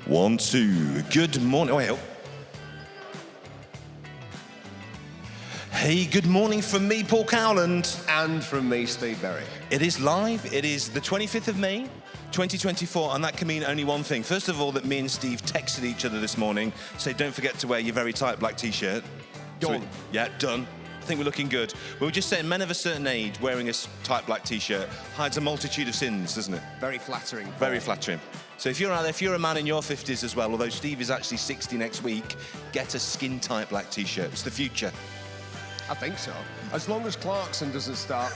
1, 2. Good morning. Oh, wait. Hey, good morning from me, Paul Cowland. And from me, Steve Berry. It is live. It is the 25th of May, 2024, and that can mean only one thing. First of all, that me and Steve texted each other this morning, say, don't forget to wear your very tight black T-shirt. Done. Done. I think we're looking good. We were just saying, men of a certain age wearing a tight black T-shirt hides a multitude of sins, doesn't it? Very flattering. Very flattering. So if you're out there, if you're a man in your 50s as well, although Steve is actually 60 next week, get a skin-tight black T-shirt. It's the future. I think so. As long as Clarkson doesn't start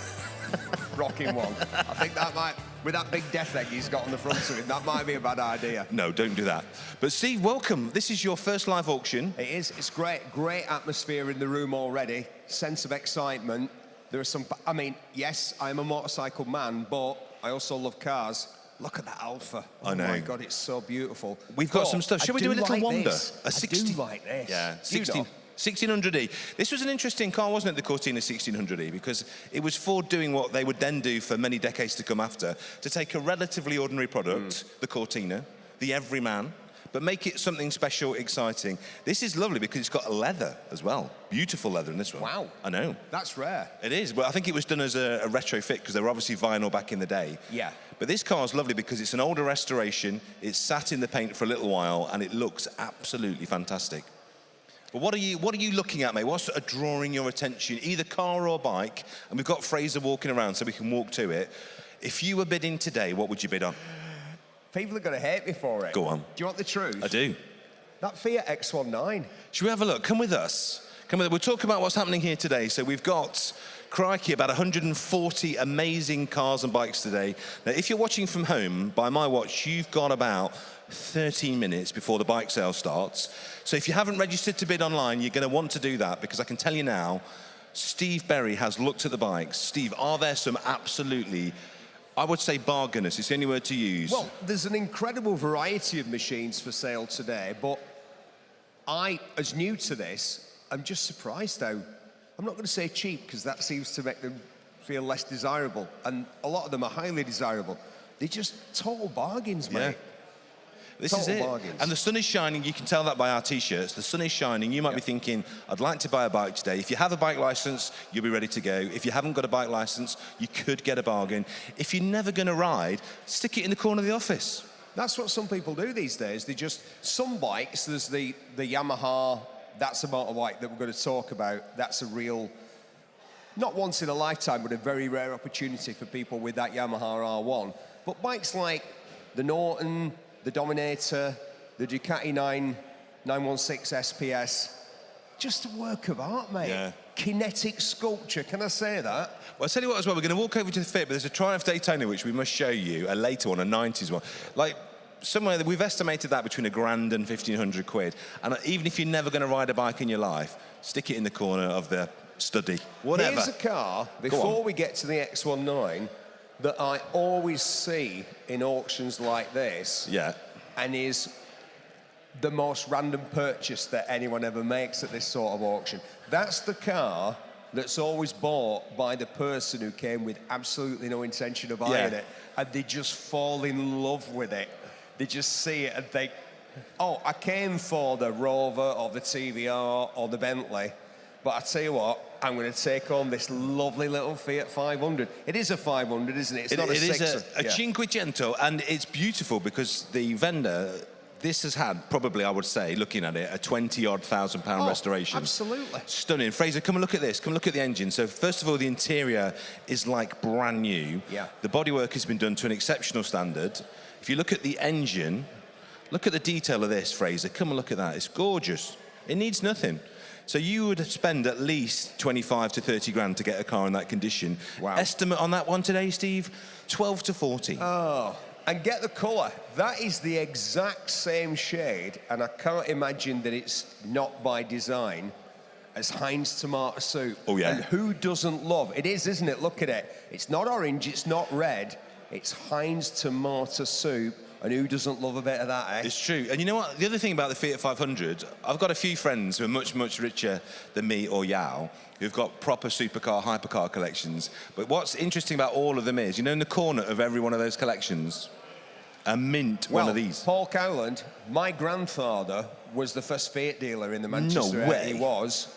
rocking one. I think that might, with that big death egg he's got on the front of him, that might be a bad idea. No, don't do that. But Steve, welcome. This is your first live auction. It is. It's great. Great atmosphere in the room already. Sense of excitement. There are some, I mean, yes, I'm a motorcycle man, but I also love cars. Look at that Alpha. I know. Oh my God, it's so beautiful. We've got some stuff. Shall we do a little wander? I do like this. Yeah, 1600E. This was an interesting car, wasn't it, the Cortina 1600E? Because it was Ford doing what they would then do for many decades to come after, to take a relatively ordinary product, the Cortina, the everyman, but make it something special, exciting. This is lovely because it's got a leather as well. Beautiful leather in this one. Wow. I know. That's rare. It is. Well, I think it was done as a retrofit because they were obviously vinyl back in the day. Yeah. But this car is lovely because it's an older restoration, it's sat in the paint for a little while, and it looks absolutely fantastic. But what are you looking at, mate? What's drawing your attention, either car or bike? And we've got Fraser walking around so we can walk to it. If you were bidding today, what would you bid on? People are going to hate me for it. Go on. Do you want the truth? I do. That Fiat X19. Should we have a look? Come with us. Come with us. We'll talk about what's happening here today. So we've got, crikey, about 140 amazing cars and bikes today. Now, if you're watching from home, by my watch, you've got about 13 minutes before the bike sale starts. So if you haven't registered to bid online, you're going to want to do that, because I can tell you now, Steve Berry has looked at the bikes. Steve, are there some absolutely, I would say, bargainers? It's the only word to use. Well, there's an incredible variety of machines for sale today, but I, as new to this, I'm just surprised how, I'm not going to say cheap, because that seems to make them feel less desirable, and a lot of them are highly desirable. They're just total bargains, mate. Yeah. This is it. Bargains. And the sun is shining. You can tell that by our T-shirts. The sun is shining. You might be thinking, I'd like to buy a bike today. If you have a bike license, you'll be ready to go. If you haven't got a bike license, you could get a bargain. If you're never going to ride, stick it in the corner of the office. That's what some people do these days. They just, some bikes, there's the Yamaha, that's a motorbike that we're going to talk about. That's a real, not once in a lifetime, but a very rare opportunity for people with that Yamaha R1. But bikes like the Norton, the Dominator, the Ducati 916 SPS, just a work of art, mate. Yeah. Kinetic sculpture, can I say that? Well, I'll tell you what as well, we're going to walk over to the Fit, but there's a Triumph Daytona which we must show you, a later one, a 90s one. Like, somewhere that we've estimated that between £1,000 and 1,500 quid. And even if you're never going to ride a bike in your life, stick it in the corner of the study, whatever. Here's a car, before we get to the X19, that I always see in auctions like this, and is the most random purchase that anyone ever makes at this sort of auction. That's the car that's always bought by the person who came with absolutely no intention of buying it, and they just fall in love with it. They just see it and think, oh, I came for the Rover or the TVR or the Bentley, but I tell you what, I'm going to take home this lovely little Fiat 500. It is a 500, isn't it? It's not a sixer. It is a Cinquecento, and it's beautiful because the vendor, this has had probably, I would say, looking at it, a 20-odd thousand pound restoration. Absolutely. Stunning. Fraser, come and look at this. Come and look at the engine. So first of all, the interior is like brand new. Yeah. The bodywork has been done to an exceptional standard. If you look at the engine, look at the detail of this, Fraser. Come and look at that. It's gorgeous. It needs nothing. So you would spend at least 25 to 30 grand to get a car in that condition. Wow. Estimate on that one today, Steve? 12 to 40. Oh, and get the colour. That is the exact same shade, and I can't imagine that it's not by design, as Heinz tomato soup. Oh, yeah. And who doesn't love it? Is, isn't it? Look at it. It's not orange, it's not red. It's Heinz tomato soup. And who doesn't love a bit of that, eh? It's true. And you know what? The other thing about the Fiat 500, I've got a few friends who are much, much richer than me or Yao, who've got proper supercar, hypercar collections. But what's interesting about all of them is, you know, in the corner of every one of those collections, a mint one of these. Paul Cowland, my grandfather was the first Fiat dealer in the Manchester area. No way. He was.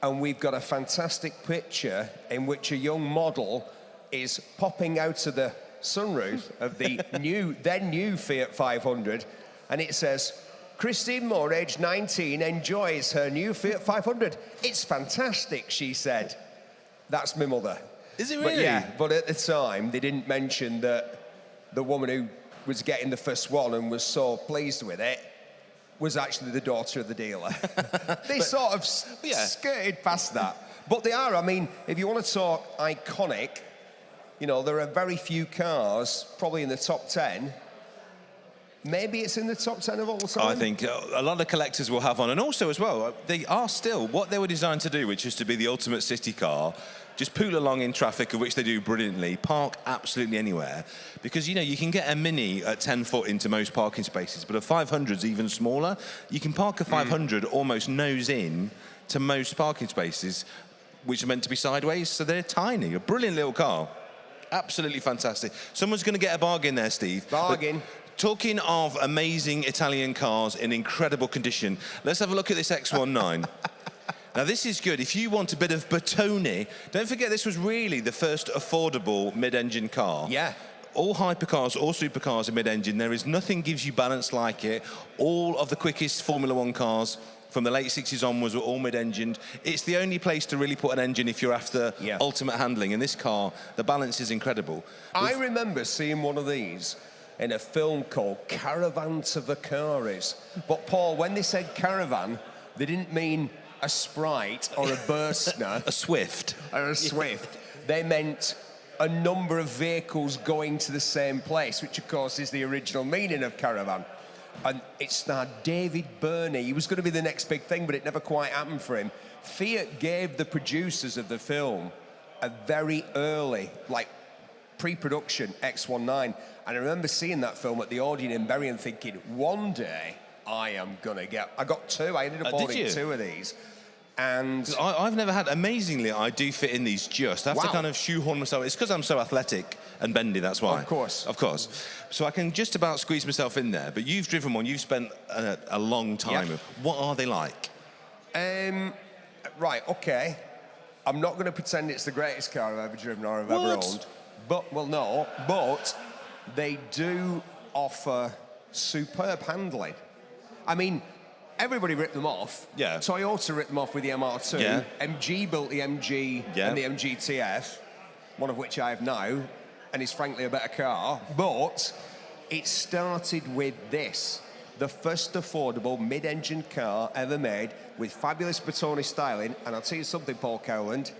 And we've got a fantastic picture in which a young model is popping out of the sunroof of the new Fiat 500, and it says, Christine Moore, age 19, enjoys her new Fiat 500. It's fantastic, she said. That's my mother. Is it really? But yeah, but at the time, they didn't mention that the woman who was getting the first one and was so pleased with it was actually the daughter of the dealer. They sort of skirted past that. But they are, I mean, if you want to talk iconic, you know, there are very few cars, probably in the top 10. Maybe it's in the top 10 of all time. I think a lot of collectors will have one. And also as well, they are still what they were designed to do, which is to be the ultimate city car. Just pool along in traffic, of which they do brilliantly. Park absolutely anywhere. Because, you know, you can get a Mini at 10 foot into most parking spaces, but a 500's even smaller. You can park a 500 almost nose in to most parking spaces, which are meant to be sideways. So they're tiny. A brilliant little car. Absolutely fantastic. Someone's going to get a bargain there, Steve. Bargain. But talking of amazing Italian cars in incredible condition, let's have a look at this X19. Now, this is good. If you want a bit of Bertone, don't forget this was really the first affordable mid-engine car. Yeah. All hypercars, all supercars are mid-engine. There is nothing gives you balance like it. All of the quickest Formula One cars from the late 60s onwards were all mid-engined. It's the only place to really put an engine if you're after ultimate handling. In this car, the balance is incredible. I remember seeing one of these in a film called Caravan to Vacaris. But, Paul, when they said caravan, they didn't mean a Sprite or a Burstner. A Swift. Or a Swift. They meant a number of vehicles going to the same place, which, of course, is the original meaning of caravan. And it starred David Burney. He was going to be the next big thing, but it never quite happened for him. Fiat gave the producers of the film a very early, like, pre-production X19. And I remember seeing that film at the Odeon in Bury and thinking, one day I am going to get... I got two. I ended up ordering two of these. And I've never had, amazingly, I do fit in these just. I have to kind of shoehorn myself. It's because I'm so athletic and bendy, that's why. Of course. Of course. So I can just about squeeze myself in there. But you've driven one, you've spent a long time. Yep. What are they like? Right, okay. I'm not going to pretend it's the greatest car I've ever driven or I've ever owned. But, well, no, but they do offer superb handling. I mean, everybody ripped them off. Yeah. Toyota ripped them off with the MR2. Yeah. MG built the MG and the MGTF, one of which I have now, and is frankly a better car. But it started with this, the first affordable mid-engine car ever made with fabulous Bertone styling. And I'll tell you something, Paul Cowland,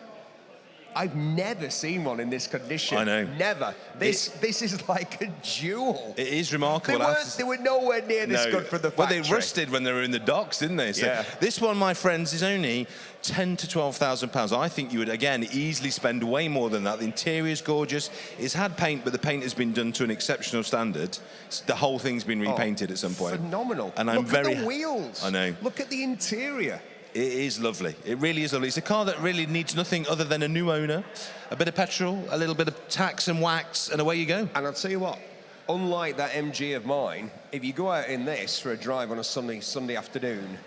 I've never seen one in this condition. I know. Never. This is like a jewel. It is remarkable. They were nowhere near this good for the factory. Well, they rusted when they were in the docks, didn't they? So this one, my friends, is only £10,000 to £12,000. I think you would, again, easily spend way more than that. The interior is gorgeous. It's had paint, but the paint has been done to an exceptional standard. The whole thing's been repainted at some point. Phenomenal. And I'm Look at the wheels. I know. Look at the interior. It is lovely. It really is lovely. It's a car that really needs nothing other than a new owner, a bit of petrol, a little bit of tax and wax, and away you go. And I'll tell you what, unlike that MG of mine, if you go out in this for a drive on a Sunday afternoon,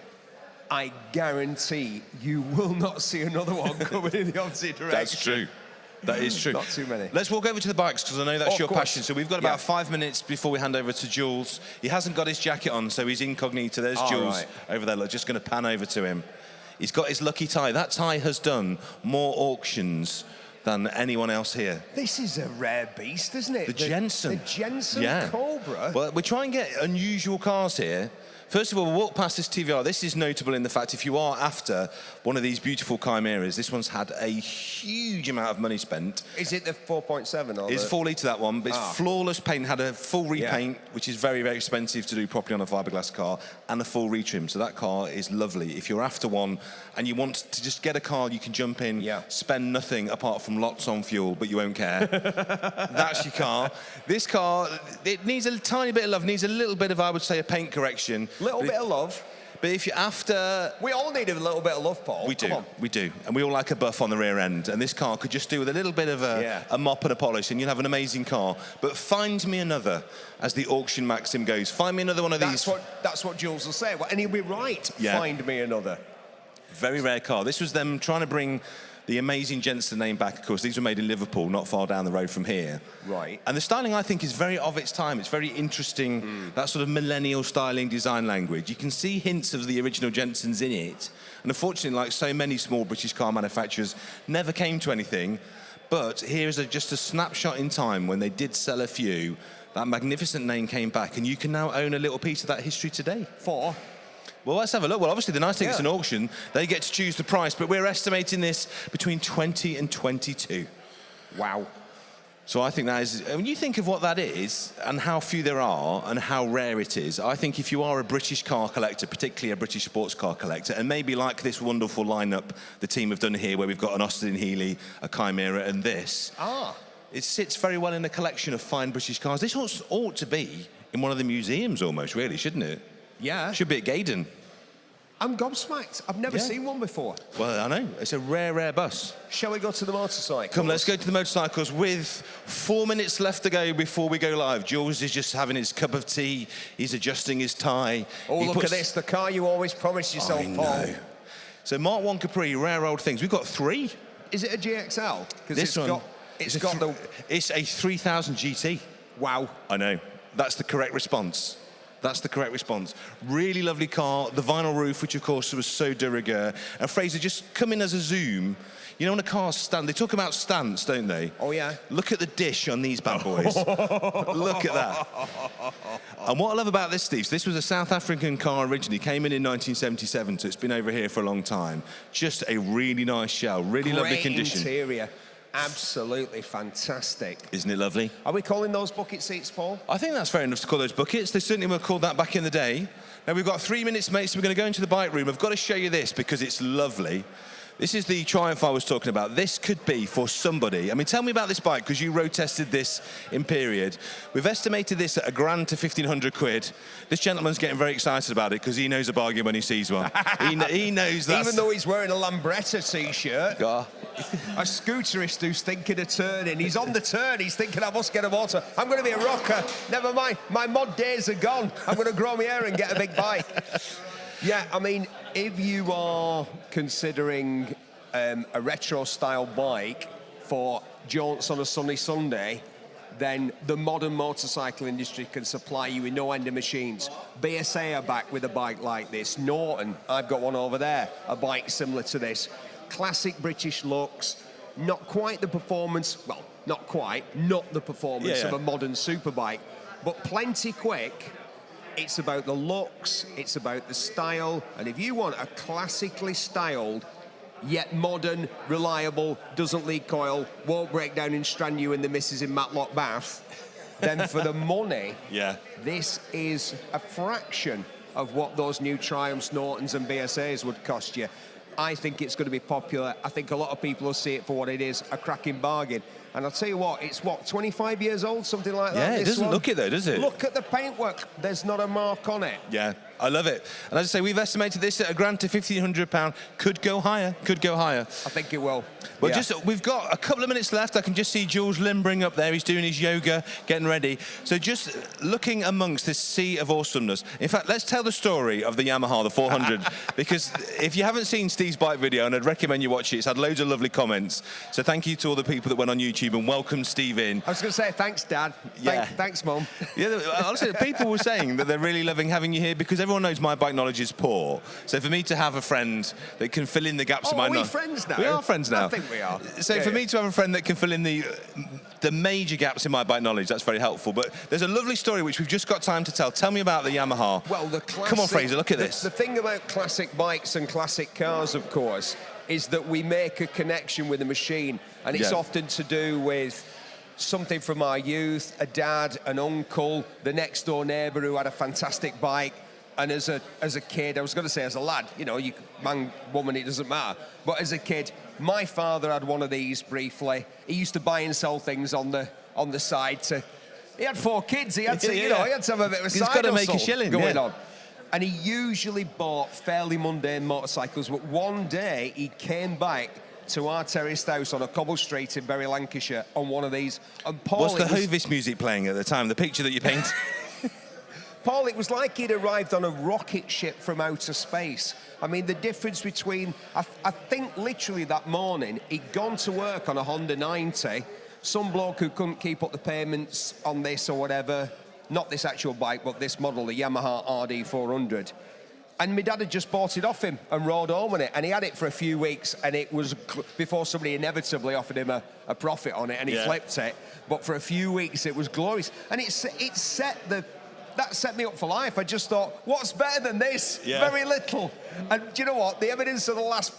I guarantee you will not see another one coming in the opposite direction. That's true. That is true. Not too many. Let's walk over to the bikes, because I know that's your passion. So we've got about 5 minutes before we hand over to Jules. He hasn't got his jacket on, so he's incognito. There's Jules over there. Look, just going to pan over to him. He's got his lucky tie. That tie has done more auctions than anyone else here. This is a rare beast, isn't it? The Jensen. The Jensen Cobra. Well, we try and get unusual cars here First of all, we'll walk past this TVR. This is notable in the fact if you are after one of these beautiful Chimeras, this one's had a huge amount of money spent. Is it the 4.7 or It's 4 litre, that one, but it's flawless paint, had a full repaint, which is very, very expensive to do properly on a fiberglass car, and a full retrim. So that car is lovely. If you're after one and you want to just get a car you can jump in, spend nothing apart from lots on fuel, but you won't care. That's your car. This car, it needs a tiny bit of love, needs a little bit of, I would say, a paint correction. Little bit of love. But if you're after... We all need a little bit of love, Paul. We do. And we all like a buff on the rear end. And this car could just do with a little bit of a mop and a polish, and you'll have an amazing car. But find me another, as the auction maxim goes. Find me another one of these. That's what Jules will say. And he'll be right. Find me another. Very rare car. This was them trying to bring the amazing Jensen name back. Of course, these were made in Liverpool, not far down the road from here. Right. And the styling, I think, is very of its time. It's very interesting, that sort of millennial styling design language. You can see hints of the original Jensens in it. And unfortunately, like so many small British car manufacturers, never came to anything. But here's just a snapshot in time when they did sell a few. That magnificent name came back, and you can now own a little piece of that history today. Well, let's have a look. Well, obviously, the nice thing is an auction. They get to choose the price, but we're estimating this between 20 and 22. Wow. So I think that is... When you think of what that is and how few there are and how rare it is, I think if you are a British car collector, particularly a British sports car collector, and maybe like this wonderful lineup the team have done here, where we've got an Austin Healey, a Chimera, and this... It sits very well in a collection of fine British cars. This ought to be in one of the museums almost, really, shouldn't it? Yeah. Should be at Gaydon. I'm gobsmacked. I've never seen one before. Well, I know. It's a rare, rare bus. Shall we go to the motorcycles? Come, let's go to the motorcycles with 4 minutes left to go before we go live. Jules is just having his cup of tea. He's adjusting his tie. Oh, look at this. The car you always promised yourself, Paul. So Mark 1 Capri, rare old things. We've got 3. Is it a GXL? This one, it's a 3000 GT. Wow. I know. That's the correct response. That's the correct response. Really lovely car. The vinyl roof, which of course was so de rigueur. And Fraser, just come in as a zoom. You know when a car stand, they talk about stance, don't they? Oh, yeah. Look at the dish on these bad boys. Look at that. And what I love about this, Steve, so this was a South African car originally, came in 1977, so it's been over here for a long time. Just a really nice shell, really lovely condition. Great interior. Absolutely fantastic. Isn't it lovely? Are we calling those bucket seats, Paul? I think that's fair enough to call those buckets. They certainly were called that back in the day. Now, we've got 3 minutes, mate, so we're going to go into the bike room. I've got to show you this because it's lovely. This is the Triumph I was talking about. This could be for somebody. I mean, tell me about this bike, because you road tested this in period. We've estimated this at £1,000 to 1,500 quid. This gentleman's getting very excited about it because he knows a bargain when he sees one. he knows that. Even though he's wearing a Lambretta T-shirt, a scooterist who's thinking of turning. He's on the turn. He's thinking, I must get a motor. I'm going to be a rocker. Never mind. My mod days are gone. I'm going to grow my hair and get a big bike. Yeah, I mean, if you are considering a retro-style bike for jaunts on a sunny Sunday, then the modern motorcycle industry can supply you with no end of machines. BSA are back with a bike like this. Norton, I've got one over there, a bike similar to this. Classic British looks, not quite the performance, well, not the performance of a modern superbike, but plenty quick. It's about the looks, it's about the style, and if you want a classically styled, yet modern, reliable, doesn't leak oil, won't break down and strand you in the missus in Matlock Bath, then for the money, this is a fraction of what those new Triumphs, Nortons and BSAs would cost you. I think it's going to be popular. I think a lot of people will see it for what it is, a cracking bargain. And I'll tell you what, it's 25 years old, something like that? Yeah, it doesn't look it though, does it? Look at the paintwork. There's not a mark on it. Yeah, I love it. And as I say, we've estimated this at £1,000 to £1,500. Could go higher, could go higher. I think it will. Well, we've got a couple of minutes left. I can just see Jules limbering up there. He's doing his yoga, getting ready. So just looking amongst this sea of awesomeness. In fact, let's tell the story of the Yamaha, the 400, because if you haven't seen Steve's bike video, and I'd recommend you watch it, it's had loads of lovely comments. So thank you to all the people that went on YouTube and welcomed Steve in. I was going to say, thanks, Dad. Yeah. Thanks, Mum. Yeah, honestly, people were saying that they're really loving having you here because everyone knows my bike knowledge is poor. So for me to have a friend that can fill in the gaps of my knowledge... Are we friends now? We are friends now. I think we are. So for me to have a friend that can fill in the the major gaps in my bike knowledge. That's very helpful. But there's a lovely story which we've just got time to tell. Tell me about the Yamaha. Well, the classic, come on, Fraser, look at this. The thing about classic bikes and classic cars, of course, is that we make a connection with the machine, and it's often to do with something from our youth, a dad, an uncle, the next door neighbour who had a fantastic bike. And as a kid, I was going to say as a lad, you know, you man, woman, it doesn't matter. But as a kid, my father had one of these briefly. He used to buy and sell things on the side. He had 4 kids. He had to, you know, he had to have a bit of a side hustle. He's got to make a shilling going on. And he usually bought fairly mundane motorcycles. But one day he came back to our terraced house on a cobble street in Bury, Lancashire, on one of these. And Paul, what's the Hovis music playing at the time? The picture that you painted. Paul, it was like he'd arrived on a rocket ship from outer space. I mean, the difference between... I think literally that morning, he'd gone to work on a Honda 90. Some bloke who couldn't keep up the payments on this or whatever, not this actual bike, but this model, the Yamaha RD400. And my dad had just bought it off him and rode home on it. And he had it for a few weeks, and it was before somebody inevitably offered him a profit on it, and he flipped it. But for a few weeks, it was glorious. And it that set me up for life. I just thought, what's better than this? Very little. And do you know what? The evidence of the last...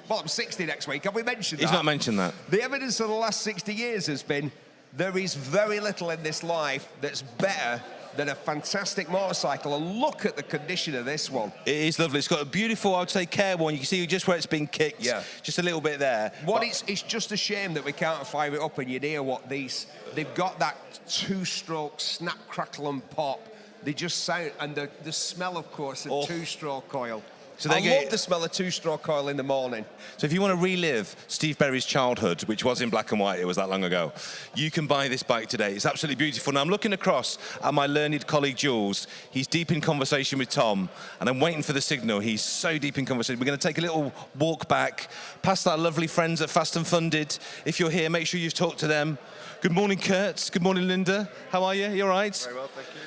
Well, I'm 60 next week. Have we mentioned that? He's not mentioned that. The evidence of the last 60 years has been there is very little in this life that's better than a fantastic motorcycle. And look at the condition of this one. It is lovely. It's got a beautiful, I would say, careworn. You can see just where it's been kicked. Yeah. Just a little bit there. It's just a shame that we can't fire it up and you'd hear what these... They've got that 2-stroke snap, crackle and pop. They just sound... And the smell, of course, of 2-stroke oil. So I love the smell of 2-stroke oil in the morning. So if you want to relive Steve Berry's childhood, which was in black and white, it was that long ago, you can buy this bike today. It's absolutely beautiful. Now, I'm looking across at my learned colleague, Jules. He's deep in conversation with Tom, and I'm waiting for the signal. He's so deep in conversation. We're going to take a little walk back past our lovely friends at Fast and Funded. If you're here, make sure you've talked to them. Good morning, Kurt. Good morning, Linda. How are you? You all right? Very well, thank you.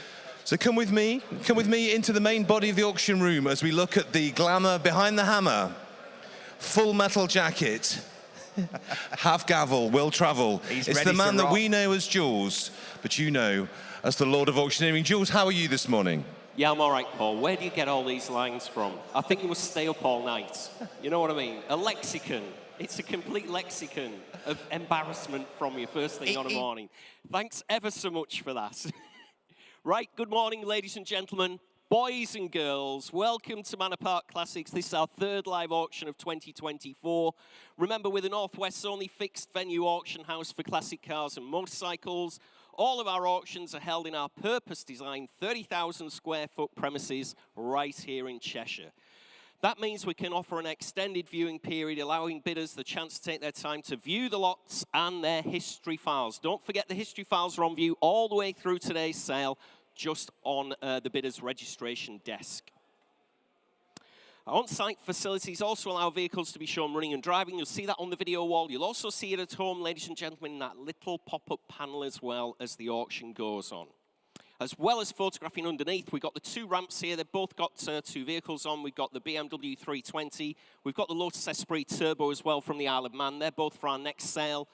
So come with me into the main body of the auction room as we look at the glamour behind the hammer. Full metal jacket, have gavel, will travel. It's the man that we know as Jules, but you know as the Lord of Auctioneering. Jules, how are you this morning? Yeah, I'm all right, Paul. Where do you get all these lines from? I think you must stay up all night. You know what I mean? A lexicon. It's a complete lexicon of embarrassment from you first thing on a morning. Thanks ever so much for that. Right, good morning, ladies and gentlemen, boys and girls. Welcome to Manor Park Classics. This is our 3rd live auction of 2024. Remember, we're the Northwest's only fixed venue auction house for classic cars and motorcycles. All of our auctions are held in our purpose-designed 30,000 square foot premises right here in Cheshire. That means we can offer an extended viewing period, allowing bidders the chance to take their time to view the lots and their history files. Don't forget the history files are on view all the way through today's sale, just on the bidder's registration desk. Our on-site facilities also allow vehicles to be shown running and driving. You'll see that on the video wall. You'll also see it at home, ladies and gentlemen, in that little pop-up panel as well as the auction goes on. As well as photographing underneath, we've got the 2 ramps here. They've both got 2 vehicles on. We've got the BMW 320. We've got the Lotus Esprit Turbo as well from the Isle of Man. They're both for our next sale.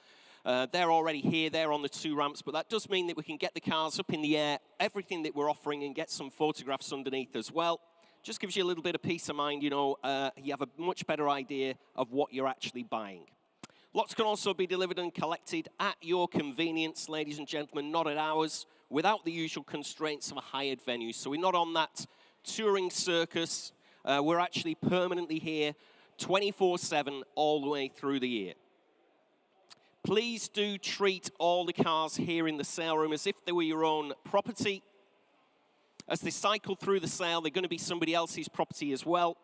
They're already here. They're on the 2 ramps. But that does mean that we can get the cars up in the air, everything that we're offering, and get some photographs underneath as well. Just gives you a little bit of peace of mind, you know. You have a much better idea of what you're actually buying. Lots can also be delivered and collected at your convenience, ladies and gentlemen, not at ours, without the usual constraints of a hired venue. So we're not on that touring circus. We're actually permanently here 24/7 all the way through the year. Please do treat all the cars here in the sale room as if they were your own property. As they cycle through the sale, they're going to be somebody else's property as well.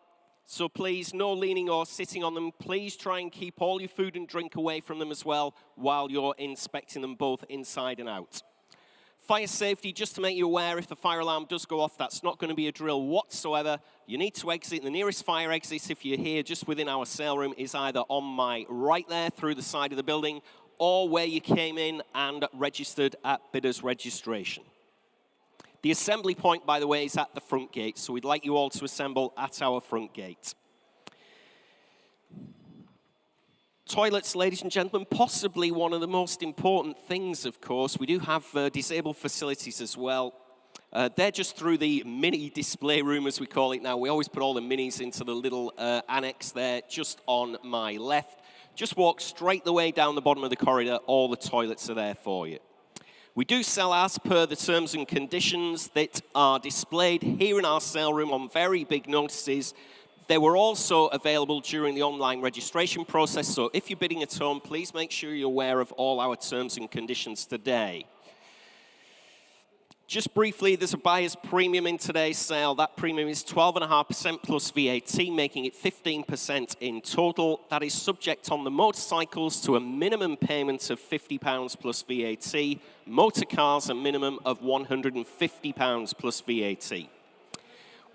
So please, no leaning or sitting on them. Please try and keep all your food and drink away from them as well while you're inspecting them both inside and out. Fire safety, just to make you aware, if the fire alarm does go off, that's not going to be a drill whatsoever. You need to exit. The nearest fire exit, if you're here just within our sale room, is either on my right there through the side of the building or where you came in and registered at bidder's registration. The assembly point, by the way, is at the front gate, so we'd like you all to assemble at our front gate. Toilets, ladies and gentlemen, possibly one of the most important things, of course. We do have disabled facilities as well. They're just through the mini display room, as we call it now. We always put all the minis into the little annex there, just on my left. Just walk straight the way down the bottom of the corridor. All the toilets are there for you. We do sell as per the terms and conditions that are displayed here in our sale room on very big notices. They were also available during the online registration process, so if you're bidding at home, please make sure you're aware of all our terms and conditions today. Just briefly, there's a buyer's premium in today's sale. That premium is 12.5% plus VAT, making it 15% in total. That is subject on the motorcycles to a minimum payment of £50 plus VAT. Motor cars, a minimum of £150 plus VAT.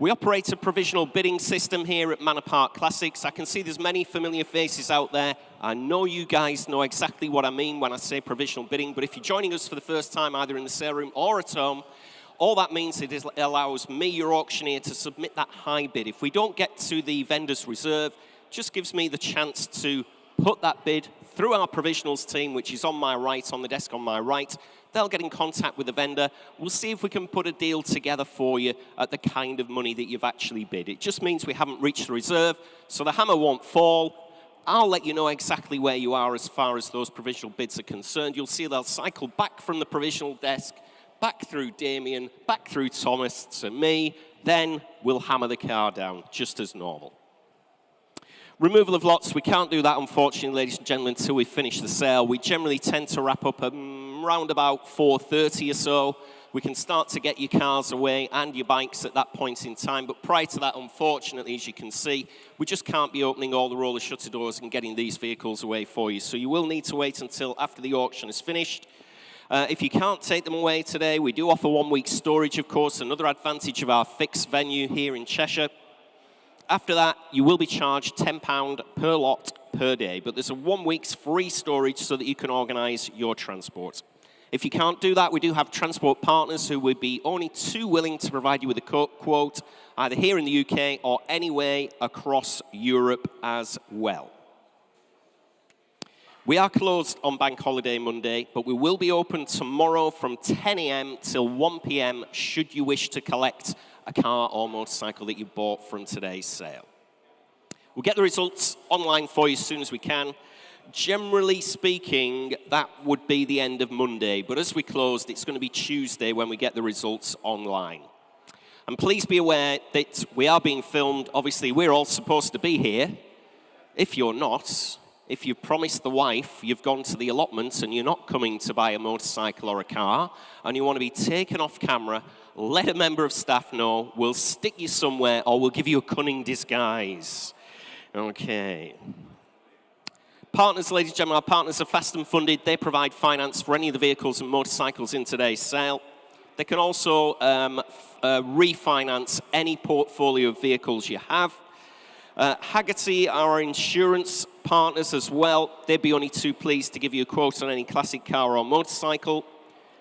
We operate a provisional bidding system here at Manor Park Classics. I can see there's many familiar faces out there. I know you guys know exactly what I mean when I say provisional bidding, but if you're joining us for the first time, either in the sale room or at home, all that means it allows me, your auctioneer, to submit that high bid. If we don't get to the vendor's reserve, it just gives me the chance to put that bid through our provisionals team, which is on my right, on the desk on my right. They'll get in contact with the vendor. We'll see if we can put a deal together for you at the kind of money that you've actually bid. It just means we haven't reached the reserve, so the hammer won't fall. I'll let you know exactly where you are as far as those provisional bids are concerned. You'll see they'll cycle back from the provisional desk, back through Damien, back through Thomas to me. Then we'll hammer the car down, just as normal. Removal of lots, we can't do that, unfortunately, ladies and gentlemen, until we finish the sale. We generally tend to wrap up around about 4:30 or so. We can start to get your cars away and your bikes at that point in time. But prior to that, unfortunately, as you can see, we just can't be opening all the roller shutter doors and getting these vehicles away for you. So you will need to wait until after the auction is finished. If you can't take them away today, we do offer 1 week storage, of course, another advantage of our fixed venue here in Cheshire. After that, you will be charged £10 per lot per day, but there's a 1 week's free storage so that you can organise your transport. If you can't do that, we do have transport partners who would be only too willing to provide you with a quote, either here in the UK or anywhere across Europe as well. We are closed on Bank Holiday Monday, but we will be open tomorrow from 10 a.m. till 1 p.m. should you wish to collect a car or motorcycle that you bought from today's sale. We'll get the results online for you as soon as we can. Generally speaking, that would be the end of Monday, but as we closed, it's going to be Tuesday when we get the results online. And please be aware that we are being filmed. Obviously, we're all supposed to be here. If you're not, if you've promised the wife you've gone to the allotment and you're not coming to buy a motorcycle or a car, and you want to be taken off camera, let a member of staff know. We'll stick you somewhere, or we'll give you a cunning disguise. Okay. Partners, ladies and gentlemen, our partners are fast and funded. They provide finance for any of the vehicles and motorcycles in today's sale. They can also refinance any portfolio of vehicles you have. Haggerty are our insurance partners as well. They'd be only too pleased to give you a quote on any classic car or motorcycle.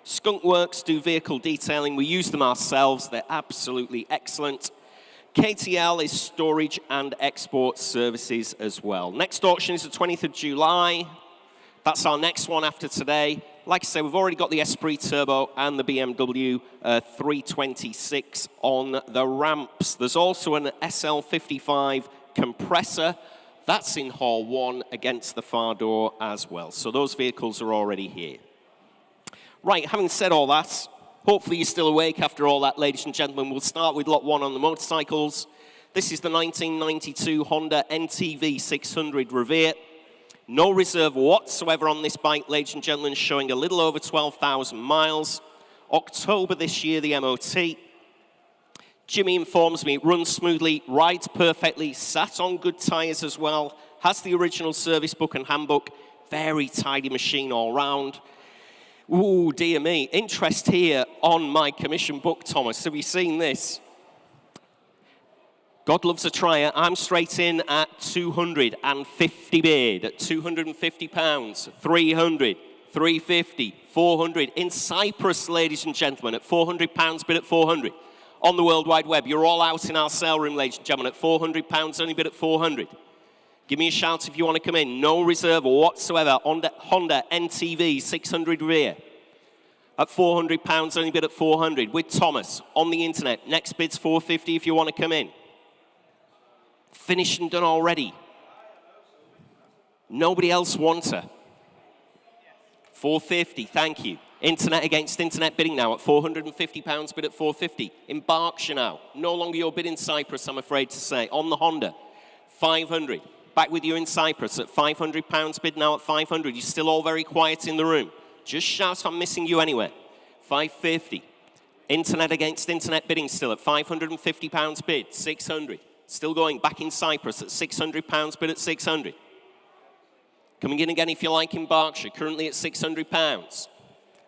Skunk Works do vehicle detailing. We use them ourselves. They're absolutely excellent. KTL is storage and export services as well. Next auction is the 20th of July. That's our next one after today. Like I say, we've already got the Esprit Turbo and the BMW 326 on the ramps. There's also an SL55 compressor. That's in Hall 1 against the far door as well. So those vehicles are already here. Right, having said all that, hopefully you're still awake after all that, ladies and gentlemen. We'll start with lot 1 on the motorcycles. This is the 1992 Honda NTV 600 Revere. No reserve whatsoever on this bike, ladies and gentlemen, showing a little over 12,000 miles. October this year, the MOT. Jimmy informs me it runs smoothly, rides perfectly, sat on good tyres as well, has the original service book and handbook. Very tidy machine all round. Ooh, dear me. Interest here on my commission book, Thomas. Have you seen this? God loves a trier. I'm straight in at 250 bid, at £250, 300, 350, 400. In Cyprus, ladies and gentlemen, at £400, bid at 400. On the World Wide Web, you're all out in our sale room, ladies and gentlemen, at £400, only bid at 400. Give me a shout if you want to come in. No reserve whatsoever. Honda NTV 600 rear. At £400, only bid at 400 with Thomas on the internet. Next bid's 450 if you want to come in. Finished and done already. Nobody else wants her. 450, thank you. Internet against internet bidding now at £450, bid at 450. In Berkshire now. No longer your bid in Cyprus, I'm afraid to say. On the Honda, 500. Back with you in Cyprus at £500, bid now at 500. You're still all very quiet in the room. Just shout if I'm missing you anywhere. 550. Internet against internet bidding still at £550 bid, 600. Still going back in Cyprus at £600 bid at 600. Coming in again if you like in Berkshire, currently at £600.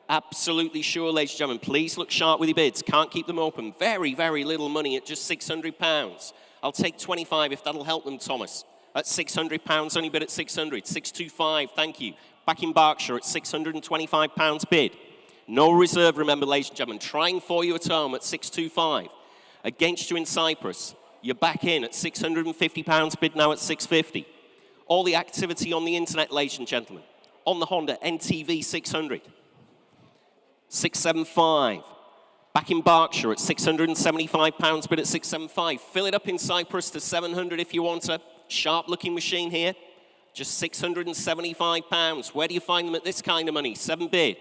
Absolutely sure, ladies and gentlemen. Please look sharp with your bids. Can't keep them open. Very, very little money at just £600. I'll take 25 if that'll help them, Thomas. At £600, only bid at 600. 625, thank you. Back in Berkshire at £625 bid. No reserve, remember, ladies and gentlemen. Trying for you at home at 625. Against you in Cyprus, you're back in at £650 bid now at 650. All the activity on the internet, ladies and gentlemen. On the Honda NTV 600. 675. Back in Berkshire at £675 bid at 675. Fill it up in Cyprus to 700 if you want a sharp-looking machine here. Just £675. Where do you find them at this kind of money? 7 bid.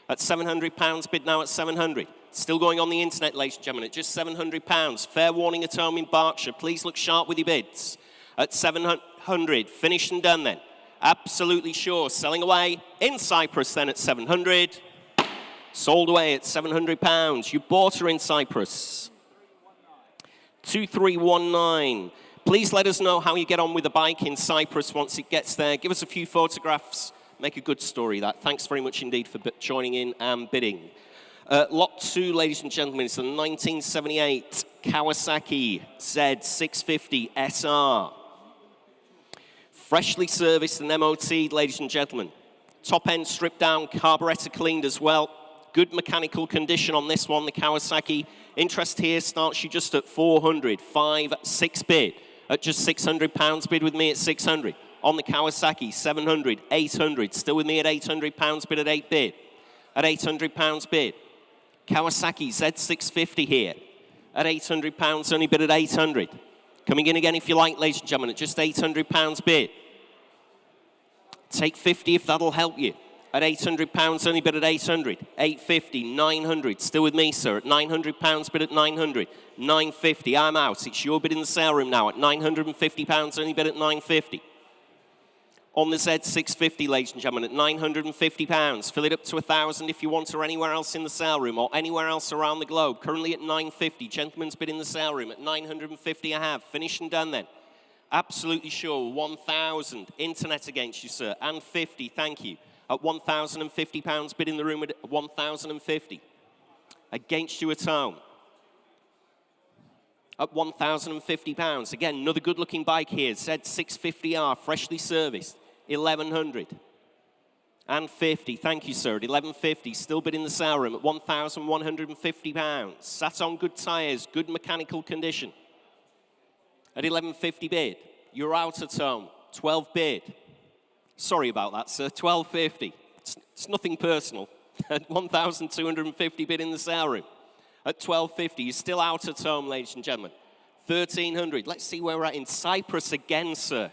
At £700 bid now at 700. Still going on the internet, ladies and gentlemen, at just £700. Fair warning at home in Berkshire. Please look sharp with your bids. At 700. Finished and done then. Absolutely sure. Selling away in Cyprus then at 700. Sold away at £700. You bought her in Cyprus. 2319. Please let us know how you get on with the bike in Cyprus once it gets there. Give us a few photographs. Make a good story, that. Thanks very much indeed for joining in and bidding. Lot 2, ladies and gentlemen, is the 1978 Kawasaki Z650 SR. Freshly serviced and MOT'd, ladies and gentlemen. Top end stripped down, carburetor cleaned as well. Good mechanical condition on this one, the Kawasaki. Interest here starts you just at 400, 6 bid. At just £600 bid with me at 600. On the Kawasaki, 700, 800. Still with me at £800 bid at 8 bid. At £800 bid. Kawasaki Z650 here. At £800, only bid at 800. Coming in again if you like, ladies and gentlemen, at just £800 bid. Take 50 if that'll help you. At £800, only bid at 800. 850, 900. Still with me, sir. At £900, bid at 900. 950, I'm out. It's your bid in the sale room now. At £950, only bid at 950. On the Z650, ladies and gentlemen, at £950. Fill it up to 1,000 if you want, or anywhere else in the sale room, or anywhere else around the globe. Currently at 950. Gentleman's bid in the sale room at 950 I have. Finished and done then. Absolutely sure. 1,000. Internet against you, sir. And 50, thank you. At £1,050, bid in the room at 1,050. Against you at home. At £1,050. Again, another good-looking bike here. Z650R, freshly serviced. 1,100. And 50. Thank you, sir. At 1,150. Still bid in the sale room at £1,150. Sat on good tyres, good mechanical condition. At 1,150 bid. You're out at home. 12 bid. Sorry about that, sir. 1,250. It's nothing personal. At 1,250 bid in the sale room. At 1,250, you're still out at home, ladies and gentlemen. 1,300. Let's see where we're at in Cyprus again, sir.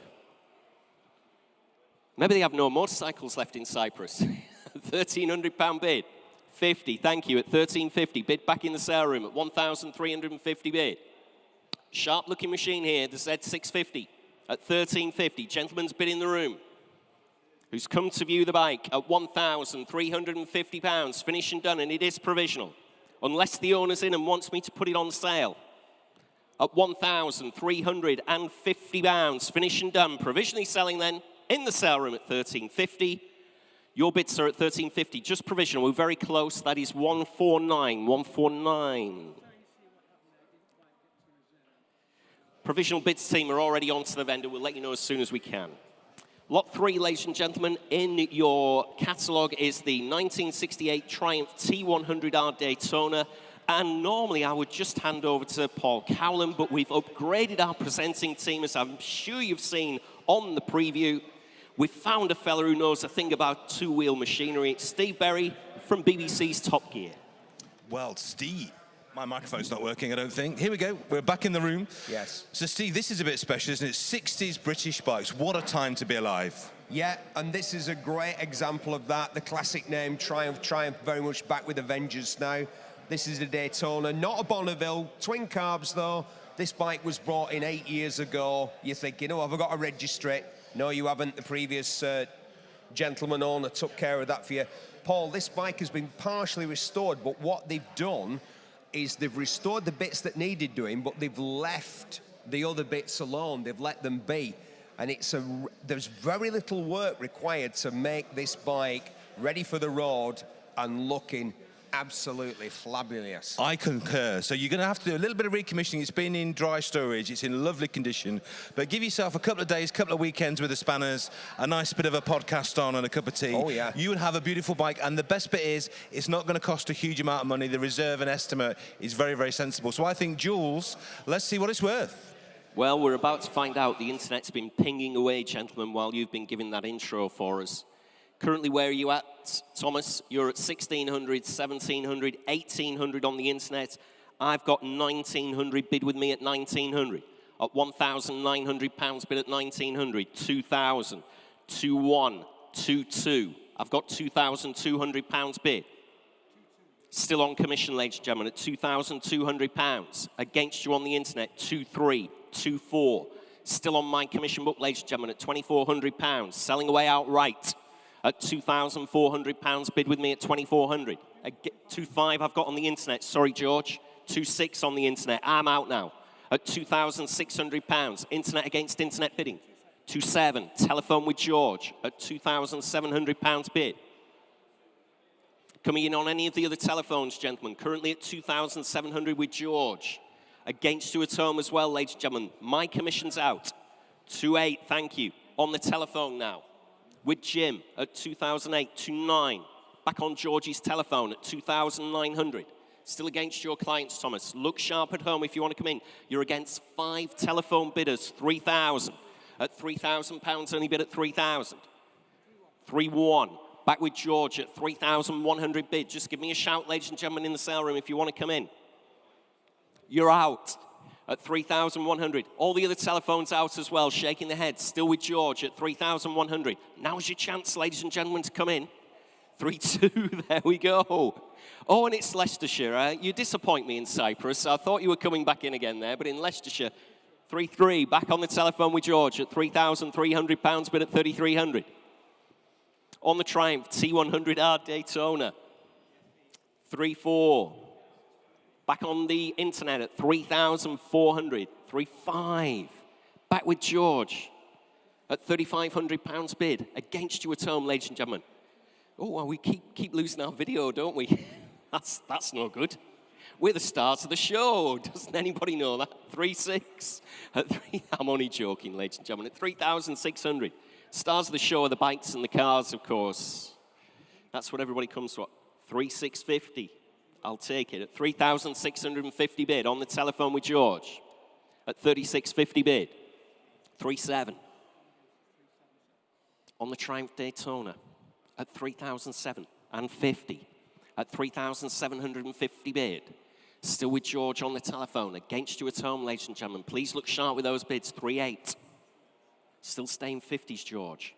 Maybe they have no motorcycles left in Cyprus. £1,300 bid. 50, thank you. At 1,350, bid back in the sale room at 1,350 bid. Sharp-looking machine here, the Z650 at 1,350. Gentleman's bid in the room. Who's come to view the bike at £1,350. Finished and done, and it is provisional. Unless the owner's in and wants me to put it on sale. At £1,350. Finished and done. Provisionally selling then in the sale room at 1,350. Your bids are at 1,350. Just provisional. We're very close. That is 149. 149. Provisional bids team are already on to the vendor. We'll let you know as soon as we can. Lot 3, ladies and gentlemen, in your catalogue is the 1968 Triumph T100R Daytona. And normally I would just hand over to Paul Cowland, but we've upgraded our presenting team, as I'm sure you've seen on the preview. We found a fella who knows a thing about two-wheel machinery. Steve Berry from BBC's Top Gear. Well, Steve, my microphone's not working, I don't think. Here we go. We're back in the room. Yes. So, Steve, this is a bit special, isn't it? 60s British bikes. What a time to be alive. Yeah, and this is a great example of that. The classic name, Triumph. Triumph very much back with a vengeance now. This is a Daytona, not a Bonneville. Twin carbs, though. This bike was brought in 8 years ago. You're thinking, oh, have I got to register it? No, you haven't. The previous gentleman owner took care of that for you. Paul, this bike has been partially restored, but what they've done is they've restored the bits that needed doing, but they've left the other bits alone. They've let them be. And there's very little work required to make this bike ready for the road and looking absolutely fabulous. I concur. So you're going to have to do a little bit of recommissioning. It's been in dry storage. It's in lovely condition. But give yourself a couple of days, couple of weekends with the spanners, a nice bit of a podcast on and a cup of tea. Oh, yeah. You will have a beautiful bike. And the best bit is it's not going to cost a huge amount of money. The reserve and estimate is very, very sensible. So I think, Jules, let's see what it's worth. Well, we're about to find out. The internet's been pinging away, gentlemen, while you've been giving that intro for us. Currently, where are you at, Thomas? You're at 1,600, 1,700, 1,800 on the internet. I've got 1,900 bid with me at 1,900. At £1,900 bid at 1,900. 2,000, 2,1, 2,2. I've got £2,200 bid. Still on commission, ladies and gentlemen, at £2,200. Against you on the internet, 2,3, 2,4. Still on my commission book, ladies and gentlemen, at £2,400. Selling away outright at £2,400. Bid with me at 2,400. 2,5 I've got on the internet. Sorry, George. 2,6 on the internet. I'm out now at £2,600. Internet against internet bidding. 2,7. Telephone with George at £2,700 bid. Coming in on any of the other telephones, gentlemen. Currently at 2,700 with George. Against you at home as well, ladies and gentlemen. My commission's out. 2,8, thank you. On the telephone now. With Jim at 2,008, 2,9. Back on Georgie's telephone at 2,900. Still against your clients, Thomas. Look sharp at home if you want to come in. You're against 5 telephone bidders, 3,000. At £3,000, only bid at 3,000. 3,1. Back with George at 3,100 bid. Just give me a shout, ladies and gentlemen, in the sale room if you want to come in. You're out at 3,100. All the other telephones out as well, shaking their heads. Still with George at 3,100. Now's your chance, ladies and gentlemen, to come in. 3-2, there we go. Oh, and it's Leicestershire. You disappoint me in Cyprus. I thought you were coming back in again there, but in Leicestershire, 3-3. Back on the telephone with George at £3,300, bid at 3,300. On the Triumph T100R Daytona, 3-4. Back on the internet at 3,400, 3-5. Back with George at £3,500 bid. Against you at home, ladies and gentlemen. Oh, well, we keep losing our video, don't we? That's no good. We're the stars of the show. Doesn't anybody know that? 3-6. I'm only joking, ladies and gentlemen. At 3,600. Stars of the show are the bikes and the cars, of course. That's what everybody comes to. 3,650. I'll take it. At 3,650 bid on the telephone with George. At 3,650 bid. 3,7. On the Triumph Daytona. At 3,750. At 3,750 bid. Still with George on the telephone. Against you at home, ladies and gentlemen. Please look sharp with those bids. 3,8. Still staying 50s, George.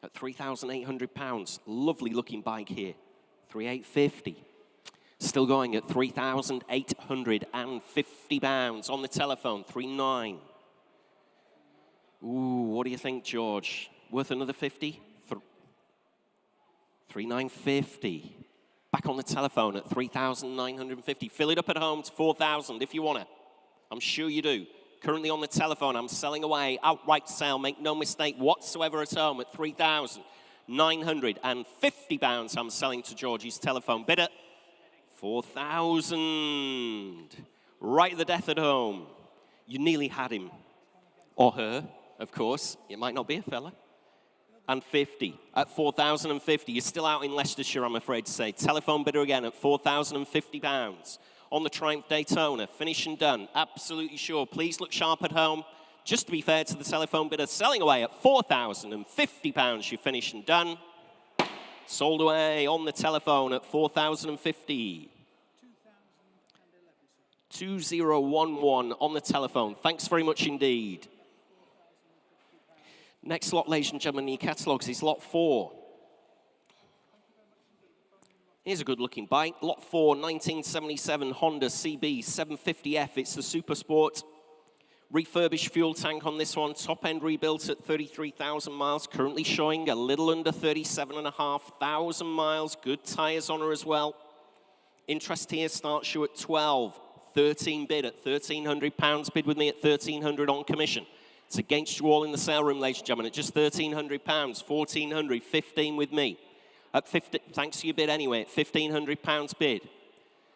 At £3,800. Lovely looking bike here. 3,850. Still going at £3,850 on the telephone. 3,9. Ooh, what do you think, George? Worth another 50? 3,950. Back on the telephone at 3,950. Fill it up at home to 4,000 if you want it. I'm sure you do. Currently on the telephone, I'm selling away, outright sale, make no mistake whatsoever at home at £3,950. I'm selling to Georgie's telephone. Bid at 4,000. Right at the death at home. You nearly had him. Or her, of course. It might not be a fella. And 50. At 4,050. You're still out in Leicestershire, I'm afraid to say. Telephone bidder again at £4,050. On the Triumph Daytona, finish and done, absolutely sure. Please look sharp at home. Just to be fair to the telephone bidder, selling away at £4,050. You finish and done. Sold away on the telephone at £4,050. 2011 on the telephone. Thanks very much indeed. Next lot, ladies and gentlemen, in your catalogues is lot 4. Here's a good-looking bike. Lot 4, 1977 Honda CB 750F. It's the Super Sport. Refurbished fuel tank on this one. Top-end rebuilt at 33,000 miles. Currently showing a little under 37,500 miles. Good tyres on her as well. Interest here starts you at 12. 13 bid at £1,300. Bid with me at £1,300 on commission. It's against you all in the sale room, ladies and gentlemen, at just £1,300. £1,400, 15 with me. At 50, thanks to your bid anyway, at £1,500 bid.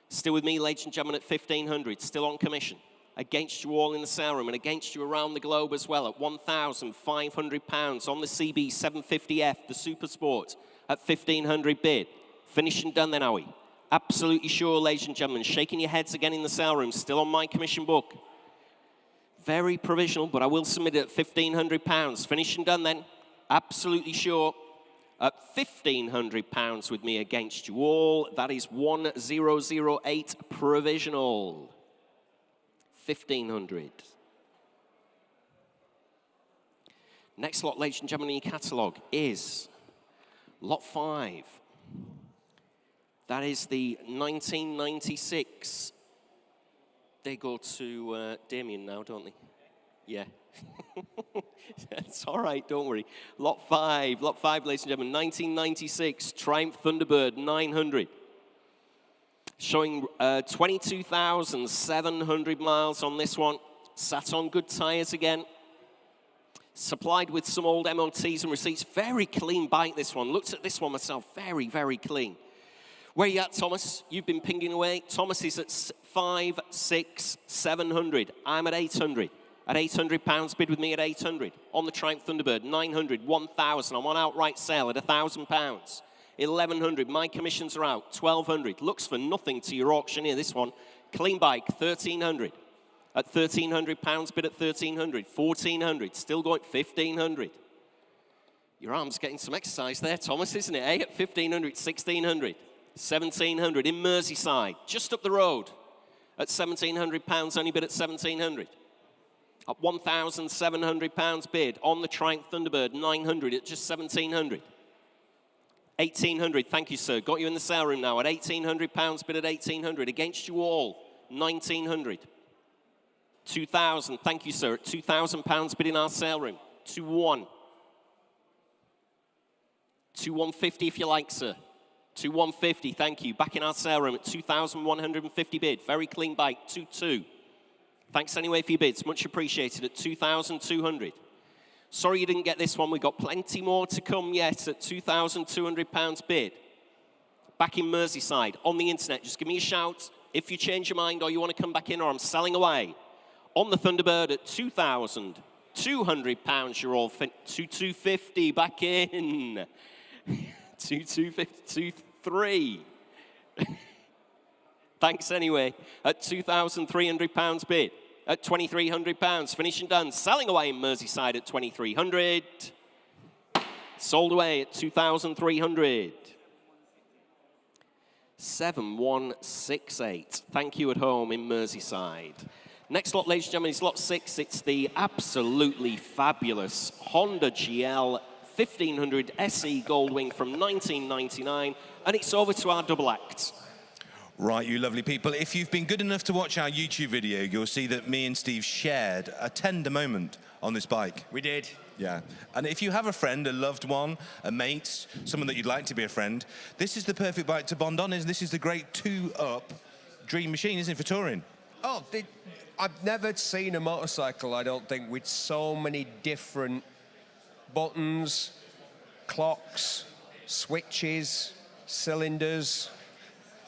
Still with me, ladies and gentlemen, at £1,500, still on commission. Against you all in the sale room and against you around the globe as well at £1,500 on the CB 750F, the Super Sport, at £1,500 bid. Finished and done then, are we? Absolutely sure, ladies and gentlemen. Shaking your heads again in the sale room, still on my commission book. Very provisional, but I will submit it at £1,500. Finished and done then. Absolutely sure. At £1,500 with me against you all. That is 1008 provisional. 1,500. Next lot, ladies and gentlemen, in your catalogue is lot 5. That is the 1996. They go to Damien now, don't they? Yeah. It's all right, don't worry. Lot 5, ladies and gentlemen, 1996 Triumph Thunderbird 900. Showing 22,700 miles on this one. Sat on good tyres again. Supplied with some old MOTs and receipts. Very clean bike, this one. Looked at this one myself. Very, very clean. Where are you at, Thomas? You've been pinging away. Thomas is at 5, 6, 700. I'm at 800. At £800, bid with me at 800. On the Triumph Thunderbird, 900, 1,000. I'm on outright sale at £1,000. 1,100. My commissions are out. 1,200. Looks for nothing to your auctioneer. This one, clean bike, 1,300. At £1,300, bid at 1,300. 1,400. Still going 1,500. Your arm's getting some exercise there, Thomas, isn't it? Eh? At 1,500, 1,600. 1,700 in Merseyside, just up the road. At £1,700, only bid at 1,700. At £1,700 bid on the Triumph Thunderbird, 900 at just 1,700. 1,800, thank you, sir. Got you in the sale room now at £1,800, bid at 1,800. Against you all, 1,900. 2,000, thank you, sir. At £2,000 bid in our sale room. 2,1. 2,150 if you like, sir. 2,150, thank you. Back in our sale room at 2,150 bid. Very clean bike, 2,2. Thanks anyway for your bids, much appreciated at 2,200. Sorry you didn't get this one, we've got plenty more to come yet at £2,200 bid. Back in Merseyside, on the internet, just give me a shout if you change your mind or you want to come back in or I'm selling away. On the Thunderbird at £2,200, you're all 2,250 back in. 2,250, 2,3. Thanks anyway. At £2,300 bid. At £2,300, finished and done. Selling away in Merseyside at 2,300. Sold away at 2,300. 7,168. Thank you at home in Merseyside. Next lot, ladies and gentlemen, is lot 6. It's the absolutely fabulous Honda GL 1500 SE Goldwing from 1999, and it's over to our double act. Right, you lovely people. If you've been good enough to watch our YouTube video, you'll see that me and Steve shared a tender moment on this bike. We did. Yeah. And if you have a friend, a loved one, a mate, someone that you'd like to be a friend, this is the perfect bike to bond on. This is the great two-up dream machine, isn't it, for touring? Oh, I've never seen a motorcycle, I don't think, with so many different buttons, clocks, switches, cylinders,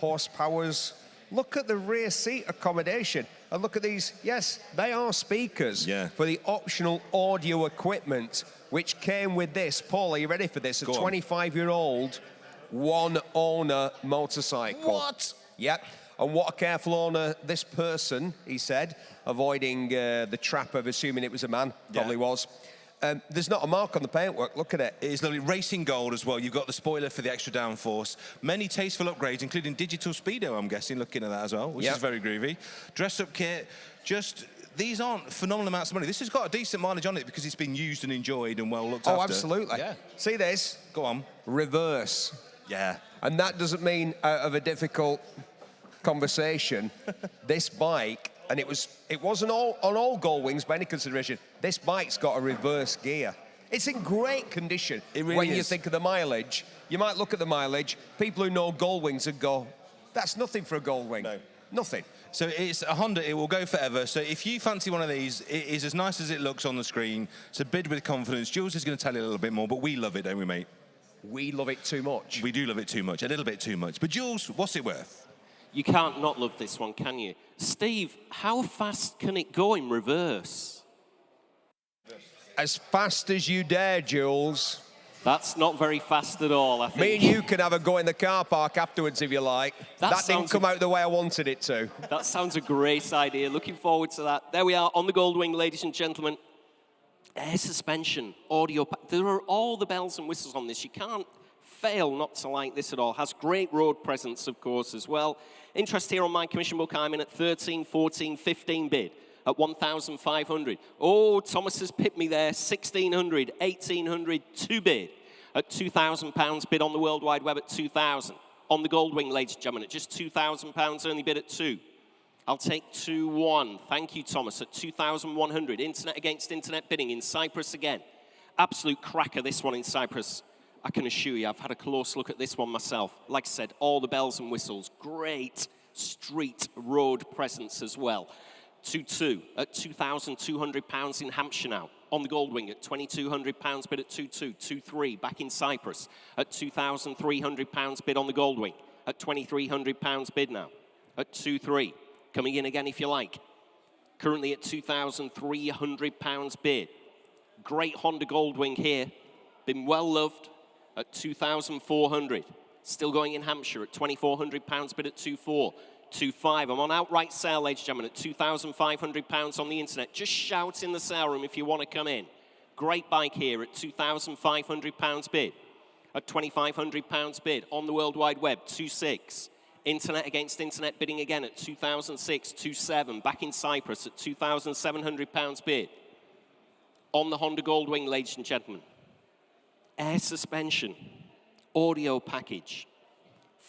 horsepowers. Look at the rear seat accommodation. And look at these. Yes, they are speakers for the optional audio equipment, which came with this. Paul, are you ready for this? A 25-year-old one-owner motorcycle. What? Yep. And what a careful owner this person, he said, avoiding the trap of assuming it was a man, probably was. There's not a mark on the paintwork. Look at it. It is lovely. Racing gold as well. You've got the spoiler for the extra downforce. Many tasteful upgrades, including digital speedo, I'm guessing, looking at that as well, which is very groovy. Dress-up kit, just... These aren't phenomenal amounts of money. This has got a decent mileage on it because it's been used and enjoyed and well looked after. Oh, absolutely. Yeah. See this? Go on. Reverse. Yeah. And that doesn't mean out of a difficult conversation. This bike, and it wasn't all on all gold wings by any consideration. This bike's got a reverse gear. It's in great condition. It really when is. you think of the mileage, you might look at the mileage. People who know gold wings and go, "That's nothing for a gold wing." No. Nothing. So it's a Honda, it will go forever. So if you fancy one of these, it is as nice as it looks on the screen. It's a bid with confidence. Jules is going to tell you a little bit more, but we love it, don't we, mate? We love it too much. We do love it too much, a little bit too much. But Jules, what's it worth? You can't not love this one, can you? Steve, how fast can it go in reverse? As fast as you dare, Jules. That's not very fast at all, I think. Me and you can have a go in the car park afterwards if you like. That didn't come out the way I wanted it to. That sounds a great idea. Looking forward to that. There we are on the Gold Wing, ladies and gentlemen. Air suspension, audio. There are all the bells and whistles on this. You can't fail not to like this at all. Has great road presence, of course, as well. Interest here on my commission book. I'm in at 13, 14, 15 bid. At 1,500. Oh, Thomas has pipped me there. 1,600, 1,800, 2 bid. At £2,000 bid on the World Wide Web at 2,000. On the Gold Wing, ladies and gentlemen, at just £2,000 only bid at 2. I'll take 2-1. Thank you, Thomas, at 2,100. Internet against internet bidding in Cyprus again. Absolute cracker, this one in Cyprus. I can assure you, I've had a close look at this one myself. Like I said, all the bells and whistles. Great street road presence as well. 2-2 at £2,200 in Hampshire now. On the Gold Wing at £2,200 bid at 2-2. 2-3 back in Cyprus at £2,300 bid on the Gold Wing. At £2,300 bid now. At 2-3. Coming in again if you like. Currently at £2,300 bid. Great Honda Gold Wing here. Been well loved at 2,400. Still going in Hampshire at £2,400 bid at 2-4. 2-5. I'm on outright sale, ladies and gentlemen, at £2,500 on the internet. Just shout in the sale room if you want to come in. Great bike here at £2,500 bid. At £2,500 bid on the World Wide Web, 2-6. Internet against internet bidding again at 2006, 2-7. Back in Cyprus at £2,700 bid. On the Honda Gold Wing, ladies and gentlemen. Air suspension. Audio package.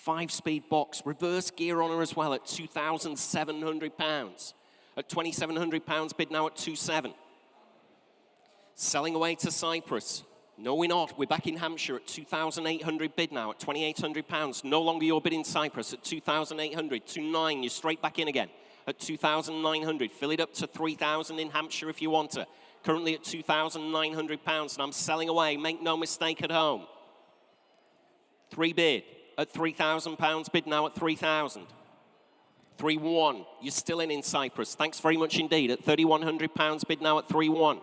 5-speed box, reverse gear on her as well at £2,700. At £2,700 bid now at 2-7. Selling away to Cyprus. No, we're not. We're back in Hampshire at 2,800 bid now at £2,800. No longer your bid in Cyprus at 2,800. 2-9, you're straight back in again at 2,900. Fill it up to 3,000 in Hampshire if you want to. Currently at £2,900 and I'm selling away. Make no mistake at home. 3 bid. At £3,000 bid now at 3,000. 3-1. You're still in Cyprus. Thanks very much indeed. At £3,100 bid now at 3-1.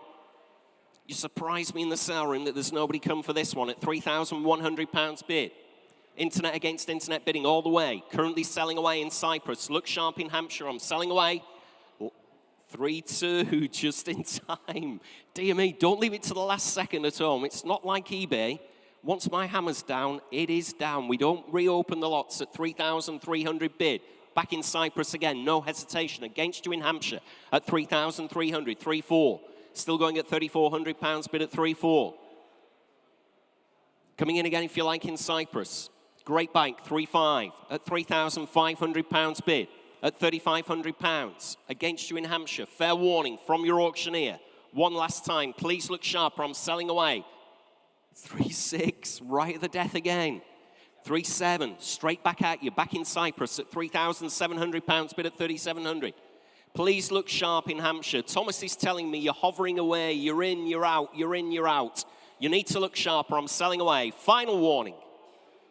You surprised me in the sale room that there's nobody come for this one at £3,100 bid. Internet against internet bidding all the way. Currently selling away in Cyprus. Look sharp in Hampshire. I'm selling away. 3-2 just in time. Dear me, don't leave it to the last second at home. It's not like eBay. Once my hammer's down, it is down. We don't reopen the lots at 3,300 bid. Back in Cyprus again, no hesitation. Against you in Hampshire at 3,300, 3-4. Still going at £3,400 bid at 3-4. Coming in again if you like in Cyprus. Great bike, 3-5 at £3,500 bid at £3,500. Against you in Hampshire. Fair warning from your auctioneer. One last time, please look sharp or I'm selling away. 3-6, right at the death again. 3-7, straight back at you, back in Cyprus at £3,700 bid at 3,700. Please look sharp in Hampshire. Thomas is telling me you're hovering away, you're in, you're out, you're in, you're out. You need to look sharp or I'm selling away. Final warning.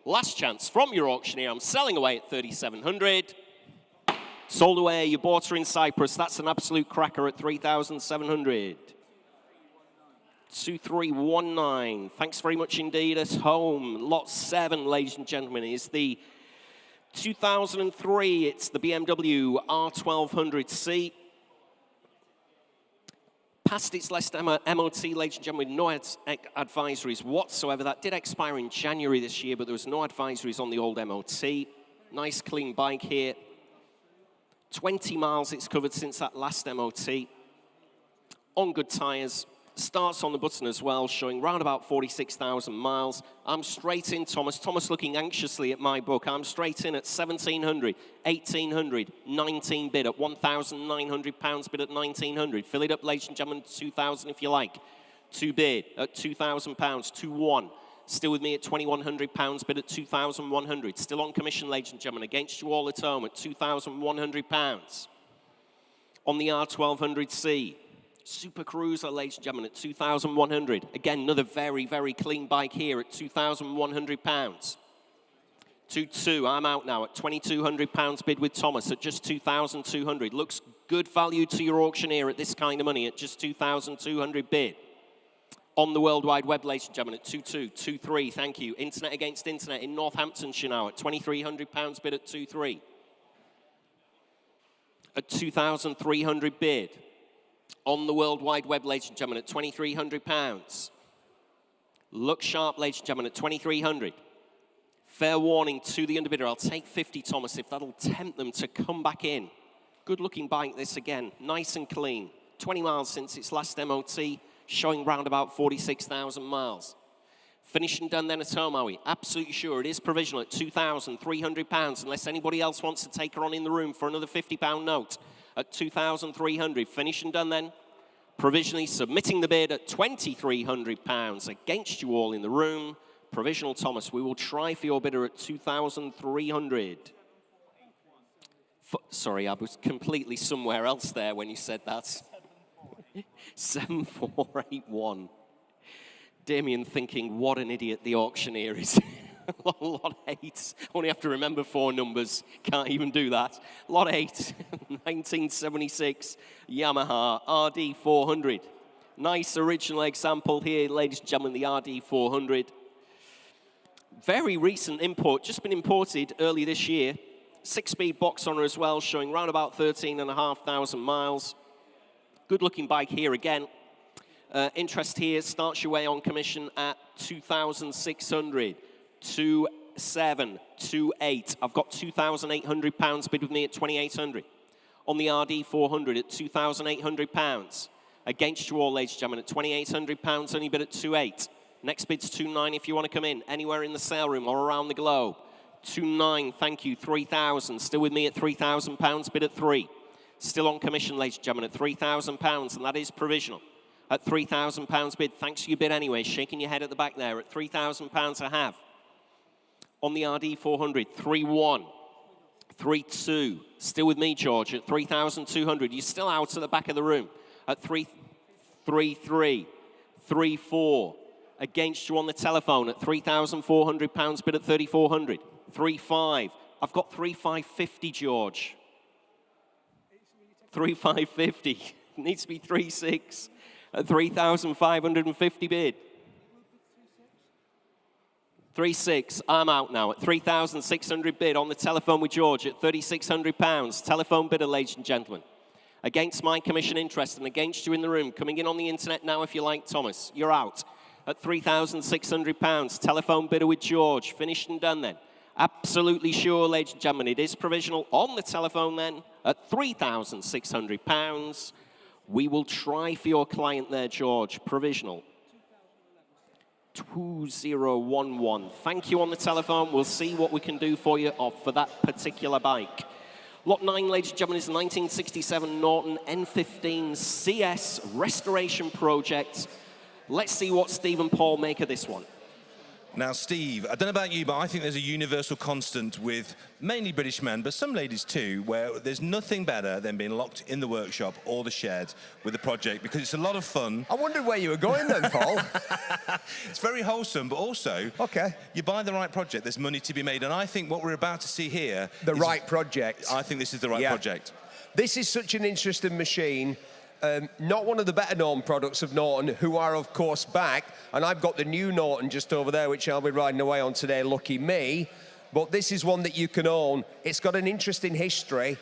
Last chance from your auctioneer. I'm selling away at 3,700. Sold away, you bought her in Cyprus. That's an absolute cracker at 3,700. 2319. Thanks very much indeed at home. Lot 7, ladies and gentlemen, is the 2003, it's the BMW R1200C. Passed its last MOT, ladies and gentlemen, with no advisories whatsoever. That did expire in January this year, but there was no advisories on the old MOT. Nice, clean bike here. 20 miles it's covered since that last MOT. On good tyres. Starts on the button as well, showing round about 46,000 miles. I'm straight in, Thomas. Thomas looking anxiously at my book. I'm straight in at 1,700, 1,800, 19 bid at £1,900 bid at 1,900. Fill it up, ladies and gentlemen, 2,000 if you like. 2 bid at £2,000, 2-1. Still with me at £2,100 bid at 2,100. Still on commission, ladies and gentlemen, against you all at home at £2,100. On the R1200C. Super Cruiser, ladies and gentlemen, at 2,100. Again, another very, very clean bike here at £2,100. 2-2, I'm out now at £2,200 bid with Thomas at just 2,200. Looks good value to your auctioneer at this kind of money at just 2,200 bid. On the World Wide Web, ladies and gentlemen, at 2-2, 2-3, thank you. Internet against internet in Northamptonshire now at £2,300 bid at 2-3. At 2,300 bid. On the World Wide Web, ladies and gentlemen, at £2,300. Look sharp, ladies and gentlemen, at 2,300. Fair warning to the underbidder. I'll take 50, Thomas, if that'll tempt them to come back in. Good-looking bike, this again. Nice and clean. 20 miles since its last MOT, showing round about 46,000 miles. Finished and done then at home, are we? Absolutely sure. It is provisional at £2,300, unless anybody else wants to take her on in the room for another £50 note. At 2,300, finished and done then. Provisionally submitting the bid at £2,300 against you all in the room. Provisional, Thomas, we will try for your bidder at 2,300. Sorry, I was completely somewhere else there when you said that. 7481. Damien thinking, what an idiot the auctioneer is. Lot 8. Only have to remember 4 numbers. Can't even do that. Lot 8, 1976 Yamaha RD400. Nice original example here, ladies and gentlemen, the RD400. Very recent import, just been imported early this year. 6-speed box on her as well, showing round about 13,500 miles. Good looking bike here again. Interest here starts your way on commission at 2,600. 2-7, 2-8. I've got £2,800 bid with me at 2,800. On the RD400 at £2,800. Against you all, ladies and gentlemen, at £2,800, only bid at 2-8. Next bid's 2-9 if you want to come in, anywhere in the sale room or around the globe. 2-9, thank you, 3,000. Still with me at £3,000, bid at 3. Still on commission, ladies and gentlemen, at £3,000, and that is provisional. At £3,000 bid, thanks for your bid anyway, shaking your head at the back there, at £3,000 I have. On the RD400, 3-1, 3-2. Still with me, George, at 3,200. You're still out at the back of the room at 3-3, 3-4. Against you on the telephone at £3,400 bid at 3,400. 3-5. I've got 3,550, George. 3,550. Needs to be 3-6 at 3,550 bid. 3-6, I'm out now at 3,600 bid on the telephone with George at £3,600. Telephone bidder, ladies and gentlemen. Against my commission interest and against you in the room. Coming in on the internet now if you like, Thomas. You're out at £3,600. Telephone bidder with George. Finished and done then. Absolutely sure, ladies and gentlemen, it is provisional on the telephone then at £3,600. We will try for your client there, George. Provisional. 2011. Thank you on the telephone. We'll see what we can do for you for that particular bike. Lot 9, ladies and gentlemen, is a 1967 Norton N15 CS restoration project. Let's see what Steve and Paul make of this one. Now, Steve, I don't know about you, but I think there's a universal constant with mainly British men, but some ladies too, where there's nothing better than being locked in the workshop or the shed with the project, because it's a lot of fun. I wondered where you were going then, Paul. It's very wholesome, but also, you buy the right project, there's money to be made, and I think what we're about to see here... The right project. I think this is the right project. This is such an interesting machine. Not one of the better known products of Norton, who are of course back, and I've got the new Norton just over there, which I'll be riding away on today, lucky me. but this is one that you can own. It's got an interesting history.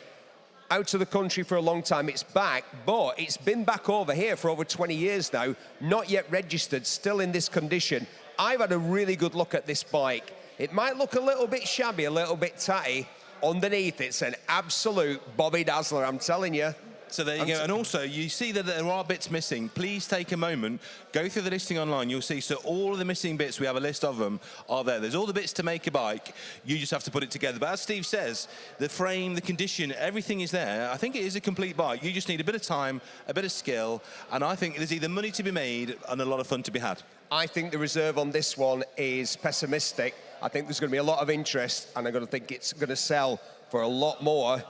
Out of the country for a long time, it's back, but it's been back over here for over 20 years now, not yet registered, still in this condition. I've had a really good look at this bike. It might look a little bit shabby, a little bit tatty. Underneath, it's an absolute Bobby Dazzler, I'm telling you. So there you go. And also, you see that there are bits missing. Please take a moment, go through the listing online. You'll see, so all of the missing bits, we have a list of them, are there. There's all the bits to make a bike. You just have to put it together. But as Steve says, the frame, the condition, everything is there. I think it is a complete bike. You just need a bit of time, a bit of skill, and I think there's either money to be made and a lot of fun to be had. I think the reserve on this one is pessimistic. I think there's going to be a lot of interest, and I'm going to think it's going to sell for a lot more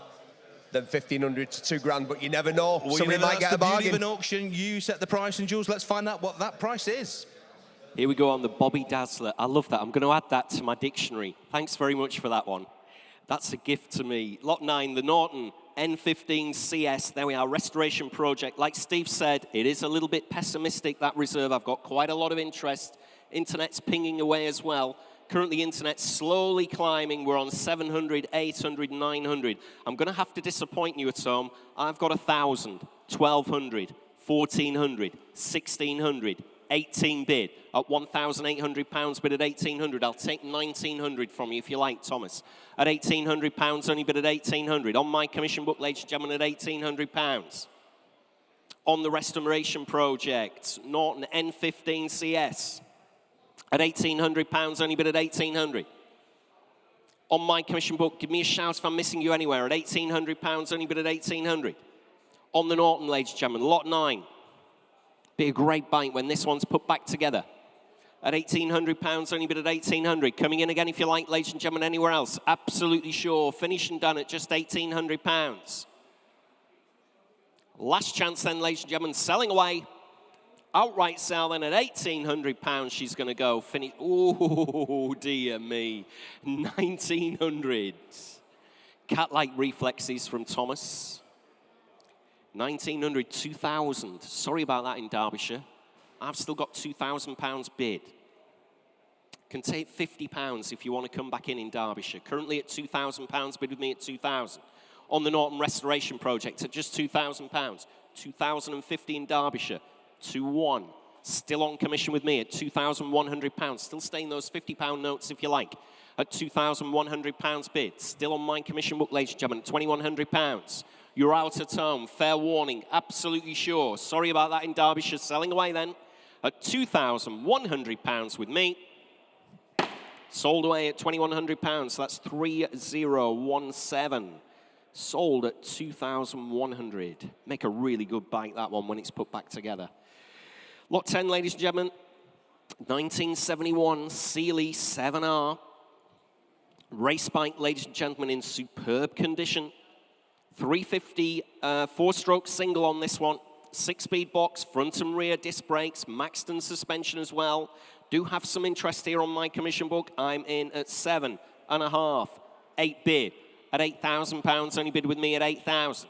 than 1,500 to £2,000, but you never know. Well, somebody might get a bargain. The beauty of an auction, you set the price, and Jules, let's find out what that price is. Here we go on the Bobby Dazzler. I love that. I'm going to add that to my dictionary. Thanks very much for that one. That's a gift to me. Lot 9, the Norton N15 CS. There we are, restoration project. Like Steve said, it is a little bit pessimistic, that reserve. I've got quite a lot of interest. Internet's pinging away as well. Currently, internet's slowly climbing. We're on 700, 800, 900. I'm going to have to disappoint you at home. I've got 1,000, 1,200, 1,400, 1,600, 18 bid at £1,800 bid at 1,800. I'll take 1,900 from you if you like, Thomas. At £1,800, only bid at 1,800. On my commission book, ladies and gentlemen, at £1,800. On the restoration project, Norton N15 CS. At £1,800, only bid at 1,800. On my commission book, give me a shout if I'm missing you anywhere. At £1,800, only bid at 1,800. On the Norton, ladies and gentlemen, lot 9. Be a great bike when this one's put back together. At £1,800, only bid at 1,800. Coming in again if you like, ladies and gentlemen, anywhere else. Absolutely sure. Finish and done at just £1,800. Last chance then, ladies and gentlemen, selling away. Outright sell then at £1,800. She's going to go finish. Oh, dear me. 1,900. Cat-like reflexes from Thomas. 1,900, 2,000. Sorry about that in Derbyshire. I've still got £2,000 bid. Can take £50 if you want to come back in Derbyshire. Currently at £2,000, bid with me at 2,000. On the Norton Restoration Project at just £2,000. 2,050 in Derbyshire. 2-1. Still on commission with me at £2,100. Still staying those £50 notes if you like. At £2,100 bid. Still on my commission book, ladies and gentlemen, at £2,100. You're out at home. Fair warning. Absolutely sure. Sorry about that in Derbyshire. Selling away then at £2,100 with me. Sold away at £2,100. So that's 3,017. Sold at 2,100. Make a really good bike, that one, when it's put back together. Lot 10, ladies and gentlemen. 1971 Sealy 7R. Race bike, ladies and gentlemen, in superb condition. 350 four-stroke single on this one. 6-speed box, front and rear disc brakes, Maxton suspension as well. Do have some interest here on my commission book. I'm in at 7.5. 8 bid. At £8,000, only bid with me at 8,000.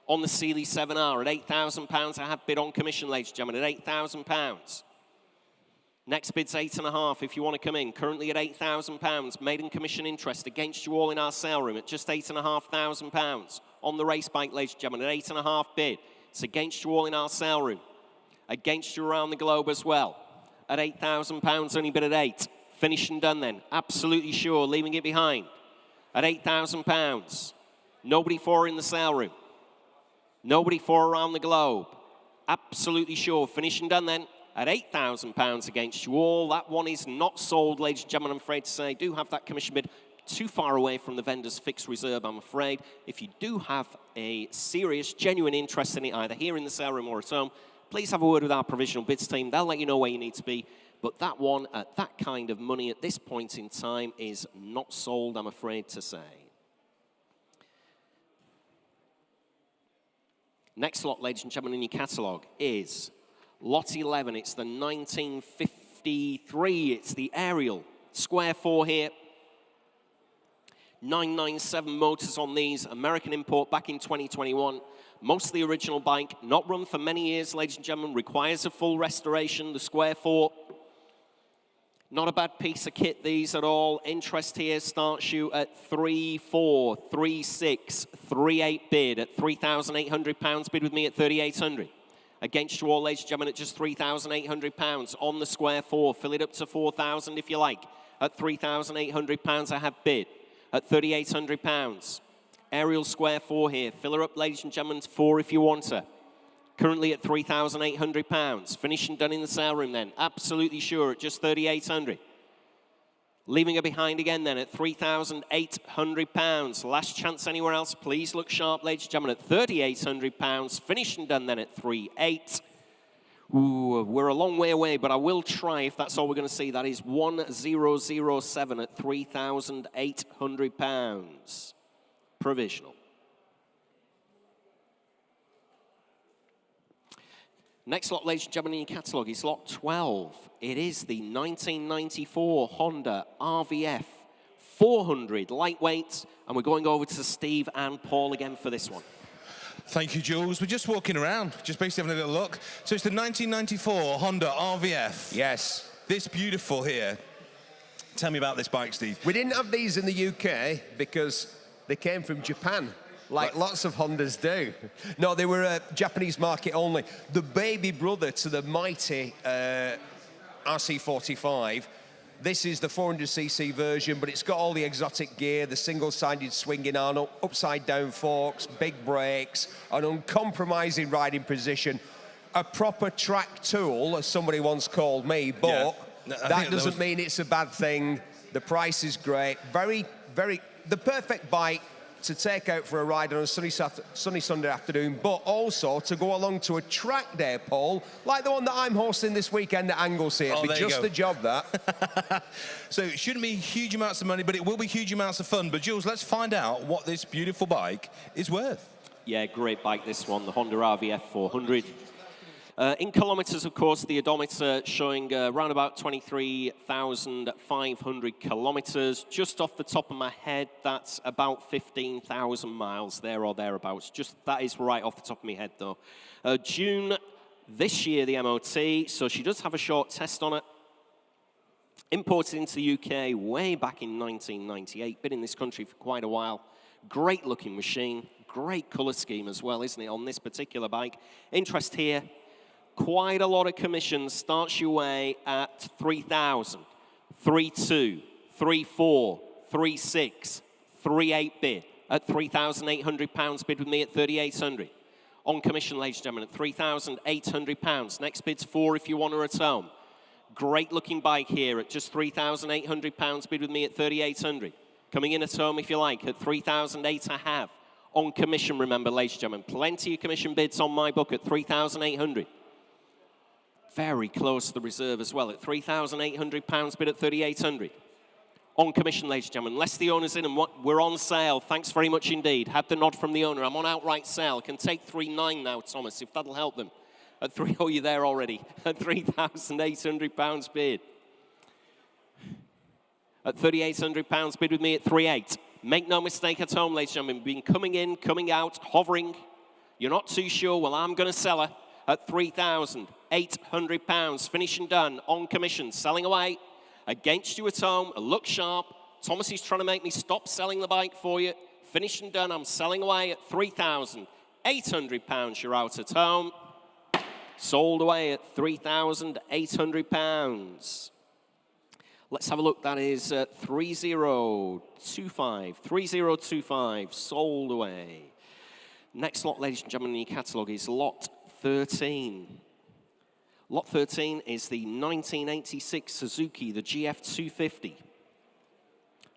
On the Sealy 7R at £8,000, I have bid on commission, ladies and gentlemen, at £8,000. Next bid's 8.5 if you want to come in. Currently at £8,000, maiden commission interest against you all in our sale room at just £8,500. On the race bike, ladies and gentlemen, at 8.5 bid. It's against you all in our sale room. Against you around the globe as well. At £8,000, only bid at 8. Finished and done then. Absolutely sure, leaving it behind. At £8,000. Nobody for her in the sale room. Nobody for her around the globe. Absolutely sure. Finished and done then. At £8,000 against you all. That one is not sold, ladies and gentlemen, I'm afraid to say. Do have that commission bid too far away from the vendor's fixed reserve, I'm afraid. If you do have a serious, genuine interest in it, either here in the sale room or at home, please have a word with our provisional bids team. They'll let you know where you need to be. But that one, at that kind of money at this point in time, is not sold, I'm afraid to say. Next lot, ladies and gentlemen, in your catalogue is lot 11. It's the 1953. It's the Ariel. Square 4 here. 997 motors on these. American import back in 2021. Mostly original bike. Not run for many years, ladies and gentlemen. Requires a full restoration. The Square 4. Not a bad piece of kit, these at all. Interest here starts you at 3-4, 3-6, 3-8 bid at £3,800. Bid with me at 3,800. Against you all, ladies and gentlemen, at just £3,800 on the square 4. Fill it up to 4,000 if you like. At £3,800, I have bid at £3,800. Aerial square 4 here. Fill her up, ladies and gentlemen, 4 if you want her. Currently at £3,800. Finishing done in the sale room then. Absolutely sure at just £3,800. Leaving her behind again then at £3,800. Last chance anywhere else. Please look sharp, ladies and gentlemen, at £3,800. Finishing done then at 3,800. Ooh, we're a long way away, but I will try if that's all we're going to see. That is 1007 at £3,800. Provisional. Next lot, ladies and gentlemen, in your catalogue is lot 12. It is the 1994 Honda RVF 400 lightweight, and we're going over to Steve and Paul again for this one. Thank you, Jules. We're just walking around, just basically having a little look. So it's the 1994 Honda RVF. Yes. This beautiful here. Tell me about this bike, Steve. We didn't have these in the UK because they came from Japan. Like lots of Hondas do. No, they were a Japanese market only. The baby brother to the mighty RC45. This is the 400cc version, but it's got all the exotic gear, the single-sided swinging arm, upside-down forks, big brakes, an uncompromising riding position, a proper track tool, as somebody once called me, but that doesn't mean it's a bad thing. The price is great. Very, the perfect bike to take out for a ride on a sunny Sunday afternoon, but also to go along to a track day, Paul, like the one that I'm hosting this weekend at Anglesey. It'll be just the job, that. So it shouldn't be huge amounts of money, but it will be huge amounts of fun. But Jules, let's find out what this beautiful bike is worth. Yeah, great bike, this one, the Honda RVF 400. In kilometres, of course, the odometer showing around about 23,500 kilometres. Just off the top of my head, that's about 15,000 miles, there or thereabouts. Just that is right off the top of my head, though. June this year, the MOT, so she does have a short test on it. Imported into the UK way back in 1998. Been in this country for quite a while. Great looking machine. Great colour scheme as well, isn't it, on this particular bike. Interest here. Quite a lot of commissions. Starts your way at 3,000, 3,200, 3,400, 3,600, 3,800 bid at £3,800. Bid with me at 3,800. On commission, ladies and gentlemen, at £3,800. Next bid's 4 if you want her at home. Great looking bike here at just £3,800. Bid with me at 3,800. Coming in at home if you like at 3,800 I have. On commission, remember, ladies and gentlemen, plenty of commission bids on my book at 3,800. Very close to the reserve as well at £3,800, bid at 3,800. On commission, ladies and gentlemen, less the owner's in and we're on sale. Thanks very much indeed. Had the nod from the owner. I'm on outright sale. Can take 3,900 now, Thomas, if that'll help them. At oh, you're there already. At £3,800 bid. At £3,800, bid with me at 3,800. Make no mistake at home, ladies and gentlemen. Been coming in, coming out, hovering. You're not too sure. Well, I'm going to sell her at £3,800. Finishing done on commission. Selling away. Against you at home. Look sharp. Thomas is trying to make me stop selling the bike for you. Finishing done. I'm selling away at £3,800. You're out at home. Sold away at £3,800. Let's have a look. That is 3025. 3025. Sold away. Next lot, ladies and gentlemen, in your catalogue is lot 13. Lot 13 is the 1986 Suzuki, the GF250.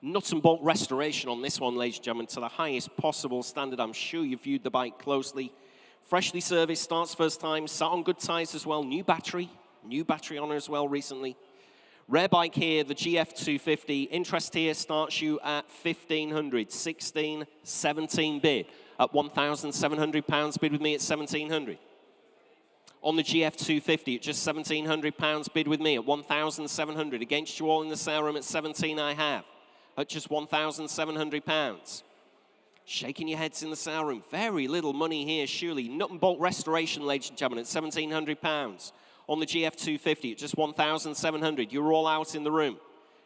Nut and bolt restoration on this one, ladies and gentlemen, to the highest possible standard. I'm sure you've viewed the bike closely. Freshly serviced, starts first time, sat on good tyres as well. New battery on her as well recently. Rare bike here, the GF250. Interest here starts you at 1,500, 16, 17 bid at £1,700. Bid with me at 1,700. On the GF250 at just £1,700. Bid with me at 1,700. Against you all in the sale room at 17 I have. At just £1,700. Shaking your heads in the sale room. Very little money here, surely. Nut and bolt restoration, ladies and gentlemen, at £1,700. On the GF250 at just 1,700. You're all out in the room.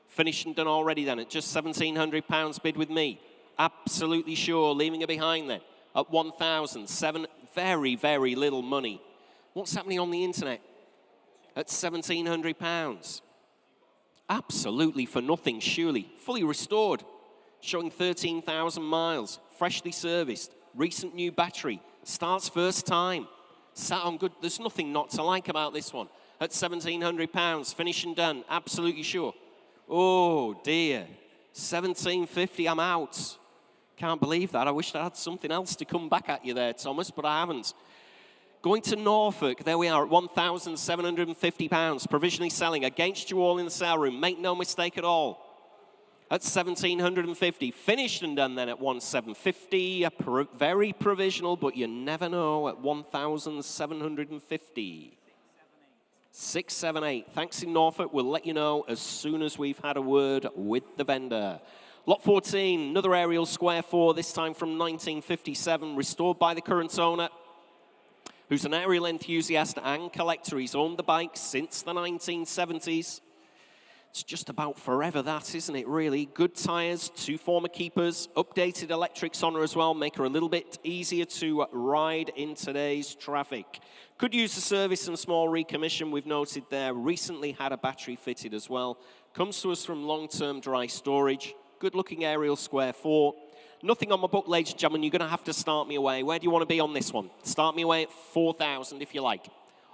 Finished and done already then at just £1,700 bid with me. Absolutely sure, leaving it behind then at 1,007. Very, very little money. What's happening on the internet? At £1,700. Absolutely for nothing, surely. Fully restored, showing 13,000 miles, freshly serviced, recent new battery, starts first time, sat on good. There's nothing not to like about this one. At £1,700, finish and done, absolutely sure. Oh dear, 1,750, I'm out. Can't believe that. I wish I had something else to come back at you there, Thomas, but I haven't. Going to Norfolk, there we are at £1,750, provisionally selling against you all in the sale room. Make no mistake at all. At £1,750, finished and done then at 1,750. Very provisional, but you never know at 1,750. 678. Thanks in Norfolk. We'll let you know as soon as we've had a word with the vendor. Lot 14, another aerial square 4, this time from 1957, restored by the current owner, who's an aerial enthusiast and collector. He's owned the bike since the 1970s. It's just about forever that, isn't it, really? Good tyres, 2 former keepers, updated electrics on her as well, make her a little bit easier to ride in today's traffic. Could use a service and small recommission, we've noted there. Recently had a battery fitted as well. Comes to us from long-term dry storage. Good-looking aerial square 4. Nothing on my book, ladies and gentlemen. You're going to have to start me away. Where do you want to be on this one? Start me away at 4,000 if you like.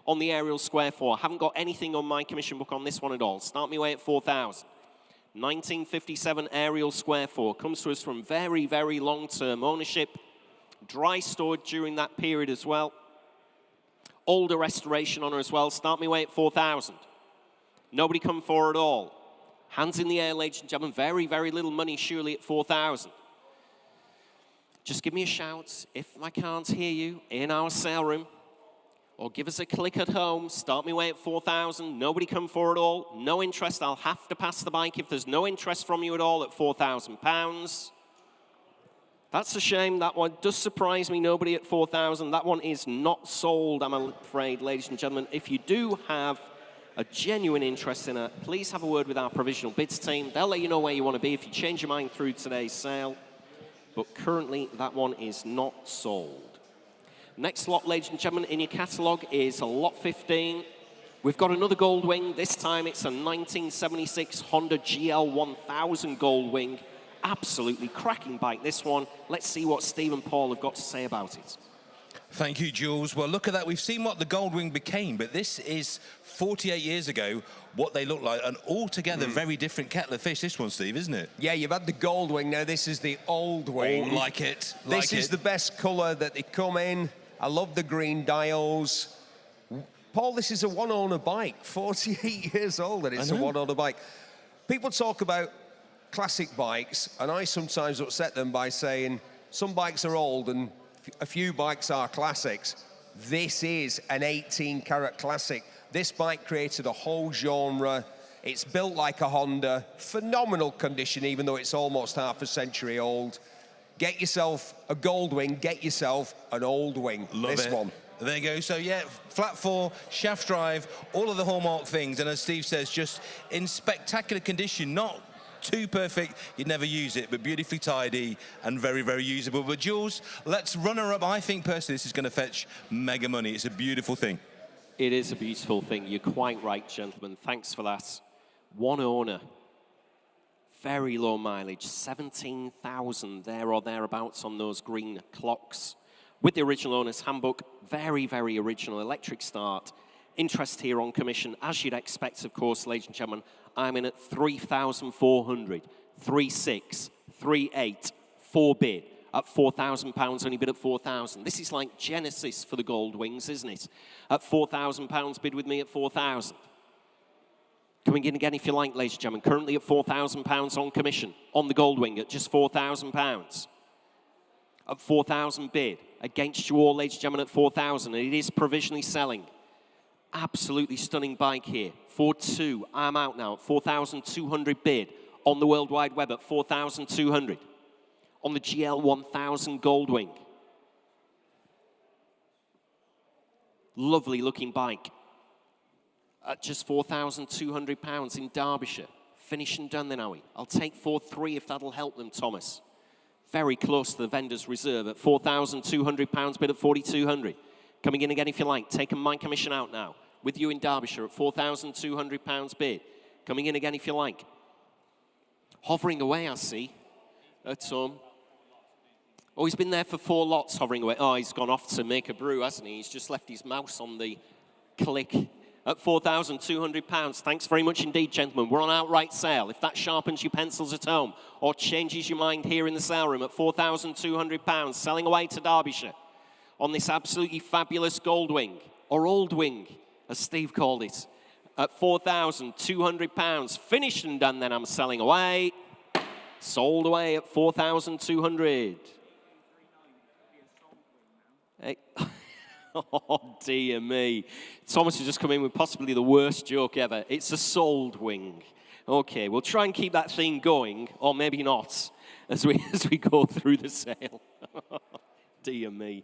On the aerial square 4. I haven't got anything on my commission book on this one at all. Start me away at 4,000. 1957 aerial square 4. Comes to us from very, very long-term ownership. Dry stored during that period as well. Older restoration on her as well. Start me away at 4,000. Nobody come for at all. Hands in the air, ladies and gentlemen. Very, very little money surely at 4,000. Just give me a shout if I can't hear you in our sale room. Or give us a click at home. Start me away at 4,000. Nobody come for it all. No interest. I'll have to pass the bike if there's no interest from you at all at £4,000. That's a shame. That one does surprise me. Nobody at 4,000. That one is not sold, I'm afraid, ladies and gentlemen. If you do have a genuine interest in it, please have a word with our provisional bids team. They'll let you know where you want to be if you change your mind through today's sale. But currently, that one is not sold. Next lot, ladies and gentlemen, in your catalogue is lot 15. We've got another gold wing. This time it's a 1976 Honda GL 1000 gold wing. Absolutely cracking bike, this one. Let's see what Steve and Paul have got to say about it. Thank you, Jules. Well, look at that. We've seen what the gold wing became, but this is 48 years ago what they look like. An altogether very different kettle of fish, this one, Steve, isn't it? Yeah, you've had the gold wing. Now this is the old wing. Oh, like it. This is the best colour that they come in. I love the green dials. Paul, this is a one-owner bike, 48 years old, and it's a one-owner bike. People talk about classic bikes, and I sometimes upset them by saying some bikes are old and a few bikes are classics. This is an 18-carat classic. This bike created a whole genre. It's built like a Honda. Phenomenal condition, even though it's almost half a century old. Get yourself a gold wing, get yourself an old wing. Love this it. one. There you go. So, yeah, flat 4, shaft drive, all of the hallmark things. And as Steve says, just in spectacular condition, not too perfect, you'd never use it, but beautifully tidy and very, very usable. But Jules, let's run her up. I think personally this is going to fetch mega money. It's a beautiful thing. It is a beautiful thing. You're quite right, gentlemen. Thanks for that. One owner. Very low mileage, 17,000 there or thereabouts on those green clocks. With the original owner's handbook, very, very original electric start. Interest here on commission, as you'd expect, of course, ladies and gentlemen. I'm in at 3,400, 3,600, 3,800, 4 bid at £4,000, only bid at 4,000. This is like Genesis for the gold wings, isn't it? At £4,000, bid with me at 4,000. Coming in again if you like, ladies and gentlemen. Currently at £4,000 on commission, on the gold wing at just £4,000. At 4,000 bid, against you all, ladies and gentlemen, at 4,000, and it is provisionally selling. Absolutely stunning bike here. 4,200, I'm out now at 4,200 bid on the World Wide Web at 4,200. On the GL 1000 gold wing. Lovely looking bike. at just £4,200 in Derbyshire. Finish and done then, are we? I'll take 4-3 if that'll help them, Thomas. Very close to the vendor's reserve at £4,200, bid at 4,200. Coming in again if you like. Taking my commission out now. With you in Derbyshire at £4,200 bid. Coming in again if you like. Hovering away, I see. At oh, he's been there for 4 lots hovering away. Oh, he's gone off to make a brew, hasn't he? He's just left his mouse on the click. At £4,200. Thanks very much indeed, gentlemen. We're on outright sale. If that sharpens your pencils at home or changes your mind here in the sale room at £4,200, selling away to Derbyshire on this absolutely fabulous gold wing, or old wing, as Steve called it, at £4,200. Finished and done then, I'm selling away. Sold away at £4,200. Hey. Oh, dear me. Thomas has just come in with possibly the worst joke ever. It's a sold wing. Okay, we'll try and keep that theme going, or maybe not, as we go through the sale. Dear me.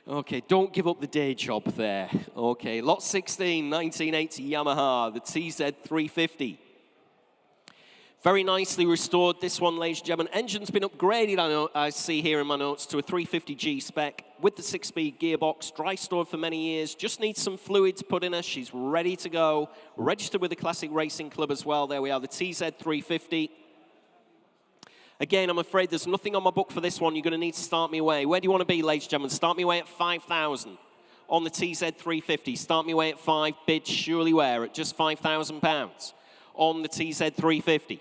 Okay, don't give up the day job there. Okay, lot 16, 1980 Yamaha, the TZ350. Very nicely restored, this one, ladies and gentlemen. Engine's been upgraded, I see here in my notes, to a 350G spec with the 6-speed gearbox, dry stored for many years, just needs some fluids put in her. She's ready to go. Registered with the Classic Racing Club as well. There we are, the TZ350. Again, I'm afraid there's nothing on my book for this one. You're going to need to start me away. Where do you want to be, ladies and gentlemen? Start me away at 5,000 on the TZ350. Start me away at 5, bid surely where at just £5,000 on the TZ350.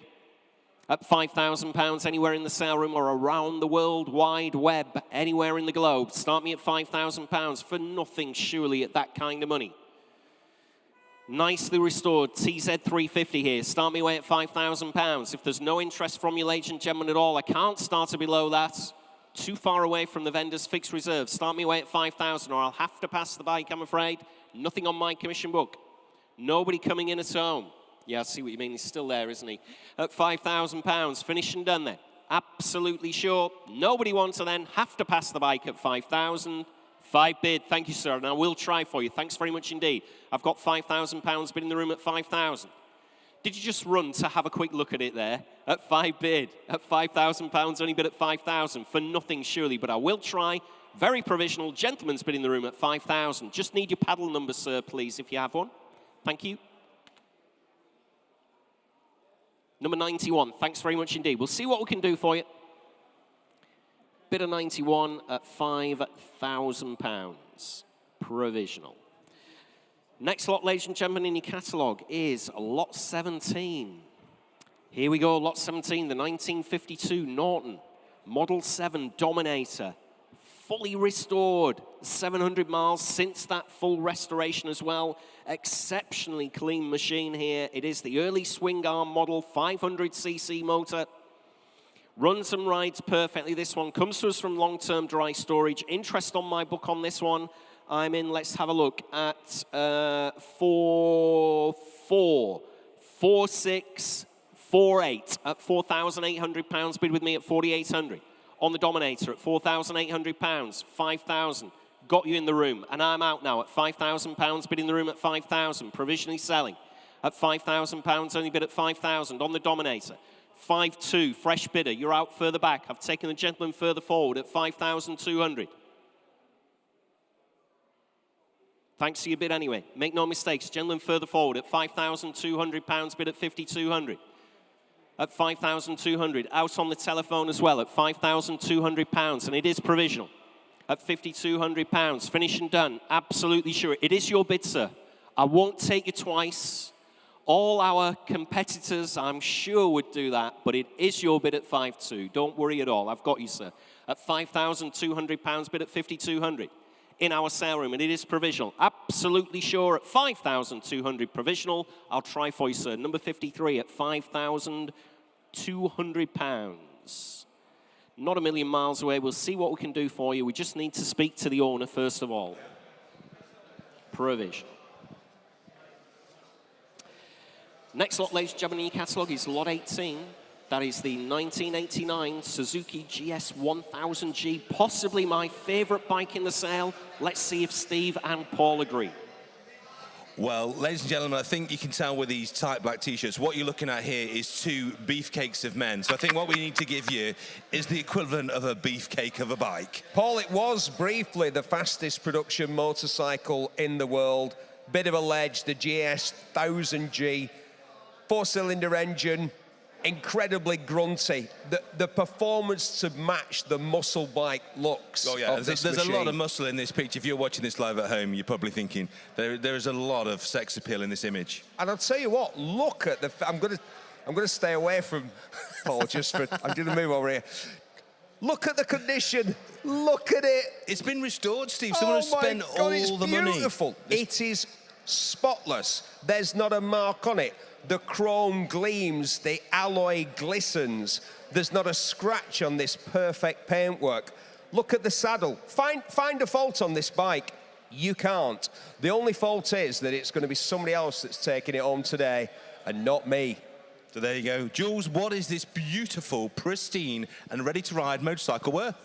At £5,000 anywhere in the sale room or around the World Wide Web, anywhere in the globe. Start me at £5,000 for nothing, surely, at that kind of money. Nicely restored TZ350 here. Start me away at £5,000. If there's no interest from you, ladies and gentlemen, at all, I can't start it below that. Too far away from the vendor's fixed reserve. Start me away at £5,000 or I'll have to pass the bike, I'm afraid. Nothing on my commission book. Nobody coming in at home. Yeah, I see what you mean. He's still there, isn't he? At £5,000. Finished and done then. Absolutely sure. Nobody wants to then have to pass the bike at £5,000. 5 bid. Thank you, sir. And I will try for you. Thanks very much indeed. I've got £5,000 bid in the room at 5,000. Did you just run to have a quick look at it there? At 5 bid. At £5,000, only bid at 5,000. For nothing, surely. But I will try. Very provisional. Gentleman's bid in the room at 5,000. Just need your paddle number, sir, please, if you have one. Thank you. Number 91, thanks very much indeed. We'll see what we can do for you. Bid of 91 at £5,000, provisional. Next lot, ladies and gentlemen, in your catalogue is lot 17. Here we go, lot 17, the 1952 Norton Model 7 Dominator. Fully restored, 700 miles since that full restoration as well. Exceptionally clean machine here. It is the early swing arm model, 500cc motor. Runs and rides perfectly. This one comes to us from long-term dry storage. Interest on my book on this one. I'm in, let's have a look, at 4648 at £4,800. Bid with me at 4,800. On the Dominator at £4,800, 5,000. Got you in the room, and I'm out now at £5,000. Bid in the room at 5,000. Provisionally selling at £5,000. Only bid at 5,000 on the Dominator. 5,200. Fresh bidder. You're out further back. I've taken the gentleman further forward at 5,200. Thanks for your bid anyway. Make no mistakes. Gentleman further forward at £5,200. Bid at 5,200. At 5,200, out on the telephone as well at £5,200, and it is provisional at £5,200. Finished and done, absolutely sure. It is your bid, sir. I won't take you twice. All our competitors, I'm sure, would do that, but it is your bid at 5,200. Don't worry at all. I've got you, sir. At £5,200, bid at 5,200 in our sale room, and it is provisional. Absolutely sure at 5,200 provisional. I'll try for you, sir. Number 53 at £5,200. Not a million miles away. We'll see what we can do for you. We just need to speak to the owner first of all. Provisional. Next lot, ladies and gentlemen, in your catalogue is lot 18. That is the 1989 Suzuki GS 1000G, possibly my favorite bike in the sale. Let's see if Steve and Paul agree. Well, ladies and gentlemen, I think you can tell with these tight black T-shirts, what you're looking at here is two beefcakes of men. So I think what we need to give you is the equivalent of a beefcake of a bike. Paul, it was briefly the fastest production motorcycle in the world. Bit of a ledge, the GS 1000G, four-cylinder engine, incredibly grunty. The performance to match the muscle bike looks of this there's machine. a lot of muscle in this picture. If you're watching this live at home, you're probably thinking there is a lot of sex appeal in this image. And I'll tell you what, look at the... I'm going to stay away from Paul just for... I'm going to move over here. Look at the condition. Look at it. It's been restored, Steve. Someone has spent all the money. It's beautiful. It is spotless. There's not a mark on it. The chrome gleams, the alloy glistens. There's not a scratch on this perfect paintwork. Look at the saddle. Find a fault on this bike. You can't. The only fault is that it's going to be somebody else that's taking it home today and not me. So there you go. Jules, what is this beautiful, pristine and ready-to-ride motorcycle worth?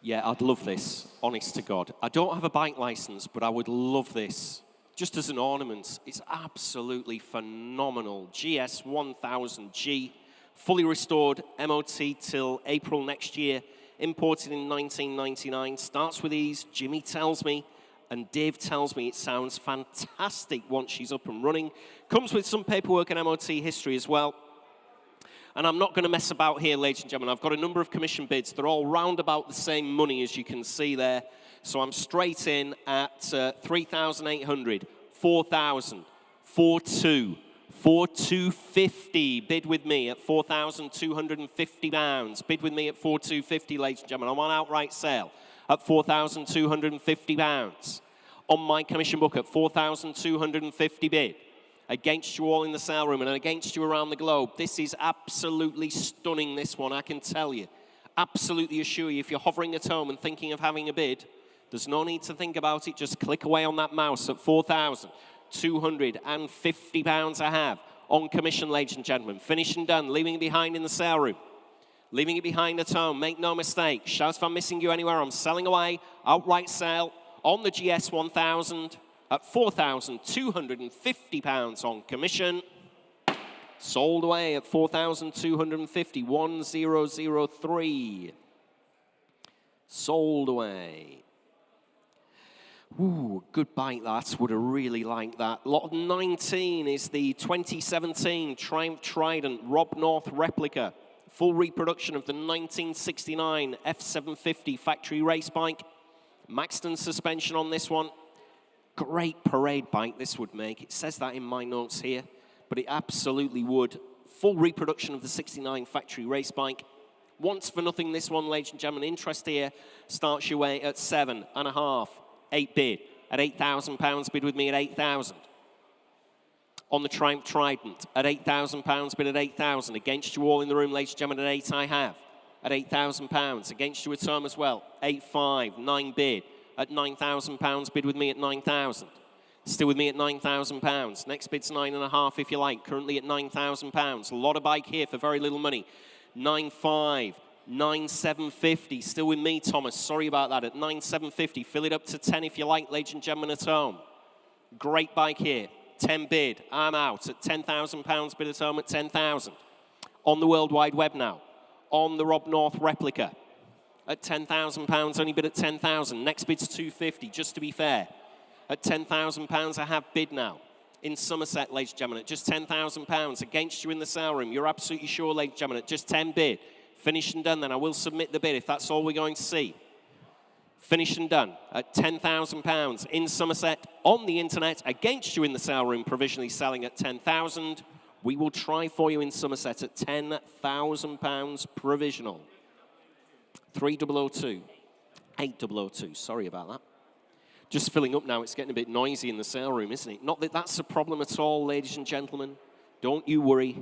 Yeah, I'd love this, honest to God. I don't have a bike license, but I would love this. Just as an ornament, it's absolutely phenomenal. GS 1000G, fully restored, MOT till April next year, imported in 1999, starts with ease, Jimmy tells me, and Dave tells me it sounds fantastic once she's up and running. Comes with some paperwork and MOT history as well. And I'm not going to mess about here, ladies and gentlemen. I've got a number of commission bids. They're all round about the same money, as you can see there. So I'm straight in at 3,800, 4,000, 4,200, 4,250. Bid with me at £4,250. Bid with me at 4,250, ladies and gentlemen. I'm on outright sale at £4,250. On my commission book at 4,250 bid. Against you all in the sale room and against you around the globe. This is absolutely stunning, this one, I can tell you. Absolutely assure you, if you're hovering at home and thinking of having a bid, there's no need to think about it. Just click away on that mouse at £4,250 I have on commission, ladies and gentlemen. Finished and done, leaving it behind in the sale room. Leaving it behind at home, make no mistake. Shout if I'm missing you anywhere. I'm selling away, outright sale on the GS 1000 at £4,250 on commission. Sold away at 4,250, 1003. Sold away. Ooh, good bike that. Would have really liked that. Lot 19 is the 2017 Triumph Trident Rob North replica. Full reproduction of the 1969 F750 factory race bike. Maxton suspension on this one. Great parade bike this would make. It says that in my notes here, but it absolutely would. Full reproduction of the 69 factory race bike. Once for nothing, this one, ladies and gentlemen. Interest here starts your way at 7.5, 8 bid at £8,000. Bid with me at 8,000. On the Triumph Trident at £8,000. Bid at 8,000. Against you all in the room, ladies and gentlemen, at 8 I have. At £8,000. Against you at home as well. 8.5, 9 bid at £9,000. Bid with me at 9,000. Still with me at £9,000. Next bid's 9.5 if you like. Currently at £9,000. A lot of bike here for very little money. 9.5, 9,750. Still with me, Thomas. Sorry about that. At 9,750. Fill it up to 10 if you like, ladies and gentlemen at home. Great bike here. 10 bid. I'm out at £10,000. Bid at home at 10,000. On the World Wide Web now. On the Rob North replica. At £10,000. Only bid at 10,000. Next bid's 250, just to be fair. At £10,000, I have bid now. In Somerset, ladies and gentlemen, at just £10,000. Against you in the sale room. You're absolutely sure, ladies and gentlemen, at just 10 bid. Finished and done, then I will submit the bid if that's all we're going to see. Finished and done at £10,000 in Somerset on the internet. Against you in the sale room, provisionally selling at 10,000. We will try for you in Somerset at £10,000 provisional. 3002, 8002. Sorry about that. Just filling up now. It's getting a bit noisy in the sale room, isn't it? Not that that's a problem at all, ladies and gentlemen. Don't you worry.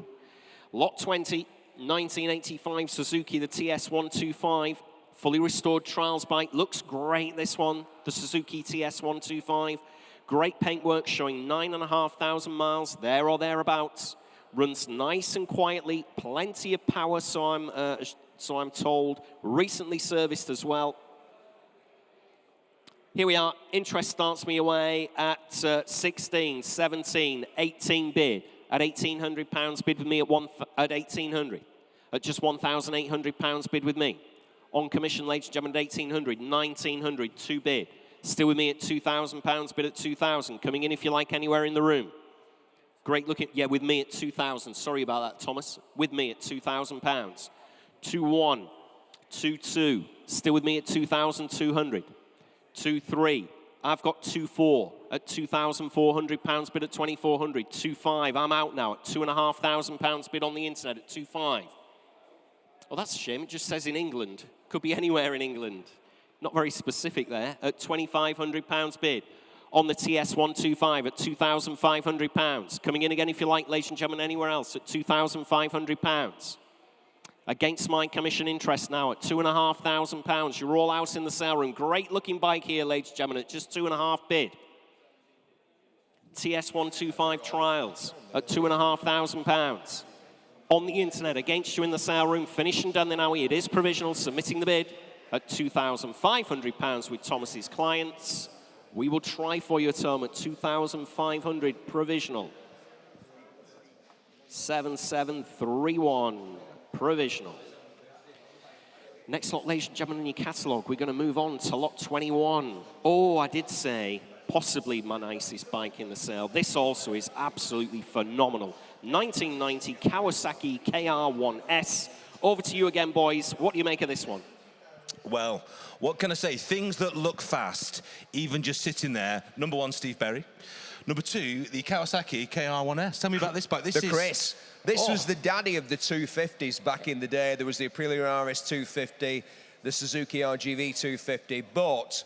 Lot 20, 1985 Suzuki, the TS125. Fully restored trials bike. Looks great, this one. The Suzuki TS125. Great paintwork showing 9,500 miles, there or thereabouts. Runs nice and quietly. Plenty of power, so I'm told. Recently serviced as well. Here we are. Interest starts me away at 16, 17, 18 bid. At £1,800 bid with me at 1,800. At just £1,800 bid with me. On commission, ladies and gentlemen, at 1,800, 1,900, 2 bid. Still with me at £2,000, bid at 2,000. Coming in if you like anywhere in the room. Great looking, yeah, with me at 2,000. Sorry about that, Thomas. With me at £2,000. 2-1, 2-2. Still with me at 2,200. 2-3. I've got 2-4 at £2,400 bid at 2,400. 2-5. I'm out now at £2,500 bid on the internet at 2-5. Well, that's a shame. It just says in England. Could be anywhere in England. Not very specific there. At £2,500 bid on the TS125 at £2,500. Coming in again if you like, ladies and gentlemen, anywhere else at £2,500. Against my commission interest now at £2,500. You're all out in the sale room. Great looking bike here, ladies and gentlemen, at just 2.5 bid. TS125 trials at £2,500. On the internet, against you in the sale room, finished and done now. It is provisional, submitting the bid at £2,500 with Thomas's clients. We will try for you at home at 2,500 provisional. 7731 provisional. Next lot, ladies and gentlemen, in your catalogue, we're going to move on to lot 21. Oh, I did say possibly my nicest bike in the sale. This also is absolutely phenomenal. 1990 Kawasaki KR1S. Over to you again, boys. What do you make of this one? Well, what can I say? Things that look fast, even just sitting there. Number 1, Steve Berry. Number 2, the Kawasaki KR1S. Tell me about this bike. This was the daddy of the 250s back in the day. There was the Aprilia RS 250, the Suzuki RGV 250, but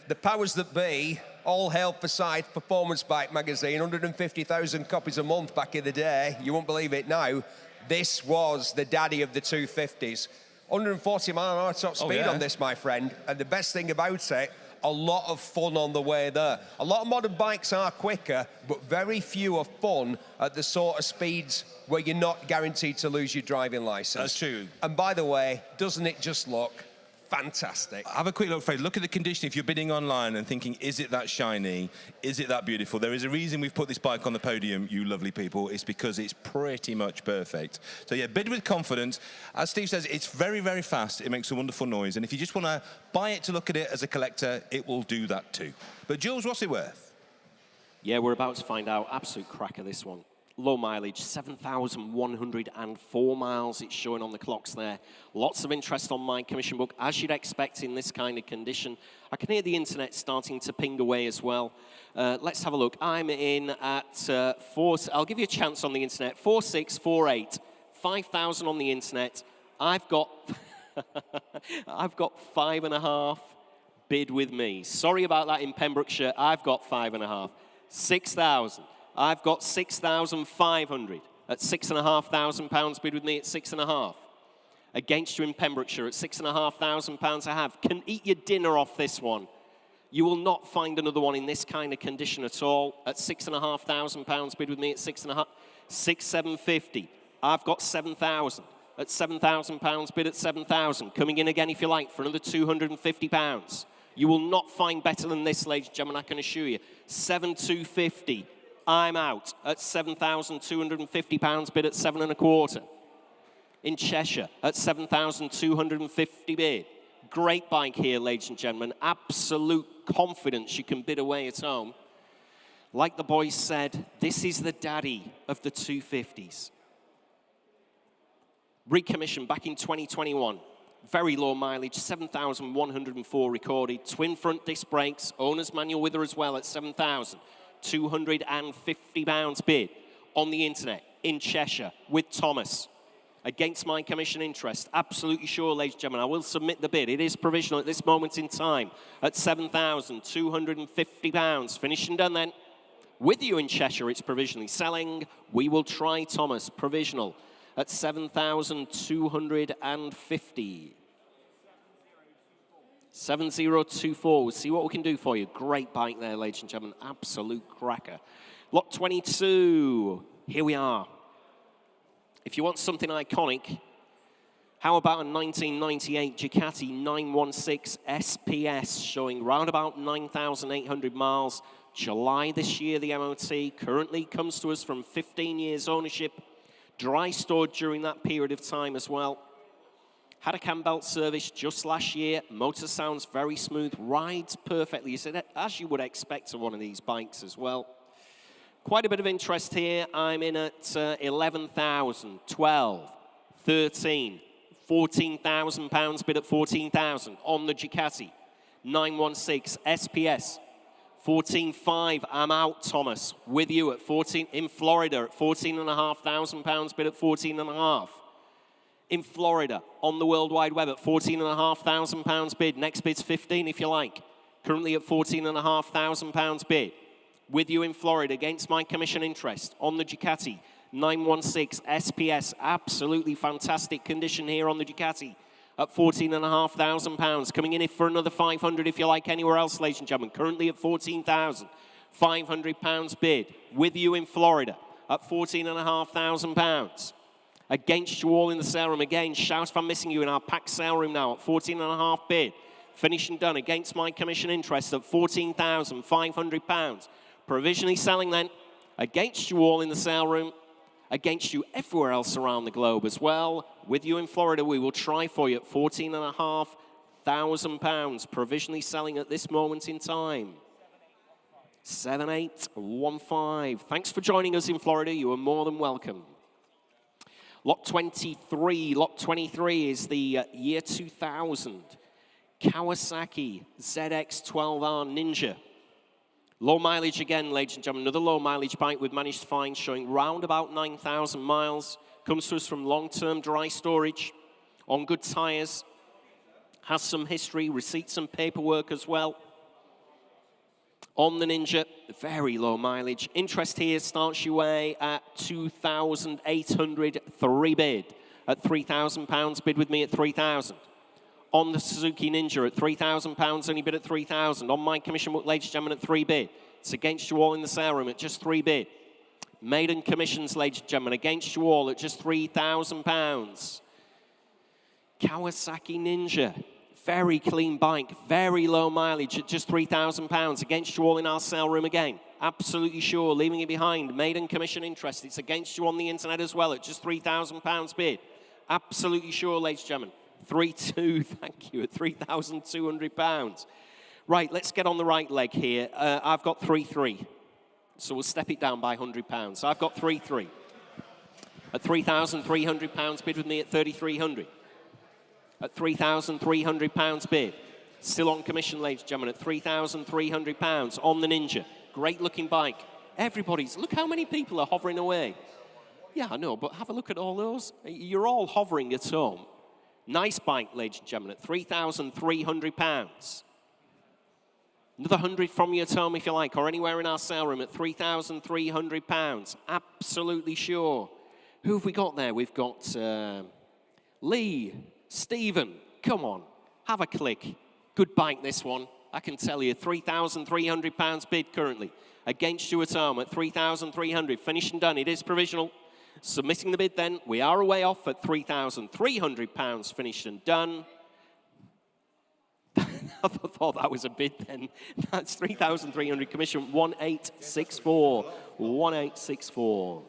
the powers that be all hail Forsyth Performance Bike magazine, 150,000 copies a month back in the day. You won't believe it now. This was the daddy of the 250s. 140 mile an hour top speed on this, my friend. And the best thing about it, a lot of fun on the way there. A lot of modern bikes are quicker, but very few are fun at the sort of speeds where you're not guaranteed to lose your driving license. That's true. And by the way, doesn't it just look fantastic? Have a quick look, Fred. Look at the condition. If you're bidding online and thinking, is it that shiny? Is it that beautiful? There is a reason we've put this bike on the podium, you lovely people. It's because it's pretty much perfect. So yeah, bid with confidence. As Steve says, it's very, very fast. It makes a wonderful noise. And if you just want to buy it to look at it as a collector, it will do that too. But Jules, what's it worth? Yeah, we're about to find out. Absolute cracker, this one. Low mileage, 7,104 miles. It's showing on the clocks there. Lots of interest on my commission book, as you'd expect in this kind of condition. I can hear the internet starting to ping away as well. Let's have a look. I'm in at I'll give you a chance on the internet. 4648, 5,000 on the internet. I've got I've got 5.5 bid with me. Sorry about that in Pembrokeshire. I've got 5.5. 6,000. I've got 6,500 at £6,500 bid with me at 6.5. Against you in Pembrokeshire at £6,500 I have. Can eat your dinner off this one. You will not find another one in this kind of condition at all. At £6,500 bid with me at 6.5. 6,750. I've got 7,000 at £7,000 bid at 7,000. Coming in again if you like for another £250. You will not find better than this, ladies and gentlemen, I can assure you. 7,250. I'm out at £7,250 bid at 7.25. In Cheshire at 7,250 bid. Great bike here, ladies and gentlemen. Absolute confidence you can bid away at home. Like the boys said, this is the daddy of the 250s. Recommissioned back in 2021. Very low mileage, 7,104 recorded. Twin front disc brakes, owner's manual with her as well at 7,250 bid on the internet in Cheshire with Thomas. Against my commission interest, absolutely sure, ladies and gentlemen, I will submit the bid. It is provisional at this moment in time at £7,250. Finished and done then. With you in Cheshire, it's provisionally selling. We will try Thomas, provisional, at 7,250. 7024. We'll see what we can do for you. Great bike there, ladies and gentlemen. Absolute cracker. Lot 22. Here we are. If you want something iconic, How about a 1998 Ducati 916 SPS showing round about 9,800 miles. July this year, the MOT currently comes to us from 15 years ownership. Dry stored during that period of time as well. Had a cam belt service just last year. Motor sounds very smooth, rides perfectly, as you would expect of one of these bikes as well. Quite a bit of interest here. I'm in at 11,000, 12, 13, 14,000 pounds bid at 14,000 on the Ducati 916 SPS. 14.5, I'm out, Thomas, with you at 14, in Florida at 14,500 pounds bid at 14.5. In Florida, on the World Wide Web at 14,500 pounds bid. Next bid's 15 if you like. Currently at 14,500 pounds bid. With you in Florida against my commission interest on the Ducati 916 SPS. Absolutely fantastic condition here on the Ducati at 14,500 pounds. Coming in for another 500 if you like anywhere else, ladies and gentlemen. Currently at 14,500 pounds bid. With you in Florida at 14,500 pounds. Against you all in the sale room. Again, shout if I'm missing you in our packed sale room now at 14.5 bid. Finished and done against my commission interest at 14,500 pounds. Provisionally selling then against you all in the sale room. Against you everywhere else around the globe as well. With you in Florida, we will try for you at 14,500 pounds. Provisionally selling at this moment in time. 7815. Thanks for joining us in Florida. You are more than welcome. Lot 23. Lot 23 is the year 2000 Kawasaki ZX-12R Ninja. Low mileage again, ladies and gentlemen. Another low mileage bike we've managed to find showing round about 9,000 miles. Comes to us from long-term dry storage on good tyres. Has some history, receipts and paperwork as well. On the Ninja, very low mileage. Interest here starts you away at 2,800, 3 bid. At £3,000 bid with me at 3,000. On the Suzuki Ninja at £3,000, only bid at 3,000. On my commission book, ladies and gentlemen, at 3 bid. It's against you all in the sale room at just 3 bid. Maiden commissions, ladies and gentlemen, against you all at just £3,000. Kawasaki Ninja. Very clean bike, very low mileage at just £3,000. Against you all in our sale room again. Absolutely sure, leaving it behind. Maiden commission interest. It's against you on the internet as well at just £3,000 bid. Absolutely sure, ladies and gentlemen. 3-2, thank you, at £3,200. Right, let's get on the right leg here. I've got 3-3. So we'll step it down by £100. So I've got 3-3. At £3,300 bid with me at 3,300. At £3,300 bid. Still on commission, ladies and gentlemen, at £3,300 on the Ninja. Great looking bike. Everybody's, look how many people are hovering away. Yeah, I know, but have a look at all those. You're all hovering at home. Nice bike, ladies and gentlemen, at £3,300. Another 100 from you at home if you like, or anywhere in our sale room at £3,300. Absolutely sure. Who have we got there? We've got Lee. Stephen, come on, have a click. Good bike, this one. I can tell you, £3,300 bid currently. Against you at home at 3,300. Finished and done. It is provisional. Submitting the bid then. We are away off at £3,300 finished and done. I thought that was a bid then. That's 3,300 commission. 1864. 1864.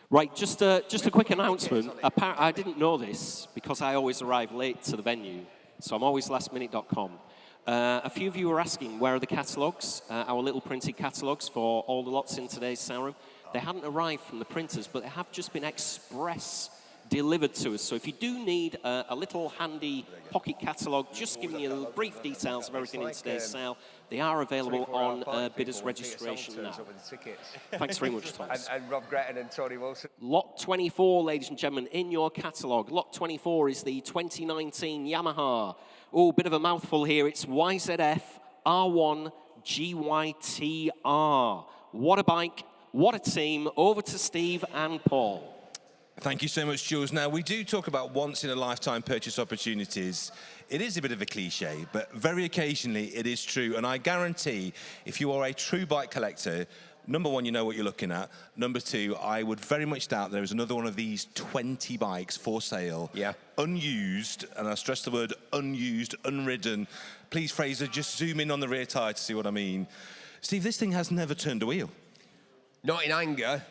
Right, just a quick announcement. I didn't know this because I always arrive late to the venue, so I'm always lastminute.com. A few of you were asking where are the catalogues, our little printed catalogues for all the lots in today's sale room. They hadn't arrived from the printers, but they have just been express delivered to us. So if you do need a little handy pocket catalogue, just giving you brief details of everything in today's sale, they are available on bidders registration now. Thanks very much, Thomas. And Rob Gretton and Tony Wilson. Lot 24, ladies and gentlemen, in your catalogue. Lot 24 is the 2019 Yamaha. Oh, bit of a mouthful here. It's YZF R1 GYTR. What a bike, what a team. Over to Steve and Paul. Thank you so much, Jules. Now, we do talk about once-in-a-lifetime purchase opportunities. It is a bit of a cliche, but very occasionally it is true. And I guarantee if you are a true bike collector, number one, you know what you're looking at. Number two, I would very much doubt there is another one of these 20 bikes for sale. Yeah. Unused, and I stress the word unused, unridden. Please, Fraser, just zoom in on the rear tyre to see what I mean. Steve, this thing has never turned a wheel. Not in anger.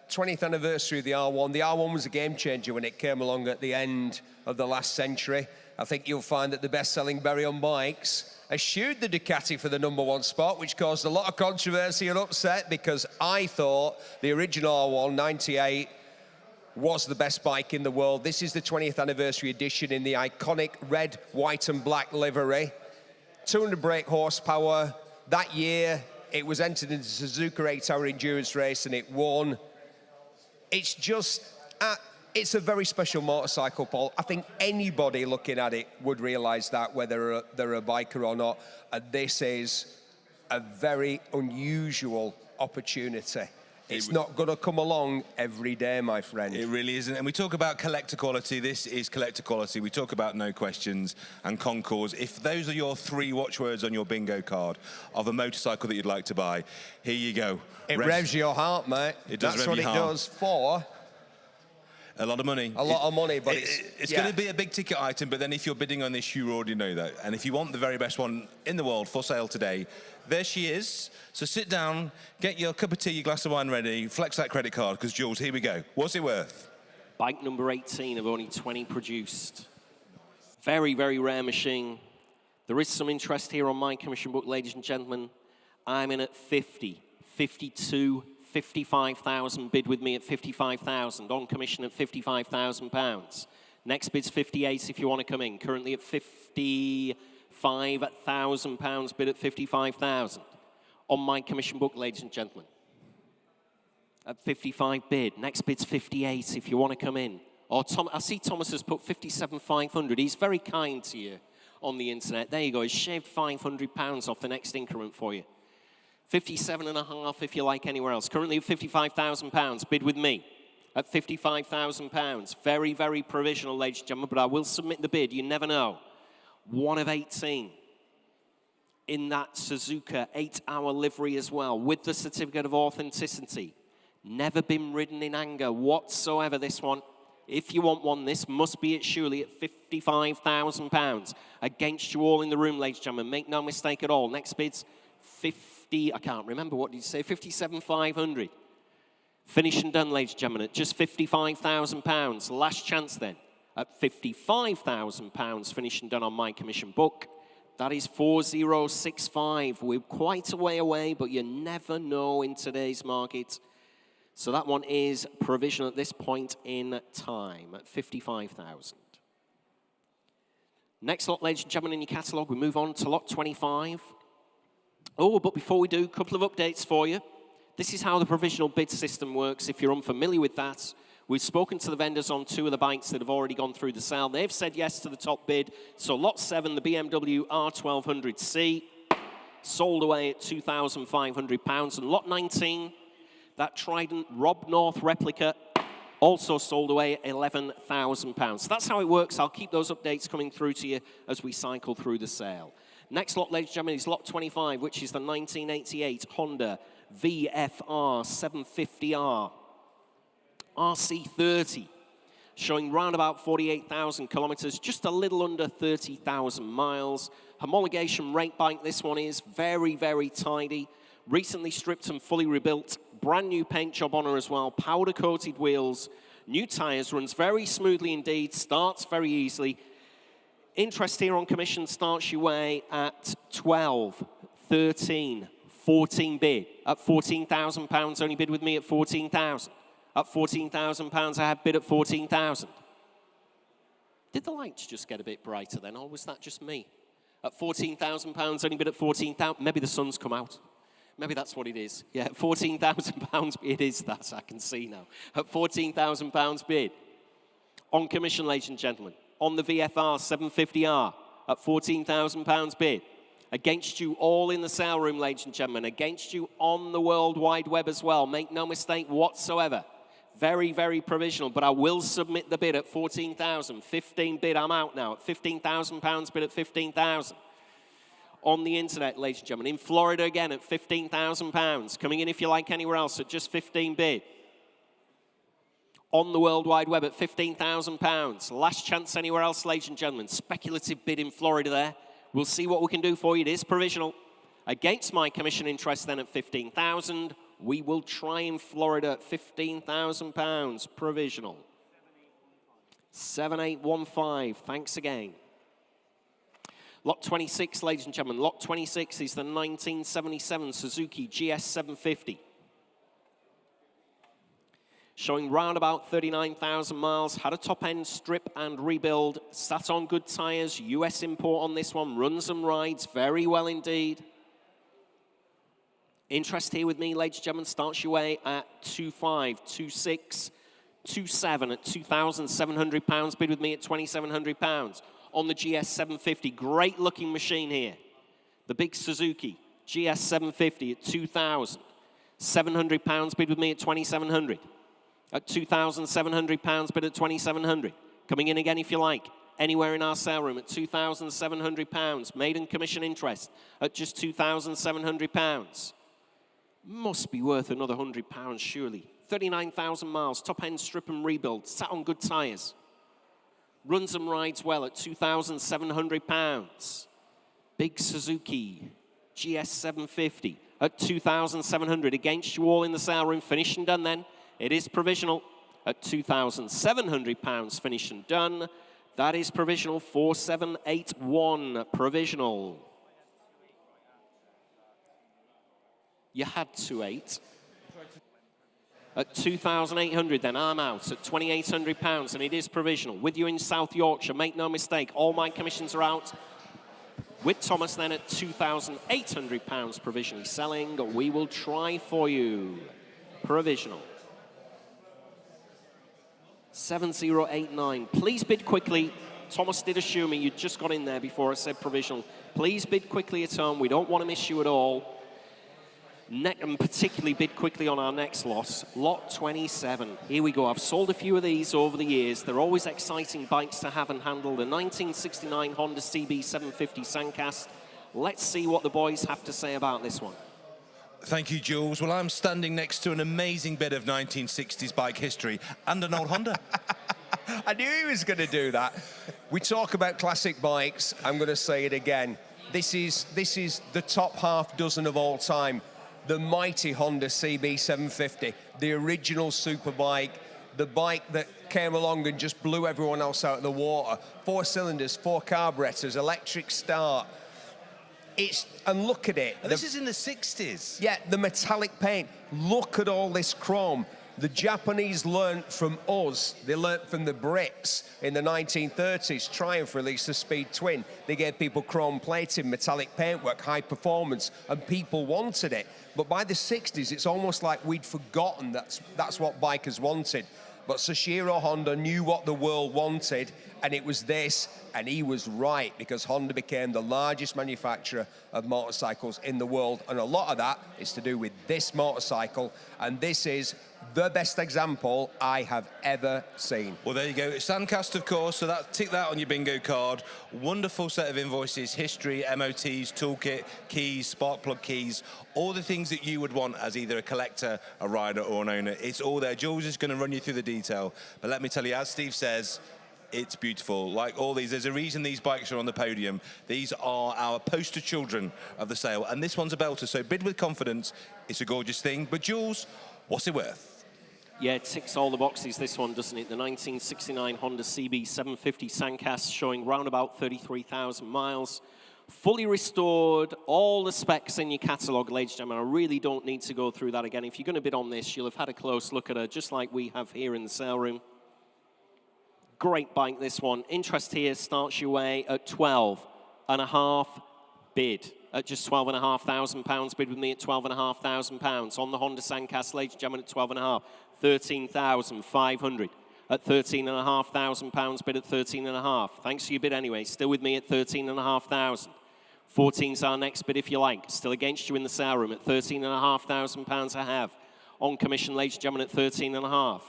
20th anniversary of the R1. The R1 was a game changer when it came along at the end of the last century. I think you'll find that the best-selling Berry on bikes eschewed the Ducati for the #1 spot, which caused a lot of controversy and upset because I thought the original R1, 98, was the best bike in the world. This is the 20th anniversary edition in the iconic red, white and black livery. 200 brake horsepower. That year, it was entered into the Suzuka 8-hour endurance race and it won. It's just, it's a very special motorcycle, Paul. I think anybody looking at it would realise that, whether they're a biker or not. And this is a very unusual opportunity. It's not going to come along every day, my friend. It really isn't. And we talk about collector quality. This is collector quality. We talk about no questions and concours. If those are your 3 watchwords on your bingo card of a motorcycle that you'd like to buy, here you go. It revs your heart, mate. It does. That's what it does for. A lot of money. A lot of money, but it's going to be a big ticket item, but then if you're bidding on this, you already know that. And if you want the very best one in the world for sale today, there she is. So sit down, get your cup of tea, your glass of wine ready, flex that credit card, because Jules, here we go. What's it worth? Bike number 18 of only 20 produced. Very, very rare machine. There is some interest here on my commission book, ladies and gentlemen. I'm in at 50, 52, 55,000, bid with me at 55,000, on commission at £55,000. Next bid's 58 if you want to come in. Currently at £55,000, bid at 55,000. On my commission book, ladies and gentlemen. At 55 bid. Next bid's 58 if you want to come in. Or I see Thomas has put 57,500. He's very kind to you on the internet. There you go. He's shaved £500 off the next increment for you. 57.5 if you like anywhere else. Currently at £55,000. Bid with me at £55,000. Very, very provisional, ladies and gentlemen, but I will submit the bid. You never know. 1 of 18 in that Suzuka 8-hour livery as well, with the certificate of authenticity. Never been ridden in anger whatsoever, this one. If you want one, this must be it surely at £55,000. Against you all in the room, ladies and gentlemen. Make no mistake at all. Next bid's 50, I can't remember, what did you say? 57,500. Finish and done, ladies and gentlemen, at just £55,000. Last chance then, at £55,000, finish and done on my commission book. That is 4065. We're quite a way away, but you never know in today's market. So that one is provisional at this point in time at 55,000. Next lot, ladies and gentlemen, in your catalogue, we move on to lot 25. Oh, but before we do, a couple of updates for you. This is how the provisional bid system works. If you're unfamiliar with that, we've spoken to the vendors on 2 of the bikes that have already gone through the sale. They've said yes to the top bid. So lot 7, the BMW R1200C, sold away at £2,500. And lot 19, that Trident Rob North replica, also sold away at £11,000. So that's how it works. I'll keep those updates coming through to you as we cycle through the sale. Next lot, ladies and gentlemen, is lot 25, which is the 1988 Honda VFR 750R RC30, showing round about 48,000 kilometers, just a little under 30,000 miles. Homologation rate bike, this one is very, very tidy. Recently stripped and fully rebuilt. Brand new paint job on her as well. Powder coated wheels, new tires, runs very smoothly indeed, starts very easily. Interest here on commission starts your way at 12, 13, 14 bid. At £14,000, only bid with me at 14,000. At £14,000, I have bid at 14,000. Did the lights just get a bit brighter then, or was that just me? At £14,000, only bid at 14,000. Maybe the sun's come out. Maybe that's what it is. Yeah, at £14,000, it is that, I can see now. At £14,000 bid. On commission, ladies and gentlemen. On the VFR 750R at £14,000 bid. Against you all in the sale room, ladies and gentlemen. Against you on the World Wide Web as well. Make no mistake whatsoever. Very, very provisional, but I will submit the bid at 14,000. 15 bid, I'm out now. At 15,000 pounds bid at 15,000. On the internet, ladies and gentlemen. In Florida again at 15,000 pounds. Coming in if you like anywhere else at just 15 bid. On the World Wide Web at 15,000 pounds. Last chance anywhere else, ladies and gentlemen. Speculative bid in Florida there. We'll see what we can do for you. It is provisional. Against my commission interest then at 15,000. We will try in Florida at 15,000 pounds, provisional. 7815, thanks again. Lot 26, ladies and gentlemen. Lot 26 is the 1977 Suzuki GS750. Showing round about 39,000 miles, had a top-end strip and rebuild, sat on good tyres, US import on this one, runs and rides very well indeed. Interest here with me, ladies and gentlemen, starts your way at 25, 26, 27 at 2,700 pounds. Bid with me at 2,700 pounds on the GS750. Great looking machine here. The big Suzuki GS750 at 2,700 pounds. Bid with me at 2,700. At 2,700 pounds, bid at 2,700. Coming in again if you like. Anywhere in our sale room at 2,700 pounds. Maiden commission interest at just 2,700 pounds. Must be worth another £100, surely. 39,000 miles, top-end strip and rebuild, sat on good tyres. Runs and rides well at £2,700. Big Suzuki GS750 at 2,700. Against you all in the sale room, finished and done then. It is provisional at £2,700, finished and done. That is provisional, 4781, provisional. You had 2.8. At 2,800 then, I'm out at £2,800 and it is provisional. With you in South Yorkshire, make no mistake, all my commissions are out. With Thomas then at £2,800 provisionally selling. We will try for you. Provisional. 7089. Please bid quickly. Thomas did assure me you'd just got in there before I said provisional. Please bid quickly at home. We don't want to miss you at all. And particularly bid quickly on our next lot, lot 27. Here we go. I've sold a few of these over the years. They're always exciting bikes to have and handle. The 1969 Honda CB750 Sandcast. Let's see what the boys have to say about this one. Thank you, Jules. Well, I'm standing next to an amazing bit of 1960s bike history and an old Honda. I knew he was going to do that. We talk about classic bikes. I'm going to say it again. This is the top half dozen of all time. The mighty Honda CB750, the original superbike, the bike that came along and just blew everyone else out of the water. 4 cylinders, 4 carburetors, electric start. And look at it. This is in the 60s. Yeah, the metallic paint. Look at all this chrome. The Japanese learnt from us. They learnt from the Brits in the 1930s, trying for at least a Speed Twin. They gave people chrome plating, metallic paintwork, high performance, and people wanted it. But by the 60s, it's almost like we'd forgotten that's what bikers wanted. But Soichiro Honda knew what the world wanted, and it was this, and he was right, because Honda became the largest manufacturer of motorcycles in the world, and a lot of that is to do with this motorcycle, and this is the best example I have ever seen. Well, there you go. Sandcast, of course, so tick that on your bingo card. Wonderful set of invoices, history, MOTs, toolkit, keys, spark plug keys, all the things that you would want as either a collector, a rider, or an owner. It's all there. Jules is going to run you through the detail, but let me tell you, as Steve says, it's beautiful. Like all these, there's a reason these bikes are on the podium. These are our poster children of the sale, and this one's a belter, so bid with confidence. It's a gorgeous thing. But Jules, what's it worth? Yeah, it ticks all the boxes, this one, doesn't it? The 1969 Honda CB750 Sandcast, showing round about 33,000 miles. Fully restored, all the specs in your catalogue, ladies and gentlemen. I really don't need to go through that again. If you're going to bid on this, you'll have had a close look at her, just like we have here in the sale room. Great bike, this one. Interest here starts your way at 12.5 bid. At just £12,500. Bid with me at £12,500 on the Honda Sandcast, ladies and gentlemen, at 12.5. 13,500 at £13,500. Bid at 13.5. Thanks for your bid anyway. Still with me at 13,500. 14's our next bid if you like. Still against you in the sale room at £13,500. I have on commission, ladies and gentlemen, at 13.5.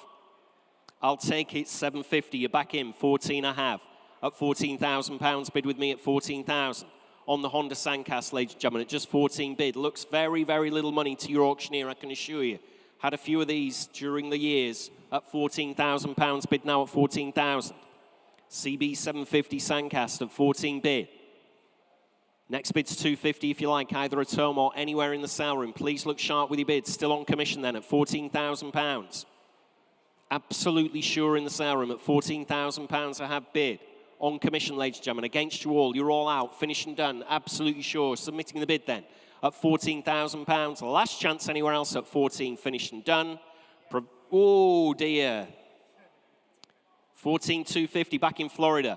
I'll take it, 750. You're back in, 14 I have. At £14,000, bid with me at 14,000. On the Honda Sandcast, ladies and gentlemen, at just 14 bid. Looks very, very little money to your auctioneer, I can assure you. Had a few of these during the years at £14,000, bid now at 14,000. CB 750 Sandcast at 14 bid. Next bid's 250 if you like, either at home or anywhere in the sale room. Please look sharp with your bids. Still on commission then at £14,000. Absolutely sure in the sale room at £14,000 I have bid. On commission, ladies and gentlemen, against you all. You're all out, finished and done. Absolutely sure. Submitting the bid then at £14,000. Last chance anywhere else at 14, finished and done. Oh dear. 14,250 back in Florida.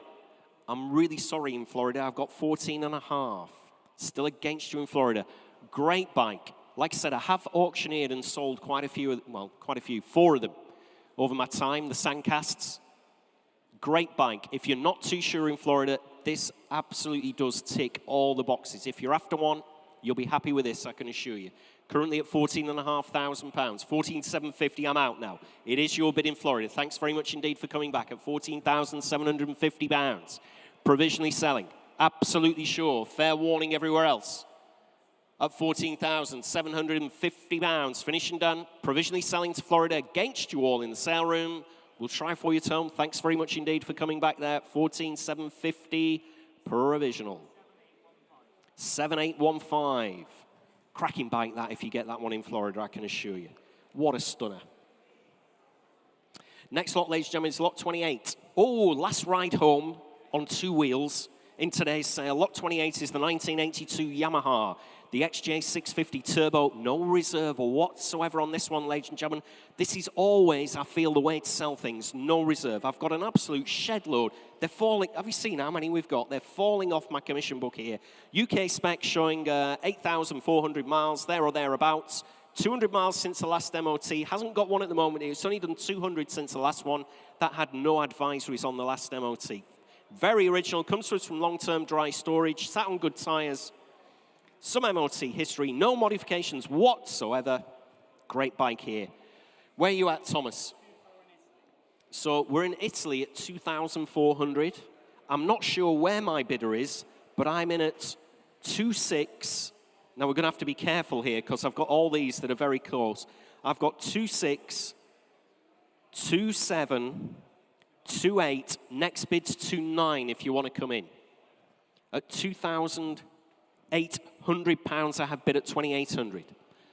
I'm really sorry in Florida. I've got 14 and a half. Still against you in Florida. Great bike. Like I said, I have auctioneered and sold quite a few, well, quite a few, 4 of them over my time, the Sandcasts. Great bike. If you're not too sure in Florida, this absolutely does tick all the boxes. If you're after one, you'll be happy with this, I can assure you. Currently at £14,500. 14,750, I'm out now. It is your bid in Florida. Thanks very much indeed for coming back at £14,750. Provisionally selling. Absolutely sure. Fair warning everywhere else. At £14,750. Finished and done. Provisionally selling to Florida against you all in the sale room. We'll try for you, Tom. Thanks very much indeed for coming back there. 14,750 provisional. 7815. Cracking bike that if you get that one in Florida, I can assure you. What a stunner. Next lot, ladies and gentlemen, is lot 28. Oh, last ride home on 2 wheels in today's sale. Lot 28 is the 1982 Yamaha. The XJ650 Turbo, no reserve whatsoever on this one, ladies and gentlemen. This is always, I feel, the way to sell things, no reserve. I've got an absolute shed load. They're falling, have you seen how many we've got? They're falling off my commission book here. UK spec showing 8,400 miles, there or thereabouts. 200 miles since the last MOT. Hasn't got one at the moment. It's only done 200 since the last one. That had no advisories on the last MOT. Very original, comes to us from long-term dry storage, sat on good tyres. Some MOT history, no modifications whatsoever. Great bike here. Where are you at, Thomas? So we're in Italy at 2,400. I'm not sure where my bidder is, but I'm in at 2,600. Now we're going to have to be careful here because I've got all these that are very close. I've got 2,600, 2,700, 2,800. Next bid's 2,900 if you want to come in. At 2,800 I have bid at 2,800.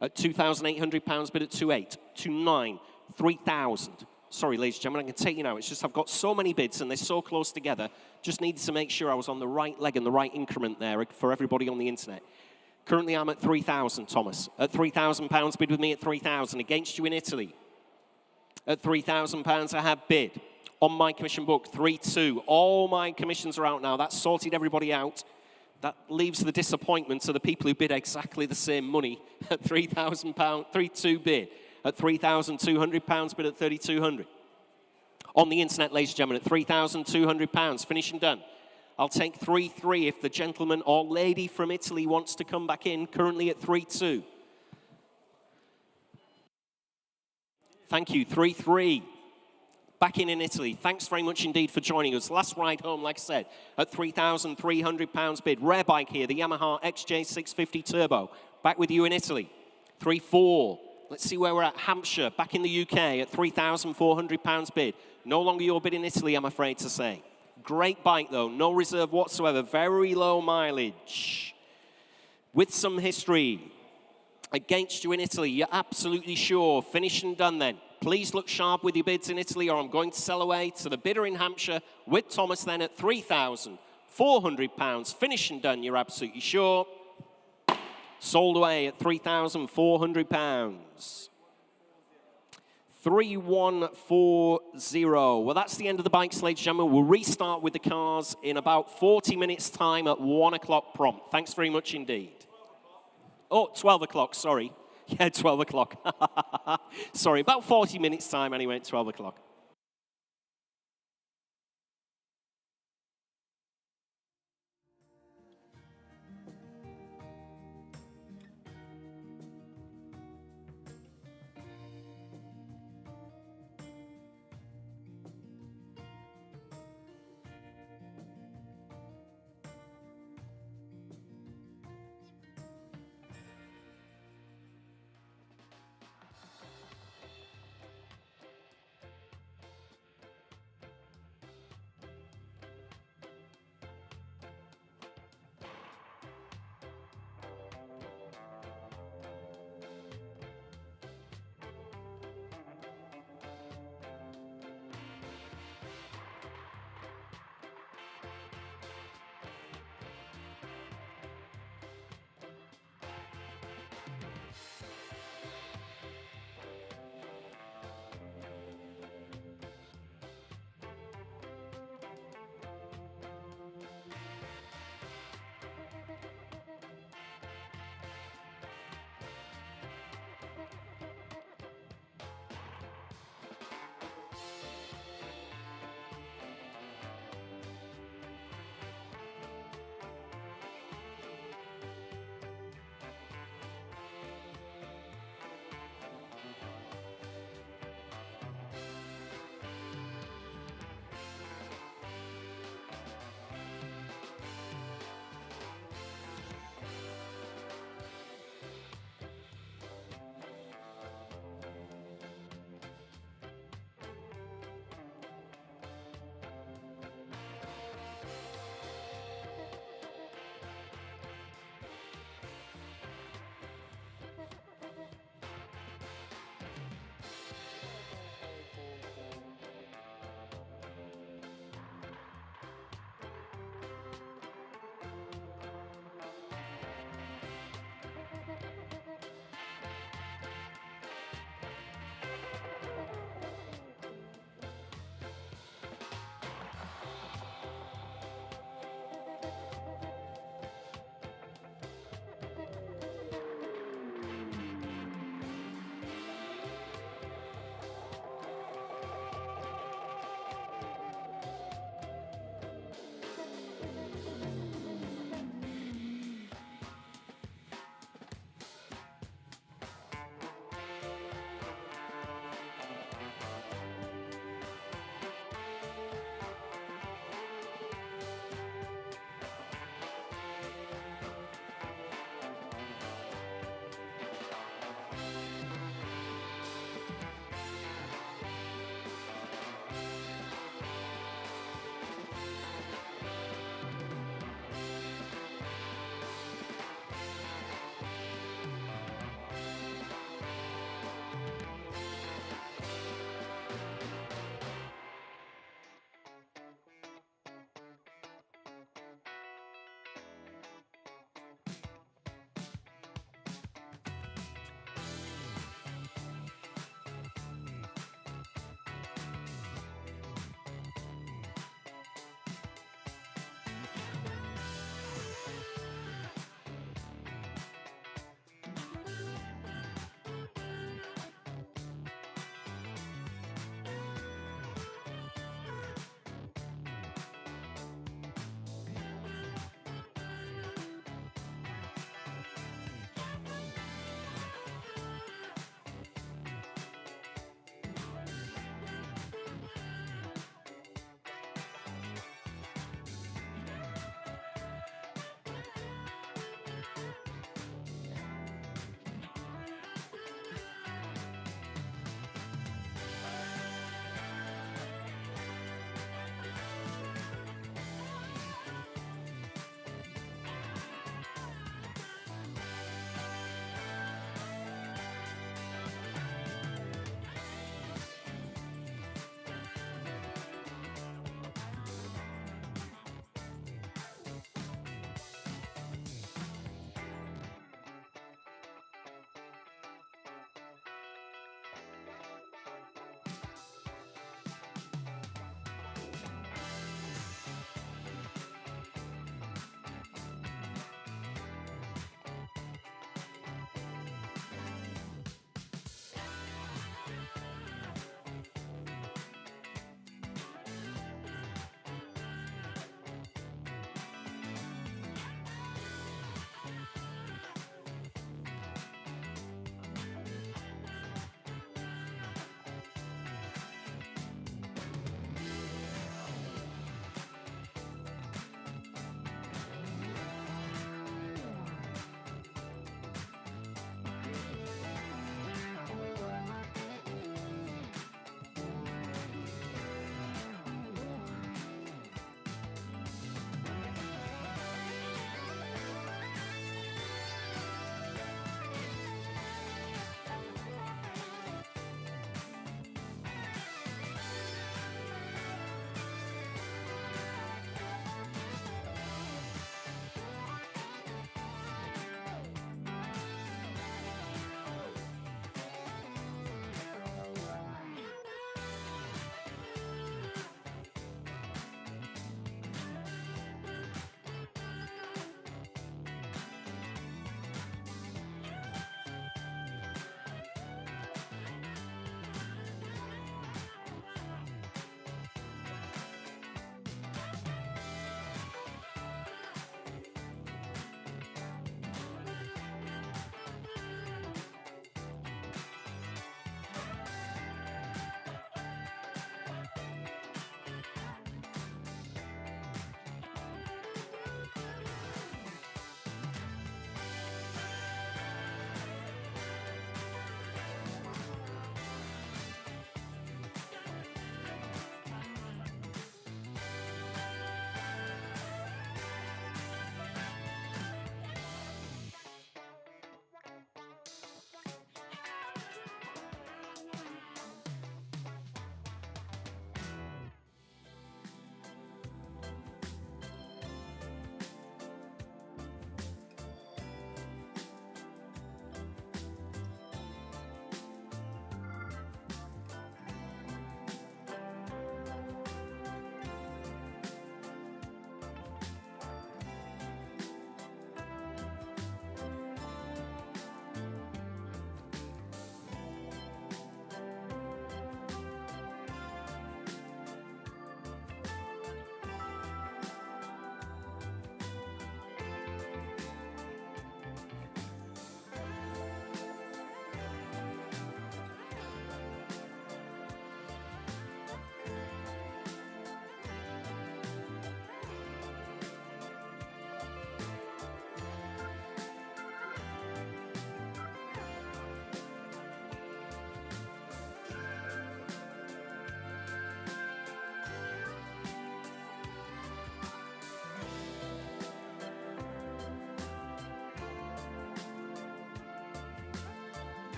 At 2,800 bid at 2,800, 2,900, 3,000. Sorry, ladies and gentlemen, I can take you now. It's just I've got so many bids and they're so close together. Just needed to make sure I was on the right leg and the right increment there for everybody on the internet. Currently, I'm at 3,000, Thomas. At £3,000, bid with me at 3,000. Against you in Italy. At £3,000, I have bid. On my commission book, 3,200. All my commissions are out now. That's sorted everybody out. That leaves the disappointment to the people who bid exactly the same money at £3,000, 3,200 bid. At £3,200, bid at 3,200. On the internet, ladies and gentlemen, at £3,200, finished and done. I'll take 3,300 if the gentleman or lady from Italy wants to come back in, currently at 3,200. Thank you, 3,300. Back in Italy. Thanks very much indeed for joining us. Last ride home, like I said, at £3,300 bid. Rare bike here, the Yamaha XJ650 Turbo. Back with you in Italy. 3,400. Let's see where we're at. Hampshire, back in the UK at £3,400 bid. No longer your bid in Italy, I'm afraid to say. Great bike, though. No reserve whatsoever. Very low mileage. With some history. Against you in Italy. You're absolutely sure. Finished and done then. Please look sharp with your bids in Italy or I'm going to sell away to the bidder in Hampshire with Thomas then at £3,400. Finished and done, you're absolutely sure. Sold away at £3,400. 3,140. Well, that's the end of the bikes, ladies and gentlemen. We'll restart with the cars in about 40 minutes' time at 1 o'clock prompt. Thanks very much indeed. Oh, 12 o'clock, sorry. Yeah, 12 o'clock. Sorry, about 40 minutes' time anyway at 12 o'clock.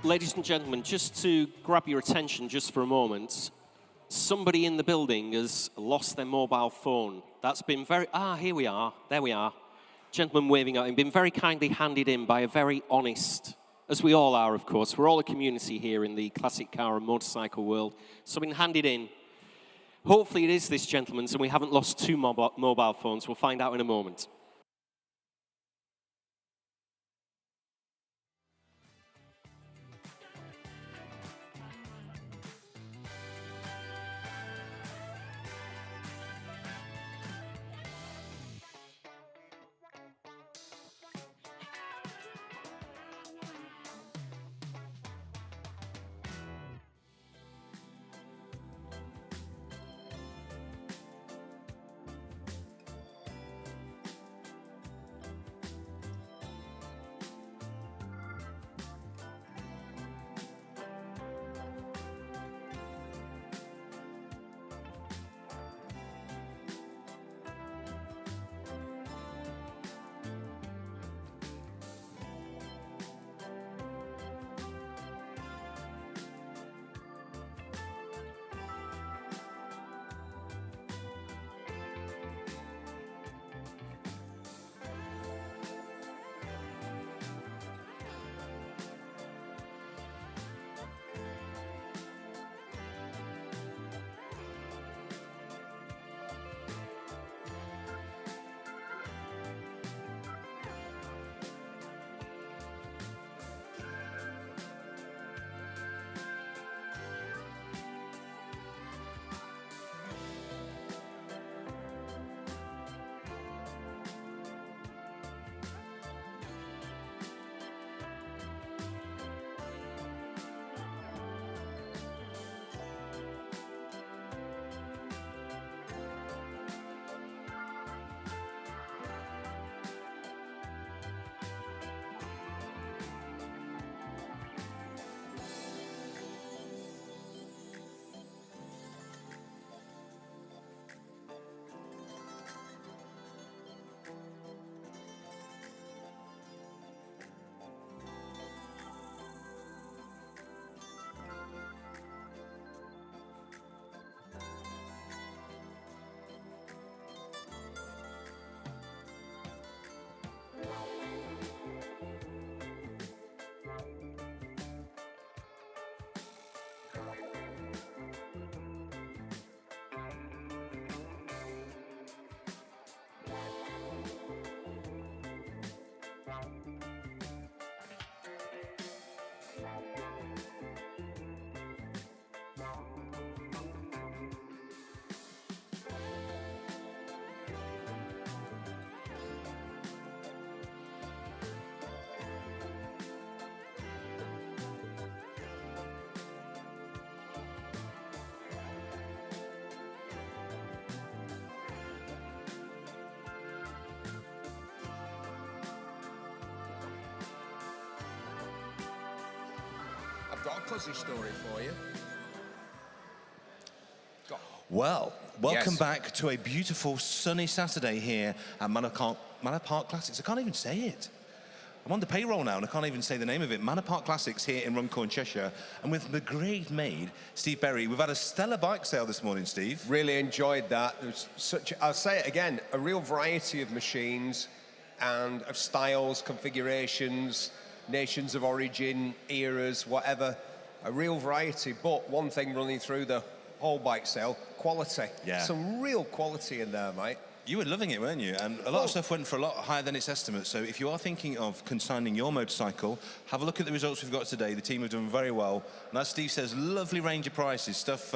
Ladies and gentlemen, just to grab your attention just for a moment, somebody in the building has lost their mobile phone. That's been very... here we are. There we are. Gentleman waving at him. Been very kindly handed in by a very honest, as we all are, of course. We're all a community here in the classic car and motorcycle world. So been handed in. Hopefully it is this gentleman's and we haven't lost 2 mobile phones. We'll find out in a moment. Got a cuzzy story for you. Well, welcome back to a beautiful sunny Saturday here at Manor Park Classics. I can't even say it. I'm on the payroll now and I can't even say the name of it. Manor Park Classics here in Runcorn, Cheshire. And with the great maid, Steve Berry. We've had a stellar bike sale this morning, Steve. Really enjoyed that. There's such, I'll say it again, a real variety of machines and of styles, configurations, nations of origin, eras, whatever. A real variety. But one thing running through the whole bike sale, quality. Yeah. Some real quality in there, mate. You were loving it, weren't you? And a lot of stuff went for a lot higher than its estimate. So if you are thinking of consigning your motorcycle, have a look at the results we've got today. The team have done very well. And as Steve says, lovely range of prices, stuff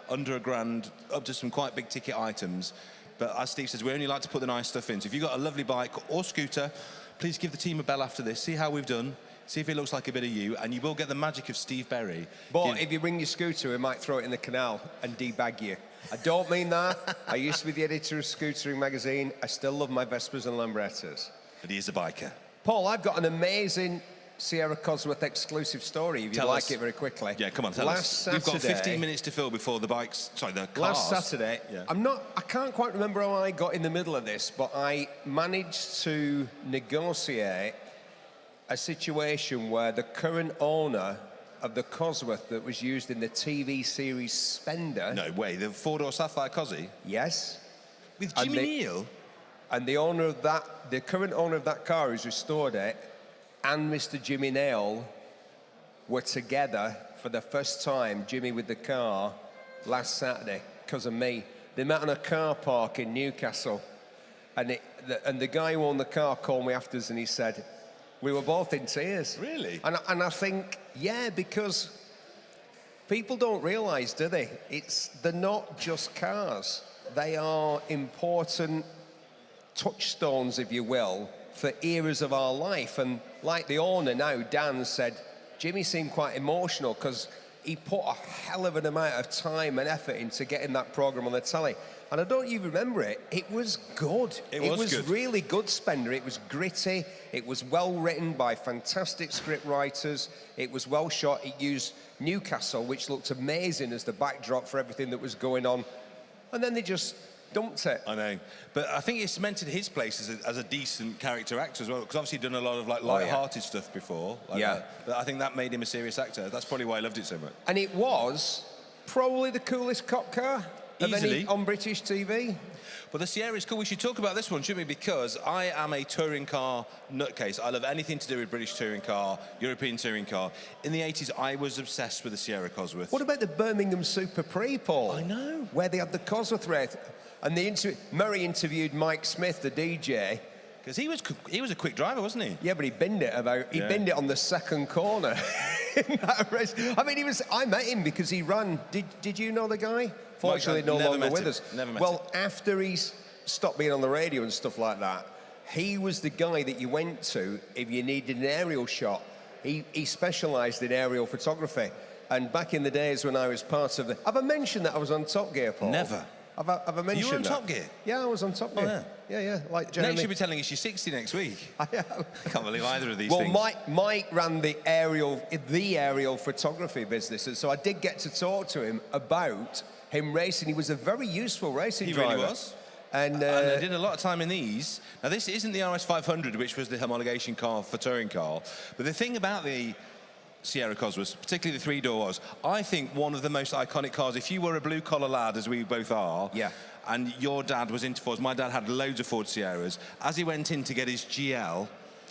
under £1,000, up to some quite big ticket items. But as Steve says, we only like to put the nice stuff in. So if you've got a lovely bike or scooter, please give the team a bell after this, see how we've done, see if it looks like a bit of you, and you will get the magic of Steve Berry. But if you bring your scooter, we might throw it in the canal and debag you. I don't mean that. I used to be the editor of Scootering magazine. I still love my Vespas and Lambrettas. But he is a biker. Paul, I've got an amazing Sierra Cosworth exclusive story, if you'd like it very quickly. Yeah, come on, tell us. Saturday, we've got 15 minutes to fill before the bikes, sorry, the cars. Last Saturday, I can't quite remember how I got in the middle of this, but I managed to negotiate a situation where the current owner of the Cosworth that was used in the TV series Spender. No way, the four-door Sapphire Cosy? Yes. With Jimmy Neal? And the owner of that, the current owner of that car who's restored it, and Mr. Jimmy Neal were together for the first time, Jimmy with the car, last Saturday, because of me. They met on a car park in Newcastle, and the guy who owned the car called me afterwards and he said, we were both in tears. Really? And I think, yeah, because people don't realise, do they? They're not just cars. They are important touchstones, if you will, for eras of our life. And like the owner now, Dan, said, Jimmy seemed quite emotional because he put a hell of an amount of time and effort into getting that programme on the telly. And I don't even remember it. It was good. It was good. Really good, Spender. It was gritty. It was well written by fantastic script writers. It was well shot. It used Newcastle, which looked amazing as the backdrop for everything that was going on. And then they just dumped it. I know. But I think it cemented his place as a decent character actor as well, because obviously he'd done a lot of like light-hearted stuff before. But I think that made him a serious actor. That's probably why I loved it so much. And it was probably the coolest cop car of any on British TV. But the Sierra is cool. We should talk about this one, shouldn't we? Because I am a touring car nutcase. I love anything to do with British touring car, European touring car. In the 80s, I was obsessed with the Sierra Cosworth. What about the Birmingham Super Prix, Paul? I know. Where they had the Cosworth race. And Murray interviewed Mike Smith, the DJ. Because he was a quick driver, wasn't he? Yeah, but he binned it binned it on the second corner in that race. I mean, I met him because he ran. Did you know the guy? Fortunately, no longer with us. Never met him. Well, after he stopped being on the radio and stuff like that, he was the guy that you went to if you needed an aerial shot. He specialised in aerial photography. And back in the days when I was part of the... Have I mentioned that I was on Top Gear, Paul? Never. Have I mentioned that? You were on Top Gear? Yeah, I was on Top Gear. Yeah. Like Jeremy. Next, you'll be telling us you're 60 next week. I can't believe either of these things. Well, Mike ran the aerial photography business, and so I did get to talk to him about him racing. He was a very useful racing driver. He really was. And I did a lot of time in these. Now, this isn't the RS500, which was the homologation car for touring car. But the thing about the Sierra Cosworth, particularly the three-door, was, I think, one of the most iconic cars. If you were a blue-collar lad, as we both are, and your dad was into Fords, my dad had loads of Ford Sierras. As he went in to get his GL,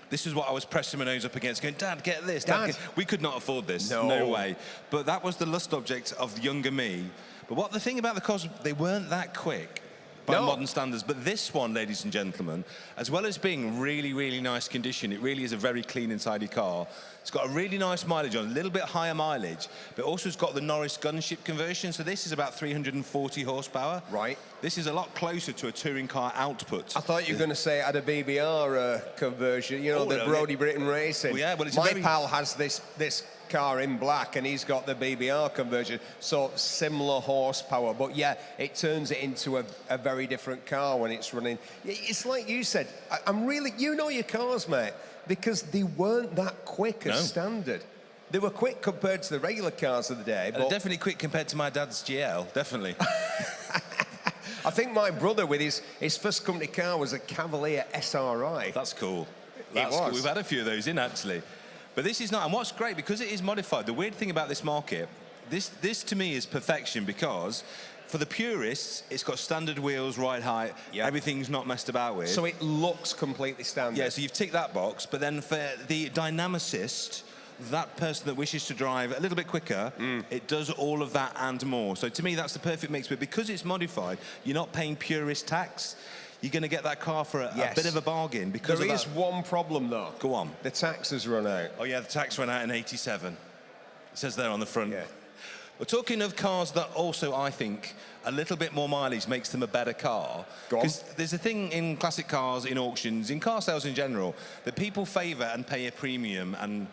this is what I was pressing my nose up against, going, Dad, get this. Dad, we could not afford this. No way. But that was the lust object of younger me. But what the thing about the Cosworth, they weren't that quick by modern standards. But this one, ladies and gentlemen, as well as being really, really nice condition, it really is a very clean and tidy car. It's got a really nice mileage on, a little bit higher mileage, but also it's got the Norris gunship conversion. So this is about 340 horsepower. Right. This is a lot closer to a touring car output. I thought you were going to say it had a BBR conversion, you know, the Brodie Britain Racing. Well, yeah, well, it's my pal has this car in black and he's got the BBR conversion, so similar horsepower, but yeah, it turns it into a very different car when it's running. It's like you said, I'm really, you know your cars, mate, because they weren't that quick as standard. They were quick compared to the regular cars of the day, but definitely quick compared to my dad's GL, definitely. I think my brother, with his first company car, was a Cavalier SRI. That's cool. That's cool. We've had a few of those in, actually. But this is not, and what's great, because it is modified, the weird thing about this market, this to me is perfection, because for the purists, it's got standard wheels, ride height, everything's not messed about with. So it looks completely standard. Yeah, so you've ticked that box, but then for the dynamicist, that person that wishes to drive a little bit quicker, it does all of that and more. So to me, that's the perfect mix, but because it's modified, you're not paying purist tax. You're going to get that car for a bit of a bargain. Because there is one problem, though. Go on. The tax has run out. Oh, yeah, the tax ran out in 87. It says there on the front. Yeah. We're talking of cars that also, I think, a little bit more mileage makes them a better car. Because there's a thing in classic cars, in auctions, in car sales in general, that people favour and pay a premium and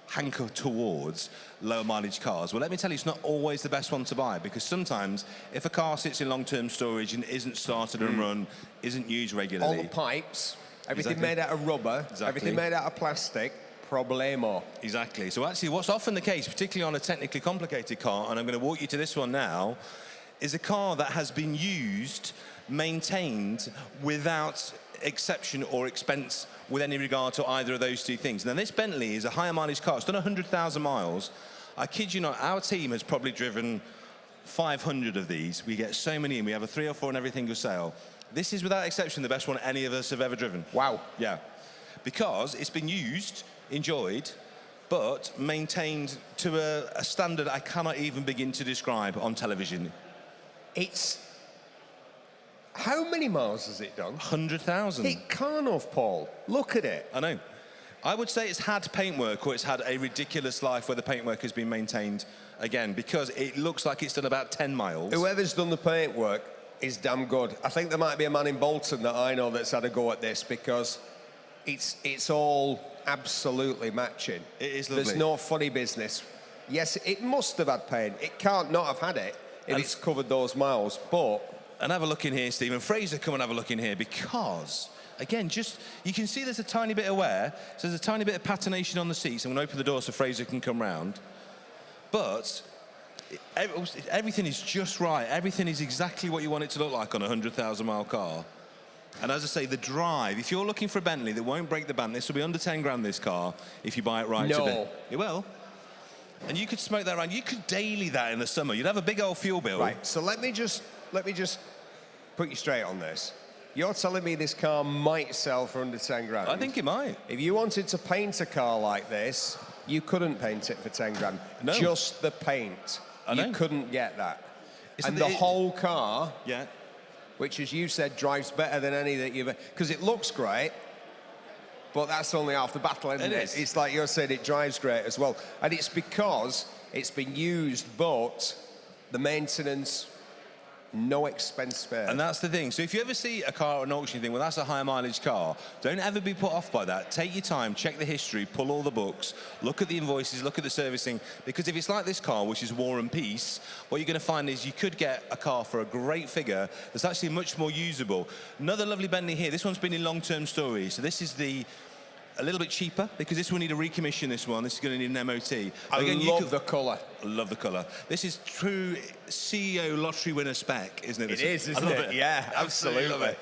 hanker towards lower mileage cars. Well, let me tell you, it's not always the best one to buy, because sometimes if a car sits in long-term storage and isn't started and run, isn't used regularly... All the pipes, everything made out of rubber, everything made out of plastic, problemo. Exactly. So actually what's often the case, particularly on a technically complicated car, and I'm going to walk you to this one now, is a car that has been used, maintained, without exception or expense with any regard to either of those two things. Now, this Bentley is a higher mileage car. It's done 100,000 miles. I kid you not, our team has probably driven 500 of these. We get so many in. We have a 3 or 4 in every single sale. This is, without exception, the best one any of us have ever driven. Wow. Yeah. Because it's been used, enjoyed, but maintained to a standard I cannot even begin to describe on television. It's... How many miles has it done? 100,000. It can't have, Paul. Look at it. I know. I would say it's had paintwork, or it's had a ridiculous life where the paintwork has been maintained again, because it looks like it's done about 10 miles. Whoever's done the paintwork is damn good. I think there might be a man in Bolton that I know that's had a go at this, because it's all absolutely matching. It is lovely. There's no funny business. Yes, it must have had paint. It can't not have had it if it's covered those miles, but... And have a look in here, Stephen. Fraser, come and have a look in here, because, again, just, you can see there's a tiny bit of wear, so there's a tiny bit of patination on the seats. I'm going to open the door so Fraser can come round. But everything is just right. Everything is exactly what you want it to look like on a 100,000-mile car. And as I say, the drive, if you're looking for a Bentley that won't break the bank, this will be under 10 grand, this car, if you buy it right today. It will. And you could smoke that around. You could daily that in the summer. You'd have a big old fuel bill. Right, so let me just put you straight on this. You're telling me this car might sell for under 10 grand? I think it might. If you wanted to paint a car like this, you couldn't paint it for 10 grand. No. Just the paint. You couldn't get that. And the whole car, yeah, which, as you said, drives better than any that you've... Because it looks great, but that's only half the battle, isn't it? It's like you're saying, it drives great as well. And it's because it's been used, but the maintenance... no expense spared. And that's the thing. So if you ever see a car at an auction, you think, well, that's a high mileage car. Don't ever be put off by that. Take your time, check the history, pull all the books, look at the invoices, look at the servicing. Because if it's like this car, which is War and Peace, what you're going to find is you could get a car for a great figure that's actually much more usable. Another lovely Bentley here. This one's been in long-term storage. So this is a little bit cheaper, because this will need a recommission, this one. This is going to need an MOT. Again, love the colour. I love the colour. This is true CEO lottery winner spec, isn't it? It is, isn't it? Yeah, absolutely. Love it.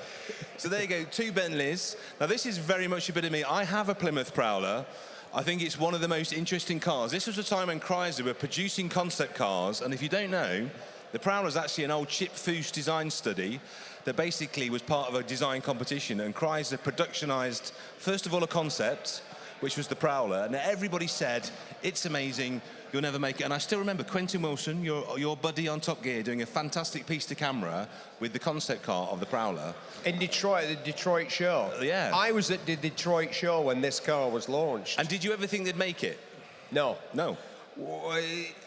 So there you go, 2 Bentleys. Now this is very much a bit of me. I have a Plymouth Prowler. I think it's one of the most interesting cars. This was a time when Chrysler were producing concept cars, and if you don't know, the Prowler is actually an old Chip Foose design study that basically was part of a design competition, and Chrysler productionized, first of all, a concept, which was the Prowler, and everybody said, it's amazing, you'll never make it. And I still remember Quentin Wilson, your buddy on Top Gear, doing a fantastic piece to camera with the concept car of the Prowler. In Detroit, the Detroit show. Yeah. I was at the Detroit show when this car was launched. And did you ever think they'd make it? No. No.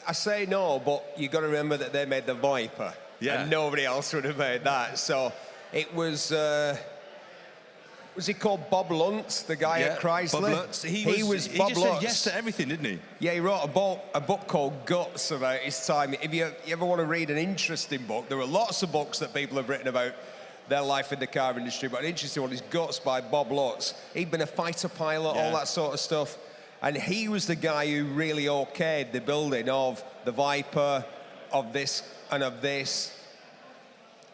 I say no, but you got to remember that they made the Viper. Yeah. And nobody else would have made that. So it was he called Bob Luntz, the guy at Chrysler? Bob Luntz. He was Bob Bob just Luntz. said yes to everything, didn't he? Yeah, he wrote a book called Guts about his time. If you ever want to read an interesting book, there are lots of books that people have written about their life in the car industry, but an interesting one is Guts by Bob Luntz. He'd been a fighter pilot, all that sort of stuff. And he was the guy who really okayed the building of the Viper, of this and of this.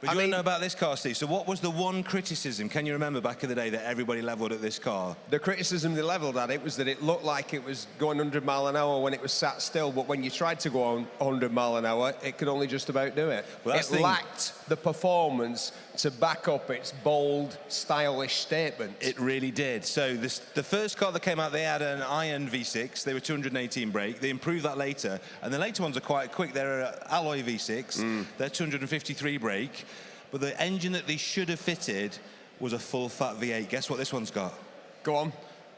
But you want to know about this car, Steve? So what was the one criticism, can you remember, back in the day that everybody levelled at this car? The criticism they levelled at it was that it looked like it was going 100 mile an hour when it was sat still, but when you tried to go on 100 mile an hour, it could only just about do it. Well, it lacked the performance to back up its bold, stylish statement. It really did. So the first car that came out, they had an iron V6. They were 218 brake. They improved that later. And the later ones are quite quick. They're an alloy V6. They're 253 brake. But the engine that they should have fitted was a full fat V8. Guess what this one's got? Go on.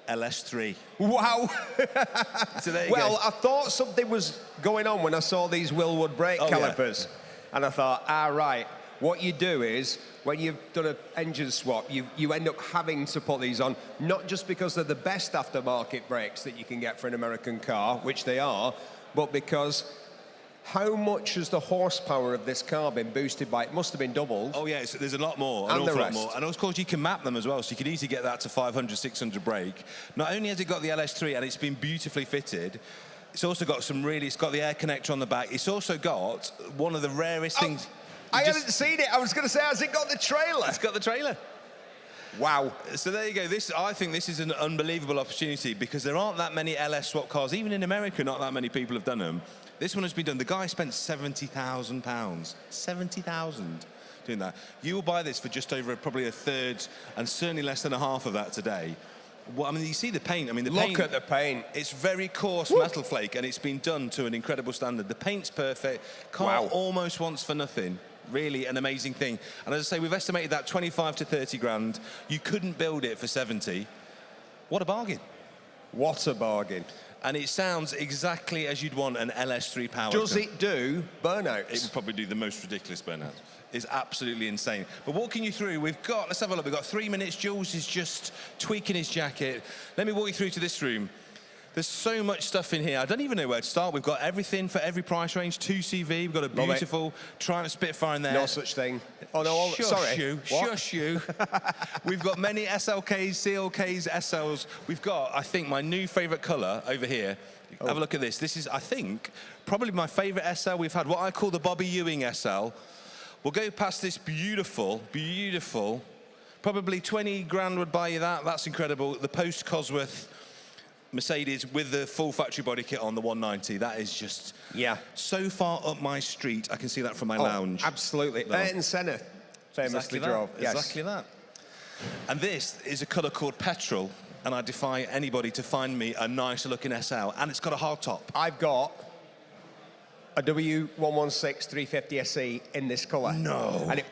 LS3. Wow. So there you go. I thought something was going on when I saw these Willwood brake calipers. Yeah. And I thought, right. What you do is, when you've done an engine swap, you end up having to put these on, not just because they're the best aftermarket brakes that you can get for an American car, which they are, but because how much has the horsepower of this car been boosted by? It must have been doubled. Oh, yeah, there's a lot more, an awful lot more. And of course, you can map them as well, so you can easily get that to 500, 600 brake. Not only has it got the LS3 and it's been beautifully fitted, it's also got it's got the air connector on the back. It's also got one of the rarest things. I hadn't seen it. I was going to say, has it got the trailer? It's got the trailer. Wow. So there you go. I think this is an unbelievable opportunity because there aren't that many LS swap cars. Even in America, not that many people have done them. This one has been done. The guy spent £70,000. 70,000 doing that. You will buy this for just over probably a third and certainly less than a half of that today. Well, I mean, you see the paint. I mean, Look at the paint. It's very coarse metal flake, and it's been done to an incredible standard. The paint's perfect. Car almost wants for nothing. Really an amazing thing. And as I say, we've estimated that 25 to 30 grand. You couldn't build it for 70. What a bargain. What a bargain. And it sounds exactly as you'd want an LS3 powered. Does it do burnouts? It would probably do the most ridiculous burnouts. It's absolutely insane. But walking you through, let's have a look. We've got 3 minutes. Jules is just tweaking his jacket. Let me walk you through to this room. There's so much stuff in here. I don't even know where to start. We've got everything for every price range. 2CV. We've got a beautiful Triumph Spitfire in there. No such thing. Oh, no. Sorry. Shush you. We've got many SLKs, CLKs, SLs. We've got, I think, my new favourite colour over here. Have a look at this. This is, I think, probably my favourite SL. We've had what I call the Bobby Ewing SL. We'll go past this beautiful, probably 20 grand would buy you that. That's incredible. The post-Cosworth Mercedes with the full factory body kit on the 190. That is just so far up my street. I can see that from my lounge. Absolutely. Ayrton Senna famously drove. Exactly that. And this is a colour called Petrol, and I defy anybody to find me a nicer looking SL, and it's got a hard top. I've got a W116 350 SE in this colour. No. And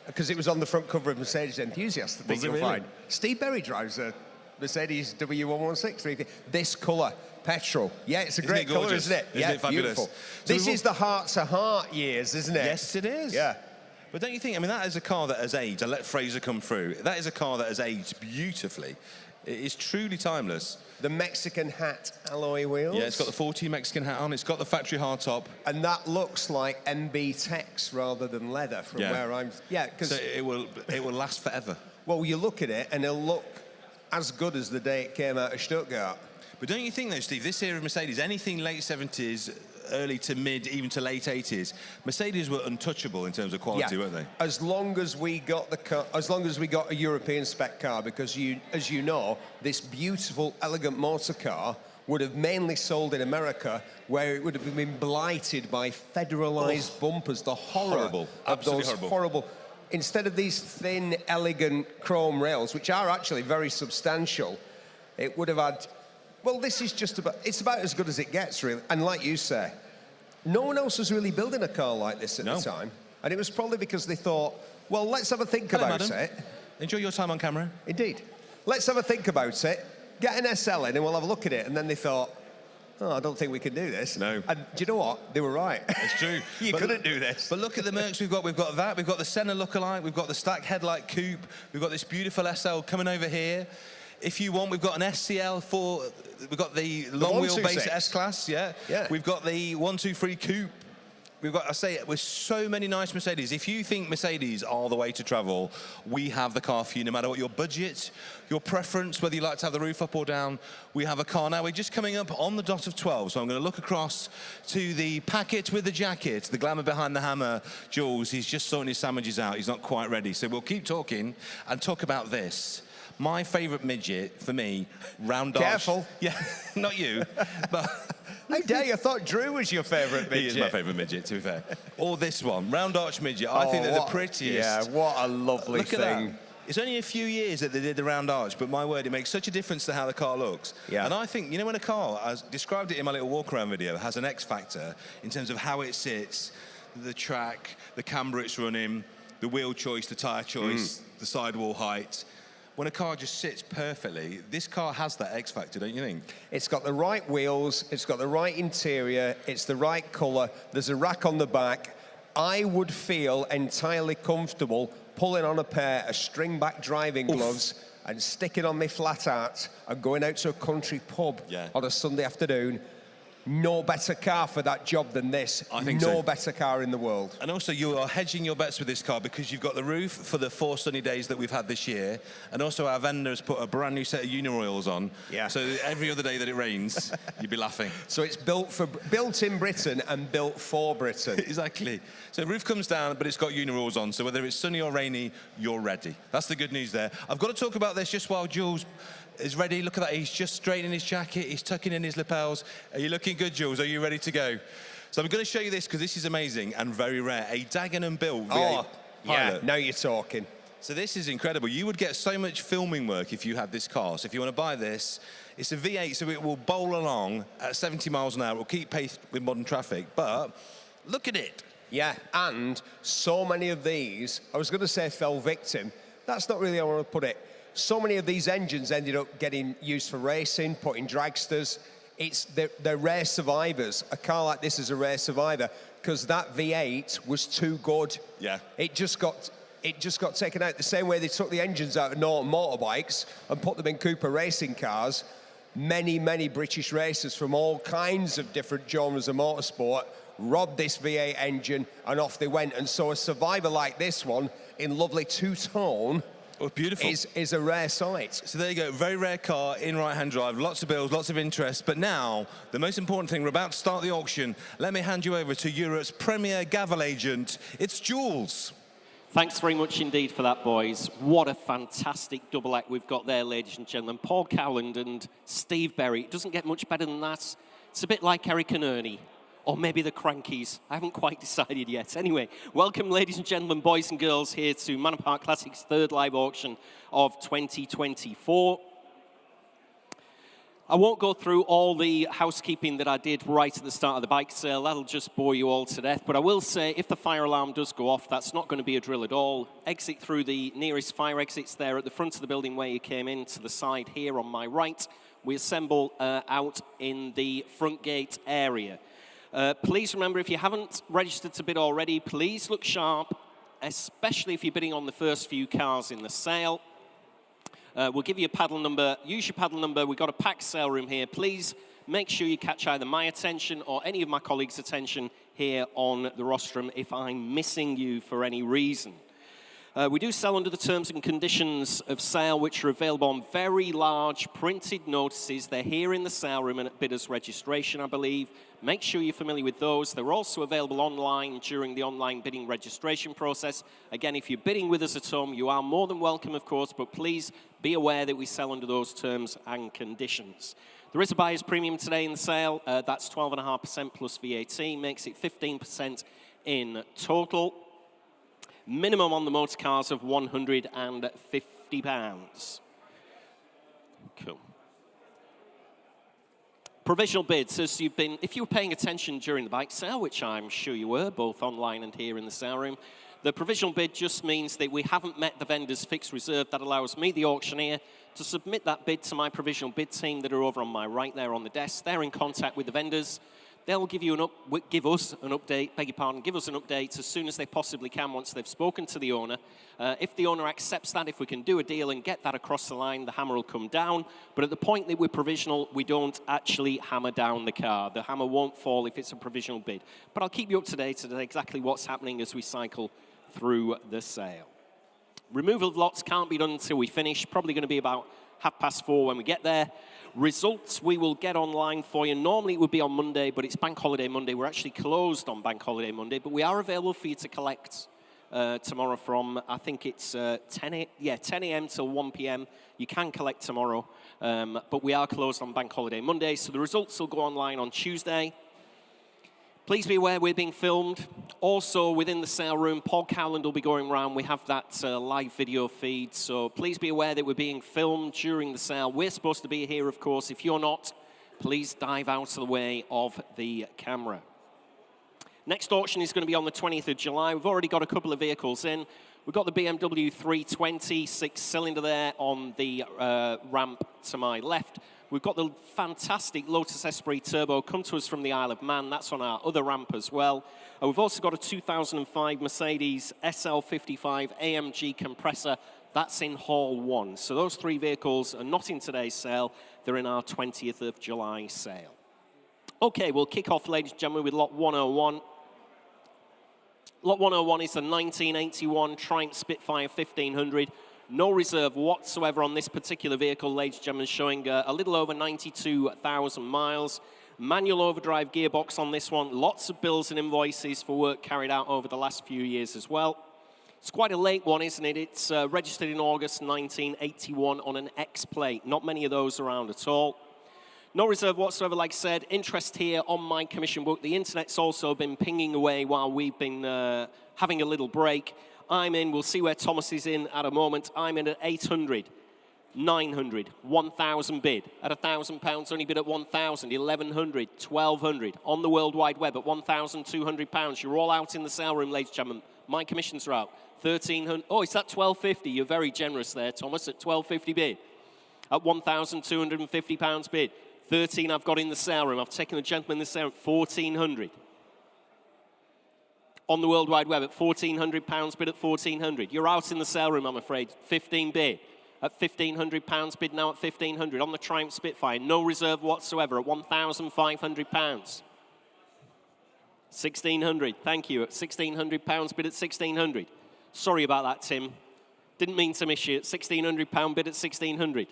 because it was on the front cover of Mercedes Enthusiast. Was it really? Steve Berry drives a Mercedes W116 350. This colour, Petrol. Yeah, it's a great colour, isn't it? Isn't it fabulous? Beautiful. This is the heart-to-heart years, isn't it? Yes, it is. Yeah. But don't you think, I mean, that is a car that has aged. I let Fraser come through. That is a car that has aged beautifully. It is truly timeless. The Mexican hat alloy wheels. Yeah, it's got the 14 Mexican hat on. It's got the factory hardtop. And that looks like MB Tex rather than leather from where I'm... Yeah, because... So it will last forever. Well, you look at it and it'll look as good as the day it came out of Stuttgart. But don't you think, though, Steve, this era of Mercedes, anything late 70s, early to mid, even to late 80s, Mercedes were untouchable in terms of quality, weren't they? As long as we got the car, as long as we got a European spec car, because as you know, this beautiful, elegant motor car would have mainly sold in America, where it would have been blighted by federalized bumpers. The horror of those horrible. Instead of these thin, elegant chrome rails, which are actually very substantial, it would have had. Well, this is just about, it's about as good as it gets, really. And like you say, no one else was really building a car like this at the time. And it was probably because they thought, well, let's have a think about it. Enjoy your time on camera. Indeed. Let's have a think about it, get an SL in and we'll have a look at it. And then they thought, oh, I don't think we can do this. No. And do you know what? They were right. It's true. You couldn't do this. But look at the Mercs we've got. We've got that. We've got the Senna lookalike. We've got the stack headlight coupe. We've got this beautiful SL coming over here. If you want, we've got an SCL we've got the long wheelbase S-Class, yeah. We've got the 123 coupe. We've got, I say, with so many nice Mercedes. If you think Mercedes are the way to travel, we have the car for you, no matter what your budget, your preference, whether you like to have the roof up or down. We have a car now. We're just coming up on the dot of 12, so I'm going to look across to the packet with the jacket, the glamour behind the hammer. Jules, he's just sorting his sandwiches out. He's not quite ready. So we'll keep talking and talk about this. My favourite midget, for me, round arch. Careful. Yeah, not you, but... How dare you? I thought Drew was your favourite midget. He is my favourite midget, to be fair. Or this one, round arch midget. I think they're the prettiest. Yeah, what a lovely thing. Look at that. It's only a few years that they did the round arch, but my word, it makes such a difference to how the car looks. Yeah. And I think, you know, when a car, I described it in my little walk-around video, has an X factor in terms of how it sits, the track, the camber it's running, the wheel choice, the tyre choice, the sidewall height. When a car just sits perfectly, this car has that X factor, don't you think? It's got the right wheels, it's got the right interior, it's the right colour, there's a rack on the back. I would feel entirely comfortable pulling on a pair of string-back driving gloves and sticking on my flat hat and going out to a country pub on a Sunday afternoon no better car for that job than this. I think no so. better car in the world. And also, you are hedging your bets with this car because you've got the roof for the 4 sunny days that we've had this year, and also our vendors put a brand new set of Uniroyals on. Yeah. So every other day that it rains, you'd be laughing. So it's built in Britain and built for Britain. Exactly. So the roof comes down, but it's got Uniroyals on. So whether it's sunny or rainy, you're ready. That's the good news there. I've got to talk about this just while Jules is ready. Look at that. He's just straightening his jacket. He's tucking in his lapels. Are you looking good, Jules? Are you ready to go? So I'm going to show you this because this is amazing and very rare. A Dagenham built V8 Pilot. Now you're talking. So this is incredible. You would get so much filming work if you had this car. So if you want to buy this, it's a V8, so it will bowl along at 70 miles an hour. It will keep pace with modern traffic. But look at it. Yeah, and so many of these, I was going to say fell victim. That's not really how I want to put it. So many of these engines ended up getting used for racing, put in dragsters. They're rare survivors. A car like this is a rare survivor because that V8 was too good. Yeah. It just got taken out the same way they took the engines out of Norton motorbikes and put them in Cooper racing cars. Many, many British racers from all kinds of different genres of motorsport robbed this V8 engine and off they went. And so a survivor like this one in lovely two-tone beautiful. Is a rare sight. So there you go, very rare car in right-hand drive, lots of bills, lots of interest. But now, the most important thing, we're about to start the auction. Let me hand you over to Europe's premier gavel agent. It's Jules. Thanks very much indeed for that, boys. What a fantastic double act we've got there, ladies and gentlemen. Paul Cowland and Steve Berry. It doesn't get much better than that. It's a bit like Eric and Ernie. Or maybe the Crankies. I haven't quite decided yet. Anyway, welcome, ladies and gentlemen, boys and girls, here to Manor Park Classics' 3rd live auction of 2024. I won't go through all the housekeeping that I did right at the start of the bike sale. That'll just bore you all to death. But I will say, if the fire alarm does go off, that's not going to be a drill at all. Exit through the nearest fire exits there at the front of the building where you came in, to the side here on my right. We assemble out in the front gate area. Please remember, if you haven't registered to bid already, please look sharp, especially if you're bidding on the first few cars in the sale. We'll give you a paddle number. Use your paddle number. We've got a packed sale room here. Please make sure you catch either my attention or any of my colleagues' attention here on the rostrum if I'm missing you for any reason. We do sell under the terms and conditions of sale, which are available on very large printed notices. They're here in the sale room and at bidder's registration, I believe. Make sure you're familiar with those. They're also available online during the online bidding registration process. Again, if you're bidding with us at home, you are more than welcome, of course, but please be aware that we sell under those terms and conditions. There is a buyer's premium today in the sale. That's 12.5% plus VAT, makes it 15% in total. Minimum on the motor cars of £150. Cool. Provisional bids, as if you were paying attention during the bike sale, which I'm sure you were, both online and here in the sale room, the provisional bid just means that we haven't met the vendor's fixed reserve. That allows me, the auctioneer, to submit that bid to my provisional bid team that are over on my right there on the desk. They're in contact with the vendors. They'll give us an update as soon as they possibly can once they've spoken to the owner. If the owner accepts that, if we can do a deal and get that across the line, the hammer will come down. But at the point that we're provisional, we don't actually hammer down the car. The hammer won't fall if it's a provisional bid. But I'll keep you up to date on exactly what's happening as we cycle through the sale. Removal of lots can't be done until we finish. Probably going to be about 4:30 when we get there. Results we will get online for you. Normally it would be on Monday, but it's Bank Holiday Monday. We're actually closed on Bank Holiday Monday, but we are available for you to collect tomorrow from, I think it's 10 a.m. till 1 p.m. You can collect tomorrow, but we are closed on Bank Holiday Monday, so the results will go online on Tuesday. Please be aware we're being filmed. Also, within the sale room, Paul Cowland will be going around. We have that live video feed, so please be aware that we're being filmed during the sale. We're supposed to be here, of course. If you're not, please dive out of the way of the camera. Next auction is going to be on the 20th of July. We've already got a couple of vehicles in. We've got the BMW 320, 6-cylinder there on the ramp to my left. We've got the fantastic Lotus Esprit Turbo, come to us from the Isle of Man. That's on our other ramp as well. We've also got a 2005 Mercedes SL55 AMG compressor. That's in Hall 1. So those three vehicles are not in today's sale. They're in our 20th of July sale. Okay, we'll kick off, ladies and gentlemen, with lot 101. Lot 101 is the 1981 Triumph Spitfire 1500. No reserve whatsoever on this particular vehicle, ladies and gentlemen, showing a little over 92,000 miles. Manual overdrive gearbox on this one. Lots of bills and invoices for work carried out over the last few years as well. It's quite a late one, isn't it? It's registered in August 1981 on an X plate. Not many of those around at all. No reserve whatsoever, like I said. Interest here on my commission book. The internet's also been pinging away while we've been having a little break. I'm in. We'll see where Thomas is in at a moment. I'm in at 800, 900, 1,000 bid. At £1,000, only bid at 1,000, 1,100, 1,200. On the World Wide Web at £1,200. You're all out in the sale room, ladies and gentlemen. My commissions are out. 1,300. Oh, is that 1,250? You're very generous there, Thomas, at 1,250 bid. At £1,250 bid. 13 I've got in the sale room. I've taken the gentleman in the sale room, 1,400. On the World Wide Web at £1,400 bid at 1,400. You're out in the sale room, I'm afraid. 15 bid at £1,500 bid now at 1,500. On the Triumph Spitfire, no reserve whatsoever at £1,500. 1,600, thank you, at £1,600 bid at 1,600. Sorry about that, Tim. Didn't mean to miss you. At £1,600 bid at 1,600.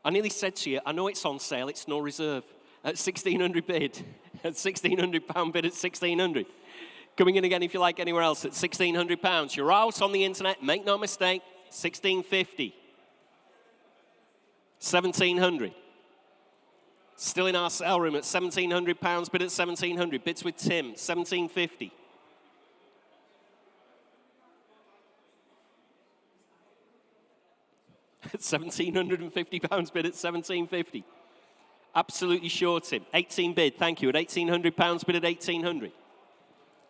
I nearly said to you, I know it's on sale, it's no reserve. At 1,600 bid, at £1,600 bid at 1,600. Coming in again if you like anywhere else at £1,600. You're out on the internet, make no mistake, 1,650. 1,700. Still in our sale room at £1,700 bid at 1,700. Bids with Tim, 1,750. At £1,750 bid at 1,750. Absolutely sure, Tim. 18 bid, thank you. At £1,800 bid at 1,800.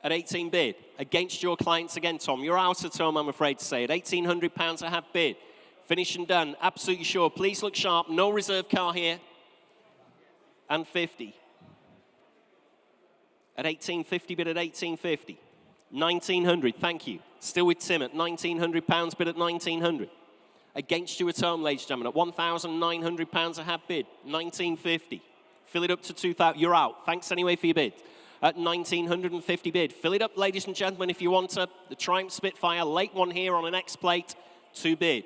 At 18 bid. Against your clients again, Tom. You're out at home, I'm afraid to say. At £1,800 I have bid. Finished and done. Absolutely sure. Please look sharp. No reserve car here. And 50. At 1,850 bid at 1,850. 1,900, thank you. Still with Tim at £1,900 bid at 1,900. Against you at home, ladies and gentlemen, at £1,900 I have bid, 1,950. Fill it up to 2,000. You're out. Thanks anyway for your bid. At 1,950 bid. Fill it up, ladies and gentlemen, if you want to. The Triumph Spitfire, late one here on an X plate, 2 bid.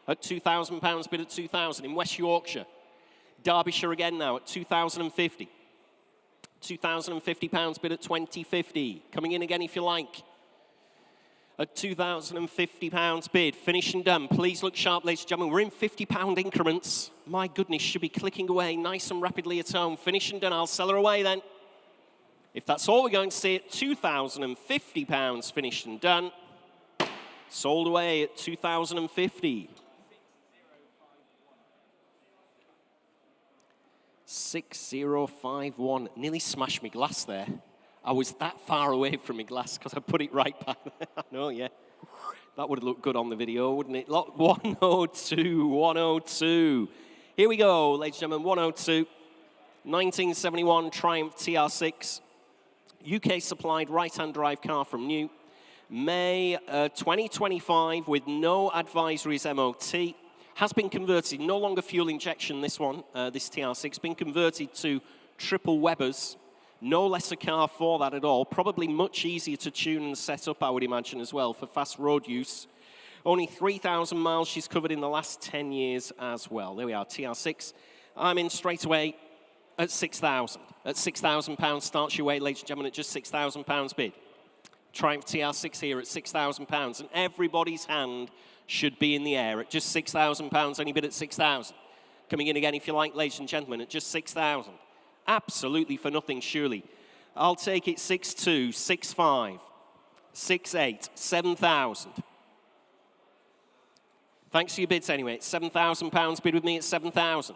At £2,000 bid at 2,000 in West Yorkshire. Derbyshire again now at 2,050. £2,050 bid at 2,050. Coming in again if you like. At £2,050 bid, finished and done. Please look sharp, ladies and gentlemen. We're in £50 increments. My goodness, should be clicking away nice and rapidly at home. Finished and done. I'll sell her away then. If that's all we're going to see at £2,050 finished and done. Sold away at 2,050. 6051. Nearly smashed my glass there. I was that far away from my glass because I put it right back there. I know, yeah. That would have looked good on the video, wouldn't it? Lot 102, 102. Here we go, ladies and gentlemen, 102. 1971 Triumph TR6. UK supplied right-hand drive car from new. May 2025 with no advisories MOT. Has been converted, no longer fuel injection, this one, this TR6. Been converted to triple Webers. No lesser car for that at all. Probably much easier to tune and set up, I would imagine, as well, for fast road use. Only 3,000 miles she's covered in the last 10 years as well. There we are, TR6. I'm in straight away at 6,000. At £6,000 starts your way, ladies and gentlemen, at just £6,000 bid. Triumph TR6 here at £6,000. And everybody's hand should be in the air at just £6,000. Only bid at 6,000. Coming in again, if you like, ladies and gentlemen, at just 6,000. Absolutely for nothing, surely. I'll take it 6,2, 6,5, 6,8, 7,000. Thanks for your bids anyway. It's £7,000 bid with me at 7,000.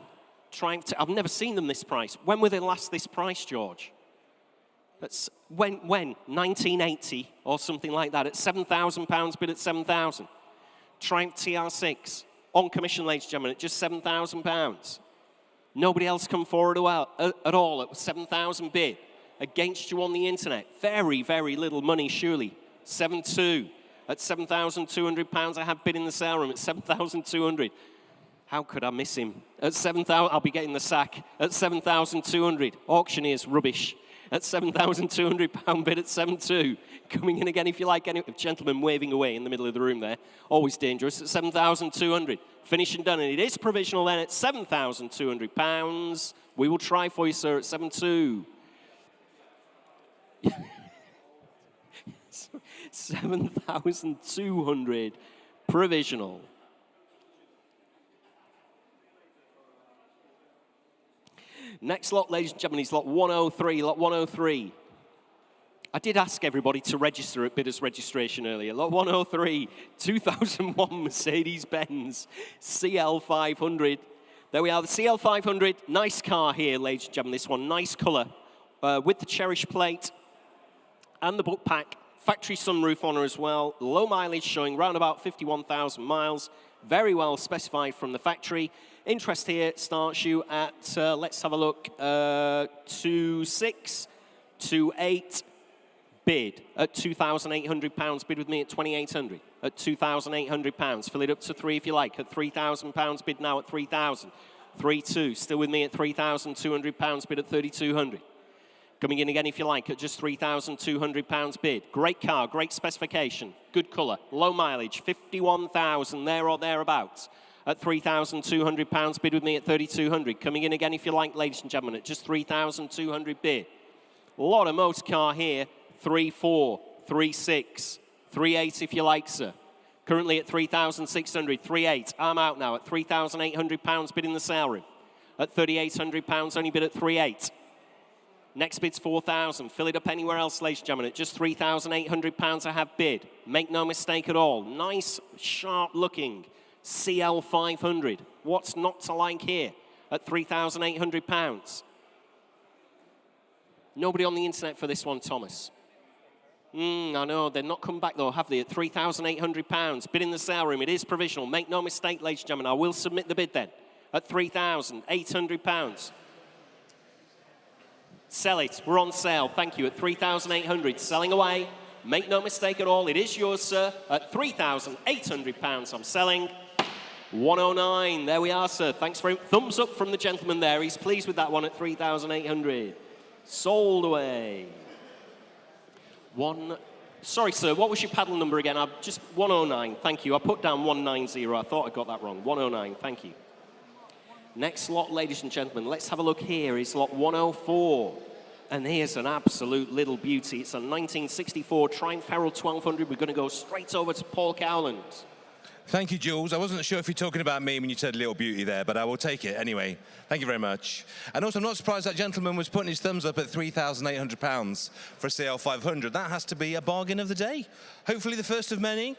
I've never seen them this price. When were they last this price, George? That's when? 1980 or something like that. At £7,000 bid at 7,000. Triumph TR6 on commission, ladies and gentlemen, at just £7,000. Nobody else come forward at all at 7,000 bid. Against you on the internet. Very, very little money, surely. 7,200. At £7,200, I have bid in the sale room at 7,200. How could I miss him? At 7,000, I'll be getting the sack. At 7,200, Auctioneer's rubbish. At £7,200 bid at 7.2. Coming in again, if you like, any gentleman waving away in the middle of the room there. Always dangerous. At 7,200. Finished and done, and it is provisional then at £7,200. We will try for you, sir, at 7.2. 7,200 provisional. Next lot, ladies and gentlemen, is lot 103. Lot 103. I did ask everybody to register at bidders registration earlier. Lot 103, 2001 Mercedes-Benz CL500. There we are, the CL500. Nice car here, ladies and gentlemen. This one, nice colour, with the Cherish plate and the book pack. Factory sunroof on her as well. Low mileage showing round about 51,000 miles. Very well specified from the factory. Interest here starts you at, let's have a look, 2.6, 2.8 bid at £2,800. Bid with me at 2,800. At £2,800. Fill it up to 3 if you like. At £3,000. Bid now at 3,000. 3.2. Still with me at £3,200. Bid at 3,200. Coming in again if you like at just £3,200 bid. Great car, great specification, good colour, low mileage, 51,000 there or thereabouts. At £3,200 bid with me at 3,200. Coming in again if you like, ladies and gentlemen, at just £3,200 bid. A lot of motor car here, 3.4, 3.6, 3.8 if you like, sir. Currently at 3,600, 3.8. I'm out now at £3,800 bid in the sale room. At £3,800 only bid at 3.8. Next bid's 4,000. Fill it up anywhere else, ladies and gentlemen. At just £3,800 I have bid. Make no mistake at all. Nice, sharp-looking CL500. What's not to like here at £3,800? Nobody on the internet for this one, Thomas. I know, they're not come back though, have they? At £3,800. Bid in the sale room. It is provisional. Make no mistake, ladies and gentlemen. I will submit the bid then. At £3,800. Sell it. We're on sale. Thank you. At 3,800. Selling away. Make no mistake at all. It is yours, sir. At £3,800. I'm selling. 109. There we are, sir. Thanks very much. Thumbs up from the gentleman there. He's pleased with that one at 3,800. Sold away. Sorry, sir. What was your paddle number again? Just 109. Thank you. I put down 190. I thought I got that wrong. 109. Thank you. Next lot, ladies and gentlemen, let's have a look here. Is lot 104. And here's an absolute little beauty. It's a 1964 Triumph Herald 1200. We're going to go straight over to Paul Cowland. Thank you, Jules. I wasn't sure if you're talking about me when you said little beauty there, but I will take it anyway. Thank you very much. And also, I'm not surprised that gentleman was putting his thumbs up at £3,800 for a CL500. That has to be a bargain of the day. Hopefully the first of many.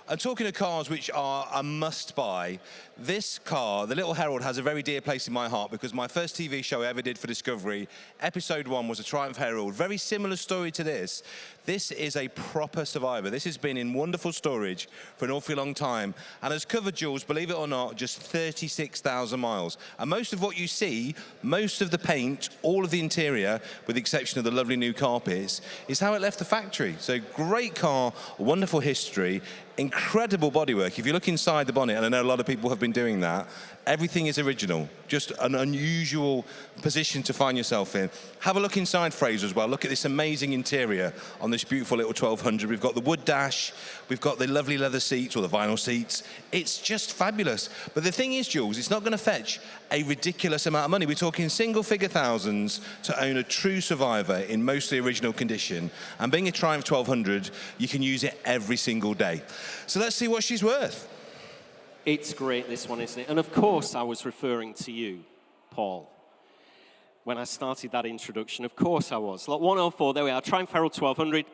I'm talking of cars which are a must-buy. This car, the Little Herald, has a very dear place in my heart because my first TV show I ever did for Discovery, episode 1 was a Triumph Herald. Very similar story to this. This is a proper survivor. This has been in wonderful storage for an awfully long time and has covered, Jules, believe it or not, just 36,000 miles. And most of what you see, most of the paint, all of the interior, with the exception of the lovely new carpets, is how it left the factory. So great car, wonderful history, incredible bodywork. If you look inside the bonnet, and I know a lot of people have been doing that, everything is original. Just an unusual position to find yourself in. Have a look inside, Fraser, as well. Look at this amazing interior on this beautiful little 1200. We've got the wood dash, we've got the lovely leather seats, or the vinyl seats. It's just fabulous. But the thing is, Jules, it's not going to fetch a ridiculous amount of money. We're talking single-figure thousands to own a true survivor in mostly original condition. And being a Triumph 1200, you can use it every single day. So let's see what she's worth. It's great, this one, isn't it? And of course I was referring to you, Paul, when I started that introduction. Of course I was. Lot 104, there we are, Triumph Herald 1200,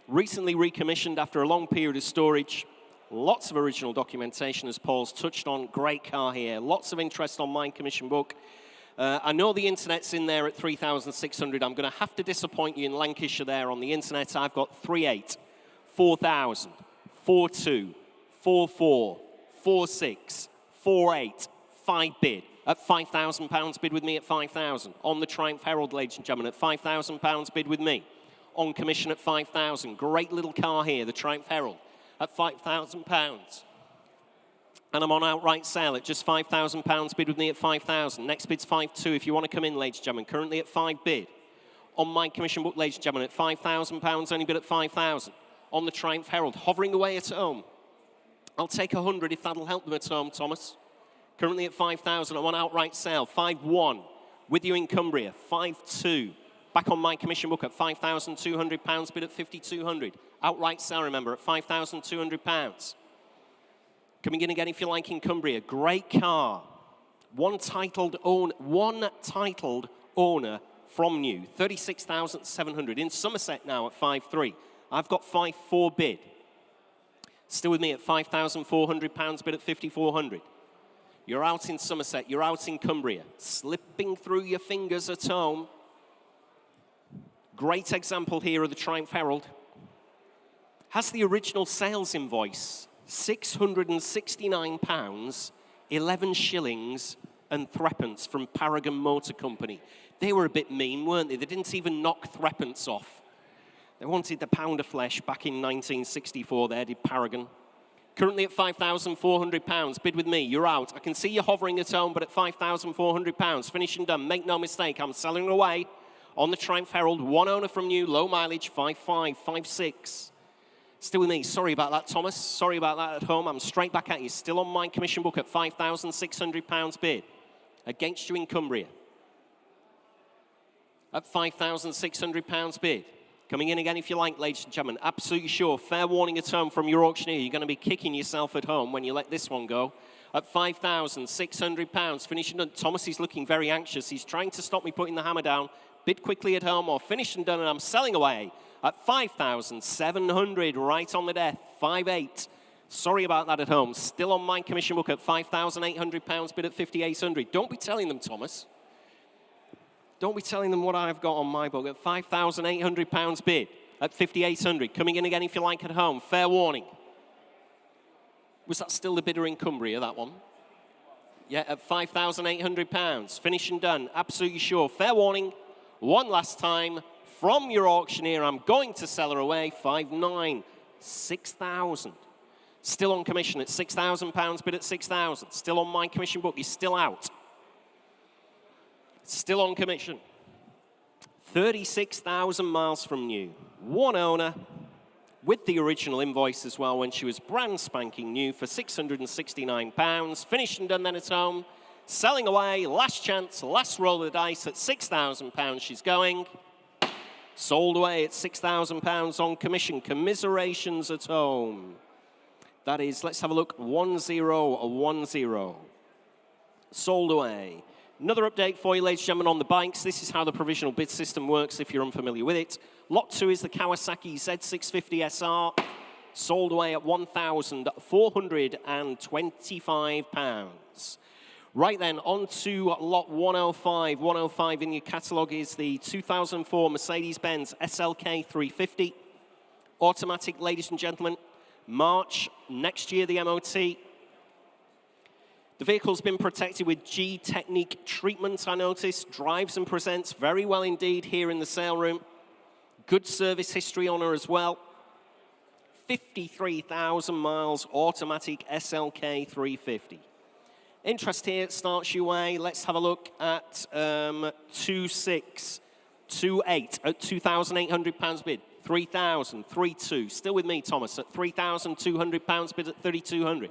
recently recommissioned after a long period of storage. Lots of original documentation, as Paul's touched on. Great car here. Lots of interest on my commission book. I know the internet's in there at 3,600. I'm going to have to disappoint you in Lancashire there on the internet. I've got 3.8, 4,000, 4.2, 4.4, 4.6, 4.8, 5 bid at £5,000 bid with me at 5,000. On the Triumph Herald, ladies and gentlemen, at £5,000 bid with me. On commission at 5,000. Great little car here, the Triumph Herald, at £5,000. And I'm on outright sale at just £5,000. Bid with me at 5,000. Next bid's 5.2 if you want to come in, ladies and gentlemen. Currently at 5 bid. On my commission book, ladies and gentlemen, at £5,000, only bid at 5,000. On the Triumph Herald, hovering away at home. I'll take 100 if that'll help them at home, Thomas. Currently at 5,000, I'm on outright sale. 5.1, with you in Cumbria. 5.2, back on my commission book at £5,200, bid at 5,200. Outright sale, remember, at £5,200. Coming in again if you like in Cumbria. Great car. One titled owner from new. 36,700. In Somerset now at 5.3. I've got 5.4 bid. Still with me at £5,400, bid at 5,400. You're out in Somerset. You're out in Cumbria. Slipping through your fingers at home. Great example here of the Triumph Herald. Has the original sales invoice. £669, 11 shillings and threepence from Paragon Motor Company. They were a bit mean, weren't they? They didn't even knock threepence off. They wanted the pound of flesh back in 1964 there, did Paragon. Currently at £5,400, bid with me, you're out. I can see you hovering at home, but at £5,400, finish and done. Make no mistake, I'm selling away on the Triumph Herald. One owner from new, low mileage, 5.5, 5.6. Still with me. Sorry about that, Thomas. Sorry about that at home. I'm straight back at you. Still on my commission book at £5,600 bid. Against you in Cumbria. At £5,600 bid. Coming in again if you like, ladies and gentlemen. Absolutely sure. Fair warning at home from your auctioneer. You're going to be kicking yourself at home when you let this one go. At £5,600. Finishing done. Thomas is looking very anxious. He's trying to stop me putting the hammer down. Bid quickly at home or finish and done, and I'm selling away. At 5,700, right on the death, 5.8. Sorry about that at home. Still on my commission book at £5,800, bid at 5,800. Don't be telling them, Thomas. Don't be telling them what I've got on my book at £5,800 bid at 5,800. Coming in again if you like at home. Fair warning. Was that still the bidder in Cumbria, that one? Yeah, at £5,800. Finish and done. Absolutely sure. Fair warning. One last time. From your auctioneer, I'm going to sell her away, 5.9, 6,000. Still on commission at £6,000, bid at 6,000. Still on my commission book, he's still out. Still on commission. 36,000 miles from new. One owner, with the original invoice as well when she was brand spanking new for £669. Finished and done then at home. Selling away, last chance, last roll of the dice at £6,000 she's going. Sold away at £6,000 on commission. Commiserations at home. That is, let's have a look, 1-0. Sold away. Another update for you, ladies and gentlemen, on the bikes. This is how the provisional bid system works if you're unfamiliar with it. Lot 2 is the Kawasaki Z650 SR. Sold away at £1,425. Right then, on to lot 105. 105 in your catalogue is the 2004 Mercedes-Benz SLK 350. Automatic, ladies and gentlemen. March next year, the MOT. The vehicle's been protected with G-Technique treatment, I noticed. Drives and presents very well indeed here in the sale room. Good service history on her as well. 53,000 miles, automatic SLK 350. Interest here starts your way. Let's have a look at 2,628 at £2,800 bid. 3,000, 3,2. Still with me, Thomas, at £3,200 bid at 3,200.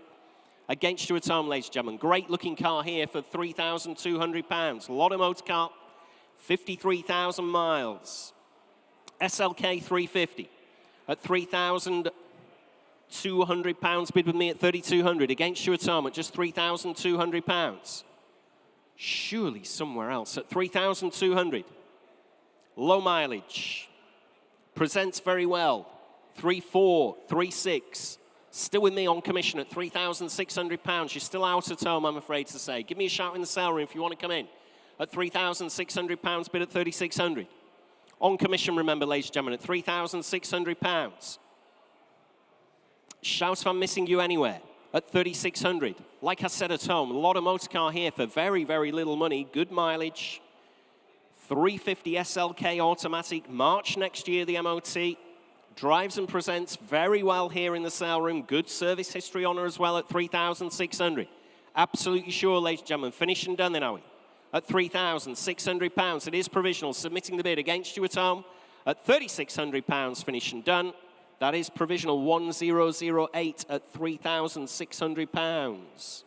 Against you at home, ladies and gentlemen. Great looking car here for £3,200. A lot of motor car, 53,000 miles. SLK 350 at £3,200 bid with me at 3,200. Against you at home at just £3,200. Surely somewhere else at 3,200. Low mileage. Presents very well. 3.4, 3.6. Still with me on commission at £3,600. You're still out at home, I'm afraid to say. Give me a shout in the sale room if you want to come in. At £3,600 bid at 3,600. On commission, remember, ladies and gentlemen, at £3,600. Shout if I'm missing you anywhere. At 3,600. Like I said at home, a lot of motor car here for very, very little money. Good mileage. 350 SLK automatic. March next year, the MOT. Drives and presents very well here in the sale room. Good service history on her as well at 3,600. Absolutely sure, ladies and gentlemen. Finished and done then, are we? At £3,600. It is provisional. Submitting the bid against you at home at £3,600. Finished and done. That is provisional 1008 at £3,600.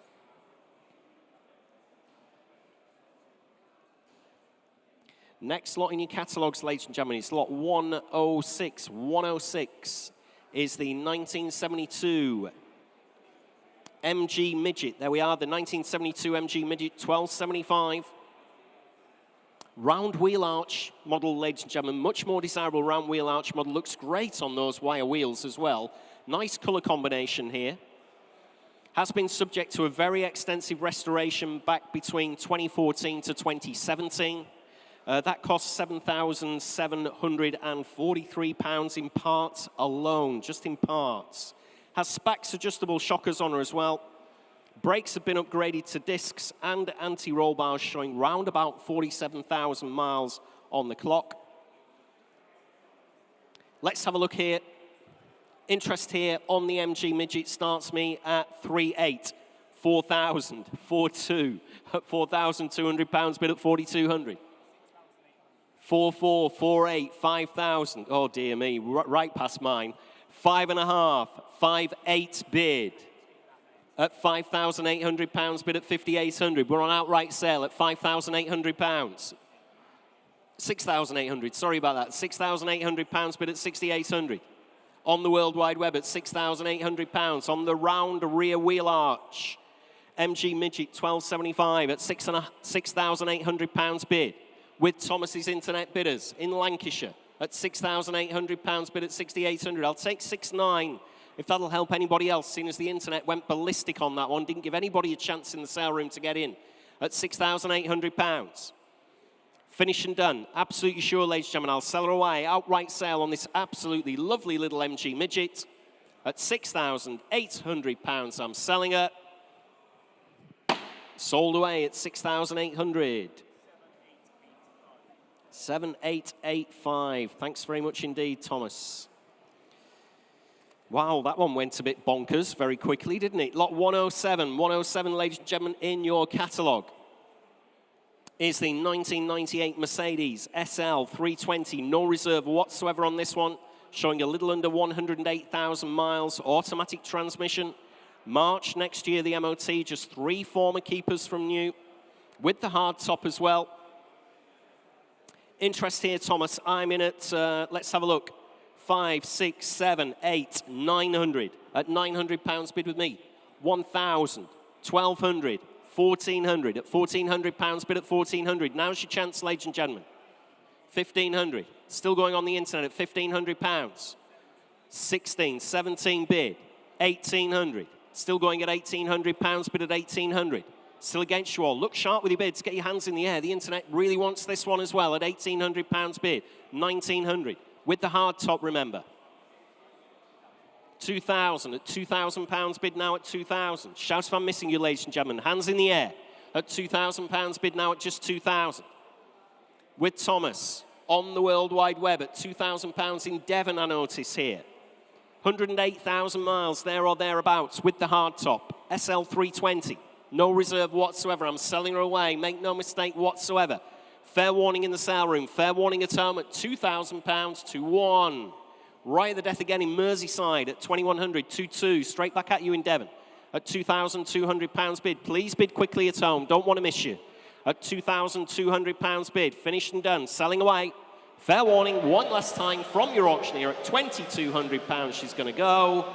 Next lot in your catalogues, ladies and gentlemen, is lot 106. 106 is the 1972 MG Midget. There we are, the 1972 MG Midget 1275. Round wheel arch model, ladies and gentlemen. Much more desirable round wheel arch model. Looks great on those wire wheels as well. Nice colour combination here. Has been subject to a very extensive restoration back between 2014 to 2017. That cost £7,743 in parts alone, just in parts. Has Spax adjustable shockers on her as well. Brakes have been upgraded to discs and anti-roll bars, showing round about 47,000 miles on the clock. Let's have a look here. Interest here on the MG Midget starts me at 3.8, 4,000, 4.2, at £4,200, bid at 4,200. 4.4, 4.8, 5,000. Oh dear me, right past mine. 5.5, 5.8 bid at £5,800, bid at 5,800. We're on outright sale at £5,800. 6,800, sorry about that. £6,800, bid at 6,800. On the World Wide Web at £6,800. On the round rear wheel arch, MG Midget 1275 at £6,800 bid. With Thomas's Internet Bidders in Lancashire at £6,800, bid at 6,800. I'll take 6.9 if that'll help anybody else, seeing as the internet went ballistic on that one. Didn't give anybody a chance in the sale room to get in at £6,800. Finished and done. Absolutely sure, ladies and gentlemen. I'll sell her away. Outright sale on this absolutely lovely little MG Midget at £6,800. I'm selling her. Sold away at 6,800. 7,885. Thanks very much indeed, Thomas. Wow, that one went a bit bonkers very quickly, didn't it? Lot 107. 107, ladies and gentlemen, in your catalogue is the 1998 Mercedes SL 320. No reserve whatsoever on this one. Showing a little under 108,000 miles. Automatic transmission. March next year, the MOT. Just 3 former keepers from new. With the hard top as well. Interest here, Thomas. I'm in at, let's have a look, 5, 6, 7, 8, 900. At £900, bid with me. 1,000, 1,200, 1,400. At £1,400, bid at 1,400. Now's your chance, ladies and gentlemen. 1,500. Still going on the internet at £1,500. 16, 17 bid. 1,800. Still going at £1,800, bid at 1,800. Still against you all. Look sharp with your bids. Get your hands in the air. The internet really wants this one as well at £1,800 bid. 1,900. With the hard top, remember. 2,000 at £2,000 bid now at 2,000. Shout if I'm missing you, ladies and gentlemen. Hands in the air at £2,000 bid now at just 2,000. With Thomas on the World Wide Web at £2,000 in Devon, I notice here. 108,000 miles there or thereabouts with the hard top. SL 320. No reserve whatsoever. I'm selling her away. Make no mistake whatsoever. Fair warning in the sale room. Fair warning at home at £2,000 to 1. Right at the death again in Merseyside at 2,100, 2-2. Straight back at you in Devon at £2,200 bid. Please bid quickly at home. Don't want to miss you. At £2,200 bid. Finished and done. Selling away. Fair warning one last time from your auctioneer at £2,200. She's going to go.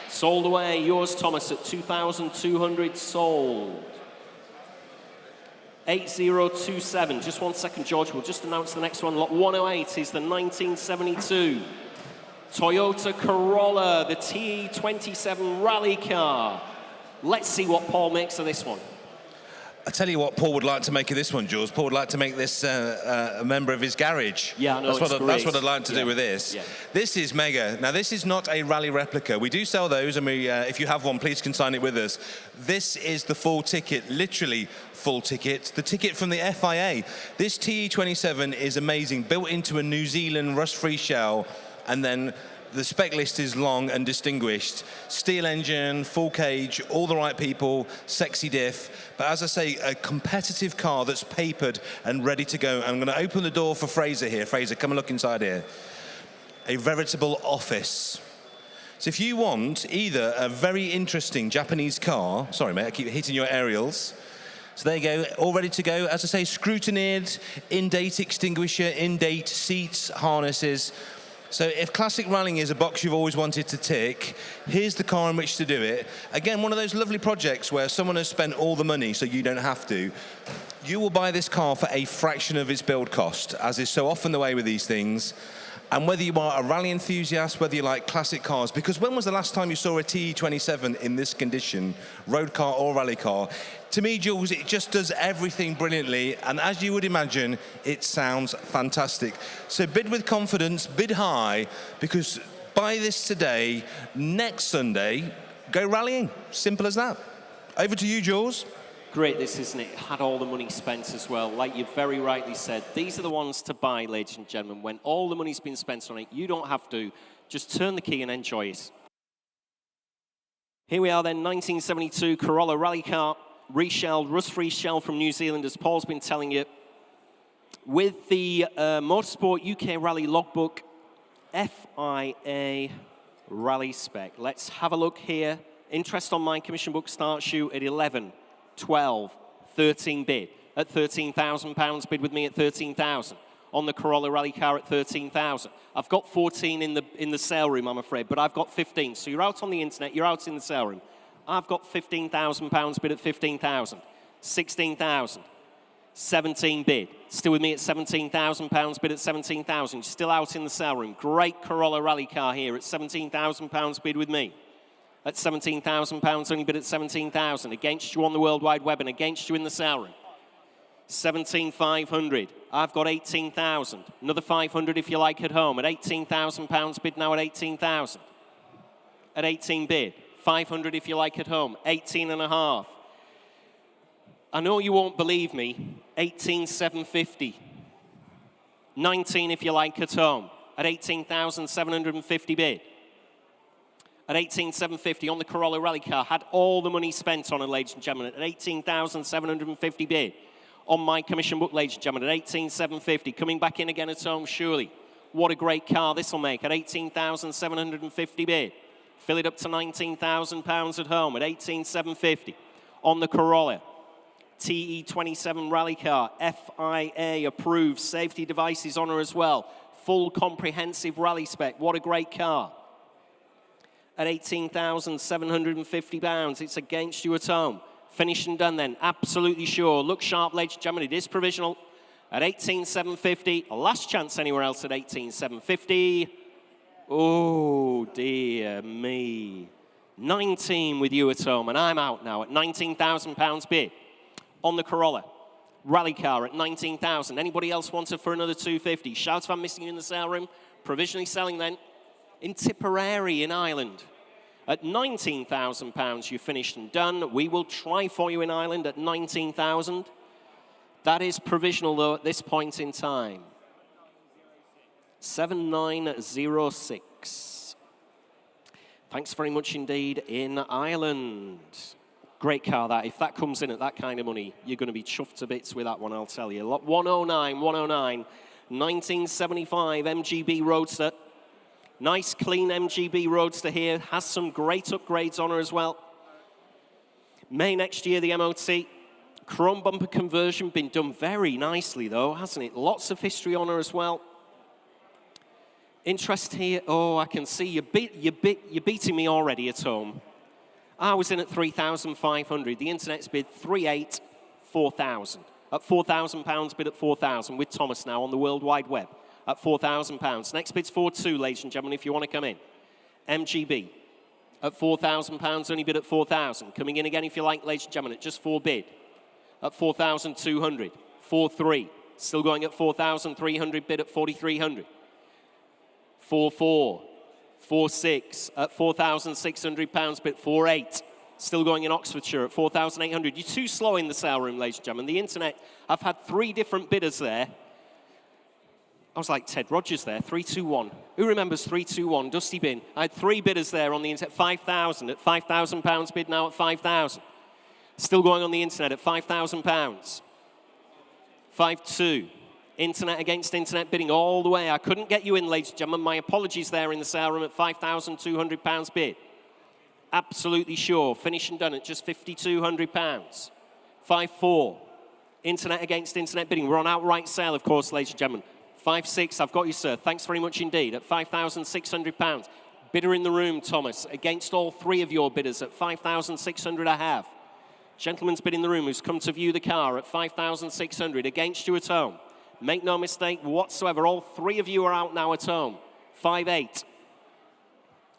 Sold away. Yours, Thomas, at 2,200. Sold. 8027. Just 1 second, George. We'll just announce the next one. Lot 108 is the 1972 Toyota Corolla, the TE27 rally car. Let's see what Paul makes of this one. I tell you what Paul would like to make of this one, Jules. Paul would like to make this a member of his garage. Yeah, no, that's what I'd like to do with this. Yeah. This is mega. Now, this is not a rally replica. We do sell those, and we, if you have one, please consign it with us. This is the full ticket, literally full ticket, the ticket from the FIA. This TE27 is amazing, built into a New Zealand rust-free shell. and then the spec list is long and distinguished. Steel engine, full cage, all the right people, sexy diff. But as I say, a competitive car that's papered and ready to go. I'm going to open the door for Fraser here. Fraser, come and look inside here. A veritable office. So if you want either a very interesting Japanese car, sorry mate, I keep hitting your aerials. So there you go, all ready to go. As I say, scrutineered, in-date extinguisher, in-date seats, harnesses. So if classic rallying is a box you've always wanted to tick, here's the car in which to do it. Again, one of those lovely projects where someone has spent all the money so you don't have to. You will buy this car for a fraction of its build cost, as is so often the way with these things. And whether you are a rally enthusiast, whether you like classic cars, because when was the last time you saw a TE27 in this condition, road car or rally car? To me, Jules, it just does everything brilliantly, and as you would imagine, it sounds fantastic. So bid with confidence, bid high, because buy this today, next Sunday, go rallying. Simple as that. Over to you, Jules. Great, this, isn't it? Had all the money spent as well. Like you very rightly said, these are the ones to buy, ladies and gentlemen. When all the money's been spent on it, you don't have to. Just turn the key and enjoy it. Here we are then, 1972 Corolla rally car, reshelled, rust-free shell from New Zealand, as Paul's been telling you. With the Motorsport UK Rally Logbook FIA Rally Spec. Let's have a look here. Interest on my commission book starts you at 11. 12, 13 bid. At £13,000, bid with me at 13,000. On the Corolla rally car at 13,000. I've got 14 in the sale room, I'm afraid, but I've got 15. So you're out on the internet, you're out in the sale room. I've got £15,000 bid at 15,000. 16,000. 17 bid. Still with me at £17,000 bid at 17,000. Still out in the sale room. Great Corolla rally car here at £17,000 bid with me. At £17,000, only bid at 17,000. Against you on the World Wide Web and against you in the sale room. 17,500. I've got 18,000. Another 500 if you like at home. At £18,000 bid now at 18,000. At 18 bid. 500 if you like at home. 18 and a half. I know you won't believe me. 18,750. 19 if you like at home. At 18,750 bid. At 18,750 on the Corolla rally car, had all the money spent on it, ladies and gentlemen, at 18,750 bid. On my commission book, ladies and gentlemen, at 18,750, coming back in again at home, surely. What a great car this will make at 18,750 bid. Fill it up to £19,000 at home at 18,750. On the Corolla, TE27 rally car, FIA approved, safety devices on her as well. Full comprehensive rally spec, what a great car. At £18,750. It's against you at home. Finished and done then, absolutely sure. Look sharp, ladies and gentlemen, it is provisional. At 18,750, last chance anywhere else at 18,750. Oh, dear me. 19 with you at home, and I'm out now at £19,000 bid. On the Corolla. Rally car at 19,000. Anybody else want it for another 250? Shout if I'm missing you in the sale room. Provisionally selling then. In Tipperary in Ireland. At £19,000, you finished and done. We will try for you in Ireland at 19,000. That is provisional, though, at this point in time. 7906. Thanks very much indeed in Ireland. Great car, that. If that comes in at that kind of money, you're going to be chuffed to bits with that one, I'll tell you. 109, 1975 MGB Roadster. Nice, clean MGB Roadster here. Has some great upgrades on her as well. May next year, the MOT. Chrome bumper conversion, been done very nicely, though, hasn't it? Lots of history on her as well. Interest here. Oh, I can see you're beating me already at home. I was in at 3,500. The internet's bid 3,800, 4,000. At £4,000, bid at 4,000 with Thomas now on the World Wide Web. At £4,000. Next bid's 4,200, ladies and gentlemen, if you want to come in. MGB at £4,000, only bid at 4,000. Coming in again, if you like, ladies and gentlemen, at just 4 bid. At 4,200. 4,300. Still going at 4,300, bid at 4,300. 4,400. 4,600 at £4,600, bid 4,800. Still going in Oxfordshire at 4,800. You're too slow in the sale room, ladies and gentlemen. The internet, I've had 3 different bidders there. I was like Ted Rogers there, 321. Who remembers 321, Dusty Bin? I had 3 bidders there on the internet, 5,000. At £5,000 bid now at 5,000. Still going on the internet at £5,000. 5-2. Internet against internet bidding all the way. I couldn't get you in, ladies and gentlemen. My apologies there in the sale room at £5,200 bid. Absolutely sure. Finish and done at just £5,200. 5-4. Internet against internet bidding. We're on outright sale, of course, ladies and gentlemen. 5-6. I've got you, sir. Thanks very much indeed. At £5,600. Bidder in the room, Thomas. Against all 3 of your bidders at £5,600 I have. Gentleman's bid in the room who's come to view the car at £5,600. Against you at home. Make no mistake whatsoever. All 3 of you are out now at home. 5-8.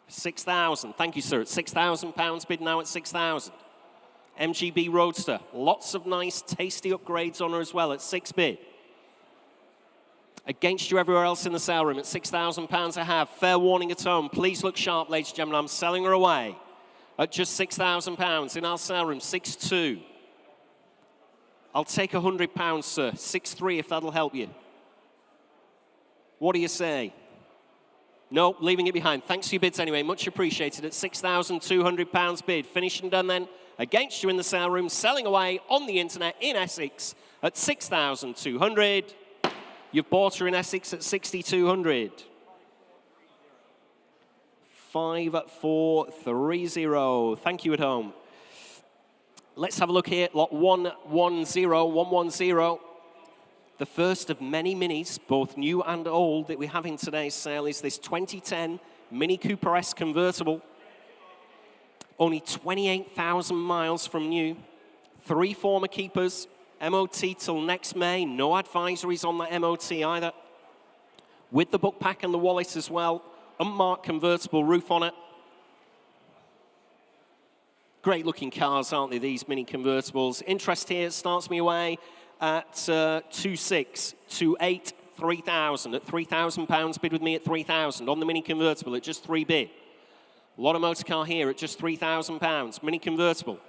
6,000. Thank you, sir. At £6,000 bid now at 6,000. MGB Roadster. Lots of nice, tasty upgrades on her as well at 6 bid. Against you everywhere else in the sale room at £6,000 I have. Fair warning at home. Please look sharp, ladies and gentlemen. I'm selling her away at just £6,000 in our sale room. 6-2. I'll take £100, sir. 6-3 if that'll help you. What do you say? No, leaving it behind. Thanks for your bids anyway. Much appreciated at £6,200 bid. Finished and done then. Against you in the sale room. Selling away on the internet in Essex at 6,200. You've bought her in Essex at 6,200. 5430. Thank you at home. Let's have a look here. Lot 110. The first of many minis, both new and old, that we have in today's sale is this 2010 Mini Cooper S convertible. Only 28,000 miles from new. 3 former keepers. MOT till next May. No advisories on that MOT either. With the book pack and the wallet as well. Unmarked convertible roof on it. Great looking cars, aren't they, these mini convertibles? Interest here starts me away at 2.6, 2.8, 3,000. At £3,000 bid with me at 3,000 on the mini convertible at just 3 bid. A lot of motor car here at just £3,000. Mini convertible.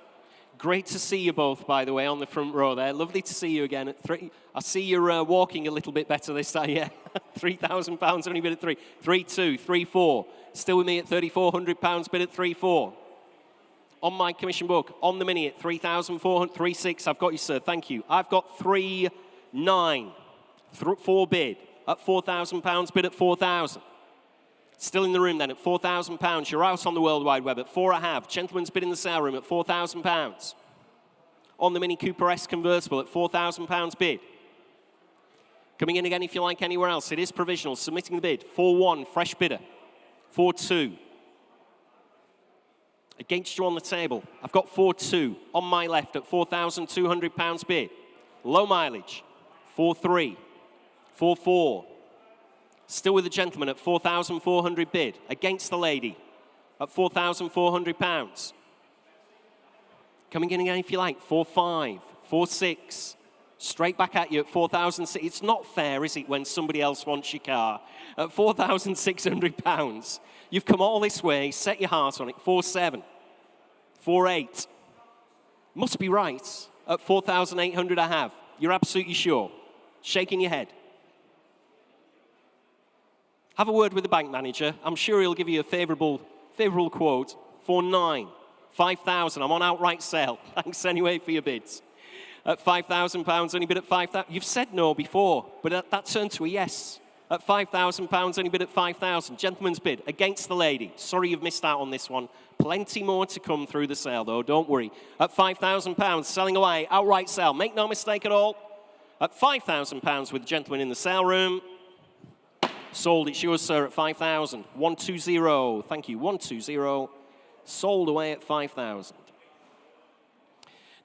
Great to see you both, by the way, on the front row there. Lovely to see you again at 3. I see you're walking a little bit better this time, yeah. £3,000 only bid at 3. 3-2, 3-4. Still with me at £3,400 bid at 3-4. On my commission book, on the mini at 3,400, 3-6. I've got you, sir. Thank you. I've got 3-9. 4 bid at £4,000 bid at 4,000. Still in the room then at £4,000. You're out on the World Wide Web at 4 I have. Gentleman's bid in the sale room at £4,000. On the Mini Cooper S convertible at £4,000 bid. Coming in again if you like anywhere else. It is provisional. Submitting the bid. 4-1, fresh bidder. 4-2. Against you on the table. I've got 4-2 on my left at £4,200 bid. Low mileage. 4-3. 4-4. Still with the gentleman at 4,400 bid. Against the lady at £4,400. Coming in again if you like. 4-5. 4-6. Straight back at you at 4,006. It's not fair, is it, when somebody else wants your car? At £4,600. You've come all this way, set your heart on it. 4-7. 4-8. Must be right. At 4,800 I have. You're absolutely sure. Shaking your head. Have a word with the bank manager. I'm sure he'll give you a favourable quote. 4-9. 5,000. I'm on outright sale. Thanks anyway for your bids. At £5,000, only bid at 5,000. You've said no before, but that turned to a yes. At £5,000, only bid at 5,000. Gentleman's bid against the lady. Sorry you've missed out on this one. Plenty more to come through the sale, though. Don't worry. At £5,000, selling away. Outright sale. Make no mistake at all. At £5,000 with the gentleman in the sale room. Sold. It's yours, sir, at 5,000. 120. Thank you. 120. Sold away at 5,000.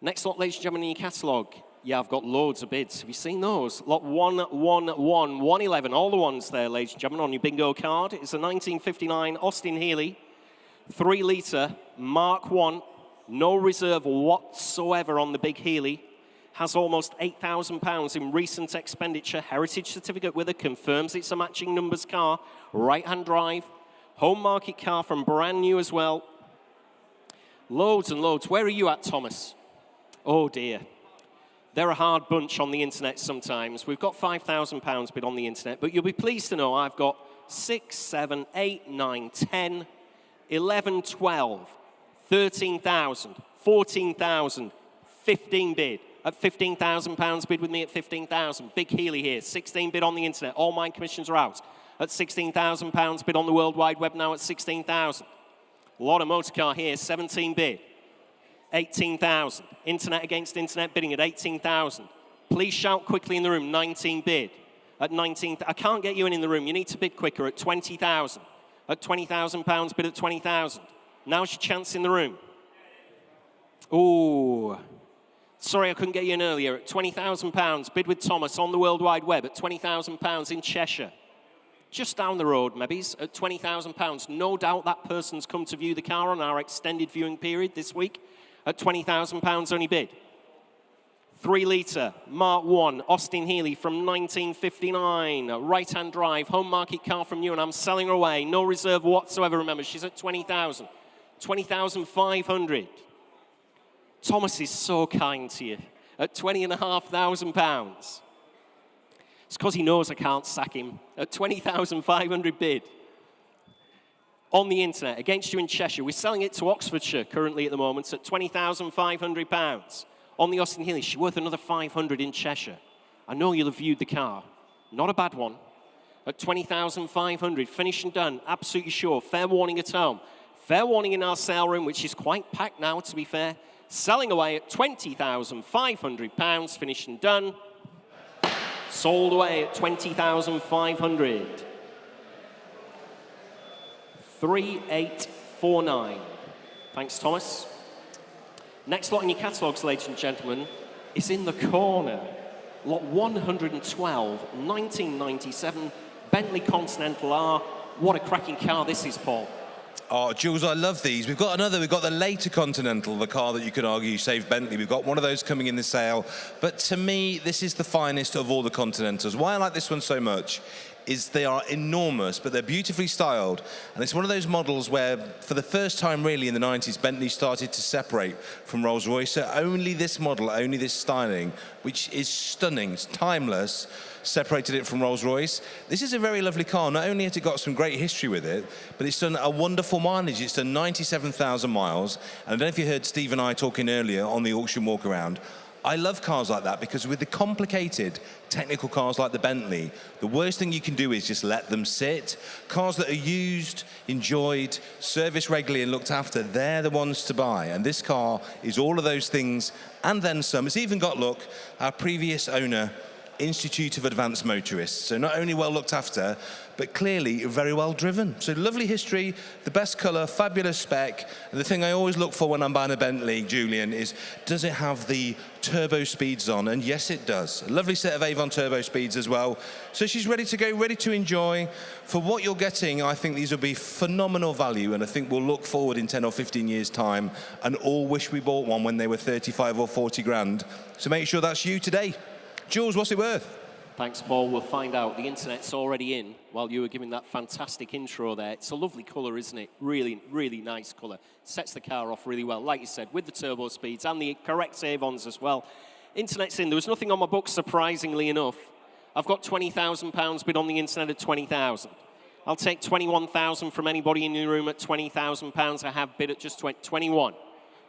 Next lot, ladies and gentlemen, in your catalogue. Yeah, I've got loads of bids. Have you seen those? Lot 111, 111. All the ones there, ladies and gentlemen, on your bingo card. It's a 1959 Austin Healey, 3-litre, Mark 1. No reserve whatsoever on the big Healey. Has almost £8,000 in recent expenditure. Heritage certificate with it. Confirms it's a matching numbers car. Right-hand drive. Home market car from brand new as well. Loads and loads. Where are you at, Thomas? Oh, dear. They're a hard bunch on the internet sometimes. We've got £5,000 bid on the internet, but you'll be pleased to know I've got 6, 7, 8, 9, 10, 11, 12, 13,000, 14,000, 15 bid. At £15,000 bid with me at 15,000. Big Healy here, 16 bid on the internet. All my commissions are out. At £16,000 bid on the World Wide Web now at 16,000. A lot of motorcar here, 17 bid. 18,000. Internet against internet bidding at 18,000. Please shout quickly in the room, 19 bid. At 19, I can't get you in the room. You need to bid quicker at 20,000. At £20,000 bid at 20,000. Now's your chance in the room. Ooh. Sorry I couldn't get you in earlier. At £20,000 bid with Thomas on the World Wide Web at £20,000 in Cheshire. Just down the road, maybe, at £20,000. No doubt that person's come to view the car on our extended viewing period this week. At £20,000 only bid. 3 litre, Mark 1, Austin Healy from 1959. Right-hand drive, home market car from you, and I'm selling her away. No reserve whatsoever, remember. She's at 20,000. 20,500. Thomas is so kind to you. At £20,500. It's because he knows I can't sack him. At 20,500 bid. On the internet, against you in Cheshire. We're selling it to Oxfordshire currently at the moment at £20,500. On the Austin Healy, she's worth another 500 in Cheshire. I know you'll have viewed the car. Not a bad one. At 20,500, finished and done, absolutely sure. Fair warning at home. Fair warning in our sale room, which is quite packed now, to be fair. Selling away at £20,500, finished and done. Sold away at 20,500. 3849. Thanks, Thomas. Next lot in your catalogues, ladies and gentlemen, is in the corner. Lot 112, 1997, Bentley Continental R. What a cracking car this is, Paul. Oh, Jules, I love these. We've got another, we've got the later Continental, the car that you could argue saved Bentley. We've got one of those coming in the sale. But to me, this is the finest of all the Continentals. Why I like this one so much is they are enormous, but they're beautifully styled. And it's one of those models where, for the first time really in the 90s, Bentley started to separate from Rolls-Royce. So only this model, only this styling, which is stunning, it's timeless, separated it from Rolls-Royce. This is a very lovely car. Not only has it got some great history with it, but it's done a wonderful mileage. It's done 97,000 miles. And I don't know if you heard Steve and I talking earlier on the auction walk around. I love cars like that because with the complicated technical cars like the Bentley, the worst thing you can do is just let them sit. Cars that are used, enjoyed, serviced regularly and looked after, they're the ones to buy. And this car is all of those things and then some. It's even got, look, our previous owner, Institute of Advanced Motorists. So not only well looked after, but clearly very well driven. So lovely history, the best colour, fabulous spec. And the thing I always look for when I'm buying a Bentley, Julian, is does it have the turbo speeds on? And yes, it does. A lovely set of Avon turbo speeds as well. So she's ready to go, ready to enjoy. For what you're getting, I think these will be phenomenal value. And I think we'll look forward in 10 or 15 years' time and all wish we bought one when they were 35 or 40 grand. So make sure that's you today. Jules, what's it worth? Thanks, Paul. We'll find out. The internet's already in while you were giving that fantastic intro there. It's a lovely colour, isn't it? Really, really nice colour. Sets the car off really well, like you said, with the turbo speeds and the correct Avons as well. Internet's in. There was nothing on my book, surprisingly enough. I've got £20,000 bid on the internet at 20,000. I'll take 21,000 from anybody in the room at £20,000. I have bid at just 21,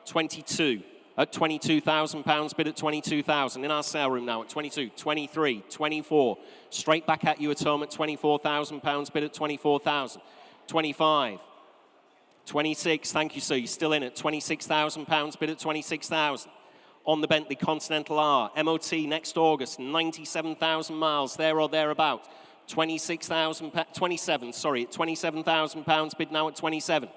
22. At £22,000, bid at 22,000. In our sale room now at 22, 23, 24. Straight back at you at home at £24,000, bid at 24,000. 25, 26, thank you, sir. You're still in at £26,000, bid at 26,000. On the Bentley Continental R, MOT next August, 97,000 miles, there or thereabout. 27,000 pounds, bid now at 27.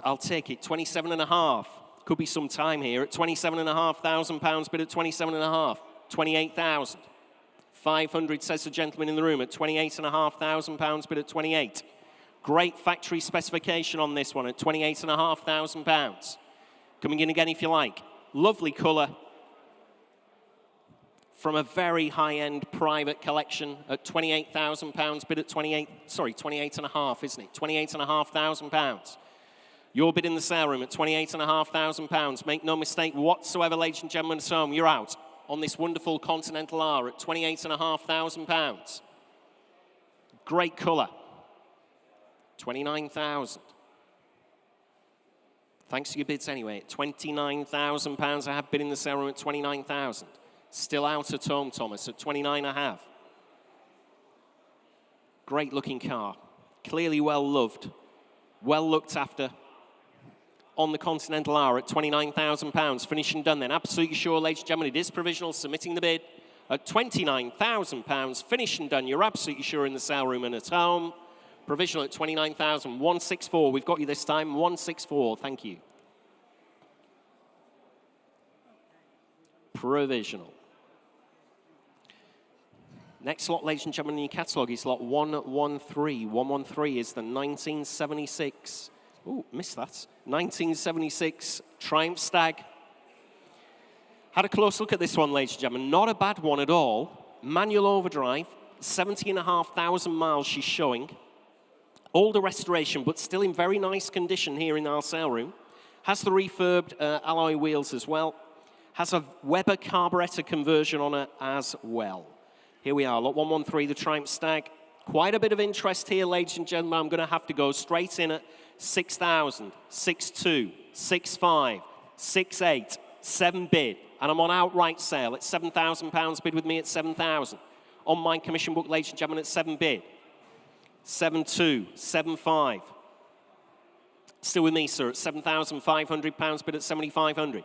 I'll take it, 27.5. Could be some time here. At £27,500, bid at 27.5. 28,000. 500, says the gentleman in the room, at £28,500, bid at 28. Great factory specification on this one at £28,500. Coming in again if you like. Lovely colour. From a very high-end private collection at £28,000, bid at 28.5, isn't it? £28,500. Your bid in the sale room at £28,500. Make no mistake whatsoever, ladies and gentlemen at home, you're out on this wonderful Continental R at £28,500. Great colour. 29,000. Thanks to your bids anyway. At £29,000, I have bid in the sale room at 29,000. Still out at home, Thomas, at 29 I have. Great looking car. Clearly well loved. Well looked after. On the Continental R at £29,000. Finish and done then. Absolutely sure, ladies and gentlemen, it is provisional. Submitting the bid at £29,000. Finish and done. You're absolutely sure in the sale room and at home. Provisional at 29,000. 164. We've got you this time. 164. Thank you. Provisional. Next lot, ladies and gentlemen, in your catalogue is lot 113. 113 is the 1976. Oh, missed that. 1976 Triumph Stag. Had a close look at this one, ladies and gentlemen. Not a bad one at all. Manual overdrive. 70,500 miles she's showing. Older restoration, but still in very nice condition here in our sale room. Has the refurbed alloy wheels as well. Has a Weber carburetor conversion on it as well. Here we are, lot 113, the Triumph Stag. Quite a bit of interest here, ladies and gentlemen. I'm going to have to go straight in at 6,000, 6,2, 6,5, 6,8, 7 bid. And I'm on outright sale at £7,000. Bid with me at 7,000. On my commission book, ladies and gentlemen, at 7 bid. 7,2, 7,5. Still with me, sir, at £7,500. Bid at 7,500.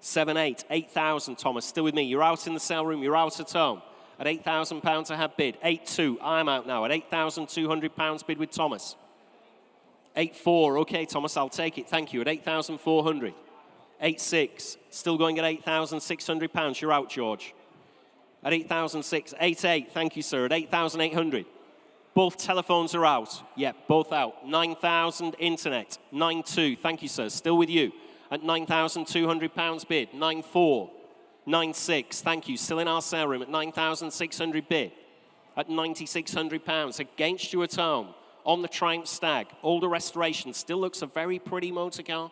7,8, 8,000, Thomas. Still with me. You're out in the sale room. You're out at home. At £8,000, I have bid. 8.2, I'm out now. At £8,200, bid with Thomas. 8.4, okay, Thomas, I'll take it. Thank you. At 8,400. 8.6, still going at £8,600. You're out, George. At 8,006. 8.8, thank you, sir. At 8,800. Both telephones are out. Yep, both out. 9,000 internet. 9.2, thank you, sir. Still with you. At £9,200 bid. 9.4. 9.6, thank you. Still in our sale room at 9,600 bid. At £9,600. Against you at home. On the Triumph Stag. Older restoration. Still looks a very pretty motor car.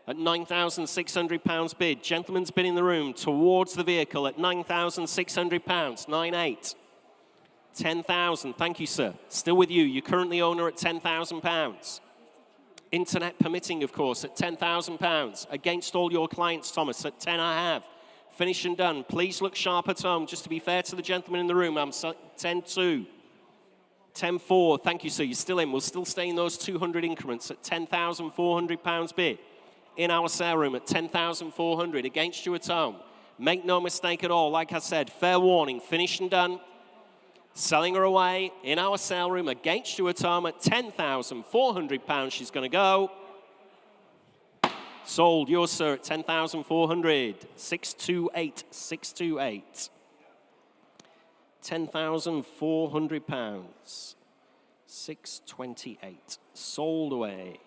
At £9,600 bid. Gentleman's bid in the room towards the vehicle at £9,600. 9.8. 10,000. Thank you, sir. Still with you. You're currently owner at £10,000. Internet permitting, of course, at £10,000. Against all your clients, Thomas, at 10 I have. Finish and done. Please look sharp at home. Just to be fair to the gentleman in the room, I'm 10-2. 10-4. Thank you, sir. You're still in. We'll still stay in those 200 increments at £10,400 bid. In our sale room at £10,400. Against you at home. Make no mistake at all. Like I said, fair warning. Finish and done. Selling her away in our sale room against you at home at £10,400. She's going to go. Sold, yours, sir, at £10,400. 628, 628. £10,400. 628. Sold away.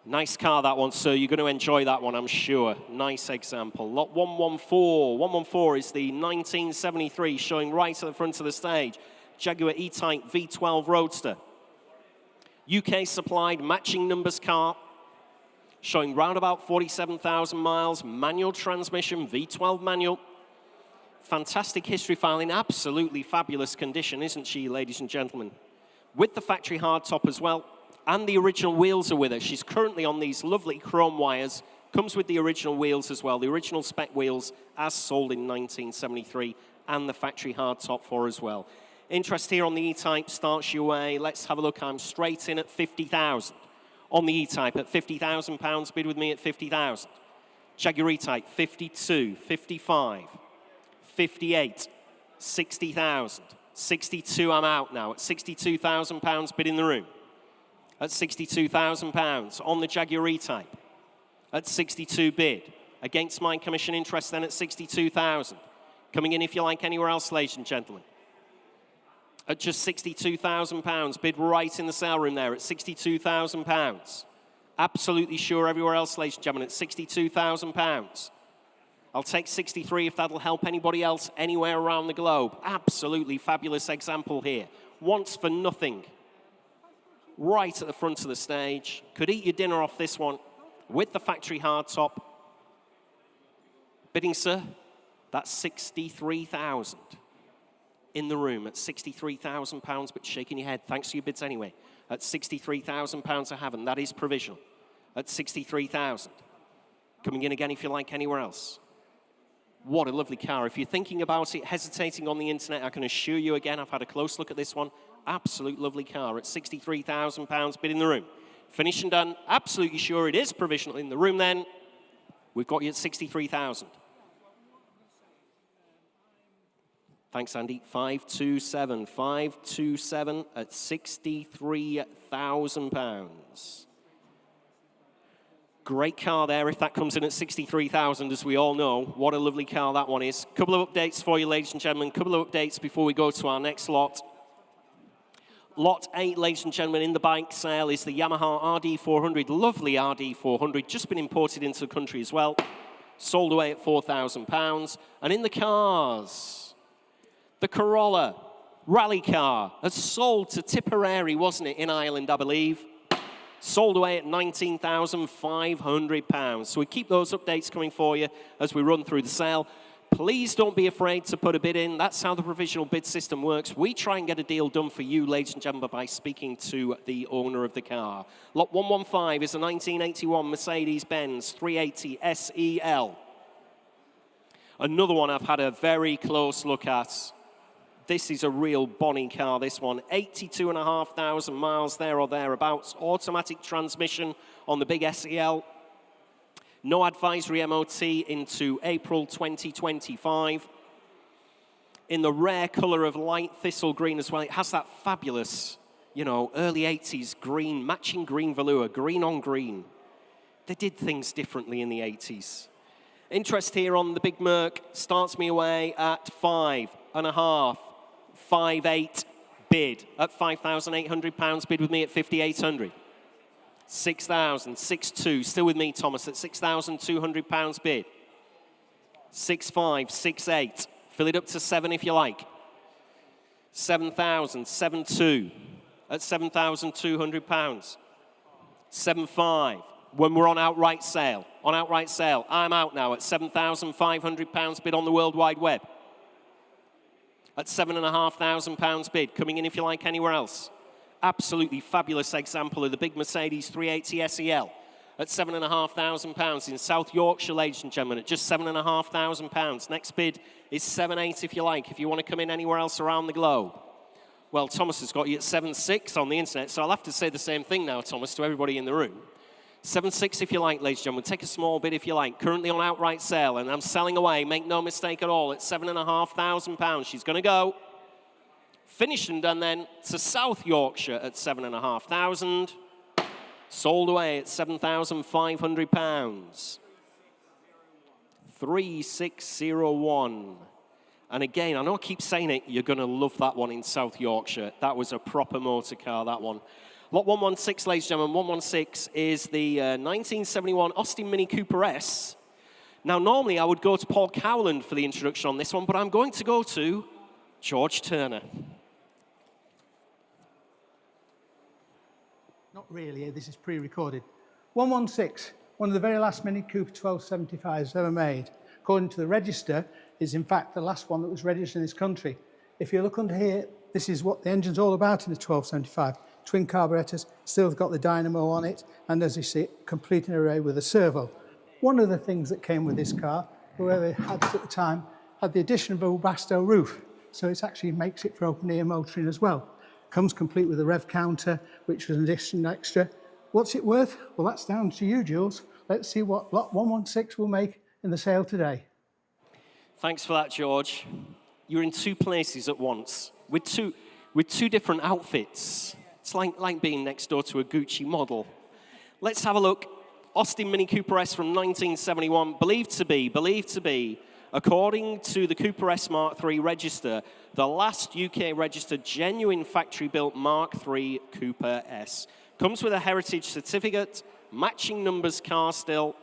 Nice car, that one, sir. You're going to enjoy that one, I'm sure. Nice example. Lot 114. 114 is the 1973, showing right at the front of the stage. Jaguar E-Type V12 Roadster. UK supplied matching numbers car. Showing round about 47,000 miles, manual transmission, V12 manual. Fantastic history file in absolutely fabulous condition, isn't she, ladies and gentlemen? With the factory hardtop as well, and the original wheels are with her. She's currently on these lovely chrome wires. Comes with the original wheels as well, the original spec wheels as sold in 1973, and the factory hardtop for as well. Interest here on the E-Type starts your way. Let's have a look. I'm straight in at 50,000. On the E-Type at £50,000, bid with me at 50,000. Jaguar E-Type, 52, 55, 58, 60,000. 62, I'm out now. At £62,000, bid in the room. At £62,000. On the Jaguar E-Type. At 62 bid. Against my commission interest then at 62,000. Coming in if you like anywhere else, ladies and gentlemen. At just £62,000, bid right in the sale room there at £62,000. Absolutely sure everywhere else, ladies and gentlemen, at £62,000. I'll take 63 if that'll help anybody else anywhere around the globe. Absolutely fabulous example here. Wants for nothing. right at the front of the stage. Could eat your dinner off this one with the factory hardtop. Bidding, sir, that's 63,000 in the room at £63,000, but shaking your head. Thanks for your bids anyway. At £63,000 I haven't. That is provisional. At 63,000. Coming in again if you like anywhere else. What a lovely car. If you're thinking about it, hesitating on the internet, I can assure you again, I've had a close look at this one. Absolute lovely car at £63,000 bid in the room. Finished and done. Absolutely sure it is provisional in the room then. We've got you at 63,000. Thanks, Andy. 527. 527 at £63,000. Great car there if that comes in at 63,000, as we all know. What a lovely car that one is. Couple of updates for you, ladies and gentlemen. Couple of updates before we go to our next lot. Lot 8, ladies and gentlemen, in the bike sale is the Yamaha RD400. Lovely RD400, just been imported into the country as well. Sold away at £4,000. And in the cars, the Corolla rally car has sold to Tipperary, wasn't it, in Ireland, I believe. Sold away at £19,500. So we keep those updates coming for you as we run through the sale. Please don't be afraid to put a bid in. That's how the provisional bid system works. We try and get a deal done for you, ladies and gentlemen, by speaking to the owner of the car. Lot 115 is a 1981 Mercedes-Benz 380 SEL. Another one I've had a very close look at. This is a real bonny car, this one. 82,500 miles there or thereabouts. Automatic transmission on the big SEL. No advisory MOT into April 2025. In the rare colour of light thistle green as well. It has that fabulous, you know, early 80s green, matching green velour, green on green. They did things differently in the 80s. Interest here on the big Merc starts me away at 5.5, 5.8 bid at £5,800. Bid with me at 5,800. 6,000, 6,200, still with me, Thomas, at £6,200 bid. 6,500, 6,800, fill it up to 7 if you like. 7,000, 7,200 at £7,200. 7,500, when we're on outright sale. On outright sale, I'm out now at £7,500 bid on the World Wide Web. At £7,500 bid, coming in if you like anywhere else. Absolutely fabulous example of the big Mercedes 380 SEL at £7,500 in South Yorkshire, ladies and gentlemen, at just £7,500. Next bid is 7,800 if you like, if you want to come in anywhere else around the globe. Well, Thomas has got you at 7,600 on the internet, so I'll have to say the same thing now, Thomas, to everybody in the room. 7,600 if you like, ladies and gentlemen. Take a small bid if you like. Currently on outright sale, and I'm selling away, make no mistake at all, at £7,500. She's going to go. Finished and done then to South Yorkshire at £7,500. Sold away at £7,500. 3601. And again, I know I keep saying it, you're going to love that one in South Yorkshire. That was a proper motor car, that one. Lot 116, ladies and gentlemen, 116 is the 1971 Austin Mini Cooper S. Now, normally I would go to Paul Cowland for the introduction on this one, but I'm going to go to George Turner. Not really, this is pre-recorded. 116, one of the very last Mini Cooper 1275s ever made. According to the register, is in fact the last one that was registered in this country. If you look under here, this is what the engine's all about in the 1275. Twin carburetors, still got the dynamo on it, and as you see, complete an array with a servo. One of the things that came with this car, whoever had it at the time, had the addition of a Webasto roof. So it actually makes it for open-ear motoring as well. Comes complete with a rev counter, which was an addition extra. What's it worth? Well, that's down to you, Jules. Let's see what lot 116 will make in the sale today. Thanks for that, George. You're in two places at once, with two different outfits. It's like being next door to a Gucci model. Let's have a look. Austin Mini Cooper S from 1971, believed to be, according to the Cooper S Mark III register, the last UK registered genuine factory-built Mark III Cooper S. Comes with a heritage certificate, matching numbers car still.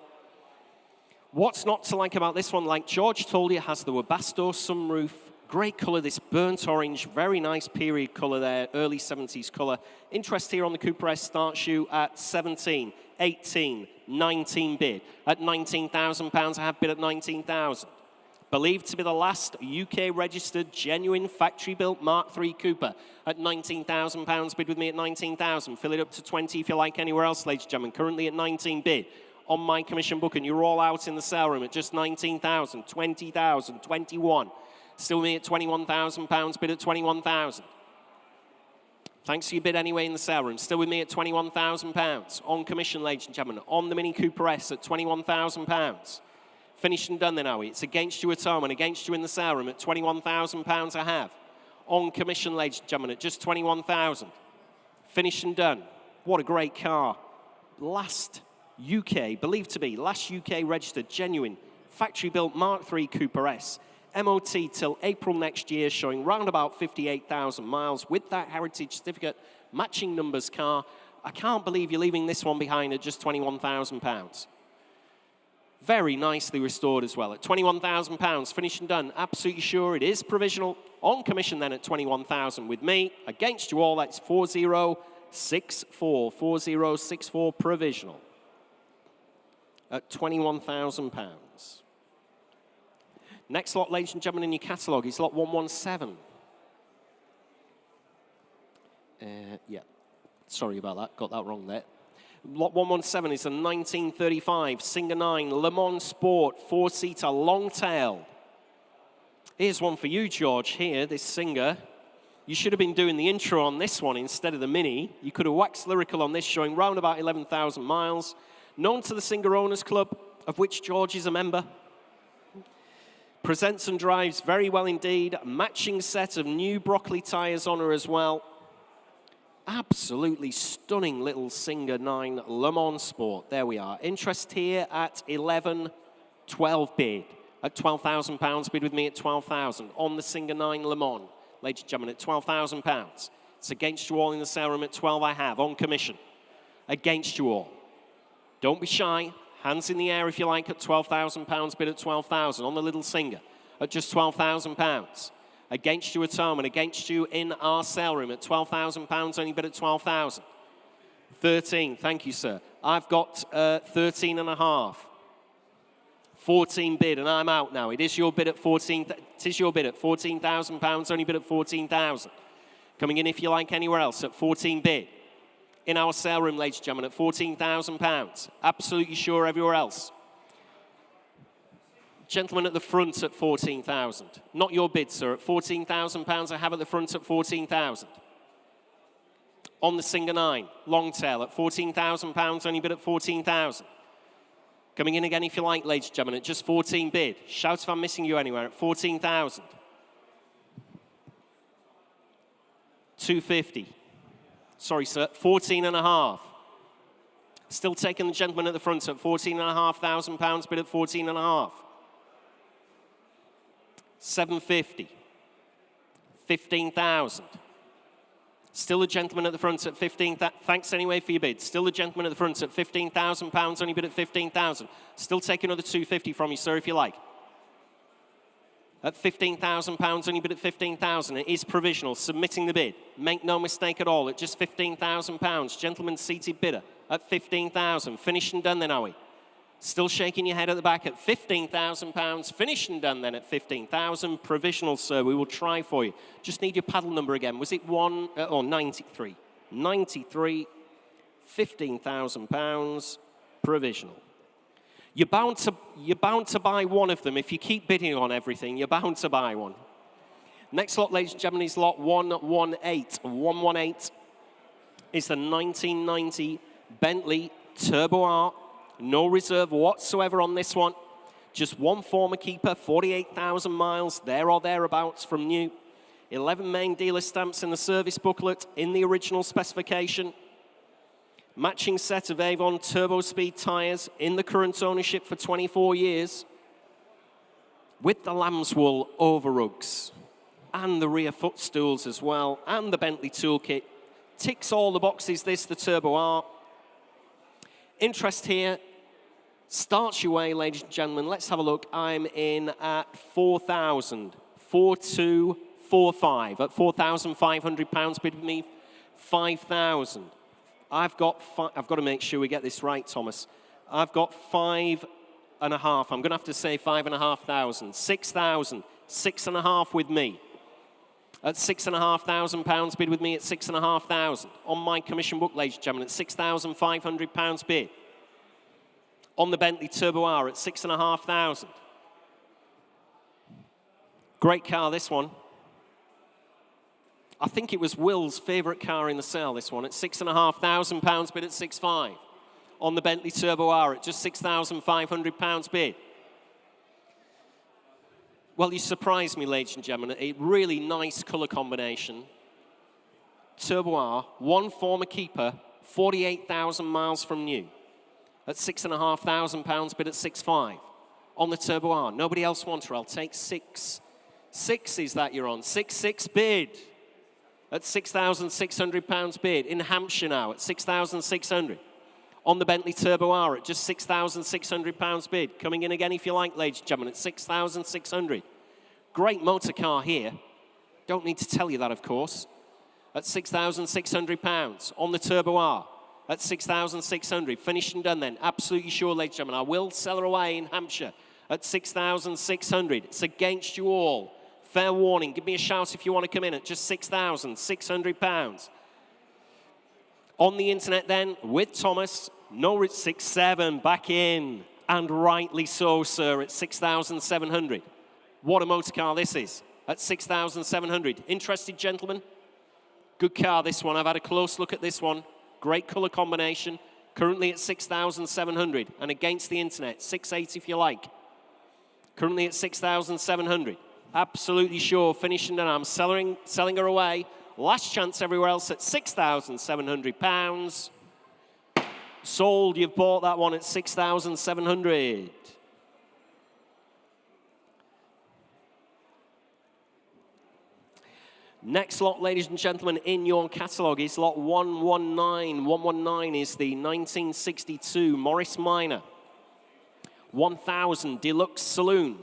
What's not to like about this one? Like George told you, it has the Webasto sunroof, Great colour, this burnt orange, very nice period colour there, early 70s colour. Interest here on the Cooper S starts you at 17, 18, 19 bid. At £19,000, I have bid at 19,000. Believed to be the last UK-registered, genuine, factory-built Mark III Cooper at £19,000. Bid with me at 19,000. Fill it up to 20 if you like anywhere else, ladies and gentlemen. Currently at 19 bid. On my commission book, and you're all out in the sale room at just 19,000, 20,000, 21. Still me at £21,000, bid at 21,000. Thanks for your bid anyway in the sale room. Still with me at £21,000. On commission, ladies and gentlemen. On the Mini Cooper S at £21,000. Finished and done then, are we? It's against you at home and against you in the sale room at £21,000 I have. On commission, ladies and gentlemen, at just 21,000. Finished and done. What a great car. Last UK, believed to be, last UK registered, genuine, factory-built Mark III Cooper S. MOT till April next year, showing round about 58,000 miles with that heritage certificate, matching numbers car. I can't believe you're leaving this one behind at just £21,000. Very nicely restored as well at £21,000, finished and done. Absolutely sure it is provisional. On commission then at 21,000 with me. Against you all, that's 4064. 4064 provisional at £21,000. Next lot, ladies and gentlemen, in your catalogue is lot 117. Yeah, sorry about that, got that wrong there. Lot 117 is a 1935 Singer 9 Le Mans Sport 4-seater long tail. Here's one for you, George, here, this Singer. You should have been doing the intro on this one instead of the Mini. You could have waxed lyrical on this, showing round about 11,000 miles. Known to the Singer Owners Club, of which George is a member. Presents and drives very well indeed. Matching set of new broccoli tyres on her as well. Absolutely stunning little Singer 9 Le Mans Sport. There we are. Interest here at 11, 12 bid. At £12,000, bid with me at 12,000. On the Singer 9 Le Mans, ladies and gentlemen, at £12,000. It's against you all in the sale room at 12 I have, on commission. Against you all. Don't be shy. Hands in the air if you like at £12,000, bid at 12,000 on the little Singer at just £12,000. Against you at home and against you in our sale room at £12,000, only bid at 12,000. 13, thank you, sir. I've got 13 and a half. 14 bid and I'm out now. It is your bid at 14. It is your bid at £14,000, only bid at 14,000. Coming in if you like anywhere else at 14 bid. In our sale room, ladies and gentlemen, at £14,000. Absolutely sure everywhere else. Gentleman at the front at 14,000. Not your bid, sir. At £14,000, I have at the front at 14,000. On the Singer 9, long tail at £14,000, only bid at 14,000. Coming in again if you like, ladies and gentlemen, at just 14 bid. Shout if I'm missing you anywhere at 14,000. 250. Sorry, sir, 14 and a half. Still taking the gentleman at the front at £14,500, bid at 14 and a half. 750. 15,000. Still a gentleman at the front at 15,000. Thanks anyway for your bid. Still a gentleman at the front at £15,000, only bid at 15,000. Still take another 250 from you, sir, if you like. At £15,000, only bid at 15,000. It is provisional, submitting the bid. Make no mistake at all, at just £15,000. Gentleman seated bidder at 15,000. Finished and done then, are we? Still shaking your head at the back at £15,000. Finished and done then at 15,000. Provisional, sir, we will try for you. Just need your paddle number again. Was it 93? 93, £15,000, provisional. You're bound to buy one of them. If you keep bidding on everything, you're bound to buy one. Next lot, ladies and gentlemen, is lot 118. 118 is the 1990 Bentley Turbo R. No reserve whatsoever on this one. Just one former keeper, 48,000 miles, there or thereabouts from new. 11 main dealer stamps in the service booklet in the original specification. Matching set of Avon Turbo Speed tyres in the current ownership for 24 years. With the lamb's wool overrugs and the rear footstools as well, and the Bentley toolkit. Ticks all the boxes, this, the Turbo R. Interest here starts your way, ladies and gentlemen. Let's have a look. I'm in at 4,000. 4245. At £4,500, bid with me, 5,000. I've got to make sure we get this right, Thomas. I've got 5.5. I'm going to have to say 5,500. 6,000. 6.5 with me. At £6,500, bid with me at 6,500. On my commission book, ladies and gentlemen, at £6,500 bid. On the Bentley Turbo R at 6,500. Great car, this one. I think it was Will's favourite car in the sale, this one, at £6,500 bid at 6.5. On the Bentley Turbo R at just £6,500 bid. Well, you surprised me, ladies and gentlemen. A really nice colour combination. Turbo R, one former keeper, 48,000 miles from new. At £6,500 bid at 6.5. On the Turbo R. Nobody else wants her. I'll take 6. 6 is that you're on. 6.6 bid. At £6,600 bid. In Hampshire now at 6,600. On the Bentley Turbo R at just £6,600 bid. Coming in again if you like, ladies and gentlemen, at 6,600. Great motor car here. Don't need to tell you that, of course. At £6,600. On the Turbo R at 6,600. Finished and done then. Absolutely sure, ladies and gentlemen. I will sell her away in Hampshire at 6,600. It's against you all. Fair warning. Give me a shout if you want to come in at just £6,600. On the internet then, with Thomas, no, it's 6.7, back in. And rightly so, sir, at 6,700. What a motor car this is, at 6,700. Interested, gentlemen? Good car, this one. I've had a close look at this one. Great colour combination. Currently at 6,700. And against the internet, 6.8 if you like. Currently at 6,700. Absolutely sure, finishing done. I'm selling her away. Last chance everywhere else at £6,700. Sold, you've bought that one at 6,700. Next lot, ladies and gentlemen, in your catalogue is lot 119. 119 is the 1962 Morris Minor 1000 Deluxe Saloon.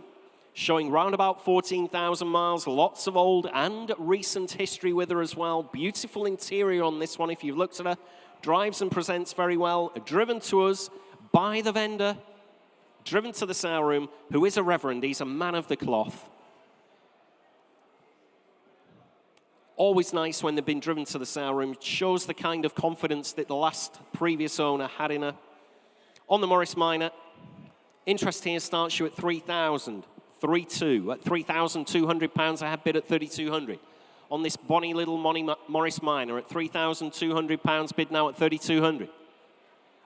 Showing round about 14,000 miles, lots of old and recent history with her as well. Beautiful interior on this one if you've looked at her. Drives and presents very well. Driven to us by the vendor. Driven to the sale room, who is a reverend. He's a man of the cloth. Always nice when they've been driven to the sale room. It shows the kind of confidence that the previous owner had in her. On the Morris Minor, interest here starts you at 3,000. 3.2 at £3,200. I have bid at 3,200. On this bonny little Morris Minor at £3,200. Bid now at 3,200.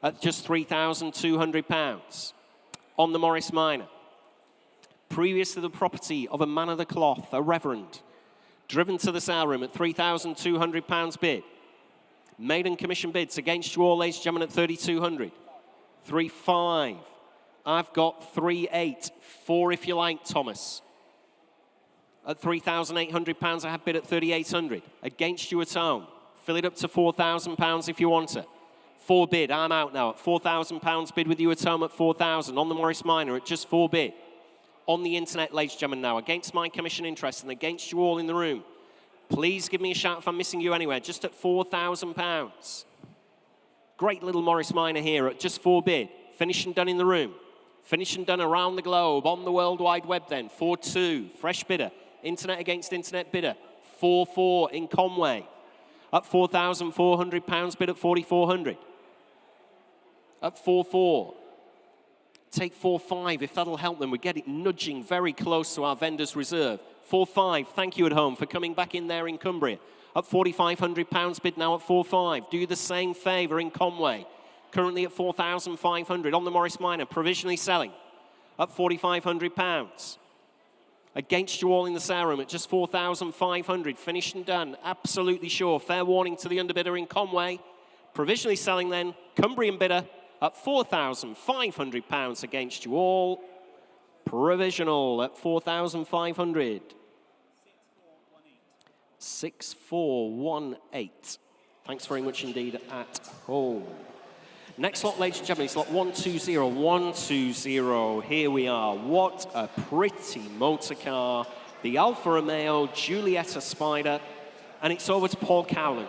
At just £3,200. On the Morris Minor. Previous to the property of a man of the cloth, a reverend. Driven to the sale room at £3,200 bid. Maiden commission bids against you all, ladies and gentlemen, at 3,200. 3.5. I've got 3.8. 4 if you like, Thomas. At £3,800, I have bid at 3,800. Against you at home. Fill it up to £4,000 if you want it. 4 bid. I'm out now at £4,000 bid with you at home at 4,000. On the Morris Minor at just 4 bid. On the internet, ladies and gentlemen, now. Against my commission interest and against you all in the room. Please give me a shout if I'm missing you anywhere. Just at £4,000. Great little Morris Minor here at just 4 bid. Finished and done in the room. Finished and done around the globe, on the World Wide Web then. 4.2, fresh bidder. Internet against internet bidder. 4.4 in Conway. At £4,400, bid at 4,400. At 4.4. Take 4.5 if that'll help them. We get it nudging very close to our vendor's reserve. 4.5, thank you at home for coming back in there in Cumbria. At £4,500, bid now at 4.5. Do the same favour in Conway. Currently at 4,500 on the Morris Minor, provisionally selling at £4,500. Against you all in the sale room at just 4,500, finished and done, absolutely sure. Fair warning to the underbidder in Conway. Provisionally selling then, Cumbrian bidder at £4,500 against you all. Provisional at 4,500. 6,418. Thanks very much indeed at home. Next lot, ladies and gentlemen, is lot 120. 120. Here we are. What a pretty motor car. the Alfa Romeo Giulietta Spider, and it's over to Paul Cowland.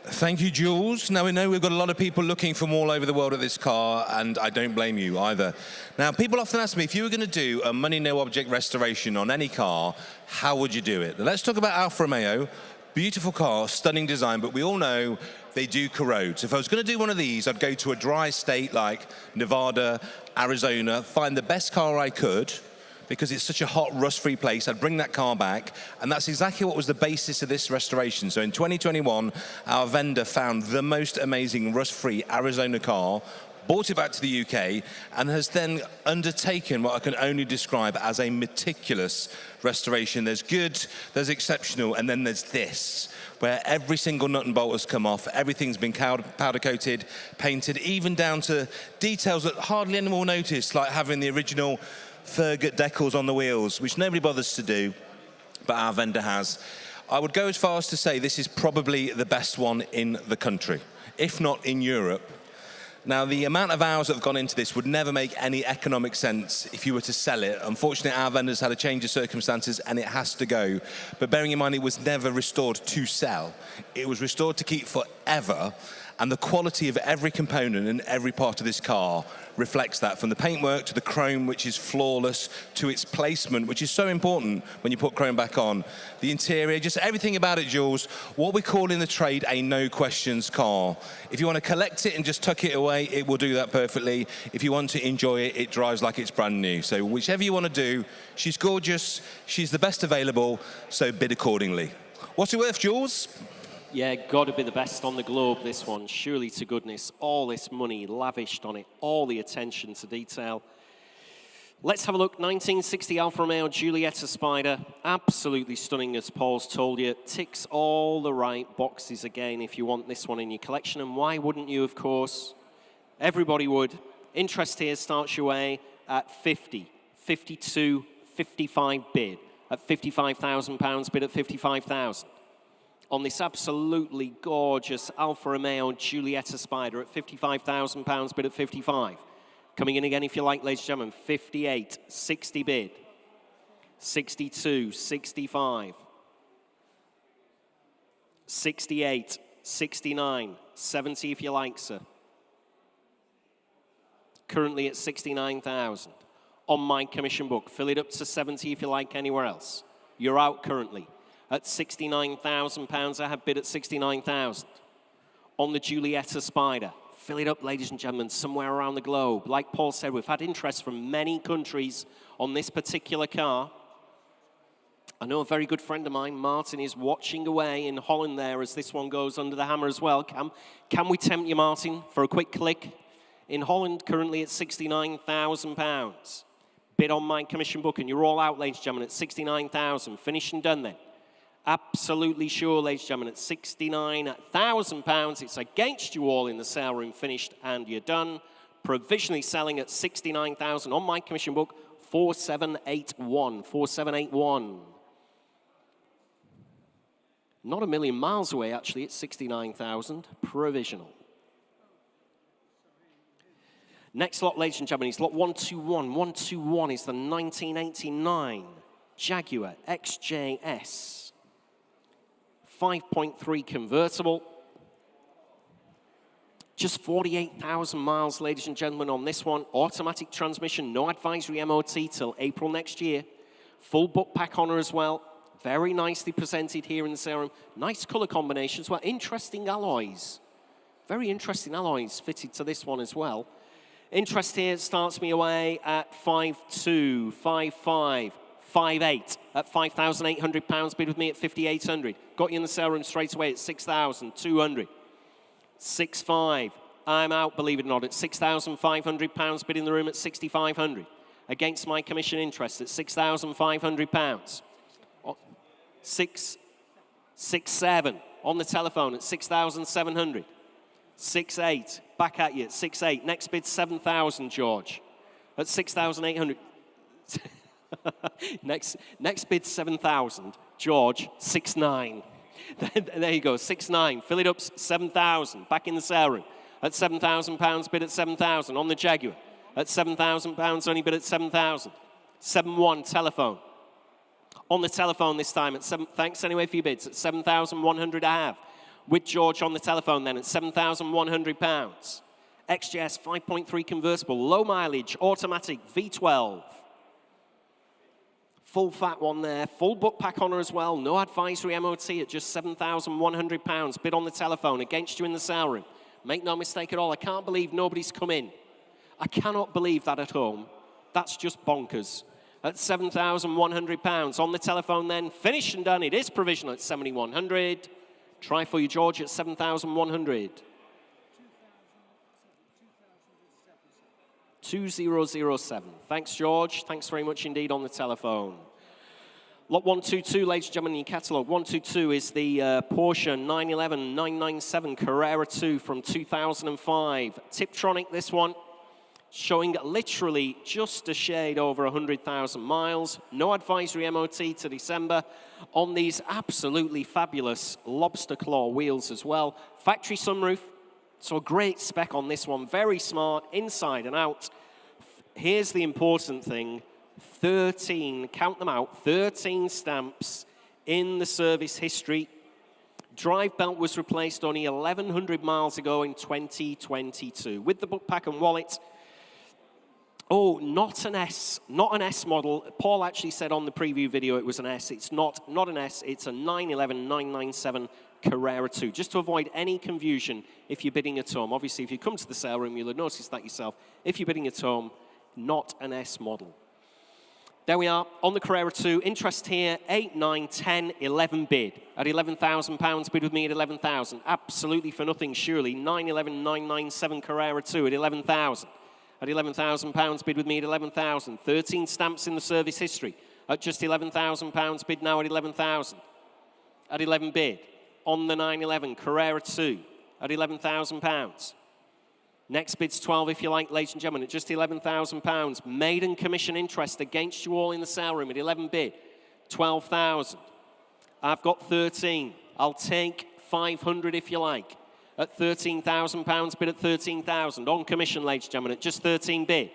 Thank you, Jules. Now, we know we've got a lot of people looking from all over the world at this car, and I don't blame you either. Now, people often ask me, if you were going to do a money, no object restoration on any car, how would you do it? Now, let's talk about Alfa Romeo. Beautiful car, stunning design, but we all know they do corrode. So if I was going to do one of these, I'd go to a dry state like Nevada, Arizona, find the best car I could, because it's such a hot, rust-free place. I'd bring that car back, and that's exactly what was the basis of this restoration. So in 2021, our vendor found the most amazing rust-free Arizona car, brought it back to the UK, and has then undertaken what I can only describe as a meticulous restoration. There's good, there's exceptional, and then there's this, where every single nut and bolt has come off, everything's been powder-coated, painted, even down to details that hardly anyone will notice, like having the original Fergat decals on the wheels, which nobody bothers to do, but our vendor has. I would go as far as to say this is probably the best one in the country, if not in Europe. Now, the amount of hours that have gone into this would never make any economic sense if you were to sell it. Unfortunately, our vendors had a change of circumstances and it has to go. But bearing in mind, it was never restored to sell. It was restored to keep forever. And the quality of every component and every part of this car reflects that, from the paintwork to the chrome, which is flawless, to its placement, which is so important when you put chrome back on. The interior, just everything about it, Jules, what we call in the trade a no-questions car. If you want to collect it and just tuck it away, it will do that perfectly. If you want to enjoy it, it drives like it's brand new. So whichever you want to do, she's gorgeous, she's the best available, so bid accordingly. What's it worth, Jules? Yeah, got to be the best on the globe, this one. Surely to goodness, all this money lavished on it, all the attention to detail. Let's have a look. 1960 Alfa Romeo Giulietta Spider. Absolutely stunning, as Paul's told you. Ticks all the right boxes again if you want this one in your collection. And why wouldn't you, of course? Everybody would. Interest here starts your way at 50, 52, 55 bid. At £55,000 bid at 55,000. On this absolutely gorgeous Alfa Romeo Giulietta Spider at £55,000 bid at 55. Coming in again if you like, ladies and gentlemen, 58, 60 bid, 62, 65, 68, 69, 70 if you like, sir. Currently at 69,000. On my commission book, fill it up to 70 if you like anywhere else. You're out currently. At £69,000, I have bid at 69,000. On the Giulietta Spider, fill it up, ladies and gentlemen, somewhere around the globe. Like Paul said, we've had interest from many countries on this particular car. I know a very good friend of mine, Martin, is watching away in Holland there as this one goes under the hammer as well. Can we tempt you, Martin, for a quick click? In Holland, currently at £69,000. Bid on my commission book, and you're all out, ladies and gentlemen, at 69,000. Finished and done then. Absolutely sure, ladies and gentlemen, at £69,000. It's against you all in the sale room, finished and you're done. Provisionally selling at 69,000 on my commission book, 4781. 4781. Not a million miles away, actually, at 69,000. Provisional. Next lot, ladies and gentlemen, is lot 121. 121 is the 1989 Jaguar XJS. 5.3 convertible. Just 48,000 miles, ladies and gentlemen, on this one. Automatic transmission, no advisory MOT till April next year. Full book pack on her as well. Very nicely presented here in the sale room. Nice color combinations, well, interesting alloys. Very interesting alloys fitted to this one as well. Interest here starts me away at 5.2, 5.5. 5.8 at £5,800, bid with me at 5,800. Got you in the sale room straight away at 6,200. 6.5, I'm out, believe it or not, at £6,500, bid in the room at 6,500. Against my commission interest at £6,500. 6.7 on the telephone at 6,700. 6.8, back at you at 6.8. Next bid 7,000, George, at 6,800. next bid 7,000. George, 6.9. There you go, 6.9. Fill it up, 7,000. Back in the sale room at £7,000. Bid at 7,000 on the Jaguar. At £7,000, only bid at 7,000. 7.1 telephone. On the telephone this time at thanks anyway for your bids, at 7,100 I have. With George on the telephone then at £7,100. XJS 5.3 convertible, low mileage, automatic, V12. Full fat one there, full book pack on her as well, no advisory MOT at just £7,100. Bid on the telephone, against you in the sale room. Make no mistake at all, I can't believe nobody's come in. I cannot believe that at home. That's just bonkers. At £7,100. On the telephone then, finished and done. It is provisional at 7,100. Try for you, George, at 7,100. 2007. Thanks, George. Thanks very much indeed on the telephone. Lot 122, ladies and gentlemen, in your catalogue. 122 is the Porsche 911 997 Carrera 2 from 2005. Tiptronic, this one. Showing literally just a shade over 100,000 miles. No advisory MOT to December on these absolutely fabulous lobster claw wheels as well. Factory sunroof, so a great spec on this one. Very smart, inside and out. Here's the important thing. 13, count them out, 13 stamps in the service history. Drive belt was replaced only 1,100 miles ago in 2022. With the book pack and wallet. Oh, not an S model. Paul actually said on the preview video it was an S. It's not an S, it's a 911 997 Carrera 2. Just to avoid any confusion if you're bidding at home. Obviously, if you come to the sale room, you'll have noticed that yourself. If you're bidding at home, not an S model. There we are, on the Carrera 2. Interest here, 8, 9, 10, 11 bid. At £11,000, bid with me at 11,000. Absolutely for nothing, surely. 911 997 Carrera 2 at 11,000. At £11,000, bid with me at 11,000. 13 stamps in the service history. At just £11,000, bid now at 11,000. At 11 bid. On the 911 Carrera 2 at £11,000. Next bid's 12 if you like, ladies and gentlemen, at just £11,000. Maiden commission interest against you all in the sale room at 11 bid. 12,000. I've got 13. I'll take 500 if you like. At £13,000, bid at 13,000. On commission, ladies and gentlemen, at just 13 bid.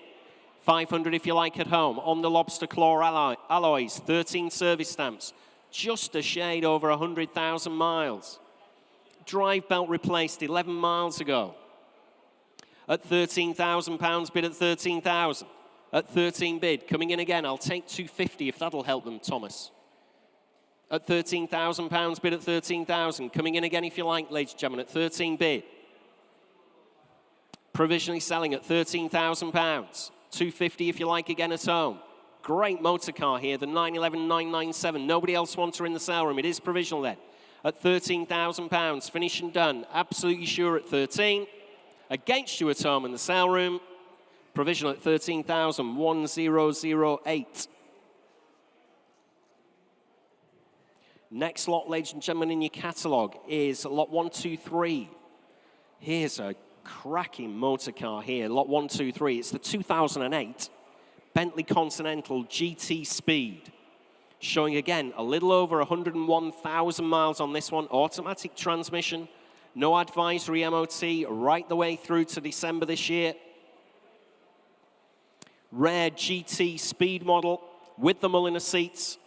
500 if you like at home. On the lobster claw alloys, 13 service stamps. Just a shade over 100,000 miles. Drive belt replaced 11 miles ago. At £13,000, bid at 13,000. At 13 bid, coming in again, I'll take 250 if that'll help them, Thomas. At £13,000, bid at 13,000. Coming in again if you like, ladies and gentlemen, at 13 bid. Provisionally selling at £13,000. 250 if you like again at home. Great motor car here, the 911 997. Nobody else wants her in the sale room. It is provisional then. At £13,000, finished and done. Absolutely sure at 13. Against you at home in the sale room. Provisional at 13,1008. Next lot, ladies and gentlemen, in your catalogue is lot 123. Here's a cracking motor car here, lot 123. It's the 2008 Bentley Continental GT Speed. Showing again a little over 101,000 miles on this one. Automatic transmission, no advisory MOT, right the way through to December this year. Rare GT Speed model with the Mulliner seats.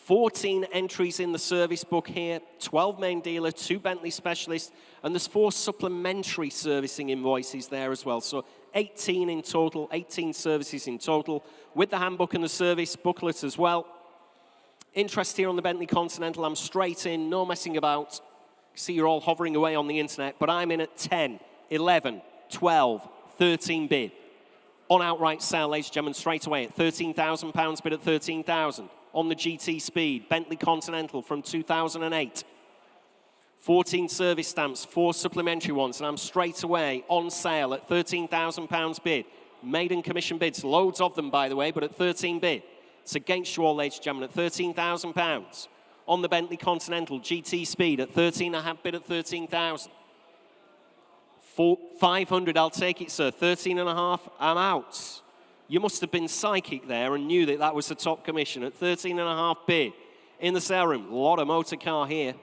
14 entries in the service book here, 12 main dealer, 2 Bentley specialists, and there's 4 supplementary servicing invoices there as well. So 18 in total, 18 services in total, with the handbook and the service booklet as well. Interest here on the Bentley Continental, I'm straight in, no messing about. See you're all hovering away on the internet, but I'm in at 10, 11, 12, 13 bid. On outright sale, ladies and gentlemen, straight away at £13,000, bid at 13,000. On the GT Speed, Bentley Continental from 2008. 14 service stamps, 4 supplementary ones, and I'm straight away on sale at £13,000 bid. Maiden commission bids, loads of them, by the way, but at 13 bid. It's against you all, ladies and gentlemen, at £13,000. On the Bentley Continental GT Speed at 13.5 bid at 13,000. 500, I'll take it, sir. 13.5, I'm out. You must have been psychic there and knew that that was the top commission at 13.5 bid in the sale room. A lot of motor car here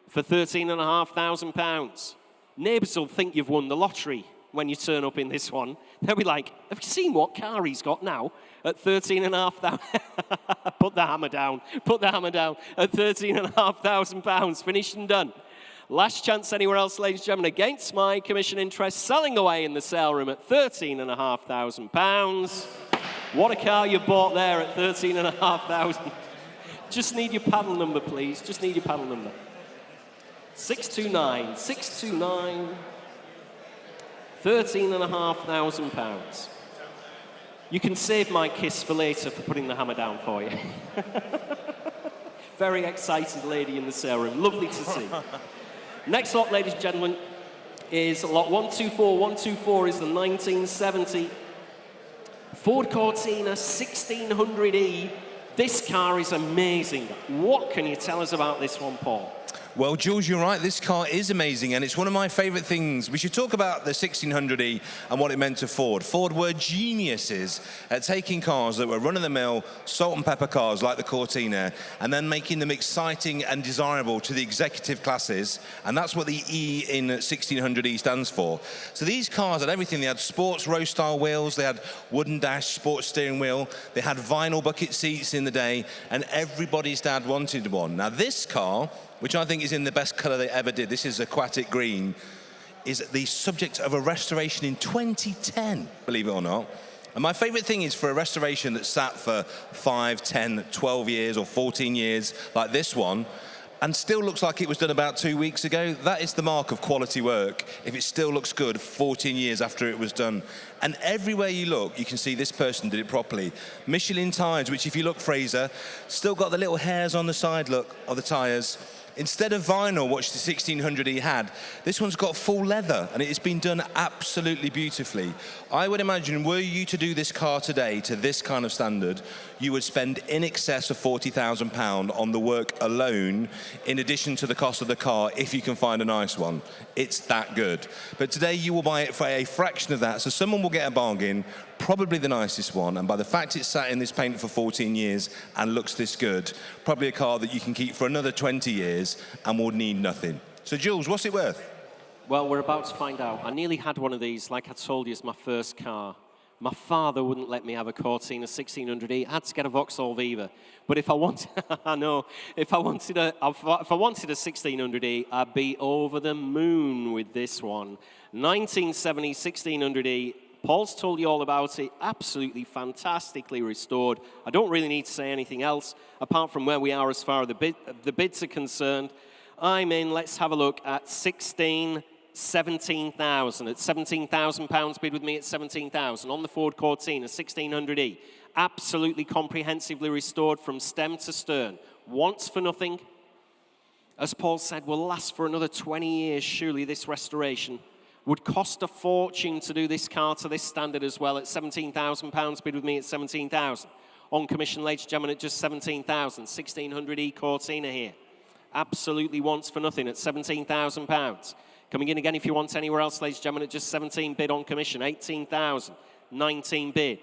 for £13,500. Neighbours will think you've won the lottery. when you turn up in this one. They'll be like, have you seen what car he's got now at 13,500? Put the hammer down. Put the hammer down. At 13,500 pounds. Finished and done. Last chance anywhere else, ladies and gentlemen, against my commission interest, selling away in the sale room at 13,500 pounds. What a car you bought there at 13,500. Just need your paddle number, please. Just need your paddle number. 629, 629, 13,500 pounds. You can save my kiss for later for putting the hammer down for you. Very excited lady in the sale room. Lovely to see. Next lot, ladies and gentlemen, is lot 124. 124 is the 1970 Ford Cortina 1600E. This car is amazing. What can you tell us about this one, Paul? Well, Jules, you're right. This car is amazing, and it's one of my favourite things. We should talk about the 1600E and what it meant to Ford. Ford were geniuses at taking cars that were run-of-the-mill, salt and pepper cars like the Cortina, and then making them exciting and desirable to the executive classes, and that's what the E in 1600E stands for. So these cars had everything. They had sports row-style wheels, they had wooden dash, sports steering wheel, they had vinyl bucket seats in the day, and everybody's dad wanted one. Now, this car, which I think is in the best colour they ever did, this is aquatic green, is the subject of a restoration in 2010, believe it or not. And my favourite thing is for a restoration that sat for 5, 10, 12 years or 14 years, like this one, and still looks like it was done about 2 weeks ago, that is the mark of quality work, if it still looks good 14 years after it was done. And everywhere you look, you can see this person did it properly. Michelin tyres, which if you look, Fraser, still got the little hairs on the side, look, of the tyres. Instead of vinyl, which the 1600E had, this one's got full leather, and it's been done absolutely beautifully. I would imagine, were you to do this car today to this kind of standard, you would spend in excess of £40,000 on the work alone, in addition to the cost of the car, if you can find a nice one. It's that good. But today you will buy it for a fraction of that, so someone will get a bargain, probably the nicest one, and by the fact it's sat in this paint for 14 years and looks this good, probably a car that you can keep for another 20 years and will need nothing. So Jules, what's it worth? Well, we're about to find out. I nearly had one of these, like I told you, it's my first car. My father wouldn't let me have a Cortina 1600E. I had to get a Vauxhall Viva. But if I wanted, I know, if I wanted a 1600E, I'd be over the moon with this one. 1970 1600E. Paul's told you all about it. Absolutely fantastically restored. I don't really need to say anything else, apart from where we are as far as the bids are concerned. I'm in. Let's have a look at 17,000. At £17,000, bid with me at 17,000. On the Ford Cortina, 1600E. Absolutely comprehensively restored from stem to stern. Once for nothing. As Paul said, will last for another 20 years, surely, this restoration. Would cost a fortune to do this car to this standard as well at £17,000. Bid with me at 17,000. On commission, ladies and gentlemen, at just 17,000. 1600E Cortina here. Absolutely once for nothing at £17,000. Coming in again if you want anywhere else, ladies and gentlemen, at just 17 bid on commission. 18,000. 19 bid.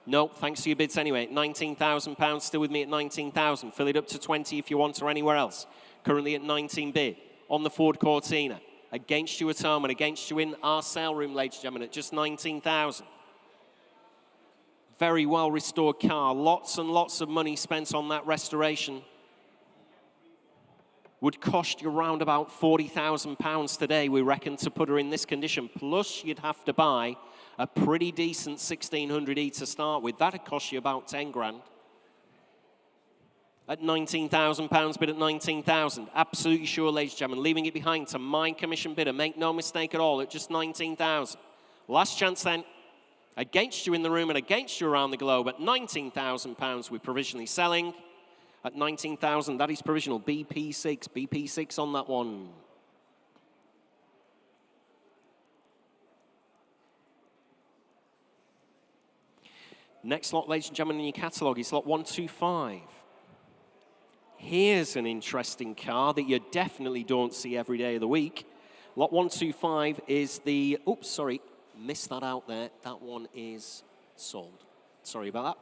No, thanks to your bids anyway. £19,000. Still with me at 19,000. Fill it up to 20 if you want or anywhere else. Currently at 19 bid on the Ford Cortina. Against you at home and against you in our sale room, ladies and gentlemen, at just 19,000. Very well restored car. Lots and lots of money spent on that restoration. Would cost you around about £40,000 today, we reckon, to put her in this condition. Plus, you'd have to buy a pretty decent 1600E to start with. That'd cost you about 10 grand. At £19,000, bid at 19,000. Absolutely sure, ladies and gentlemen. Leaving it behind to my commission bidder. Make no mistake at all, at just 19,000. Last chance then. Against you in the room and against you around the globe at £19,000, we're provisionally selling. At 19,000, that is provisional. BP6, BP6 on that one. Next lot, ladies and gentlemen, in your catalogue is lot 125. Here's an interesting car that you definitely don't see every day of the week. Lot 125 is the, oops, sorry, missed that out there. That one is sold. Sorry about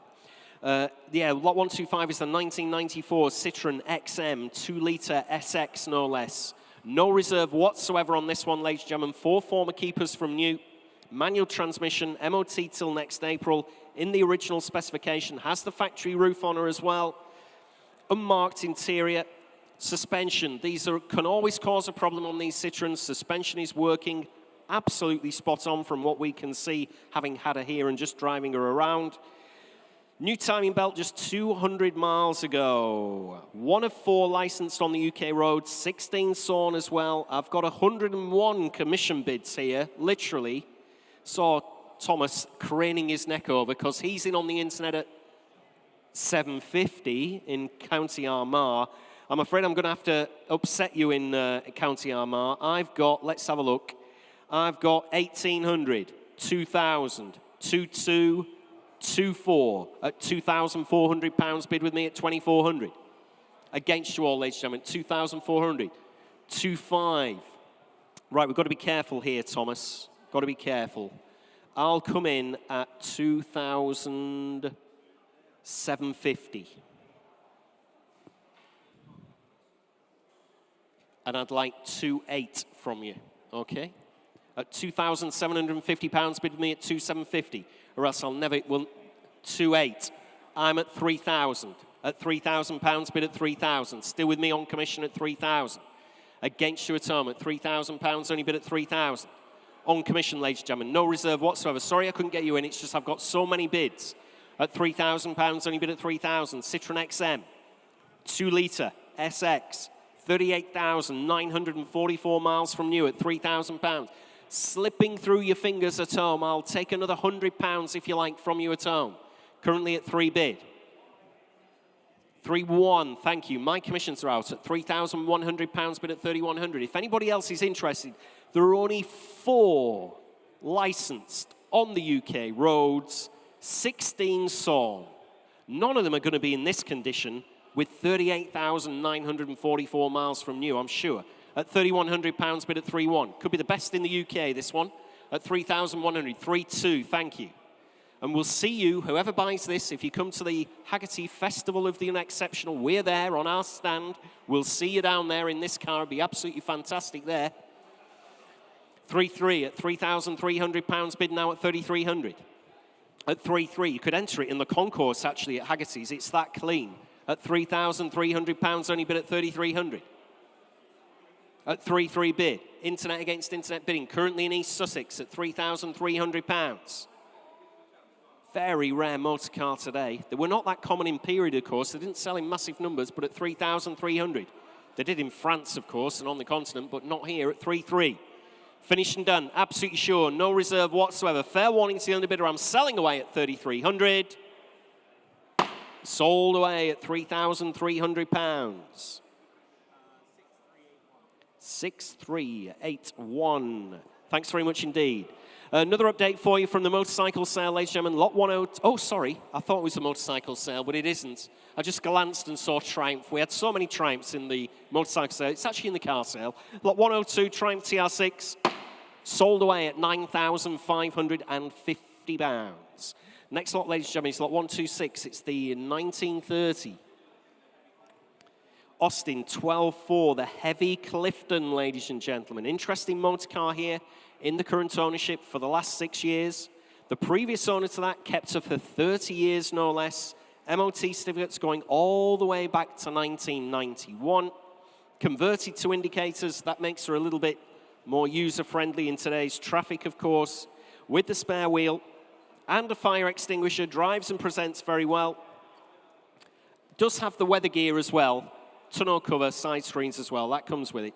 that. Yeah, lot 125 is the 1994 Citroen XM 2-litre SX, no less. No reserve whatsoever on this one, ladies and gentlemen. 4 former keepers from new. Manual transmission, MOT till next April, in the original specification, has the factory roof on her as well. Unmarked interior, suspension. Can always cause a problem on these Citroens. Suspension is working absolutely spot on from what we can see, having had her here and just driving her around. New timing belt just 200 miles ago. 1 of 4 licensed on the UK roads, 16 sawn as well. I've got 101 commission bids here, literally. Saw Thomas craning his neck over because he's in on the internet at 750 in County Armagh. I'm afraid I'm going to have to upset you in County Armagh. I've got, let's have a look. I've got 1,800, 2,000, 2,200. 2.4 at £2,400 bid with me at 2,400. Against you all, ladies and gentlemen, 2,400. 2.5. Right, we've got to be careful here, Thomas. Got to be careful. I'll come in at 2,750. And I'd like 2.8 from you, okay? At £2,750 bid with me at 2,750. Or else I'll never, well, 2.8. I'm at 3,000. At £3,000 bid at 3,000. Still with me on commission at 3,000. Against you at home at £3,000, only bid at 3,000. On commission, ladies and gentlemen, no reserve whatsoever. Sorry I couldn't get you in, it's just I've got so many bids. At £3,000, only bid at 3,000. Citroen XM, 2 litre, SX, 38,944 miles from new at £3,000. Slipping through your fingers at home. I'll take another £100 if you like from you at home. Currently at 3 bid. 3-1, thank you. My commissions are out at £3,100 bid at 3,100. If anybody else is interested, there are only 4 licensed on the UK roads, 16 sawn. None of them are going to be in this condition with 38,944 miles from new, I'm sure. At £3,100 bid at 3-1. Could be the best in the UK, this one. At 3,100, 3-2, thank you. And we'll see you, whoever buys this, if you come to the Haggerty Festival of the Unexceptional, we're there on our stand. We'll see you down there in this car. It'll be absolutely fantastic there. 3-3 at £3,300 bid now at 3,300. At 3-3, you could enter it in the concourse, actually, at Haggerty's. It's that clean. At £3,300, only bid at 3,300. At 3-3 bid. Internet against internet bidding. Currently in East Sussex at £3,300. Very rare motor car today. They were not that common in period, of course. They didn't sell in massive numbers, but at 3,300. They did in France, of course, and on the continent, but not here at 3-3. Finished and done. Absolutely sure. No reserve whatsoever. Fair warning to the underbidder. I'm selling away at 3,300. Sold away at £3,300. 6,381. Thanks very much indeed. Another update for you from the motorcycle sale, ladies and gentlemen. Lot 102. Oh, sorry. I thought it was a motorcycle sale, but it isn't. I just glanced and saw Triumph. We had so many Triumphs in the motorcycle sale. It's actually in the car sale. Lot 102, Triumph TR6, sold away at £9,550. Next lot, ladies and gentlemen, is lot 126. It's the 1930. Austin 12.4, the heavy Clifton, ladies and gentlemen. Interesting motor car here in the current ownership for the last 6 years. The previous owner to that kept her for 30 years, no less. MOT certificates going all the way back to 1991. Converted to indicators, that makes her a little bit more user-friendly in today's traffic, of course. With the spare wheel and a fire extinguisher, drives and presents very well. Does have the weather gear as well. Tonneau cover, side screens as well, that comes with it.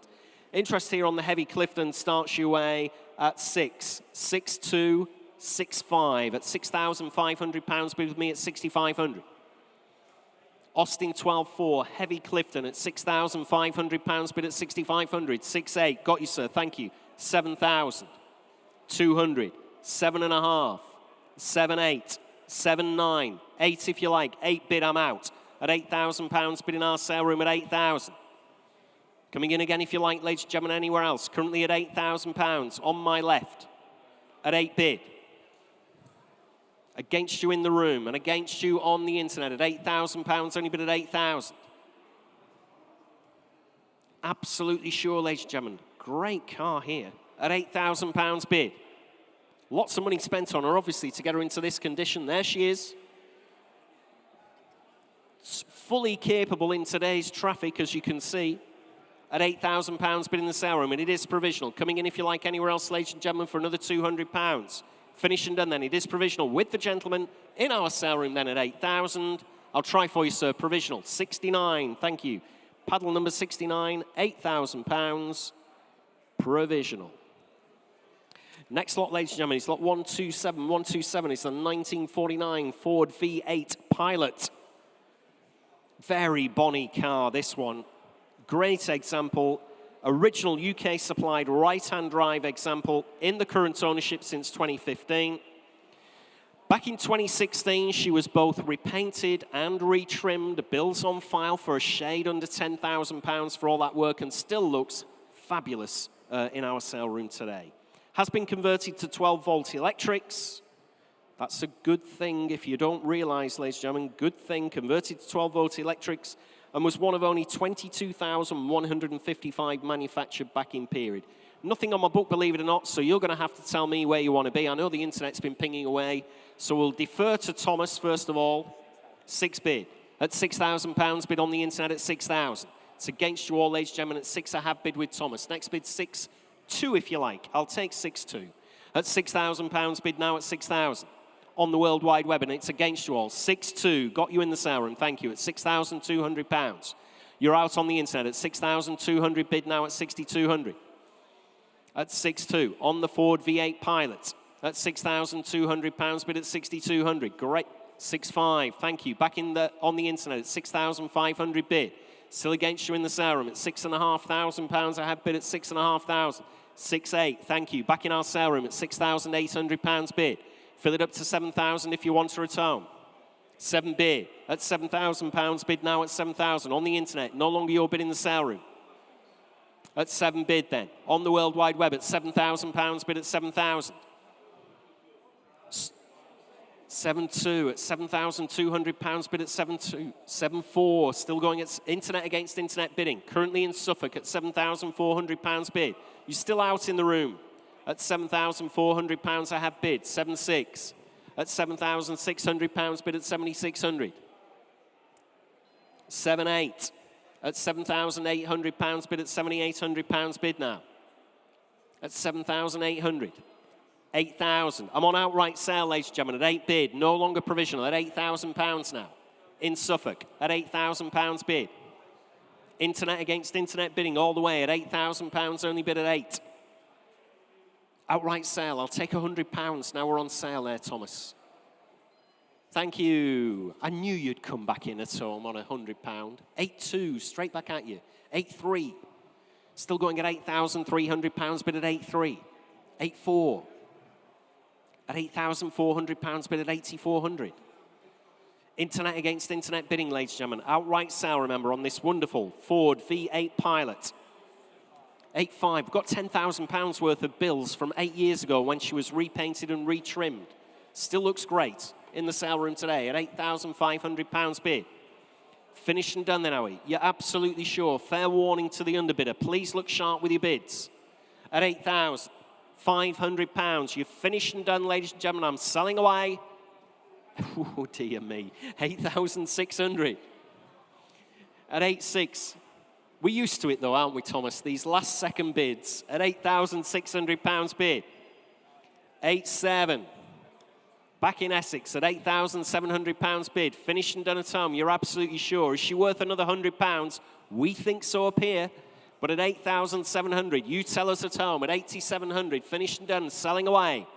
Interest here on the heavy Clifton starts you away at 6.2, 6.5 at £6,500 bid with me at 6,500. Austin 12.4, heavy Clifton at £6,500 bid at 6,500. 6.8, got you, sir, thank you. 7,000, 200, 7.5, 7.8, 7.9, 8 if you like, 8 bid, I'm out. At £8,000 bid in our sale room at 8,000. Coming in again if you like, ladies and gentlemen, anywhere else. Currently at £8,000 on my left at 8 bid. Against you in the room and against you on the internet at £8,000, only bid at 8,000. Absolutely sure, ladies and gentlemen. Great car here at £8,000 bid. Lots of money spent on her, obviously, to get her into this condition. There she is. Fully capable in today's traffic, as you can see, at £8,000 bid in the sale room, and it is provisional. Coming in, if you like, anywhere else, ladies and gentlemen, for another £200. Finished and done then. It is provisional with the gentleman in our sale room then at 8,000. I'll try for you, sir. Provisional, 69. Thank you. Paddle number 69, £8,000. Provisional. Next lot, ladies and gentlemen, is lot 127. 127 is the 1949 Ford V8 Pilot. Very bonny car, this one. Great example. Original UK supplied right-hand drive example in the current ownership since 2015. Back in 2016, she was both repainted and retrimmed. Bills on file for a shade under £10,000 for all that work, and still looks fabulous in our sale room today. Has been converted to 12-volt electrics. That's a good thing if you don't realize, ladies and gentlemen. Good thing, converted to 12-volt electrics, and was one of only 22,155 manufactured back in period. Nothing on my book, believe it or not, so you're going to have to tell me where you want to be. I know the internet's been pinging away, so we'll defer to Thomas first of all. 6 bid. At £6,000 bid on the internet at 6,000. It's against you all, ladies and gentlemen, at 6 I have bid with Thomas. Next bid 6.2 if you like. I'll take 6.2. At £6,000 bid now at 6,000. On the World Wide Web, and it's against you all. 6.2, got you in the sale room, thank you, at £6,200. You're out on the internet at 6,200, bid now at 6,200. At 6.2, on the Ford V8 Pilot, at £6,200, bid at 6,200, great. 6.5, thank you, back in on the internet at 6,500 bid. Still against you in the sale room at £6,500, I have bid at 6,500. 6.8, thank you, back in our sale room at £6,800 bid. Fill it up to 7,000 if you want her at home. 7 bid at £7,000 bid now at 7,000 on the internet. No longer your bid in the sale room. At 7 bid then on the World Wide Web at £7,000 bid at 7,000. 7.2 at £7,200 bid at 7.2. 7.4 still going at internet against internet bidding. Currently in Suffolk at £7,400 bid. You're still out in the room. At £7,400 I have bid. 7.6. At £7,600 bid at 7,600. 7.8. At £7,800 bid at 7,800 bid now. At 7,800. 8,000. I'm on outright sale, ladies and gentlemen, at 8 bid. No longer provisional. At £8,000 now. In Suffolk. At £8,000 bid. Internet against internet bidding all the way. At £8,000 only bid at 8. Outright sale, I'll take £100. Now we're on sale there, Thomas. Thank you. I knew you'd come back in at home on £100. 8.2, straight back at you. 8.3, still going at £8,300 bid at 8.3. 8.4, at £8,400 bid at 8,400. Internet against internet bidding, ladies and gentlemen. Outright sale, remember, on this wonderful Ford V8 Pilot. 8.5, we've got £10,000 worth of bills from 8 years ago when she was repainted and retrimmed. Still looks great in the sale room today at £8,500 bid. Finished and done then, are we? You're absolutely sure. Fair warning to the underbidder. Please look sharp with your bids. At £8,500, you're finished and done, ladies and gentlemen. I'm selling away. Oh, dear me. 8,600. At 8.6. We're used to it though, aren't we, Thomas? These last second bids at £8,600 bid. 8.7. Back in Essex at £8,700 bid. Finished and done at home. You're absolutely sure. Is she worth another £100? We think so up here. But at 8,700, you tell us at home. At 8,700, finished and done, selling away.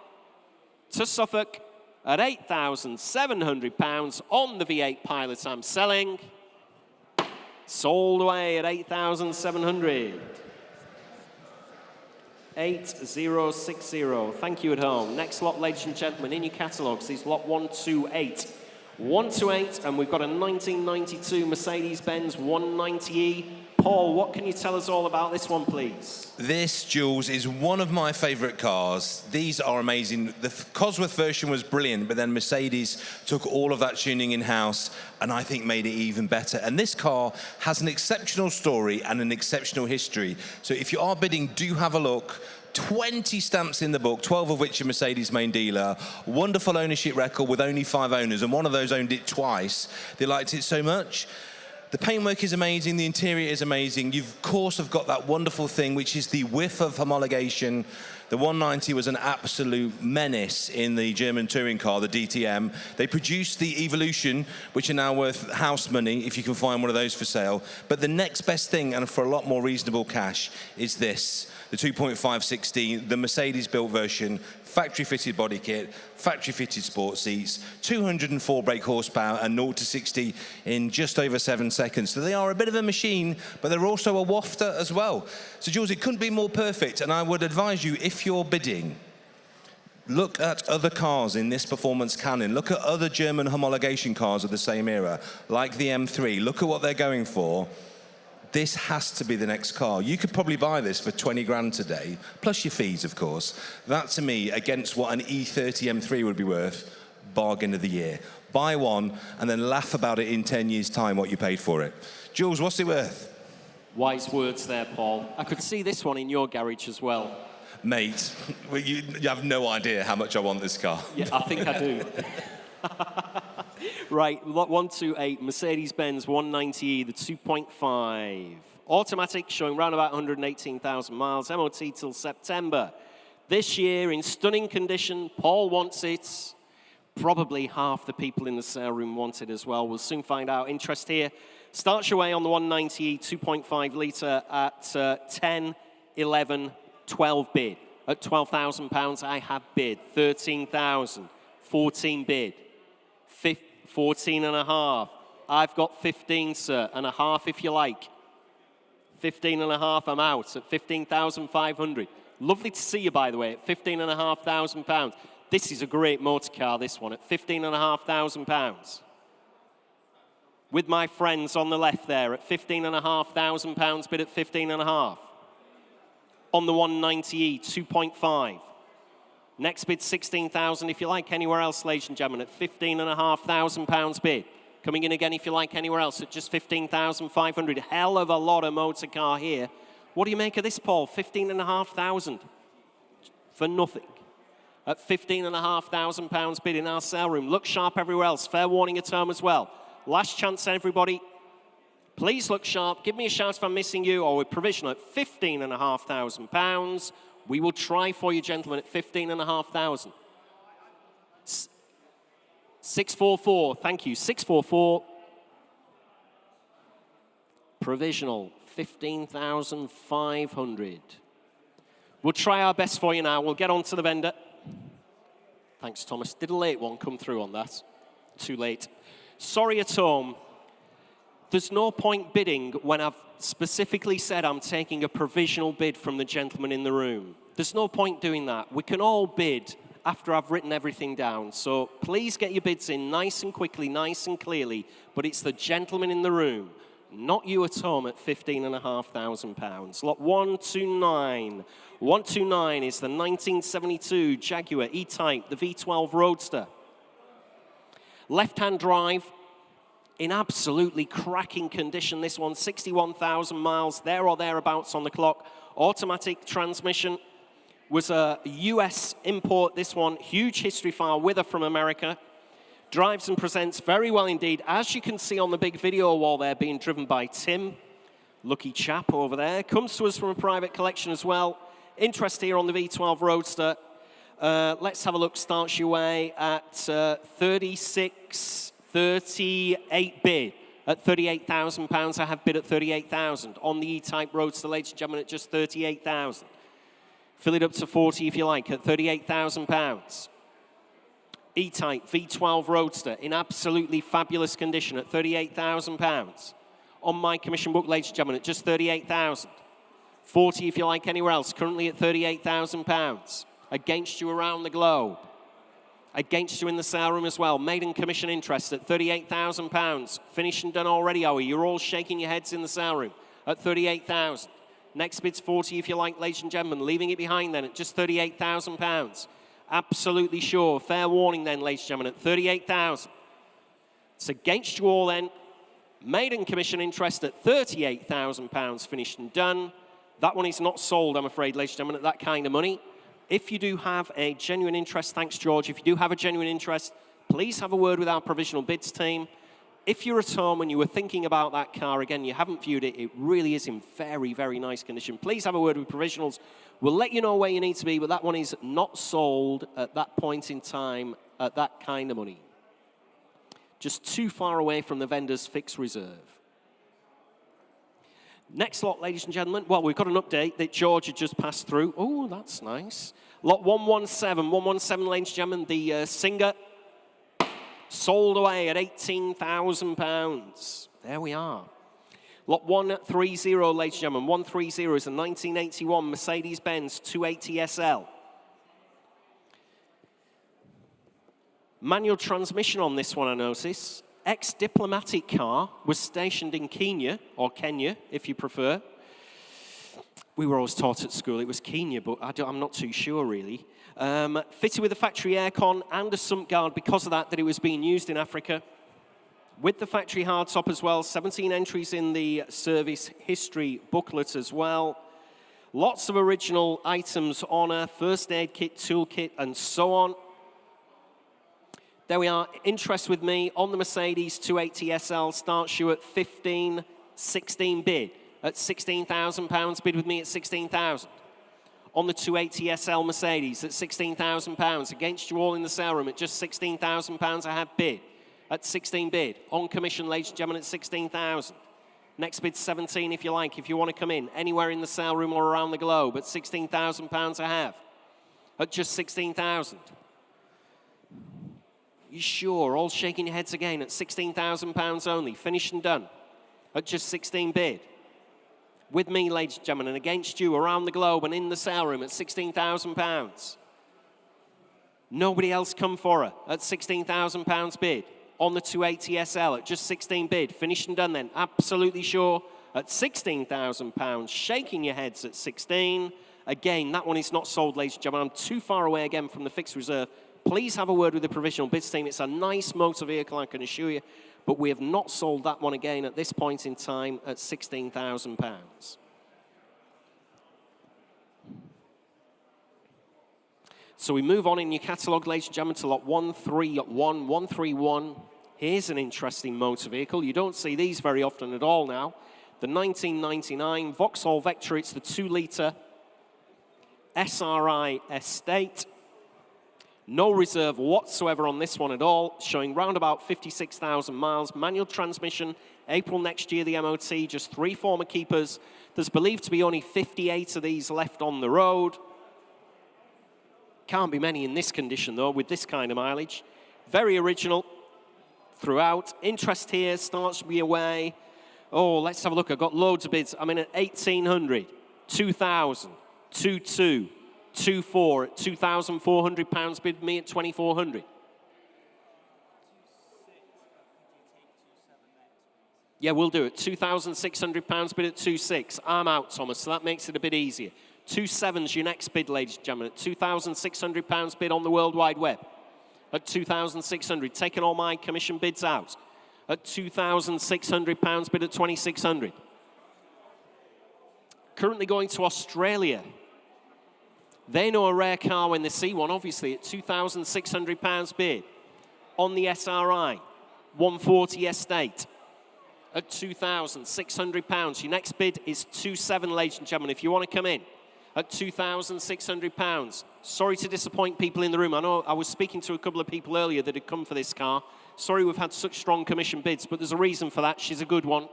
To Suffolk at £8,700 on the V8 Pilot. I'm selling. Sold away at 8,700. 8060. Thank you at home. Next lot, ladies and gentlemen, in your catalogues is lot 128. 128, and we've got a 1992 Mercedes-Benz 190E. Paul, what can you tell us all about this one, please? This, Jules, is one of my favourite cars. These are amazing. The Cosworth version was brilliant, but then Mercedes took all of that tuning in-house and I think made it even better. And this car has an exceptional story and an exceptional history. So if you are bidding, do have a look. 20 stamps in the book, 12 of which are Mercedes main dealer. Wonderful ownership record with only 5 owners, and one of those owned it twice. They liked it so much. The paintwork is amazing, the interior is amazing. You've, of course, have got that wonderful thing, which is the whiff of homologation. The 190 was an absolute menace in the German touring car, the DTM. They produced the Evolution, which are now worth house money, if you can find one of those for sale. But the next best thing, and for a lot more reasonable cash, is this. The 2.516, the Mercedes-built version, factory-fitted body kit, factory-fitted sport seats, 204 brake horsepower, and 0 to 60 in just over 7 seconds. So they are a bit of a machine, but they're also a wafter as well. So, Jules, it couldn't be more perfect, and I would advise you, if you're bidding, look at other cars in this performance canon. Look at other German homologation cars of the same era, like the M3. Look at what they're going for. This has to be the next car. You could probably buy this for 20 grand today, plus your fees, of course. That, to me, against what an E30 M3 would be worth, bargain of the year. Buy one, and then laugh about it in 10 years' time, what you paid for it. Jules, what's it worth? Wise words there, Paul. I could see this one in your garage as well. Mate, well, you have no idea how much I want this car. Yeah, I think I do. Right, lot 128, Mercedes-Benz 190e, the 2.5. Automatic, showing round about 118,000 miles, MOT till September. This year, in stunning condition, Paul wants it. Probably half the people in the sale room want it as well. We'll soon find out. Interest here starts your way on the 190e 2.5 litre at 10, 11, 12 bid. At £12,000, I have bid. 13,000, 14 bid. 14 and a half. I've got 15, sir, and a half if you like. 15 and a half, I'm out at 15,500. Lovely to see you, by the way, at 15,500 pounds. This is a great motor car, this one, at 15,500 pounds. With my friends on the left there at 15,500 pounds, bid at 15 and a half. On the 190e 2.5. Next bid, 16,000 if you like anywhere else, ladies and gentlemen, at 15,500 pounds bid. Coming in again if you like anywhere else at just 15,500. Hell of a lot of motor car here. What do you make of this, Paul? 15,500 for nothing. At 15,500 pounds bid in our sale room. Look sharp everywhere else. Fair warning at home as well. Last chance, everybody. Please look sharp. Give me a shout if I'm missing you, or with provisional at 15,500 pounds. We will try for you, gentlemen, at 15,500. 644, thank you. 644. Provisional, 15,500. We'll try our best for you now. We'll get on to the vendor. Thanks, Thomas. Did a late one come through on that? Too late. Sorry at home. There's no point bidding when I've specifically said I'm taking a provisional bid from the gentleman in the room. There's no point doing that. We can all bid after I've written everything down. So please get your bids in nice and quickly, nice and clearly, but it's the gentleman in the room, not you at home, at £15,500. Lot 129. 129 is the 1972 Jaguar E-Type, the V12 Roadster. Left-hand drive. In absolutely cracking condition, this one, 61,000 miles, there or thereabouts on the clock. Automatic transmission, was a US import, this one. Huge history file with her from America. Drives and presents very well indeed. As you can see on the big video wall there, being driven by Tim. Lucky chap over there. Comes to us from a private collection as well. Interest here on the V12 Roadster. Let's have a look. Starts your way at 38 bid at £38,000. I have bid at 38,000 on the E-Type Roadster, ladies and gentlemen, at just 38,000. Fill it up to 40 if you like at £38,000. E-Type V12 Roadster in absolutely fabulous condition at £38,000. On my commission book, ladies and gentlemen, at just 38,000. 40 if you like anywhere else, currently at £38,000. Against you around the globe. Against you in the sale room as well. Maiden commission interest at £38,000. Finished and done already, are we? You're all shaking your heads in the sale room at £38,000. Next bid's 40 if you like, ladies and gentlemen. Leaving it behind then at just £38,000. Absolutely sure. Fair warning then, ladies and gentlemen, at £38,000. It's against you all then. Maiden commission interest at £38,000. Finished and done. That one is not sold, I'm afraid, ladies and gentlemen, at that kind of money. If you do have a genuine interest, thanks, George. If you do have a genuine interest, please have a word with our provisional bids team. If you're at home and you were thinking about that car, again, you haven't viewed it, it really is in very, very nice condition. Please have a word with provisionals. We'll let you know where you need to be, but that one is not sold at that point in time at that kind of money. Just too far away from the vendor's fixed reserve. Next lot, ladies and gentlemen. Well, we've got an update that George had just passed through. Oh, that's nice. Lot 117. 117, ladies and gentlemen. The Singer sold away at £18,000. There we are. Lot 130, ladies and gentlemen. 130 is a 1981 Mercedes-Benz 280 SL. Manual transmission on this one, I notice. Ex-diplomatic car, was stationed in Kenya, or Kenya, if you prefer. We were always taught at school it was Kenya, but I'm not too sure, really. Fitted with a factory aircon and a sump guard because of that it was being used in Africa. With the factory hardtop as well, 17 entries in the service history booklet as well. Lots of original items on a first aid kit, tool kit, and so on. There we are. Interest with me on the Mercedes 280 SL starts you at 16 bid at £16,000. Bid with me at 16,000. On the 280 SL Mercedes at £16,000. Against you all in the sale room at just £16,000. I have bid at 16 bid. On commission, ladies and gentlemen, at 16,000. Next bid 17 if you like, if you want to come in anywhere in the sale room or around the globe at £16,000 I have at just 16,000. You sure? All shaking your heads again at £16,000 only. Finished and done at just 16 bid. With me, ladies and gentlemen, and against you around the globe and in the sale room at £16,000. Nobody else come for her at £16,000 bid. On the 280 SL at just 16 bid. Finished and done then. Absolutely sure at £16,000. Shaking your heads at 16. Again, that one is not sold, ladies and gentlemen. I'm too far away again from the fixed reserve. Please have a word with the provisional bids team. It's a nice motor vehicle, I can assure you, but we have not sold that one again at this point in time at £16,000. So we move on in your catalogue, ladies and gentlemen, to lot 131. 131. Here's an interesting motor vehicle. You don't see these very often at all now. The 1999 Vauxhall Vectra. It's the 2-litre SRI Estate. No reserve whatsoever on this one at all, showing round about 56,000 miles. Manual transmission, April next year, the MOT, just 3 former keepers. There's believed to be only 58 of these left on the road. Can't be many in this condition, though, with this kind of mileage. Very original throughout. Interest here starts to be away. Oh, let's have a look. I've got loads of bids. I'm in at 1,800, 2,000, 2,200. 2,400 at £2,400 bid me at 2,400. Yeah, we'll do it. £2,600 bid at 2,600. I'm out, Thomas, so that makes it a bit easier. 2,700's your next bid, ladies and gentlemen, at £2,600 bid on the World Wide Web. At 2,600, taking all my commission bids out. At £2,600 bid at 2,600. Currently going to Australia. They know a rare car when they see one, obviously, at £2,600 bid. On the SRI, 140 Estate, at £2,600. Your next bid is 2,700, ladies and gentlemen, if you want to come in, at £2,600. Sorry to disappoint people in the room. I know I was speaking to a couple of people earlier that had come for this car. Sorry we've had such strong commission bids, but there's a reason for that. She's a good one.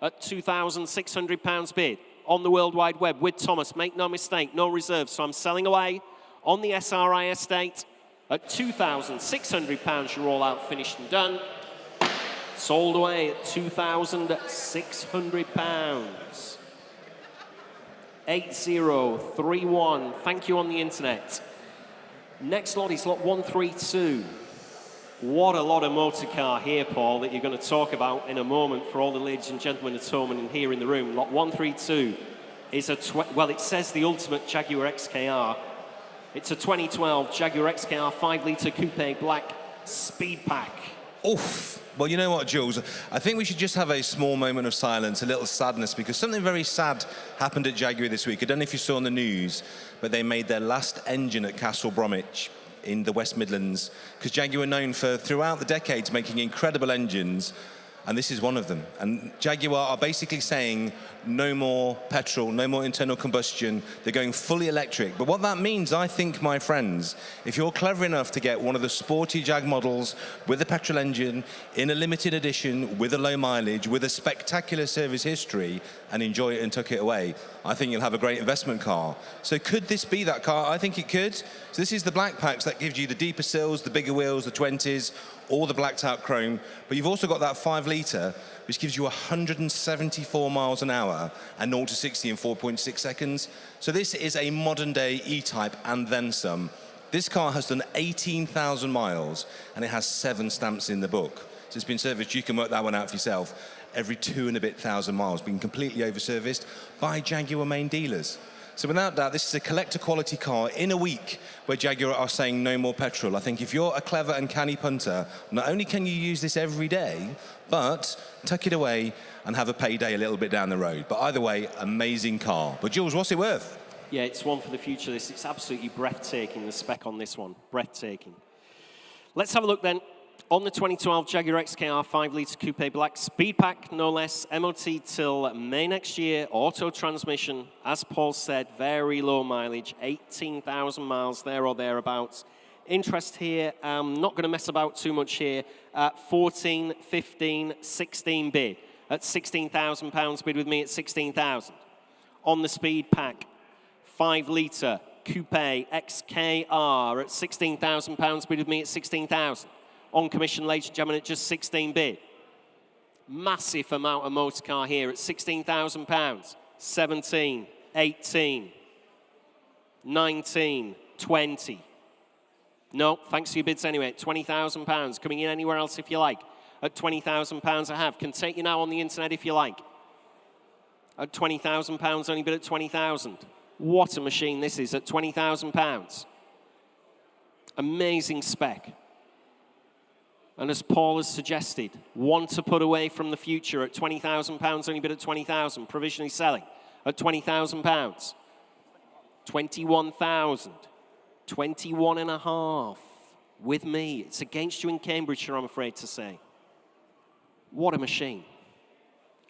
At £2,600 bid. On the World Wide Web with Thomas. Make no mistake, no reserves. So I'm selling away on the SRI Estate at £2,600. You're all out, finished and done. Sold away at £2,600. 8031. Thank you on the internet. Next lot is lot 132. What a lot of motor car here, Paul, that you're going to talk about in a moment for all the ladies and gentlemen at home and here in the room. Lot 132 is well, it says the ultimate Jaguar XKR. It's a 2012 Jaguar XKR 5-litre coupe black speed pack. Oof. Well, you know what, Jules? I think we should just have a small moment of silence, a little sadness, because something very sad happened at Jaguar this week. I don't know if you saw on the news, but they made their last engine at Castle Bromwich in the West Midlands, because Jaguar are known for, throughout the decades, making incredible engines, and this is one of them. And Jaguar are basically saying no more petrol, no more internal combustion. They're going fully electric. But what that means, I think, my friends, if you're clever enough to get one of the sporty Jag models with a petrol engine in a limited edition, with a low mileage, with a spectacular service history, and enjoy it and tuck it away, I think you'll have a great investment car. So could this be that car? I think it could. So this is the black packs that gives you the deeper sills, the bigger wheels, the 20s, all the blacked out chrome, but you've also got that 5 litre, which gives you 174 miles an hour and 0 to 60 in 4.6 seconds. So this is a modern day E-Type and then some. This car has done 18,000 miles and it has 7 stamps in the book. So it's been serviced, you can work that one out for yourself, every 2 and a bit thousand miles, being completely over-serviced by Jaguar main dealers. So without doubt, this is a collector quality car in a week where Jaguar are saying no more petrol. I think if you're a clever and canny punter, not only can you use this every day, but tuck it away and have a payday a little bit down the road. But either way, amazing car. But Jules, what's it worth? Yeah, it's one for the future. It's absolutely breathtaking, the spec on this one. Breathtaking. Let's have a look then. On the 2012 Jaguar XKR 5 litre coupe black, speed pack, no less, MOT till May next year, auto transmission, as Paul said, very low mileage, 18,000 miles there or thereabouts. Interest here, not going to mess about too much here, 14, 15, 16 bid. At £16,000 bid with me at 16,000. On the speed pack, 5 litre coupe XKR at £16,000 bid with me at 16,000. On commission, ladies and gentlemen, at just 16 bid. Massive amount of motor car here at £16,000. 17, 18, 19, 20. No, thanks for your bids anyway. £20,000. Coming in anywhere else if you like. At £20,000 I have. Can take you now on the internet if you like. At £20,000, only bid at 20,000. What a machine this is at £20,000. Amazing spec. And as Paul has suggested, one to put away from the future at £20,000, only bid at 20,000, provisionally selling at £20,000. 21,000, 21 and a half with me. It's against you in Cambridgeshire, I'm afraid to say. What a machine.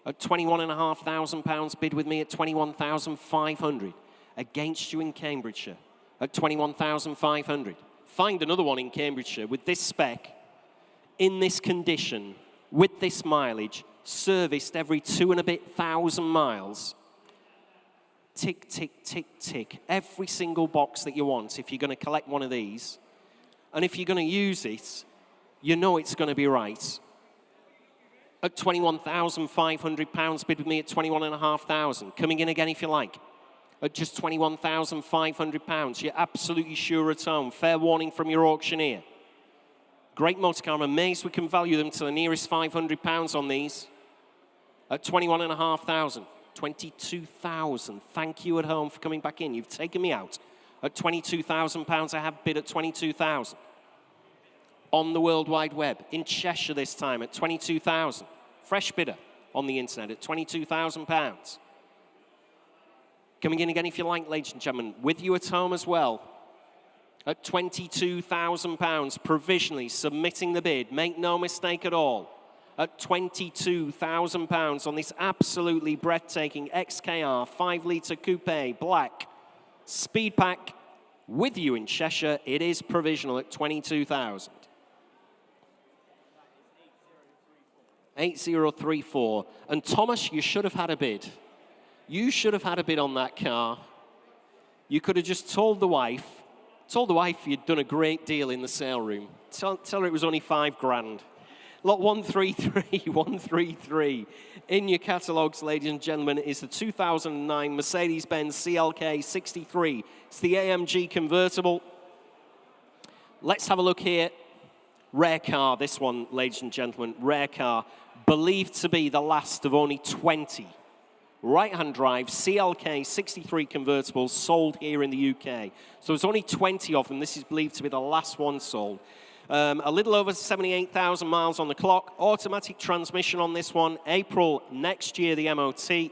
At £21,500 bid with me at 21,500. Against you in Cambridgeshire at 21,500. Find another one in Cambridgeshire with this spec, in this condition, with this mileage, serviced every 2 and a bit thousand miles. Tick, tick, tick, tick. Every single box that you want if you're going to collect one of these. And if you're going to use it, you know it's going to be right. At £21,500 bid with me at 21,500. Coming in again if you like. At just £21,500. You're absolutely sure at home. Fair warning from your auctioneer. Great motor car. I'm amazed we can value them to the nearest £500 on these. At 21,500. 22,000. Thank you at home for coming back in. You've taken me out. At £22,000, I have bid at 22,000. On the World Wide Web, in Cheshire this time, at 22,000. Fresh bidder on the internet at £22,000. Coming in again if you like, ladies and gentlemen. With you at home as well. At £22,000, provisionally submitting the bid. Make no mistake at all. At £22,000 on this absolutely breathtaking XKR 5 litre coupe black speed pack. With you in Cheshire, it is provisional at 22,000. 8034. And Thomas, you should have had a bid. You should have had a bid on that car. You could have just told the wife you'd done a great deal in the sale room. Tell her it was only £5,000. Lot 133, 133. In your catalogues, ladies and gentlemen, is the 2009 Mercedes-Benz CLK 63. It's the AMG convertible. Let's have a look here. Rare car, this one, ladies and gentlemen. Rare car. Believed to be the last of only 20 right-hand drive CLK 63 convertibles sold here in the UK. So there's only 20 of them. This is believed to be the last one sold. A little over 78,000 miles on the clock. Automatic transmission on this one. April next year, the MOT.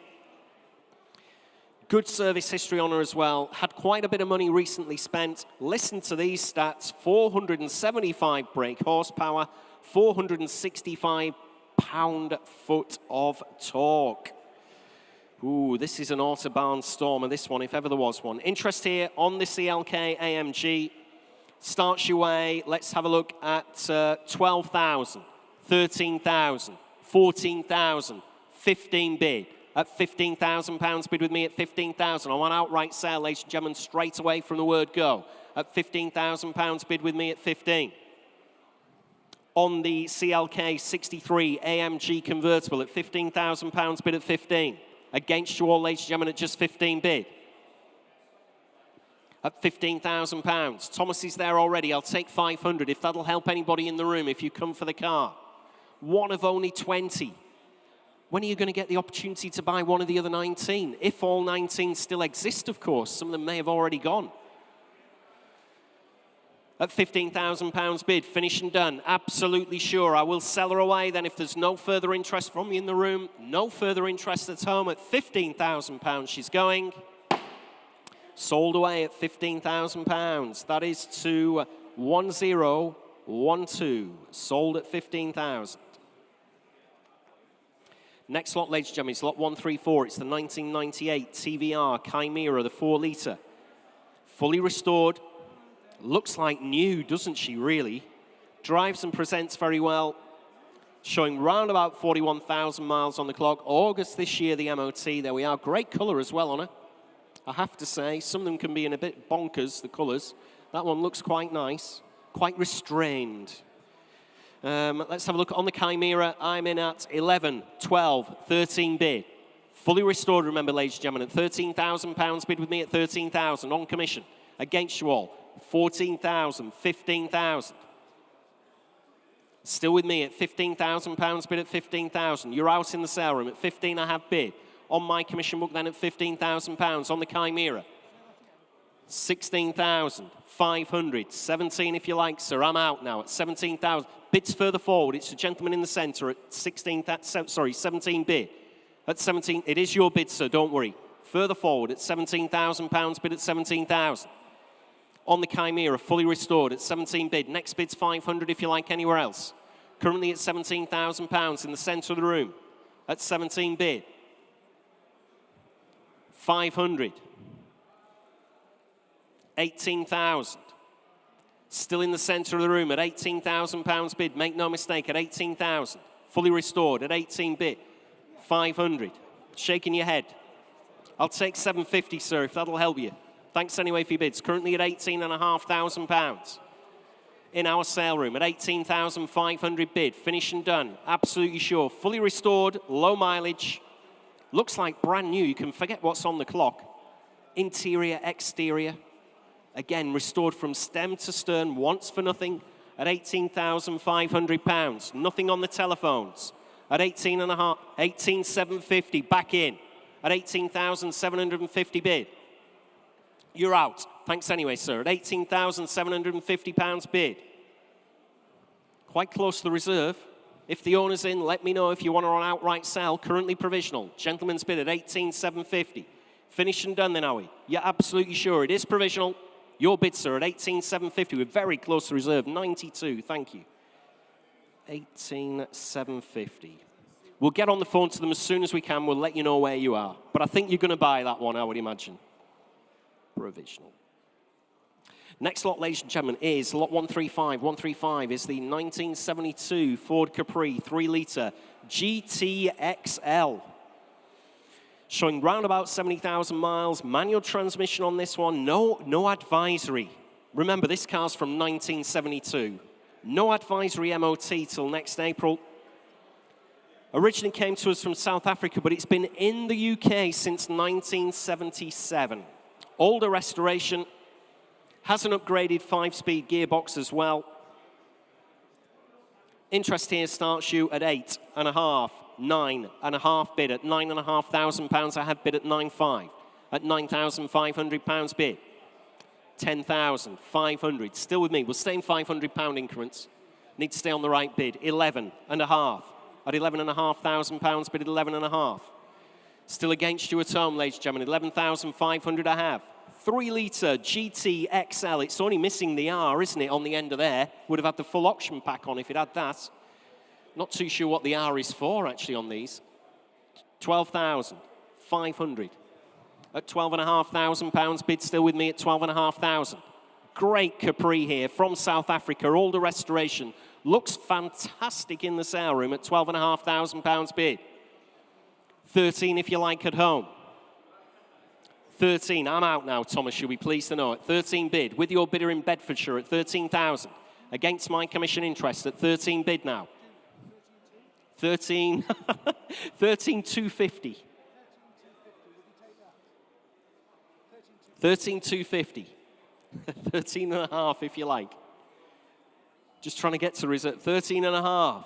Good service history on her as well. Had quite a bit of money recently spent. Listen to these stats. 475 brake horsepower. 465 pound-foot of torque. Ooh, this is an Autobahn Stormer, this one, if ever there was one. Interest here on the CLK AMG. Starts your way. Let's have a look at 12,000, 13,000, 14,000, 15 bid. At £15,000 bid with me at 15,000. I want outright sale, ladies and gentlemen, straight away from the word go. At £15,000 bid with me at 15. On the CLK 63 AMG convertible at £15,000 bid at 15. Against you all, ladies and gentlemen, at just 15 bid. At £15,000. Thomas is there already. I'll take 500 if that'll help anybody in the room if you come for the car. One of only 20. When are you going to get the opportunity to buy one of the other 19? If all 19 still exist, of course. Some of them may have already gone. At £15,000 bid, finish and done. Absolutely sure. I will sell her away then if there's no further interest from you in the room. No further interest at home. At £15,000 she's going. Sold away at £15,000. That is to 1012. Sold at 15,000. Next lot, ladies and gentlemen, is lot 134. It's the 1998 TVR Chimera, the 4-litre. Fully restored. Looks like new, doesn't she, really? Drives and presents very well. Showing round about 41,000 miles on the clock. August this year, the MOT. There we are. Great colour as well on her. I have to say, some of them can be in a bit bonkers, the colours. That one looks quite nice. Quite restrained. Let's have a look on the Chimera. I'm in at 11, 12, 13 bid. Fully restored, remember, ladies and gentlemen, at £13,000 bid with me at 13,000 on commission. Against you all, 14,000, 15,000. Still with me at £15,000 bid at 15,000. You're out in the sale room at 15 I have bid. On my commission book then at £15,000 on the Chimera. 16,500, 17 if you like, sir. I'm out now at 17,000. Bids further forward. It's the gentleman in the centre at 17 bid. At 17, it is your bid, sir, don't worry. Further forward at £17,000 bid at 17,000. On the Chimera, fully restored at 17 bid. Next bid's 500 if you like anywhere else. Currently at £17,000 in the centre of the room at 17 bid. 500. 18,000. Still in the centre of the room at £18,000 bid. Make no mistake, at 18,000. Fully restored at 18 bid. 500. Shaking your head. I'll take 750, sir, if that'll help you. Thanks anyway for your bids. Currently at £18,500. In our sale room at 18,500 bid. Finish and done. Absolutely sure. Fully restored, low mileage. Looks like brand new. You can forget what's on the clock. Interior, exterior. Again, restored from stem to stern, once for nothing, at £18,500. Nothing on the telephones. At 18,750, back in. At 18,750 bid. You're out. Thanks anyway, sir. At £18,750 bid. Quite close to the reserve. If the owner's in, let me know if you want her on outright sale. Currently provisional. Gentleman's bid at 18,750. Finish and done then, are we? You're absolutely sure. It is provisional. Your bid, sir, at 18,750. We're very close to reserve. 92, thank you. 18,750. We'll get on the phone to them as soon as we can. We'll let you know where you are. But I think you're going to buy that one, I would imagine. Provisional. Next lot, ladies and gentlemen, is lot 135. 135 is the 1972 Ford Capri 3-litre GTXL. Showing round about 70,000 miles. Manual transmission on this one. No advisory. Remember, this car's from 1972. No advisory MOT till next April. Originally came to us from South Africa, but it's been in the UK since 1977. Older restoration. Has an upgraded 5-speed gearbox as well. Interest here starts you at 8.5, 9.5 bid. At £9,500, I have bid at 9.5. At £9,500 bid. 10,000, 500. Still with me. We'll stay in £500 increments. Need to stay on the right bid. 11 and a half. At £11,500 bid at 11 and a half. Still against you at home, ladies and gentlemen. 11,500 I have. 3 litre GT XL. It's only missing the R, isn't it, on the end of there? Would have had the full auction pack on if it had that. Not too sure what the R is for, actually, on these. 12,500. At £12,500 bid, still with me at 12,500. Great Capri here from South Africa, older restoration. Looks fantastic in the sale room at £12,500 bid. 13 if you like at home. 13, I'm out now, Thomas, you'll be pleased to know. At 13 bid, with your bidder in Bedfordshire at 13,000. Against my commission interest at 13 bid now. 13, 13,250. 13,250. 13 and a half if you like. Just trying to get to is at 13 and a half.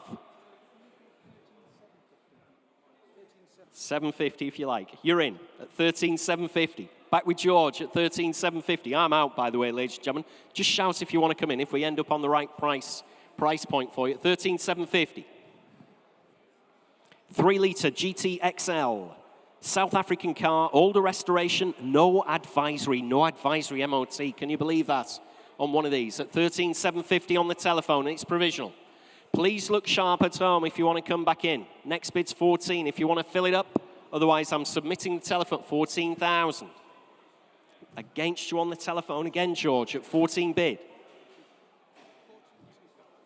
750 if you like. You're in at 13,750. Back with George at 13,750. I'm out, by the way, ladies and gentlemen. Just shout if you want to come in if we end up on the right price point for you at 13,750. 3 litre GT XL. South African car, older restoration, no advisory MOT. Can you believe that on one of these? At 13,750 on the telephone, and it's provisional. Please look sharp at home if you want to come back in. Next bid's 14 if you want to fill it up. Otherwise, I'm submitting the telephone at 14,000. Against you on the telephone again, George, at 14 bid.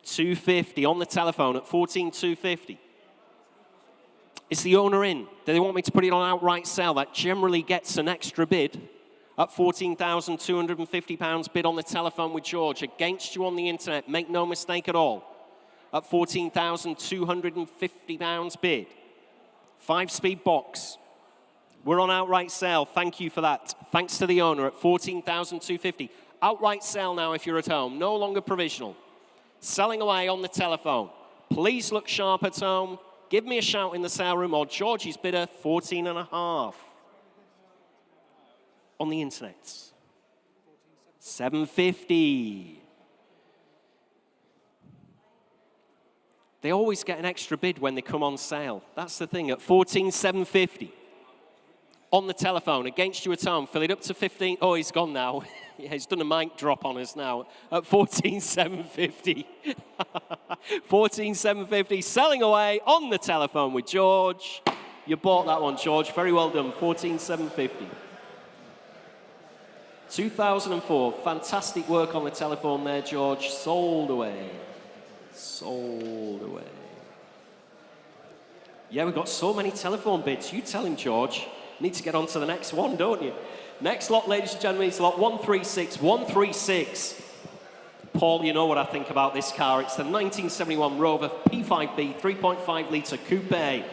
250 on the telephone at 14,250. Is the owner in? Do they want me to put it on outright sale? That generally gets an extra bid at £14,250 bid on the telephone with George. Against you on the internet, make no mistake at all. At £14,250 bid. 5-speed box. We're on outright sale. Thank you for that. Thanks to the owner at £14,250. Outright sale now if you're at home. No longer provisional. Selling away on the telephone. Please look sharp at home. Give me a shout in the sale room or George's bidder, 14 and a half. On the internet. 750. They always get an extra bid when they come on sale. That's the thing, at 14,750. On the telephone, against you at home, fill it up to 15. Oh, he's gone now. Yeah, he's done a mic drop on us now at 14,750. 14,750, selling away on the telephone with George. You bought that one, George. Very well done, 14,750. 2004, fantastic work on the telephone there, George. Sold away. Sold away. Yeah, we've got so many telephone bids. You tell him, George. Need to get on to the next one, don't you? Next lot, ladies and gentlemen, is lot 136. 136. Paul, you know what I think about this car. It's the 1971 Rover P5B 3.5 litre coupe.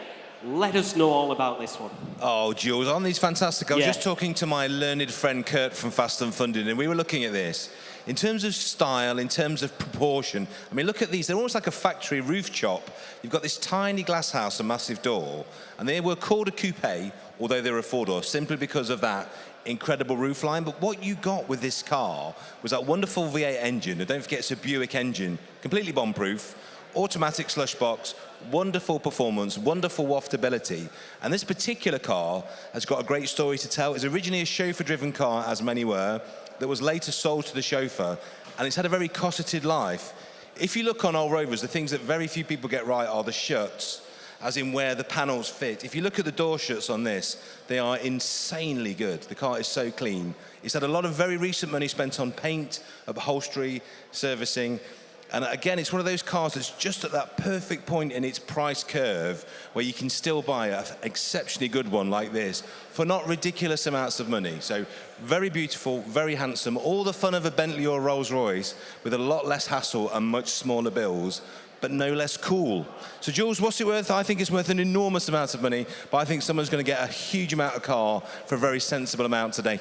Let us know all about this one. Oh, Jules, aren't these fantastic? I was just talking to my learned friend Kurt from Fast and Funded, and we were looking at this. In terms of style, in terms of proportion, I mean, look at these. They're almost like a factory roof chop. You've got this tiny glass house, a massive door, and they were called a coupe, although they were a 4-door, simply because of that incredible roof line. But what you got with this car was that wonderful V8 engine, and don't forget it's a Buick engine, completely bomb-proof, automatic slush box, wonderful performance, wonderful waftability. And this particular car has got a great story to tell. It's originally a chauffeur-driven car, as many were, that was later sold to the chauffeur, and it's had a very cosseted life. If you look on old Rovers, the things that very few people get right are the shuts, as in where the panels fit. If you look at the door shuts on this, they are insanely good. The car is so clean. It's had a lot of very recent money spent on paint, upholstery, servicing. And again, it's one of those cars that's just at that perfect point in its price curve where you can still buy an exceptionally good one like this for not ridiculous amounts of money. So very beautiful, very handsome, all the fun of a Bentley or Rolls Royce with a lot less hassle and much smaller bills, but no less cool. So Jules, what's it worth? I think it's worth an enormous amount of money, but I think someone's going to get a huge amount of car for a very sensible amount today.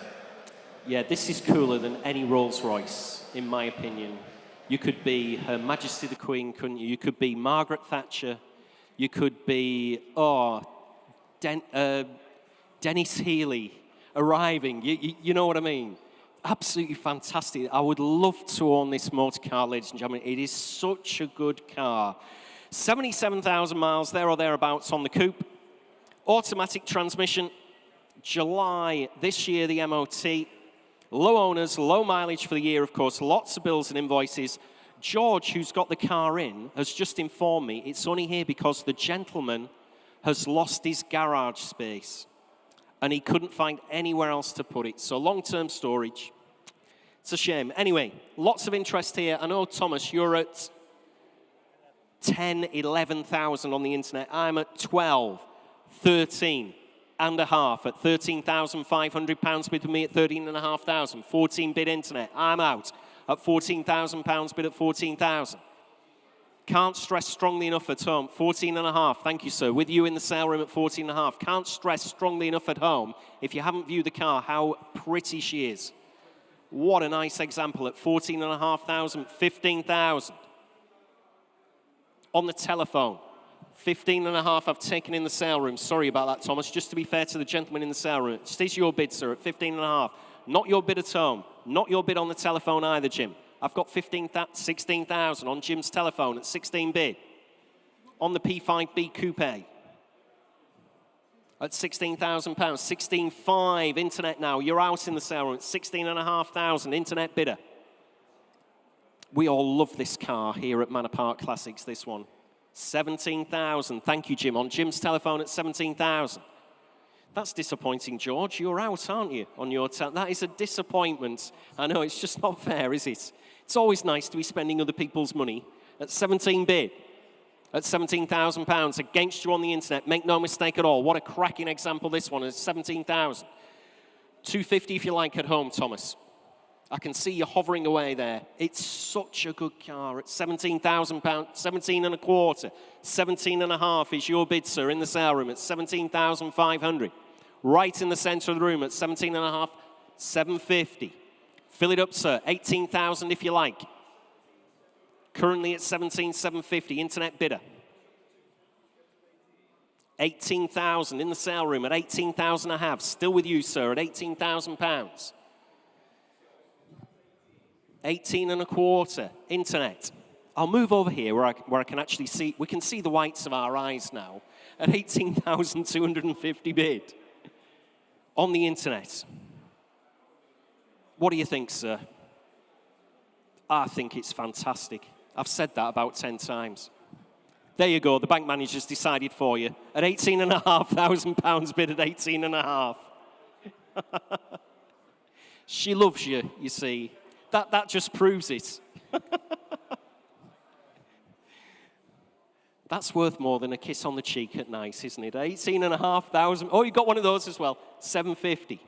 Yeah, this is cooler than any Rolls Royce, in my opinion. You could be Her Majesty the Queen, couldn't you? You could be Margaret Thatcher. You could be, Dennis Healy arriving. You know what I mean? absolutely fantastic. I would love to own this motor car, ladies and gentlemen. It is such a good car. 77,000 miles, there or thereabouts on the coupe. Automatic transmission. July this year, the MOT. Low owners, low mileage for the year, of course. Lots of bills and invoices. George, who's got the car in, has just informed me it's only here because the gentleman has lost his garage space and he couldn't find anywhere else to put it. So long-term storage. It's a shame. Anyway, lots of interest here. I know, Thomas, you're at 10, 11,000 on the internet. I'm at 12, 13 and a half at £13,500 bid with me at 13,500. 14 bid internet. I'm out at £14,000 bid at 14,000. Can't stress strongly enough at home. 14 and a half. Thank you, sir. With you in the sale room at 14 and a half. Can't stress strongly enough at home, if you haven't viewed the car, how pretty she is. What a nice example at 14,500, 15,000. On the telephone, 15 and a half I've taken in the sale room. Sorry about that, Thomas. Just to be fair to the gentleman in the sale room. It is your bid, sir, at 15 and a half. Not your bid at home. Not your bid on the telephone either, Jim. I've got 16,000 on Jim's telephone at 16 bid. On the P5B Coupe at £16,000. 16.5 internet now. You're out in the sale room at 16,500 internet bidder. We all love this car here at Manor Park Classics, this one. 17,000. Thank you, Jim. On Jim's telephone at 17,000. That's disappointing, George. You're out, aren't you, on your that is a disappointment. I know, it's just not fair, is it? It's always nice to be spending other people's money. At 17 bid, at £17,000 against you on the internet. Make no mistake at all. What a cracking example this one is. 17,000. 250 if you like at home, Thomas. I can see you hovering away there. It's such a good car at £17,000, 17 and a quarter. 17 and a half is your bid, sir, in the sale room at 17,500. Right in the centre of the room at 17 and a half, 750. Fill it up, sir. 18,000 if you like. Currently at 17,750. Internet bidder. 18,000 in the sale room at 18,000 I have. Still with you, sir, at £18,000. 18 and a quarter. Internet. I'll move over here where I can actually see. We can see the whites of our eyes now at 18,250 bid on the internet. What do you think, sir? I think it's fantastic. I've said that about 10 times. There you go. The bank manager's decided for you at £18,500 bid at 18 and a half. She loves you, you see. That just proves it. That's worth more than a kiss on the cheek at night, isn't it? 18,500. Oh, you got one of those as well. 750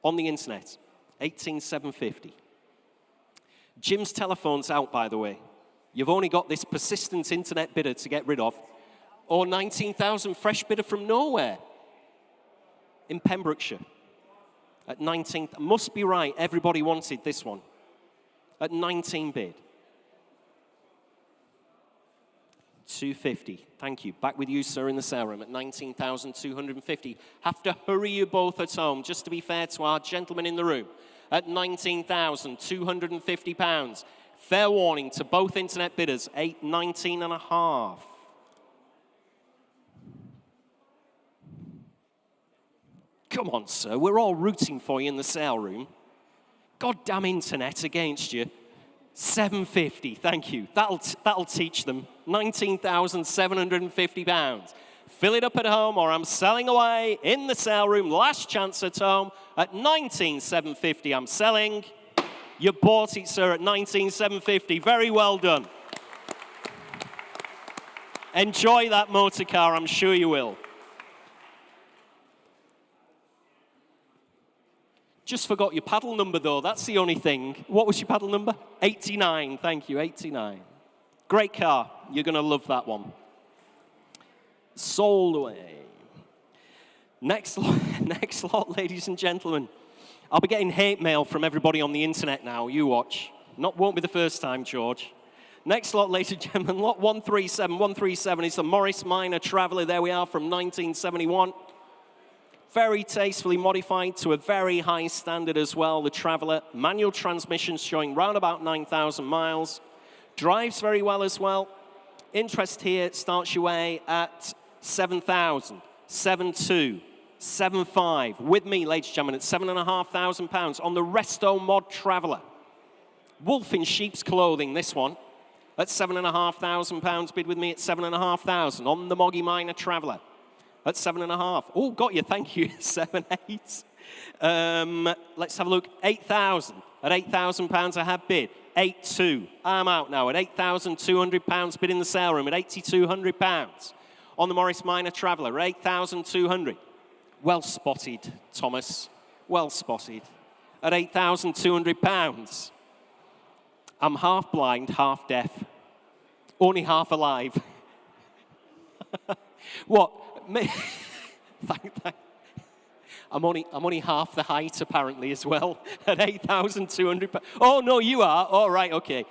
on the internet. 18,750. Jim's telephone's out, by the way. You've only got this persistent internet bidder to get rid of. Or 19,000 fresh bidder from nowhere in Pembrokeshire. At 19, must be right, everybody wanted this one. At 19 bid. 250, thank you. Back with you, sir, in the sale room at 19,250. Have to hurry you both at home, just to be fair to our gentlemen in the room. At £19,250. Fair warning to both internet bidders, 19 and a half. Come on, sir, we're all rooting for you in the sale room. Goddamn internet against you. 750, thank you. That'll teach them. £19,750. Fill it up at home or I'm selling away in the sale room. Last chance at home at 19,750. I'm selling. You bought it, sir, at 19,750. Very well done. Enjoy that motor car, I'm sure you will. Just forgot your paddle number, though. That's the only thing. What was your paddle number? 89. Thank you, 89. Great car. You're going to love that one. Sold away. Next lot, ladies and gentlemen. I'll be getting hate mail from everybody on the internet now. You watch. Won't be the first time, George. Next lot, ladies and gentlemen, lot 137. 137 is the Morris Minor Traveller. There we are from 1971. Very tastefully modified to a very high standard as well. The Traveller, manual transmission showing round about 9,000 miles. Drives very well as well. Interest here starts your way at 7,000, 7,200. 7.5 with me, ladies and gentlemen, at £7,500 on the Resto Mod Traveller. Wolf in sheep's clothing, this one, at £7,500. Bid with me at 7,500 on the Moggy Minor Traveller at 7.5. Oh, got you, thank you, 7.8. Let's have a look. 8,000 at £8,000. I have bid 8.2. I'm out now at £8,200. Bid in the sale room at £8,200 on the Morris Minor Traveller, 8,200. Well spotted, Thomas. Well spotted. At £8,200. I'm half blind, half deaf. Only half alive. What? I'm only half the height, apparently, as well. At £8,200. Oh, no, you are? All right, okay.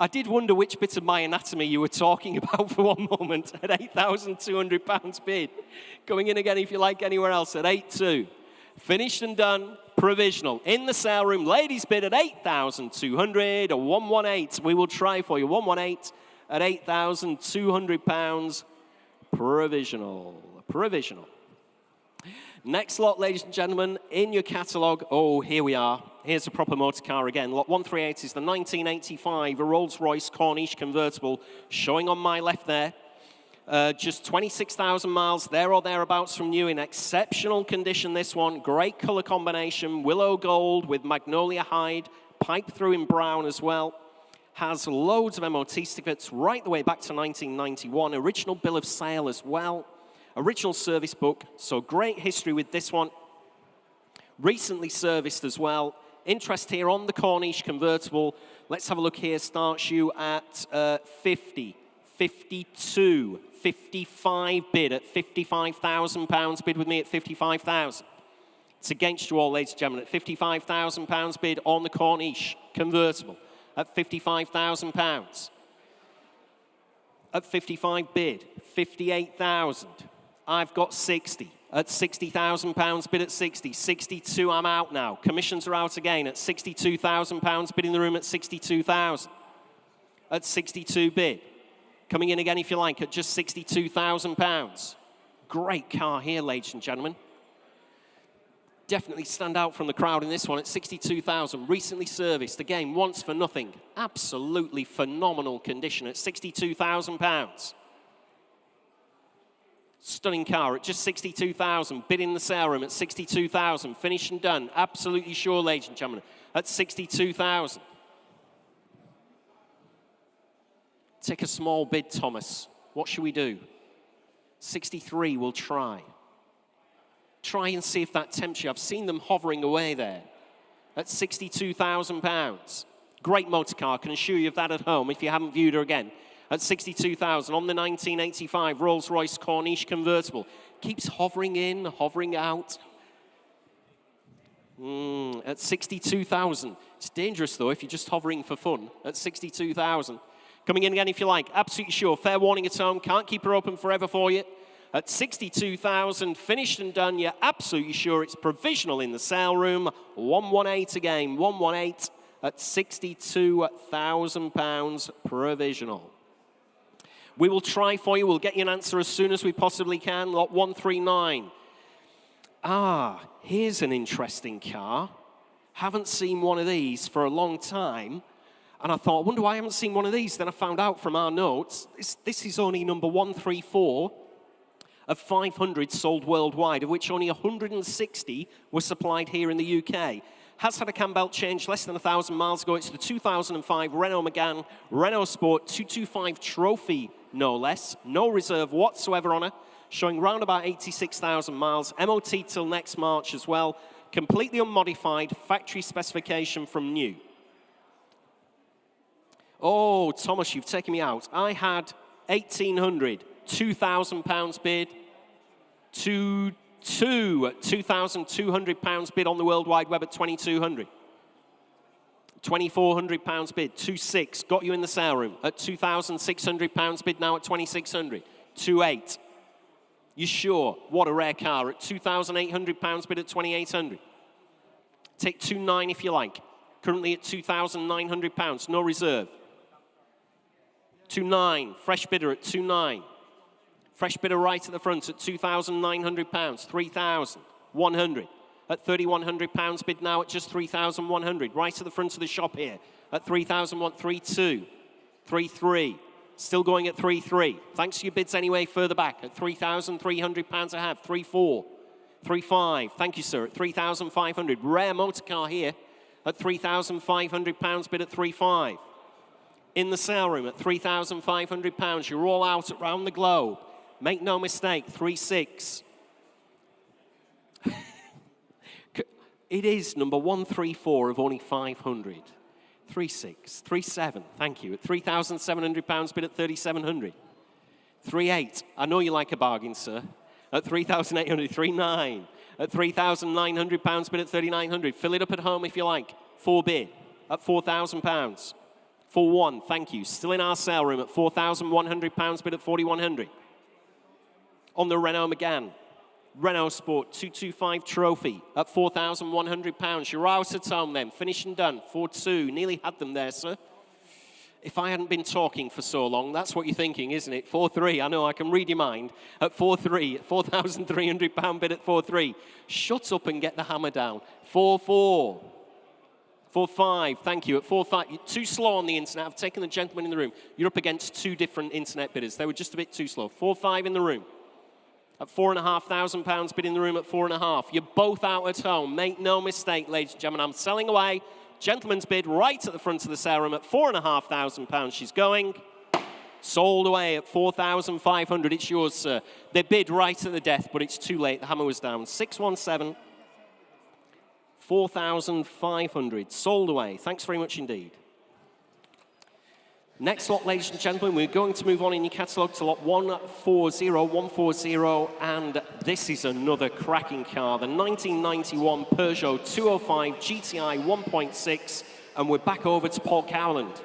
I did wonder which bit of my anatomy you were talking about for one moment at £8,200 bid. Coming in again, if you like, anywhere else at 8.2. Finished and done, provisional. In the sale room, ladies bid at 8,200, a 118. We will try for you, 118 at £8,200, provisional. Provisional. Next lot, ladies and gentlemen, in your catalogue. Oh, here we are. Here's a proper motor car again. Lot 138 is the 1985, a Rolls-Royce Corniche convertible, showing on my left there. Just 26,000 miles, there or thereabouts from new, in exceptional condition, this one. Great colour combination, willow gold with magnolia hide, pipe through in brown as well. Has loads of MOT certificates right the way back to 1991. Original bill of sale as well. Original service book, so great history with this one. Recently serviced as well. Interest here on the Corniche convertible. Let's have a look here. Starts you at 50, 52, 55 bid at £55,000. Bid with me at 55,000. It's against you all, ladies and gentlemen, at £55,000 bid on the Corniche convertible at £55,000. At 55 bid, 58,000. I've got 60. At £60,000 bid at 60. 62, I'm out now. Commissions are out again at £62,000. Bid in the room at 62,000. At 62 bid. Coming in again if you like at just £62,000. Great car here, ladies and gentlemen. Definitely stand out from the crowd in this one at 62,000. Recently serviced, again, once for nothing. Absolutely phenomenal condition at £62,000. Stunning car at just 62,000. Bid in the sale room at 62,000. Finished and done. Absolutely sure, ladies and gentlemen, at 62,000. Take a small bid, Thomas. What should we do? 63, we'll try. Try and see if that tempts you. I've seen them hovering away there at £62,000. Great motor car. Can assure you of that at home if you haven't viewed her again. At 62,000 on the 1985 Rolls-Royce Corniche convertible. Keeps hovering in, hovering out. At 62,000. It's dangerous, though, if you're just hovering for fun. At 62,000. Coming in again if you like. Absolutely sure. Fair warning at home. Can't keep her open forever for you. At 62,000, finished and done. You're absolutely sure it's provisional in the sale room. 118 again. 118 at £62,000 provisional. We will try for you. We'll get you an answer as soon as we possibly can. Lot 139. Here's an interesting car. Haven't seen one of these for a long time. And I thought, I wonder why I haven't seen one of these. Then I found out from our notes, this is only number 134 of 500 sold worldwide, of which only 160 were supplied here in the UK. Has had a cam belt change less than 1,000 miles ago. It's the 2005 Renault Megane Renault Sport 225 Trophy, no less. No reserve whatsoever on her. Showing round about 86,000 miles. MOT till next March as well. Completely unmodified, factory specification from new. Oh, Thomas, you've taken me out. I had 1,800, £2,000 bid, £2,200 bid on the World Wide Web at 2,200. £2,400 bid, 2,600, got you in the sale room at £2,600 bid now at 2,600. 2,800. You sure? What a rare car at £2,800, bid at 2,800. Take 2.9 if you like. Currently at £2,900, no reserve. 2.9, fresh bidder at 2.9. Fresh bidder right at the front at £2,900, 3,100. At £3,100, bid now at just 3,100. Right at the front of the shop here at 3,001, 3.2, 3.3. Still going at 3.3. Thanks to your bids anyway, further back at £3,300 I have, 3.4, 3.5. Thank you, sir, at 3,500. Rare motor car here at £3,500, bid at 3.5. In the sale room at £3,500. You're all out around the globe. Make no mistake, 3.6. It is number 134 of only 500. 3.6, 3.7, thank you. At £3,700, bid at 3,700. 3.8, I know you like a bargain, sir. At 3,800, 3.9. At £3,900, bid at 3,900. Fill it up at home if you like. 4 bid at £4,000. 4.1, thank you. Still in our sale room at £4,100, bid at 4,100. On the Renault Megane. Renault Sport 225 Trophy at £4,100. You're out at home then. Finished and done. 4.2. Nearly had them there, sir. If I hadn't been talking for so long, that's what you're thinking, isn't it? 4.3. I know, I can read your mind. At 4.3. £4,300 bid at 4.3. Shut up and get the hammer down. 4.4. 4.5. Thank you. At 4.5. You're too slow on the internet. I've taken the gentleman in the room. You're up against 2 different internet bidders. They were just a bit too slow. 4.5 in the room. At £4,500, bid in the room at 4.5. You're both out at home. Make no mistake, ladies and gentlemen. I'm selling away. Gentleman's bid right at the front of the sale room at £4,500. She's going. Sold away at 4,500. It's yours, sir. They bid right at the death, but it's too late. The hammer was down. 617. 4,500. Sold away. Thanks very much indeed. Next lot, ladies and gentlemen, we're going to move on in your catalogue to lot 140, and this is another cracking car, the 1991 Peugeot 205 GTI 1.6, and we're back over to Paul Cowland.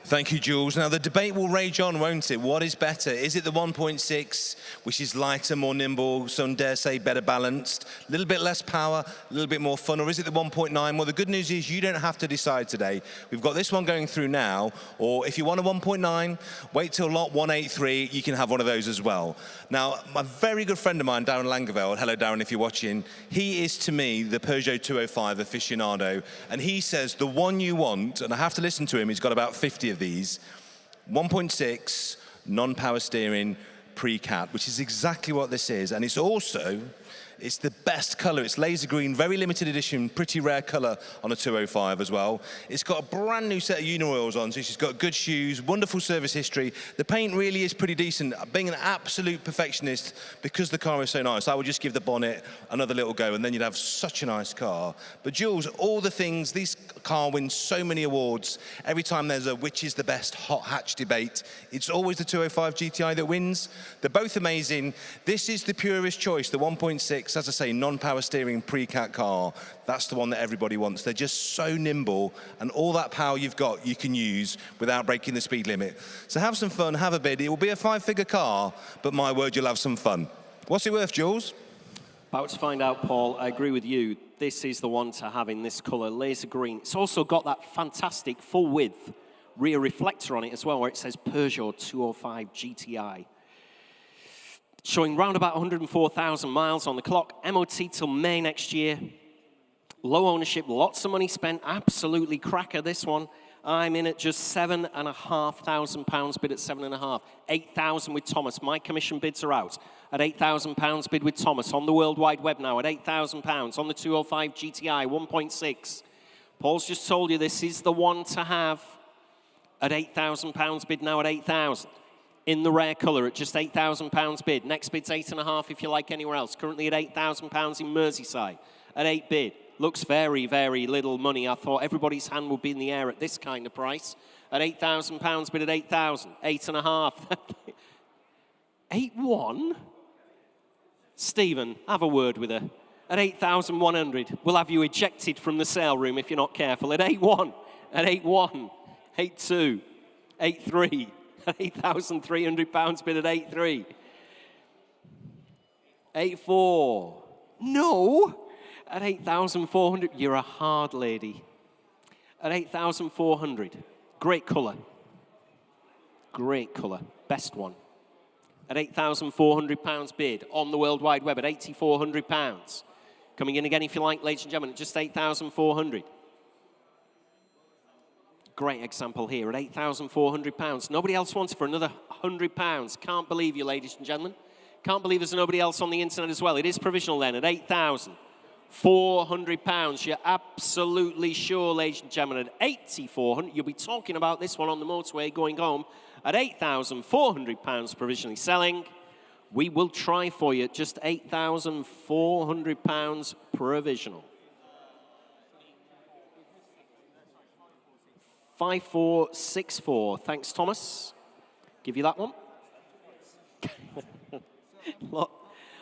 Thank you, Jules. Now, the debate will rage on, won't it? What is better? Is it the 1.6, which is lighter, more nimble, some dare say better balanced, a little bit less power, a little bit more fun, or is it the 1.9? Well, the good news is you don't have to decide today. We've got this one going through now, or if you want a 1.9, wait till lot 183, you can have one of those as well. Now, my very good friend of mine, Darren Langeveld, hello, Darren, if you're watching, he is, to me, the Peugeot 205 aficionado, and he says the one you want, and I have to listen to him, he's got about 50 of these, 1.6 non-power steering pre-cat, which is exactly what this is, and it's the best colour. It's laser green, very limited edition, pretty rare colour on a 205 as well. It's got a brand new set of Unioils on, so she's got good shoes, wonderful service history. The paint really is pretty decent. Being an absolute perfectionist, because the car is so nice, I would just give the bonnet another little go, and then you'd have such a nice car. But Jules, all the things, this car wins so many awards. Every time there's a which is the best hot hatch debate, it's always the 205 GTI that wins. They're both amazing. This is the purest choice, the 1.6. As I say, non-power steering pre-cat car. That's the one that everybody wants. They're just so nimble, and all that power you've got, you can use without breaking the speed limit. So have some fun, have a bid. It will be a 5-figure car, but my word, you'll have some fun. What's it worth, Jules? About to find out, Paul. I agree with you. This is the one to have in this colour, laser green. It's also got that fantastic full-width rear reflector on it as well, where it says Peugeot 205 GTI. Showing round about 104,000 miles on the clock. MOT till May next year. Low ownership, lots of money spent. Absolutely cracker, this one. I'm in at just £7,500 bid at 7.5. 8,000 with Thomas. My commission bids are out at £8,000 bid with Thomas. On the World Wide Web now at £8,000. On the 205 GTI 1.6. Paul's just told you this is the one to have at £8,000 bid now at 8,000. In the rare colour at just £8,000 bid. Next bid's 8.5 if you like anywhere else. Currently at £8,000 in Merseyside at 8 bid. Looks very, very little money. I thought everybody's hand would be in the air at this kind of price. At £8,000 bid at 8,000. 8.5. 8.1? Stephen, have a word with her. At 8,100. We'll have you ejected from the sale room if you're not careful. At 8.1. At 8.1. 8.2. 8.3. £8,300 bid at 8.3. 8.4. No. At 8,400, you're a hard lady. At 8,400, great colour. Great colour, best one. At £8,400 bid on the World Wide Web at £8,400. Coming in again if you like, ladies and gentlemen, at just 8,400. Great example here at £8,400. Nobody else wants it for another £100. Can't believe you, ladies and gentlemen. Can't believe there's nobody else on the internet as well. It is provisional then at £8,400. You're absolutely sure, ladies and gentlemen, at 8,400. You'll be talking about this one on the motorway going home at £8,400 provisionally selling. We will try for you at just £8,400 provisional. 5464. Thanks, Thomas. Give you that one.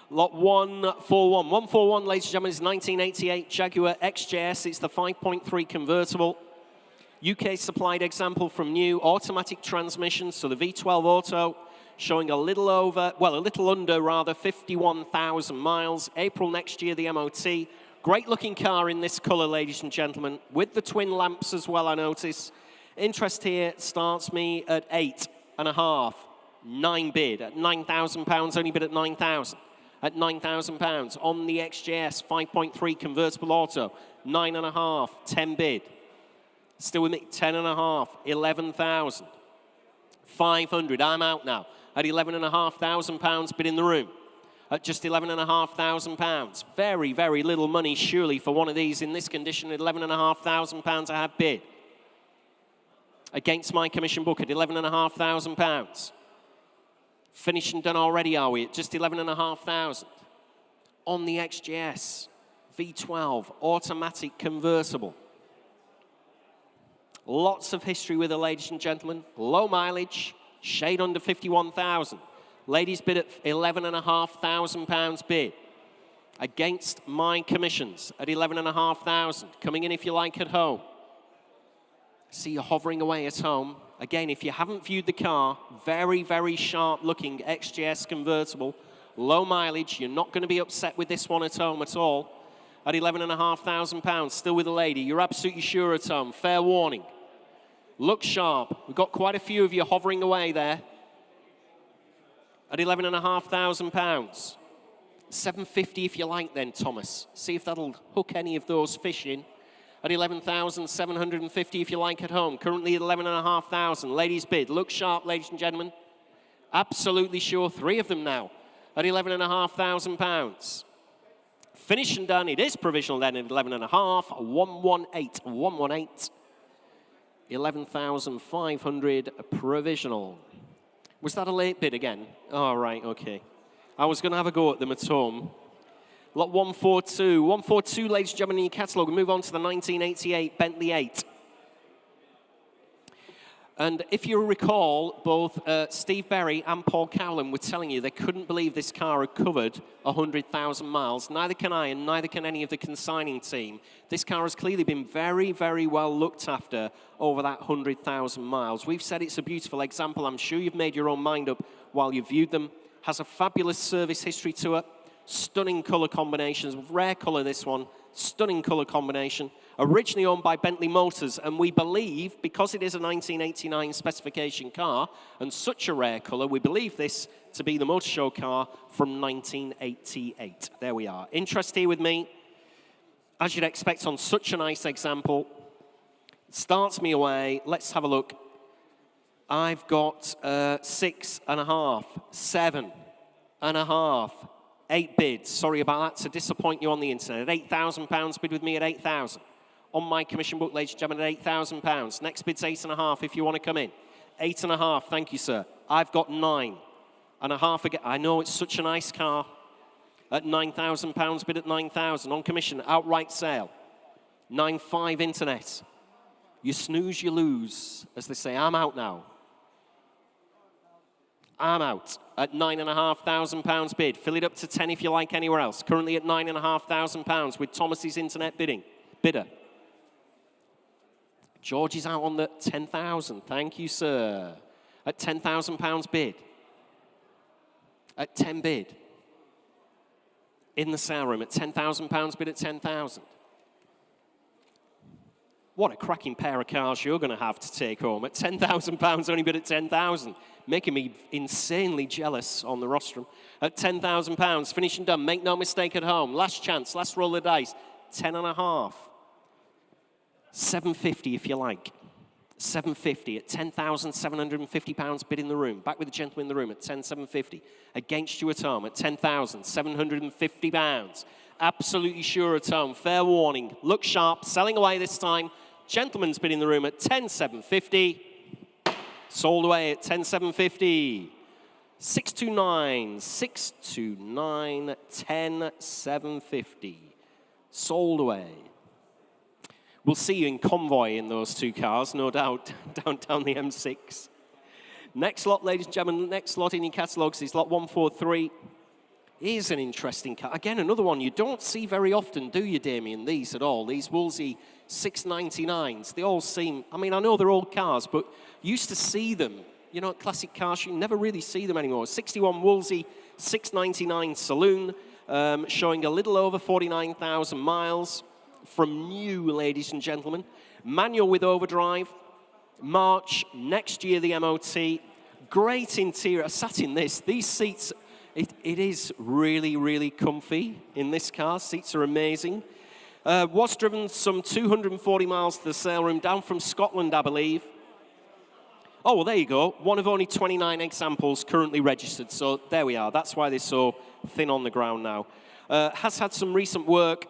Lot 141. 141, ladies and gentlemen, is 1988 Jaguar XJS. It's the 5.3 convertible. UK supplied example from new automatic transmission, so the V12 Auto, showing a little under 51,000 miles. April next year, the MOT. Great looking car in this colour, ladies and gentlemen, with the twin lamps as well, I notice. Interest here starts me at 8.5. 9 bid at £9,000, only bid at 9,000. At £9,000 on the XJS 5.3 convertible auto, 9.5, 10 bid. Still with me, 10.5, 11,000. 500, I'm out now. At £11,500 bid in the room. At just £11,500. Very, very little money, surely, for one of these in this condition at £11,500 I have bid. Against my commission book at £11,500. Finished and done already, are we? At just £11,500. On the XJS V12 automatic convertible. Lots of history with it, ladies and gentlemen. Low mileage, shade under 51,000. Ladies bid at £11,500 bid. Against my commissions at £11,500. Coming in if you like at home. See you hovering away at home. Again, if you haven't viewed the car, very, very sharp looking XJS convertible. Low mileage, you're not going to be upset with this one at home at all. At £11,500, still with a lady. You're absolutely sure at home. Fair warning. Look sharp. We've got quite a few of you hovering away there. At £11,500. $750 if you like then, Thomas. See if that'll hook any of those fish in. At £11,750 if you like at home. Currently at £11,500. Ladies bid. Look sharp, ladies and gentlemen. Absolutely sure. 3 of them now. At £11,500. Finished and done. It is provisional then at 11.5. 118. 118. 11,500 provisional. Was that a late bid again? Oh, right, okay. I was going to have a go at them at home. Lot 142. 142, ladies and gentlemen, in your catalogue. We move on to the 1988 Bentley 8. And if you recall, both Steve Berry and Paul Cowland were telling you they couldn't believe this car had covered 100,000 miles. Neither can I, and neither can any of the consigning team. This car has clearly been very, very well looked after over that 100,000 miles. We've said it's a beautiful example. I'm sure you've made your own mind up while you've viewed them. Has a fabulous service history to it. Stunning colour combinations. Rare colour, this one. Stunning colour combination. Originally owned by Bentley Motors, and we believe, because it is a 1989 specification car, and such a rare colour, we believe this to be the Motor Show car from 1988. There we are. Interest here with me, as you'd expect on such a nice example. Starts me away. Let's have a look. I've got 6.5, 7.5. 8 bids. Sorry about that, to disappoint you on the internet. At £8,000, bid with me at 8,000. On my commission book, ladies and gentlemen, at £8,000. Next bid's 8.5 if you want to come in. 8.5, thank you, sir. I've got 9.5 again. I know it's such a nice car. At £9,000, bid at 9,000. On commission, outright sale. 9.5 internet. You snooze, you lose. As they say, I'm out now. I'm out at £9,500 bid. Fill it up to 10 if you like anywhere else. Currently at £9,500 with Thomas's internet bidder. George is out on the 10,000. Thank you, sir. At £10,000 bid. At 10 bid. in the sale room at £10,000, bid at 10,000. What a cracking pair of cars you're going to have to take home at £10,000, only bid at 10,000. Making me insanely jealous on the rostrum. At £10,000, finish and done. Make no mistake at home. Last chance, last roll of the dice. 10.5. 750 if you like. 750 at £10,750 bid in the room. Back with the gentleman in the room at 10,750. Against you at home at £10,750. Absolutely sure at home. Fair warning. Look sharp. Selling away this time. Gentleman's bid in the room at 10,750. Sold away at 10,750. 629, 629, 10,750. Sold away. We'll see you in convoy in those two cars, no doubt, down the M6. Next lot, ladies and gentlemen, next lot in your catalogues is lot 143. Here's an interesting car. Again, another one you don't see very often, do you, Damien? These at all. These Wolsey 699s. They all seem, I mean, I know they're old cars, but you used to see them. You know, classic cars, you never really see them anymore. 61 Wolsey 699 Saloon, showing a little over 49,000 miles. From new, ladies and gentlemen. Manual with overdrive. March next year, the MOT. Great interior. I sat in this. These seats, it is really, really comfy in this car. Seats are amazing. Was driven some 240 miles to the sale room, down from Scotland, I believe. Oh, well, there you go. One of only 29 examples currently registered. So there we are. That's why they're so thin on the ground now. Has had some recent work.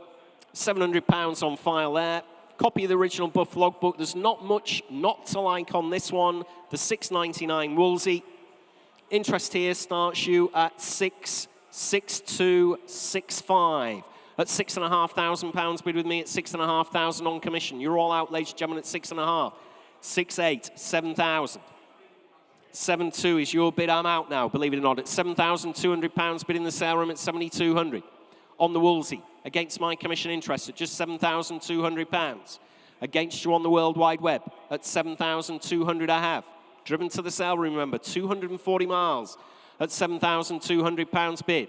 £700 on file there. Copy of the original Buff logbook. There's not much not to like on this one. The 699 Wolsey. Interest here starts you at 66265. At £6,500 bid with me at 6,500 on commission. You're all out, ladies and gentlemen, at 6.5. 6.8, 7,000. 7.2 is your bid. I'm out now, believe it or not. At £7,200 bid in the sale room at 7,200. On the Wolsey, against my commission interest at just £7,200. Against you on the World Wide Web at 7,200 I have. Driven to the sale room, remember, 240 miles at £7,200 bid.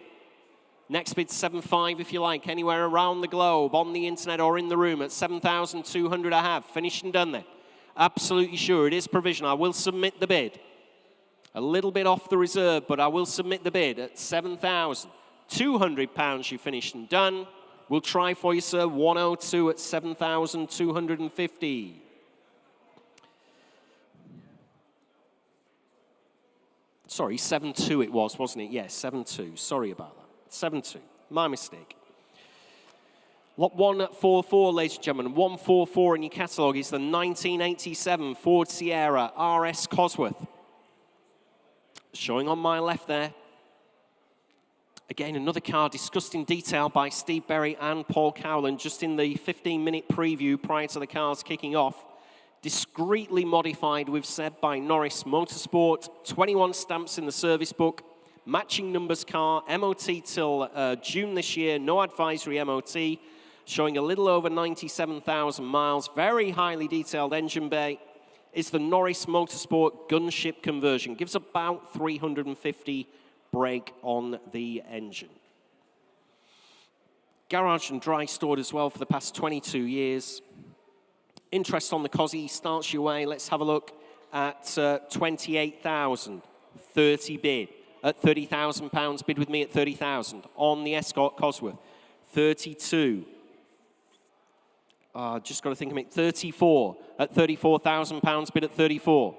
Next bid, 7.5 if you like, anywhere around the globe, on the internet or in the room at 7,200 I have. Finished and done then. Absolutely sure, it is provisional. I will submit the bid. A little bit off the reserve, but I will submit the bid at £7,200 you finished and done. We'll try for you, sir, 102 at 7,250. Sorry, 7.2 it was, wasn't it? Yes, 7.2. Sorry about that. 7.2. My mistake. Lot 144, ladies and gentlemen. 144 in your catalogue is the 1987 Ford Sierra RS Cosworth. Showing on my left there. Again, another car discussed in detail by Steve Berry and Paul Cowland just in the 15-minute preview prior to the cars kicking off. Discreetly modified, we've said, by Norris Motorsport. 21 stamps in the service book. Matching numbers car, MOT till June this year. No advisory MOT. Showing a little over 97,000 miles. Very highly detailed engine bay. Is the Norris Motorsport gunship conversion. Gives about 350 brake on the engine. Garage and dry stored as well for the past 22 years. Interest on the Cosy starts your way. Let's have a look at 28,000. 30 bid. At £30,000 bid with me at 30,000. On the Escort Cosworth. 32. Just got to think of it. 34 at £34,000 bid at 34.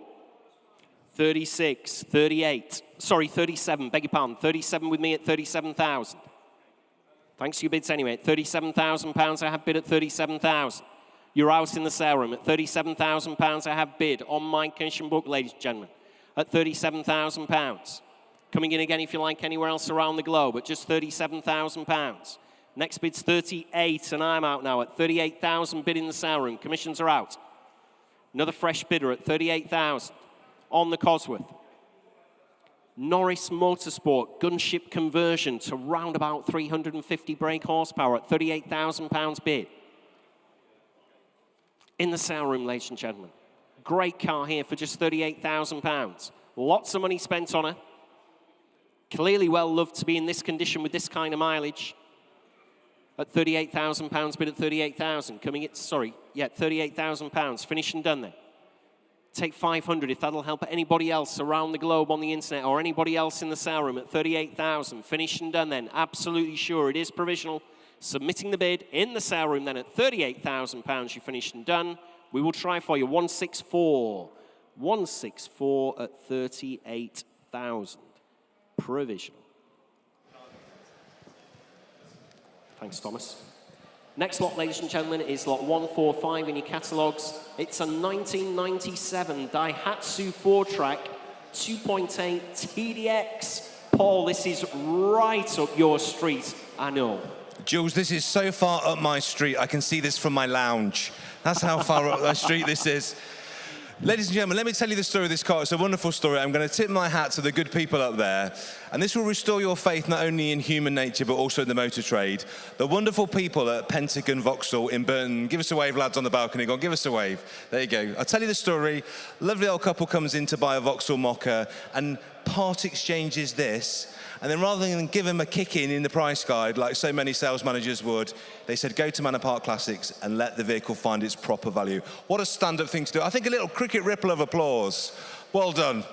36, 38. Sorry, 37. Beg your pardon. 37 with me at 37,000. Thanks to your bids anyway. At £37,000 I have bid at 37,000. You're out in the sale room at £37,000 I have bid on my commission book, ladies and gentlemen. At £37,000. Coming in again if you like anywhere else around the globe at just £37,000. Next bid's 38 and I'm out now at 38,000 bid in the sale room. Commissions are out. Another fresh bidder at 38,000 on the Cosworth. Norris Motorsport gunship conversion to round about 350 brake horsepower at £38,000 bid. In the sale room, ladies and gentlemen. Great car here for just £38,000. Lots of money spent on her. Clearly well loved to be in this condition with this kind of mileage. At £38,000, bid at 38,000. Coming at, sorry, yeah, £38,000. Finished and done then. Take 500 if that'll help anybody else around the globe on the internet or anybody else in the sale room at 38,000. Finished and done then. Absolutely sure it is provisional. Submitting the bid in the sale room then at £38,000. You finished and done. We will try for you 164. 164 at 38,000. Provisional. Thanks, Thomas. Next lot, ladies and gentlemen, is lot 145 in your catalogues. It's a 1997 Daihatsu 4-track 2.8 TDX. Paul, this is right up your street, I know. Jules, this is so far up my street, I can see this from my lounge. That's how far up my street this is. Ladies and gentlemen, let me tell you the story of this car. It's a wonderful story. I'm going to tip my hat to the good people up there. And this will restore your faith not only in human nature, but also in the motor trade. The wonderful people at Pentagon Vauxhall in Burton. Give us a wave, lads, on the balcony. Go on, give us a wave. There you go. I'll tell you the story. Lovely old couple comes in to buy a Vauxhall Mocha and part exchanges this. And then rather than give him a kick in the price guide, like so many sales managers would, they said, go to Manor Park Classics and let the vehicle find its proper value. What a stand-up thing to do. I think a little cricket ripple of applause. Well done,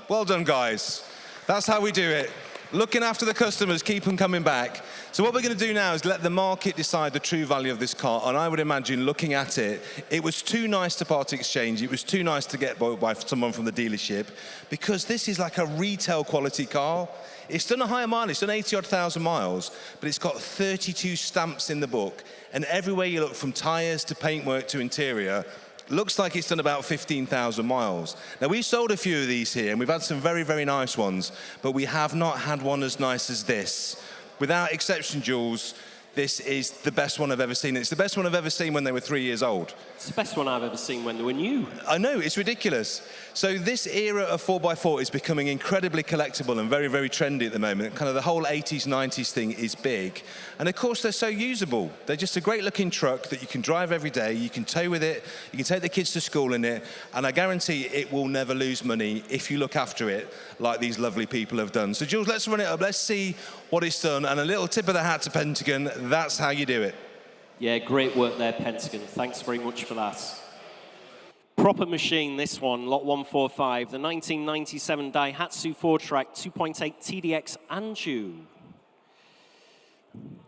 guys. That's how we do it. Looking after the customers, keep them coming back. So what we're going to do now is let the market decide the true value of this car. And I would imagine, looking at it, it was too nice to part exchange. It was too nice to get bought by someone from the dealership, because this is like a retail quality car. It's done a higher mileage, it's done 80-odd thousand miles, but it's got 32 stamps in the book. And everywhere you look, from tyres to paintwork to interior, looks like it's done about 15,000 miles. Now, we've sold a few of these here, and we've had some very, very nice ones, but we have not had one as nice as this. Without exception, Jules, this is the best one I've ever seen. It's the best one I've ever seen when they were 3 years old. It's the best one I've ever seen when they were new. I know, it's ridiculous. So this era of 4x4 is becoming incredibly collectible and very, very trendy at the moment. Kind of the whole 80s, 90s thing is big. And of course, they're so usable. They're just a great looking truck that you can drive every day. You can tow with it. You can take the kids to school in it. And I guarantee it will never lose money if you look after it like these lovely people have done. So Jules, let's run it up. Let's see what it's done. And a little tip of the hat to Pentagon. That's how you do it. Yeah, great work there, Pentagon. Thanks very much for that. Proper machine, this one, lot 145, the 1997 Daihatsu 4-track 2.8 TDX Anju.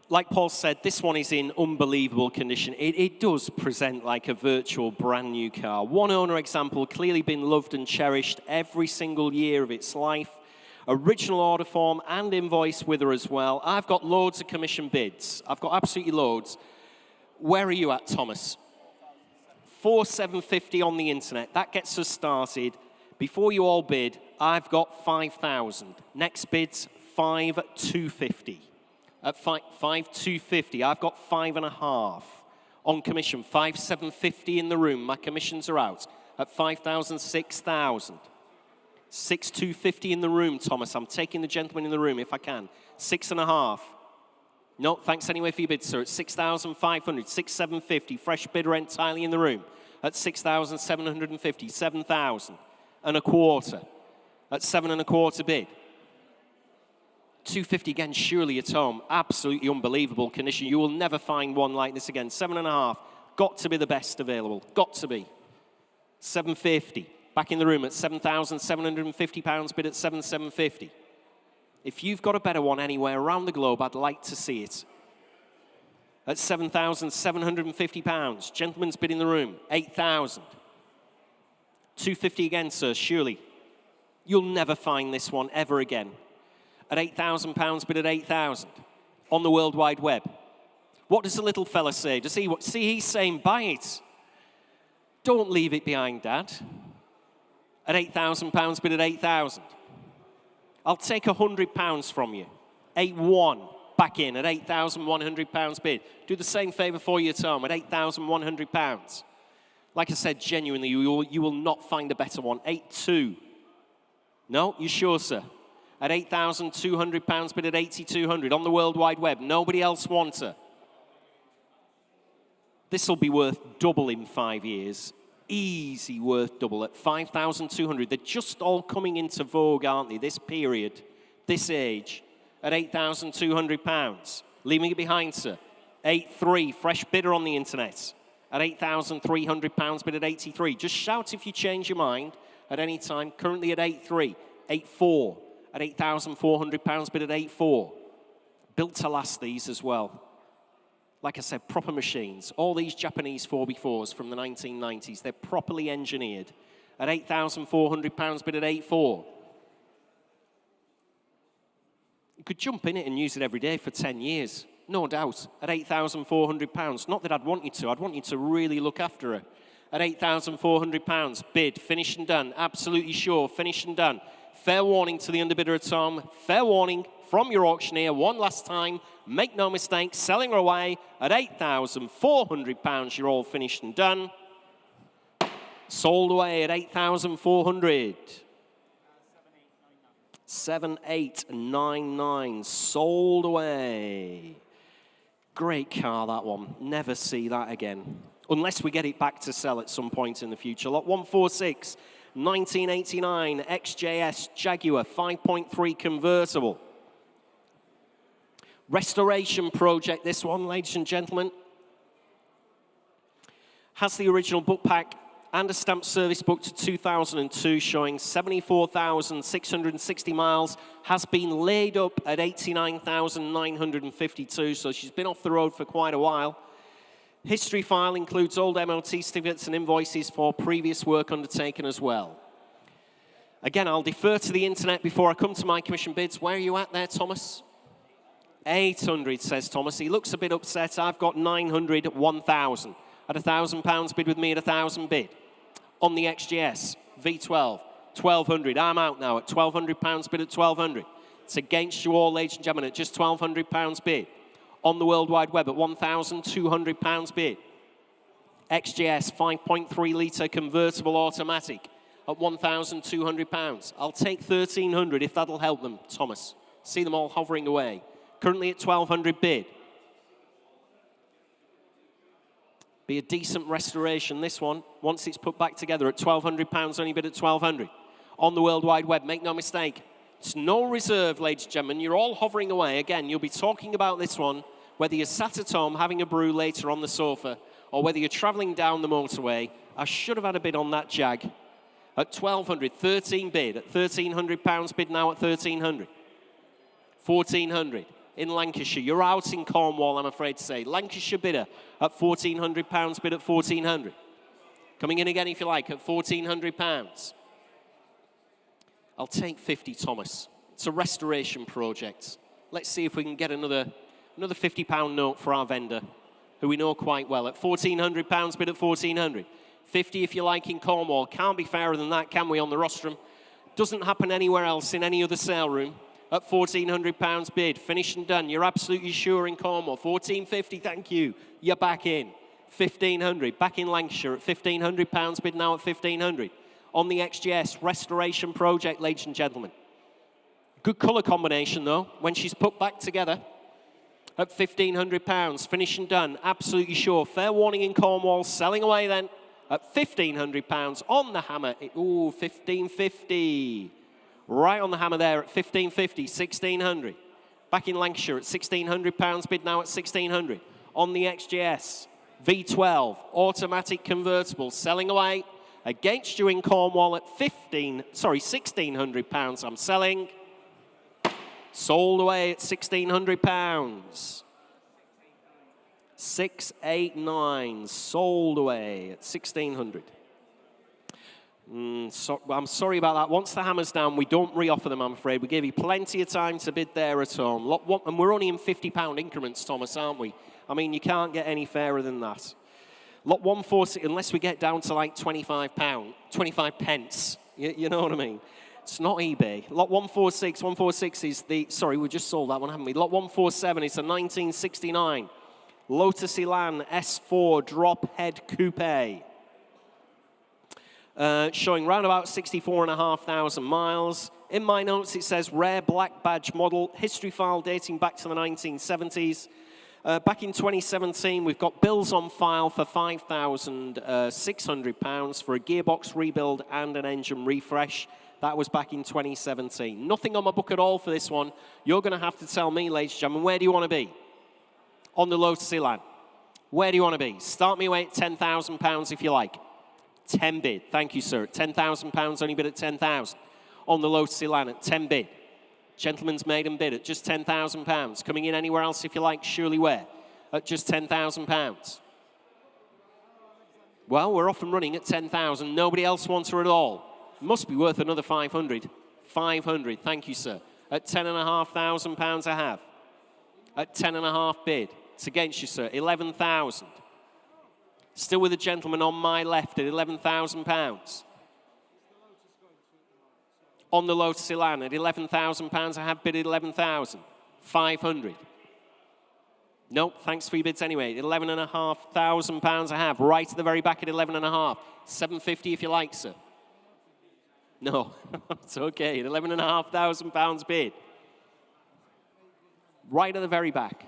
Like Paul said, this one is in unbelievable condition. It does present like a virtual brand new car. One owner example, clearly been loved and cherished every single year of its life. Original order form and invoice with her as well. I've got loads of commission bids. I've got absolutely loads. Where are you at, Thomas? 4,750 on the internet. That gets us started. Before you all bid, I've got 5,000. Next bid's 5,250. At 5,250, I've got 5.5 on commission. 5,750 in the room. My commissions are out. At 5,000, 6,000. 6,250 in the room, Thomas. I'm taking the gentleman in the room if I can. 6.5. No, thanks anyway for your bid, sir. At 6,500, 6,750. Fresh bidder entirely in the room. At 6,750, 7,000 and a quarter. At 7.25 bid. 250 again, surely at home. Absolutely unbelievable condition. You will never find one like this again. 7.5. Got to be the best available. Got to be. 750. Back in the room at £7,750, bid at 7,750. If you've got a better one anywhere around the globe, I'd like to see it. At £7,750, gentleman's bid in the room, 8,000. 250 again, sir, surely. You'll never find this one ever again. At £8,000, bid at 8,000 on the World Wide Web. What does the little fella say? Does he see? He's saying, buy it. Don't leave it behind, Dad. At £8,000, bid at 8,000. I'll take £100 from you. 8-1 back in at £8,100 bid. Do the same favour for you, Tom, at £8,100. Like I said, genuinely, you will not find a better one. 8-2. No, you sure, sir? At £8,200, bid at 8,200 on the World Wide Web. Nobody else wants her. This will be worth double in 5 years. Easy worth double at 5,200. They're just all coming into vogue, aren't they? This period, this age, at £8,200. Leaving it behind, sir. 83, fresh bidder on the internet. At £8,300, bid at 83. Just shout if you change your mind at any time. Currently at 83, 84. At £8,400, bid at 84. Built to last, these as well. Like I said, proper machines. All these Japanese 4x4s from the 1990s, they're properly engineered. At £8,400, bid at 84. You could jump in it and use it every day for 10 years. No doubt, at £8,400. Not that I'd want you to really look after her. At £8,400, bid, finished and done, absolutely sure, finished and done. Fair warning to the underbidder at home, fair warning from your auctioneer, one last time, make no mistake, selling her away at £8,400, you're all finished and done. Sold away at 8,400. 7899, sold away. Great car, that one. Never see that again. Unless we get it back to sell at some point in the future. Lot 146, 1989, XJS Jaguar, 5.3 convertible. Restoration project, this one, ladies and gentlemen. Has the original book pack and a stamp service book to 2002 showing 74,660 miles, has been laid up at 89,952, so she's been off the road for quite a while. History file includes old MOT certificates and invoices for previous work undertaken as well. Again, I'll defer to the internet before I come to my commission bids. Where are you at there, Thomas? 800, says Thomas. He looks a bit upset. I've got 900 at 1,000. At £1,000 bid with me at 1,000 bid. On the XGS, V12, 1,200. I'm out now at £1,200 bid at 1,200. It's against you all, ladies and gentlemen, at just £1,200 bid. On the World Wide Web at £1,200 bid. XGS 5.3 litre convertible automatic at £1,200. I'll take 1,300 if that'll help them, Thomas. See them all hovering away. Currently at 1,200 bid. Be a decent restoration, this one, once it's put back together at £1,200, only bid at 1,200. On the World Wide Web, make no mistake. It's no reserve, ladies and gentlemen. You're all hovering away. Again, you'll be talking about this one, whether you're sat at home having a brew later on the sofa, or whether you're travelling down the motorway. I should have had a bid on that Jag. At 1,200, 13 bid. At £1,300 bid now at 1,300. 1,400. In Lancashire. You're out in Cornwall, I'm afraid to say. Lancashire bidder at £1,400, bid at 1,400. Coming in again if you like at £1,400. I'll take 50, Thomas. It's a restoration project. Let's see if we can get another £50 note for our vendor, who we know quite well. At £1,400, bid at 1,400. 50 if you like in Cornwall. Can't be fairer than that, can we, on the rostrum? Doesn't happen anywhere else in any other sale room. At £1,400 bid, finished and done. You're absolutely sure in Cornwall. 1,450, thank you. You're back in. 1,500, back in Lancashire at £1,500 bid now at 1,500. On the XGS restoration project, ladies and gentlemen. Good colour combination though, when she's put back together. At £1,500, finished and done. Absolutely sure. Fair warning in Cornwall, selling away then. At £1,500 on the hammer. Ooh, 1,550. Right on the hammer there at 1,550, 1,600. Back in Lancashire at £1,600 bid now at 1,600. On the XGS, V12, automatic convertible, selling away against you in Cornwall at £1,600. I'm selling. Sold away at £1,600. 689, sold away at 1,600. I'm sorry about that. Once the hammer's down, we don't re-offer them, I'm afraid. We give you plenty of time to bid there at home. And we're only in £50 increments, Thomas, aren't we? I mean, you can't get any fairer than that. Lot 146, unless we get down to like 25 pence. You know what I mean? It's not eBay. Lot 146 is the, sorry, we just sold that one, haven't we? Lot 147 is a 1969 Lotus Elan S4 drop head coupe. Showing round about 64,500 miles. In my notes, it says rare black badge model, history file dating back to the 1970s. Back in 2017, we've got bills on file for £5,600 for a gearbox rebuild and an engine refresh. That was back in 2017. Nothing on my book at all for this one. You're going to have to tell me, ladies and gentlemen, where do you want to be? on the Lotus Elan. Where do you want to be? Start me away at £10,000 if you like. 10 bid. Thank you, sir. £10,000, only bid at 10,000. On the Lotus Elan at 10 bid. Gentleman's maiden bid at just £10,000. Coming in anywhere else if you like, surely where? At just £10,000. Well, we're off and running at 10,000. Nobody else wants her at all. Must be worth another 500. 500, thank you, sir. At £10,500 I have. At 10.5 bid. It's against you, sir. 11,000. Still with a gentleman on my left at £11,000. On the Lotus Elan at £11,000, I have bid at 11,000. 500. Nope, thanks for your bids anyway. £11,500 I have, right at the very back at 11.5. 750 if you like, sir. No, it's okay. At £11,500 bid. Right at the very back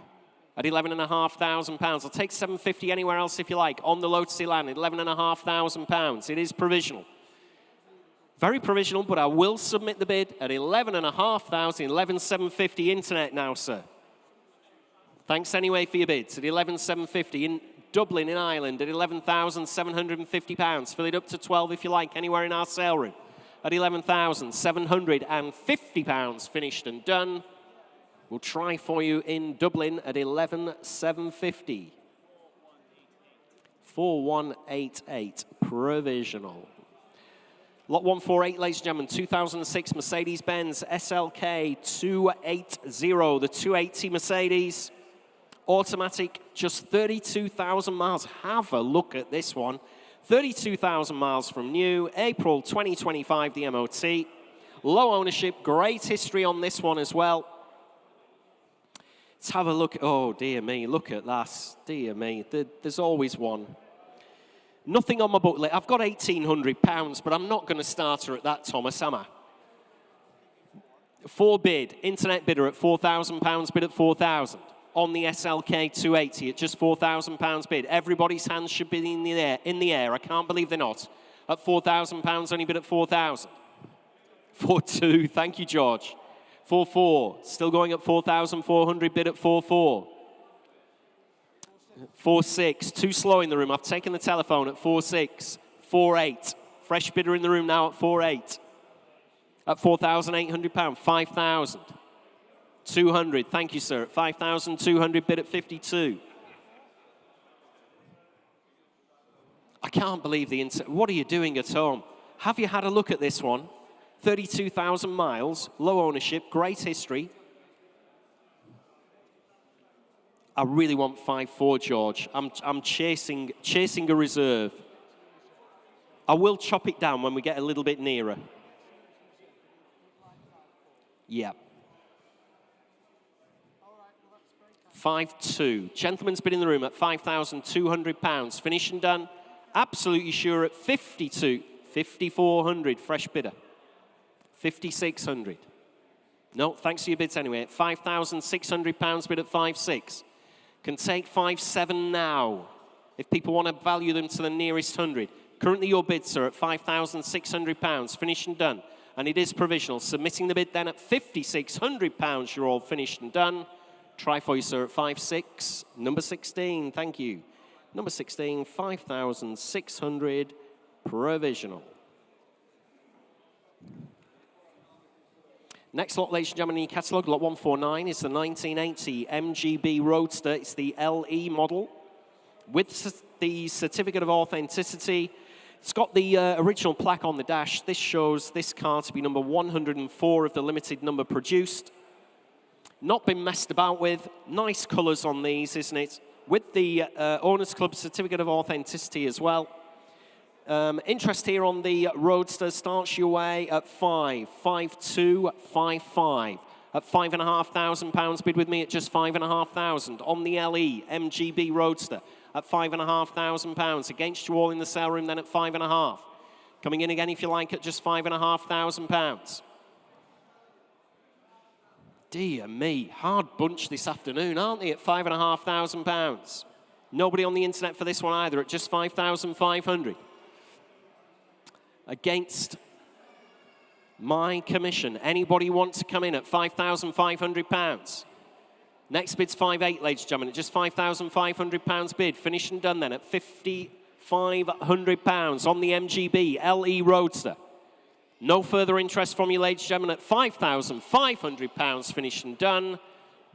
at £11,500. I'll take 750 anywhere else if you like. On the Lotus Elan at £11,500. It is provisional. Very provisional, but I will submit the bid at 11,500, 11,750 internet now, sir. Thanks anyway for your bids at 11,750 in Dublin in Ireland at £11,750. Fill it up to 12 if you like, anywhere in our sale room at £11,750. Finished and done. We'll try for you in Dublin at 11,750. 4188 provisional. Lot 148, ladies and gentlemen, 2006 Mercedes-Benz SLK 280, the 280 Mercedes. Automatic, just 32,000 miles. Have a look at this one. 32,000 miles from new, April 2025, the MOT. Low ownership, great history on this one as well. Let's have a look. Oh, dear me, look at that. Dear me, there's always one. Nothing on my booklet. I've got £1,800, but I'm not going to start her at that, Thomas, am I? 4 bid, internet bidder at £4,000, bid at 4,000. On the SLK 280 at just £4,000 bid. Everybody's hands should be in the air. I can't believe they're not. At £4,000, only bid at 4,000. 4.2, thank you, George. 4.4, still going at 4,400, bid at 4.4. 4.6, too slow in the room. I've taken the telephone at 4.6. 4.8, fresh bidder in the room now at 4.8. At £4,800, 5,000. 200, thank you, sir. At 5,200, bid at 52. I can't believe the insect. What are you doing at home? Have you had a look at this one? 32,000 miles, low ownership, great history. I really want 5.4, George. I'm chasing a reserve. I will chop it down when we get a little bit nearer. Yeah. 5.2. Gentleman's bid in the room at £5,200. Finished and done. Absolutely sure at 52. 5,400. Fresh bidder. 5,600. No, thanks for your bids anyway. At £5,600, bid at 5.6. Can take 5.7 now if people want to value them to the nearest 100. Currently your bids are at £5,600. Finished and done. And it is provisional. Submitting the bid then at £5,600. You're all finished and done. Try for you, sir, at 5.6. Number 16, thank you. Number 16, 5,600 provisional. Next lot, ladies and gentlemen, in your catalogue, lot 149 is the 1980 MGB Roadster. It's the LE model with the certificate of authenticity. It's got the original plaque on the dash. This shows this car to be number 104 of the limited number produced. Not been messed about with. Nice colours on these, isn't it? With the Owners Club certificate of authenticity as well. Interest here on the Roadster starts you away at 5, 5.2, 5.5. At £5,500 bid with me at just £5,500. On the LE MGB Roadster at £5,500. Against you all in the sale room then at £5,500. Coming in again if you like at just £5,500. Dear me, hard bunch this afternoon, aren't they, at £5,500? Nobody on the internet for this one either, at just 5,500. Against my commission, anybody want to come in at £5,500? Next bid's 5.8, ladies and gentlemen, at just £5,500 bid. Finished and done then at £5,500 on the MGB LE Roadster. No further interest from you, ladies and gentlemen, at £5,500 finished and done.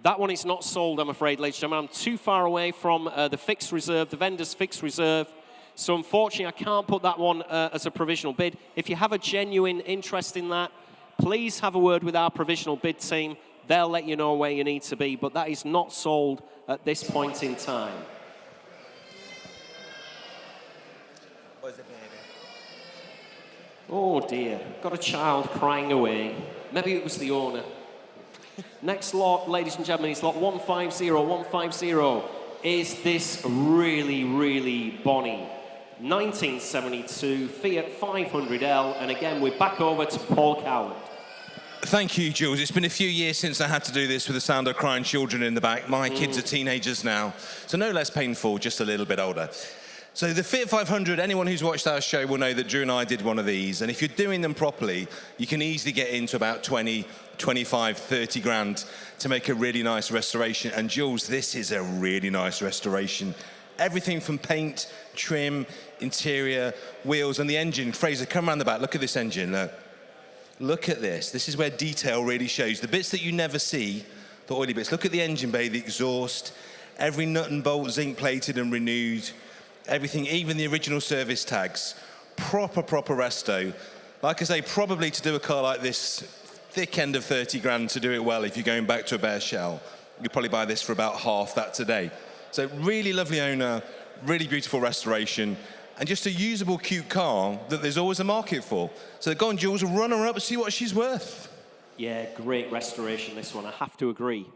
That one is not sold, I'm afraid, ladies and gentlemen. I'm too far away from the fixed reserve, the vendor's fixed reserve. So unfortunately, I can't put that one as a provisional bid. If you have a genuine interest in that, please have a word with our provisional bid team. They'll let you know where you need to be, but that is not sold at this point in time. Oh dear, got a child crying away. Maybe it was the owner. Next lot, ladies and gentlemen, is lot 150. 150 is this really, really bonny 1972 Fiat 500L, and again, we're back over to Paul Cowland. Thank you, Jules. It's been a few years since I had to do this with the sound of crying children in the back. My kids are teenagers now, so no less painful, just a little bit older. So the Fiat 500, anyone who's watched our show will know that Drew and I did one of these, and if you're doing them properly, you can easily get into about 20, 25, 30 grand to make a really nice restoration. And Jules, this is a really nice restoration. Everything from paint, trim, interior, wheels, and the engine. Fraser, come around the back. Look at this engine. Look at this. This is where detail really shows. The bits that you never see, the oily bits. Look at the engine bay, the exhaust, every nut and bolt zinc plated and renewed. Everything, even the original service tags. Proper resto. Like I say, probably to do a car like this, thick end of 30 grand to do it well if you're going back to a bare shell. You'd probably buy this for about half that today. So really lovely owner, really beautiful restoration, and just a usable, cute car that there's always a market for. So go on, Jules, run her up and see what she's worth. Yeah, great restoration, this one. I have to agree.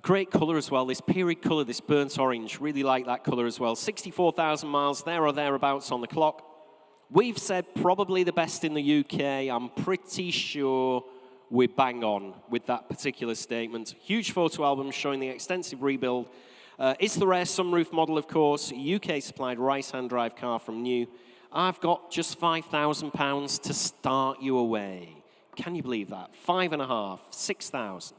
Great colour as well, this period colour, this burnt orange. Really like that colour as well. 64,000 miles, there or thereabouts on the clock. We've said probably the best in the UK. I'm pretty sure we're bang on with that particular statement. Huge photo album showing the extensive rebuild. It's the rare sunroof model, of course. UK-supplied right-hand drive car from new. I've got just £5,000 to start you away. Can you believe that? 5.5, 6,000,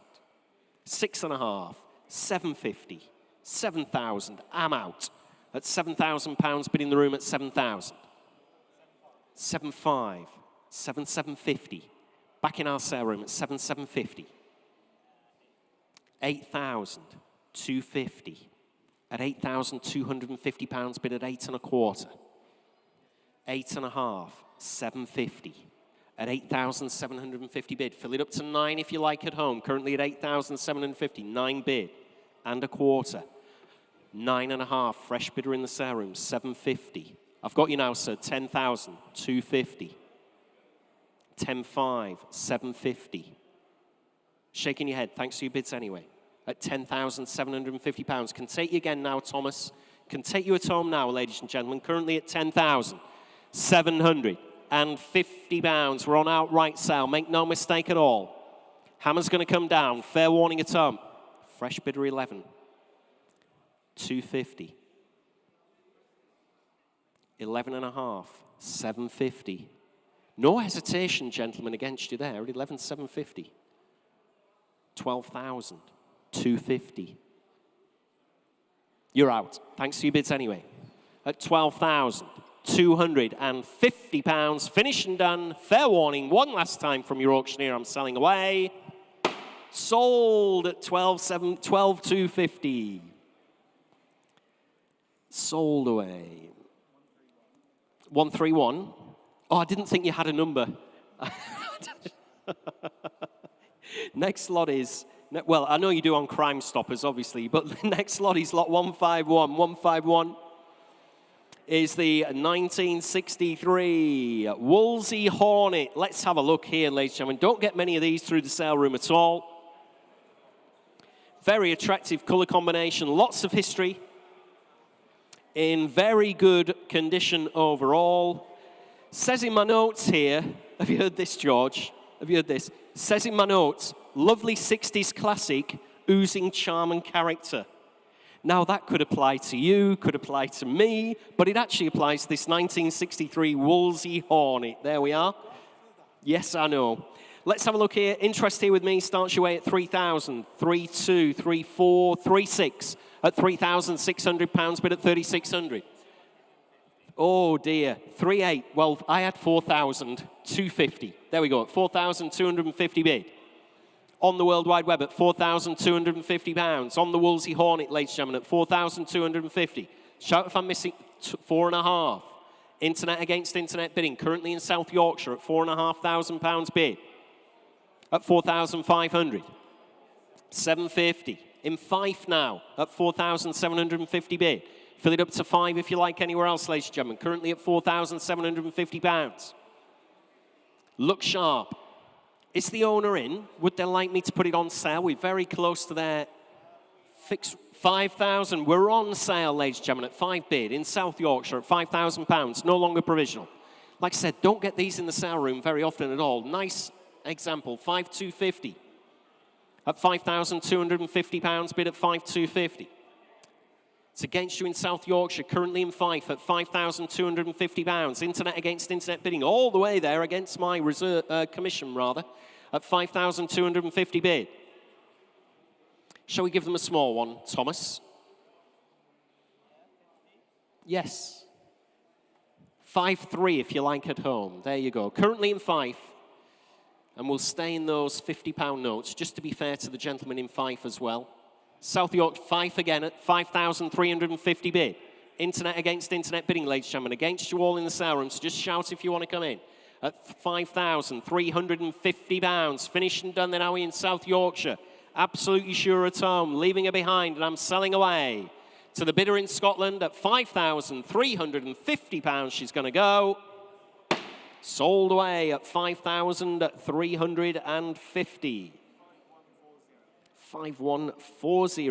6.5, 750, 7,000. I'm out at £7,000. Bid in the room at 7,000. 7.5, 7,750. Back in our sale room at 7,750. 8,250. At £8,250, bid at 8.25. 8.5, 750. At 8,750 bid. Fill it up to 9 if you like at home. Currently at 8,750, 9 bid and a quarter. 9.5, fresh bidder in the sale room, 750. I've got you now, sir, 10,250. 10.5, 750. Shaking your head, thanks for your bids anyway. At £10,750. Can take you again now, Thomas. Can take you at home now, ladies and gentlemen. Currently at £10,750. We're on outright sale. Make no mistake at all. Hammer's going to come down. Fair warning at home. Fresh bidder 11. 250. 11.5. 750. No hesitation, gentlemen, against you there. At 11,750. 12,250. You're out. Thanks for your bids anyway. At £12,250. Finished and done. Fair warning. One last time from your auctioneer. I'm selling away. Sold at 12,250. Sold away. 131. Oh, I didn't think you had a number. Next lot is, well, I know you do on Crime Stoppers, obviously, but the next lot is lot 151. 151 is the 1963 Wolsey Hornet. Let's have a look here, ladies and gentlemen. Don't get many of these through the sale room at all. Very attractive colour combination, lots of history. In very good condition overall. Says in my notes here, have you heard this, George? Have you heard this? Says in my notes, lovely 60s classic, oozing charm and character. Now that could apply to you, could apply to me, but it actually applies to this 1963 Wolsey Hornet. There we are. Yes, I know. Let's have a look here. Interest here with me starts your way at 3,000, 3,2, 3,4, 3,6 at £3,600, bid at 3,600. Oh dear, 3,800. Well, I had 4,250. There we go, at 4,250 bid. On the World Wide Web at £4,250. On the Wolsey Hornet, ladies and gentlemen, at 4,250. Shout if I'm missing 4.5. Internet against internet bidding, currently in South Yorkshire at £4,500 bid. At 4,500. 750. In Fife now at 4,750 bid. Fill it up to 5 if you like anywhere else, ladies and gentlemen. Currently at £4,750. Look sharp. Is the owner in? Would they like me to put it on sale? We're very close to their fixed 5,000. We're on sale, ladies and gentlemen, at 5 bid in South Yorkshire at £5,000. No longer provisional. Like I said, don't get these in the sale room very often at all. Nice example, 5,250. At £5,250, bid at 5,250. It's against you in South Yorkshire, currently in Fife at £5,250. Internet against internet bidding, all the way there against my reserve, commission, rather, at 5,250 bid. Shall we give them a small one, Thomas? Yes. 5,3 if you like at home. There you go. Currently in Fife. And we'll stay in those £50 notes, just to be fair to the gentleman in Fife as well. South York, Fife again at 5,350 bid. Internet against internet bidding, ladies and gentlemen. Against you all in the sale room, so just shout if you want to come in. At £5,350. Finished and done then, are we in South Yorkshire? Absolutely sure at home, leaving her behind, and I'm selling away. To the bidder in Scotland at £5,350, she's going to go. Sold away at 5,350. 5140.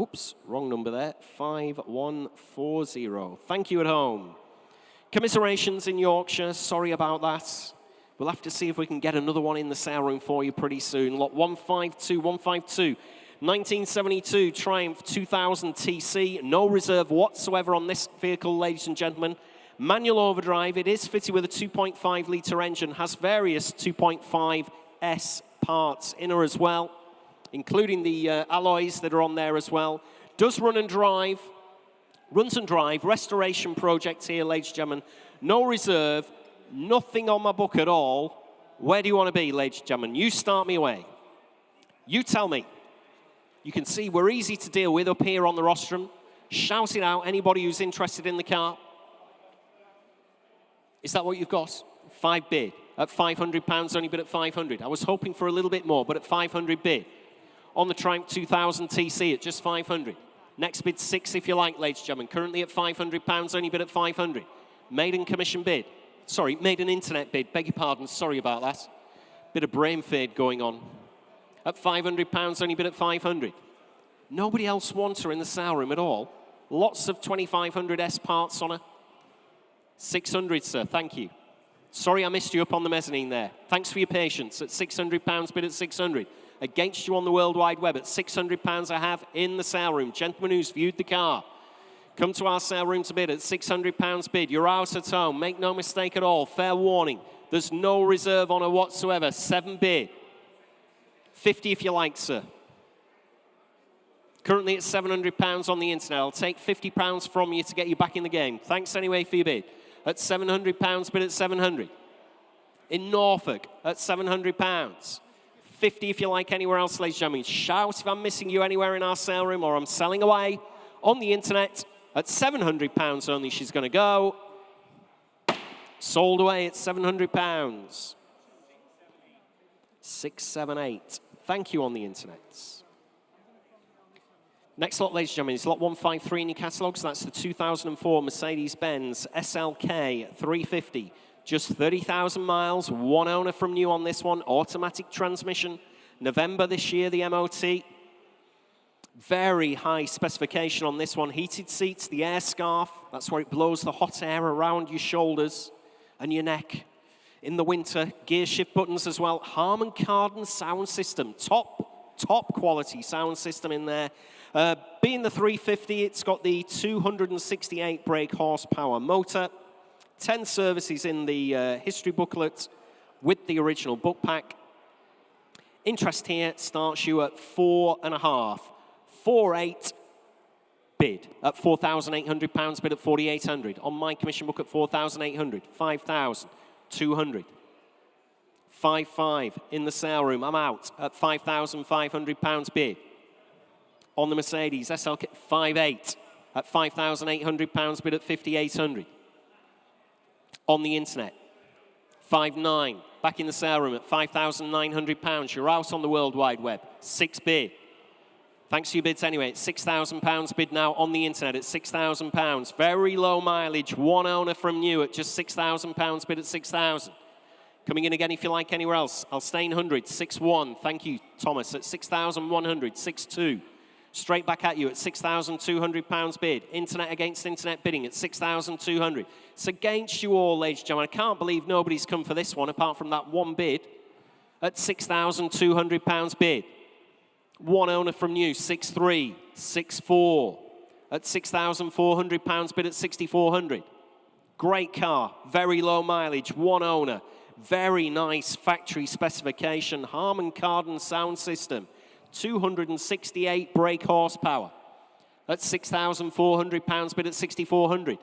Oops, wrong number there. 5140. Thank you at home. Commiserations in Yorkshire. Sorry about that. We'll have to see if we can get another one in the sale room for you pretty soon. Lot 152, 152. 1972 Triumph 2000 TC. No reserve whatsoever on this vehicle, ladies and gentlemen. Manual overdrive. It is fitted with a 2.5 litre engine. Has various 2.5S parts in her as well, including the alloys that are on there as well. Does run and drive. Runs and drive. Restoration project here, ladies and gentlemen. No reserve. Nothing on my book at all. Where do you want to be, ladies and gentlemen? You start me away. You tell me. You can see we're easy to deal with up here on the rostrum. Shout it out, anybody who's interested in the car. Is that what you've got? 5 bid. At £500, only bid at 500. I was hoping for a little bit more, but at 500 bid. On the Triumph 2000 TC at just 500. Next bid 6 if you like, ladies and gentlemen. Currently at £500, only bid at 500. Maiden commission bid. Sorry, maiden internet bid. Beg your pardon, sorry about that. Bit of brain fade going on. At £500, only bid at 500. Nobody else wants her in the sale room at all. Lots of 2500S parts on her. 600, sir, thank you. Sorry I missed you up on the mezzanine there. Thanks for your patience. At £600, bid at 600. Against you on the World Wide Web at £600 I have in the sale room. Gentleman who's viewed the car, come to our sale room to bid at £600 bid. You're out at home. Make no mistake at all. Fair warning. There's no reserve on her whatsoever. 7 bid. 50 if you like, sir. Currently at £700 on the internet. I'll take £50 from you to get you back in the game. Thanks anyway for your bid. At £700, bid at 700. In Norfolk at £700. 50 if you like anywhere else, ladies and gentlemen. Shout if I'm missing you anywhere in our sale room or I'm selling away on the internet. At £700 only she's going to go. Sold away at £700. 678. Thank you on the internet. Next lot, ladies and gentlemen, is lot 153 in your catalogues. That's the 2004 Mercedes-Benz SLK 350. Just 30,000 miles, one owner from new on this one. Automatic transmission. November this year, the MOT. Very high specification on this one. Heated seats, the air scarf. That's where it blows the hot air around your shoulders and your neck. In the winter, gear shift buttons as well. Harman Kardon sound system. Top quality sound system in there. Being the 350, it's got the 268 brake horsepower motor. 10 services in the history booklet with the original book pack. Interest here starts you at 4.5. 4.8 bid at £4,800, bid at 4,800. On my commission book at 4,800, 5,200. 5.5 in the sale room. I'm out at £5,500 bid. On the Mercedes SL 5.8 at £5,800, bid at 5,800. On the internet, 5.9 back in the sale room at £5,900. You're out on the World Wide Web. 6 bid. Thanks to your bids anyway. It's £6,000 bid now on the internet at £6,000. Very low mileage. One owner from new at just £6,000 bid at 6,000. Coming in again if you like anywhere else. I'll stay in 100. 6.1. Thank you, Thomas. At 6,100. 6.2. Straight back at you at £6,200 bid. Internet against internet bidding at 6,200. It's against you all, ladies and gentlemen. I can't believe nobody's come for this one apart from that one bid at £6,200 bid. One owner from new, 6.3, 6.4 at £6,400 bid at 6,400. Great car, very low mileage, one owner. Very nice factory specification, Harman Kardon sound system. 268 brake horsepower at £6,400 bid at 6,400.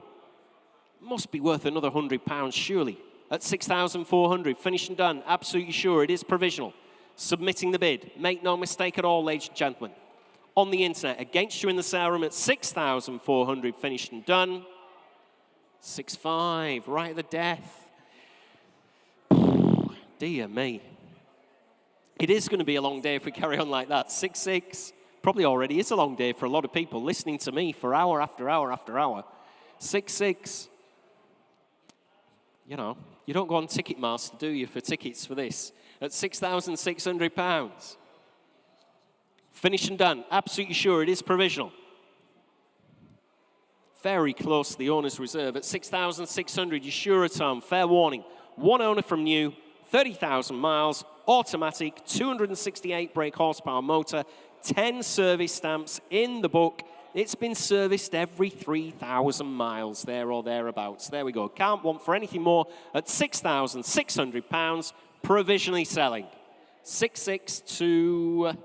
Must be worth another £100 surely at 6,400. Finished and done, absolutely sure. It is provisional. Submitting the bid. Make no mistake at all, ladies and gentlemen. On the internet, against you in the sale room at 6,400. Finished and done. 6.5, right at the death. Dear me. It is going to be a long day if we carry on like that. 6.6 probably already is a long day for a lot of people listening to me for hour after hour after hour. 6.6. You know, you don't go on Ticketmaster, do you, for tickets for this? At £6,600. Finished and done. Absolutely sure it is provisional. Very close to the owner's reserve. At 6,600, you're sure at home. Fair warning. One owner from new, 30,000 miles, automatic, 268 brake horsepower motor, 10 service stamps in the book. It's been serviced every 3,000 miles, there or thereabouts. There we go. Can't want for anything more at £6,600, provisionally selling. 6.6 to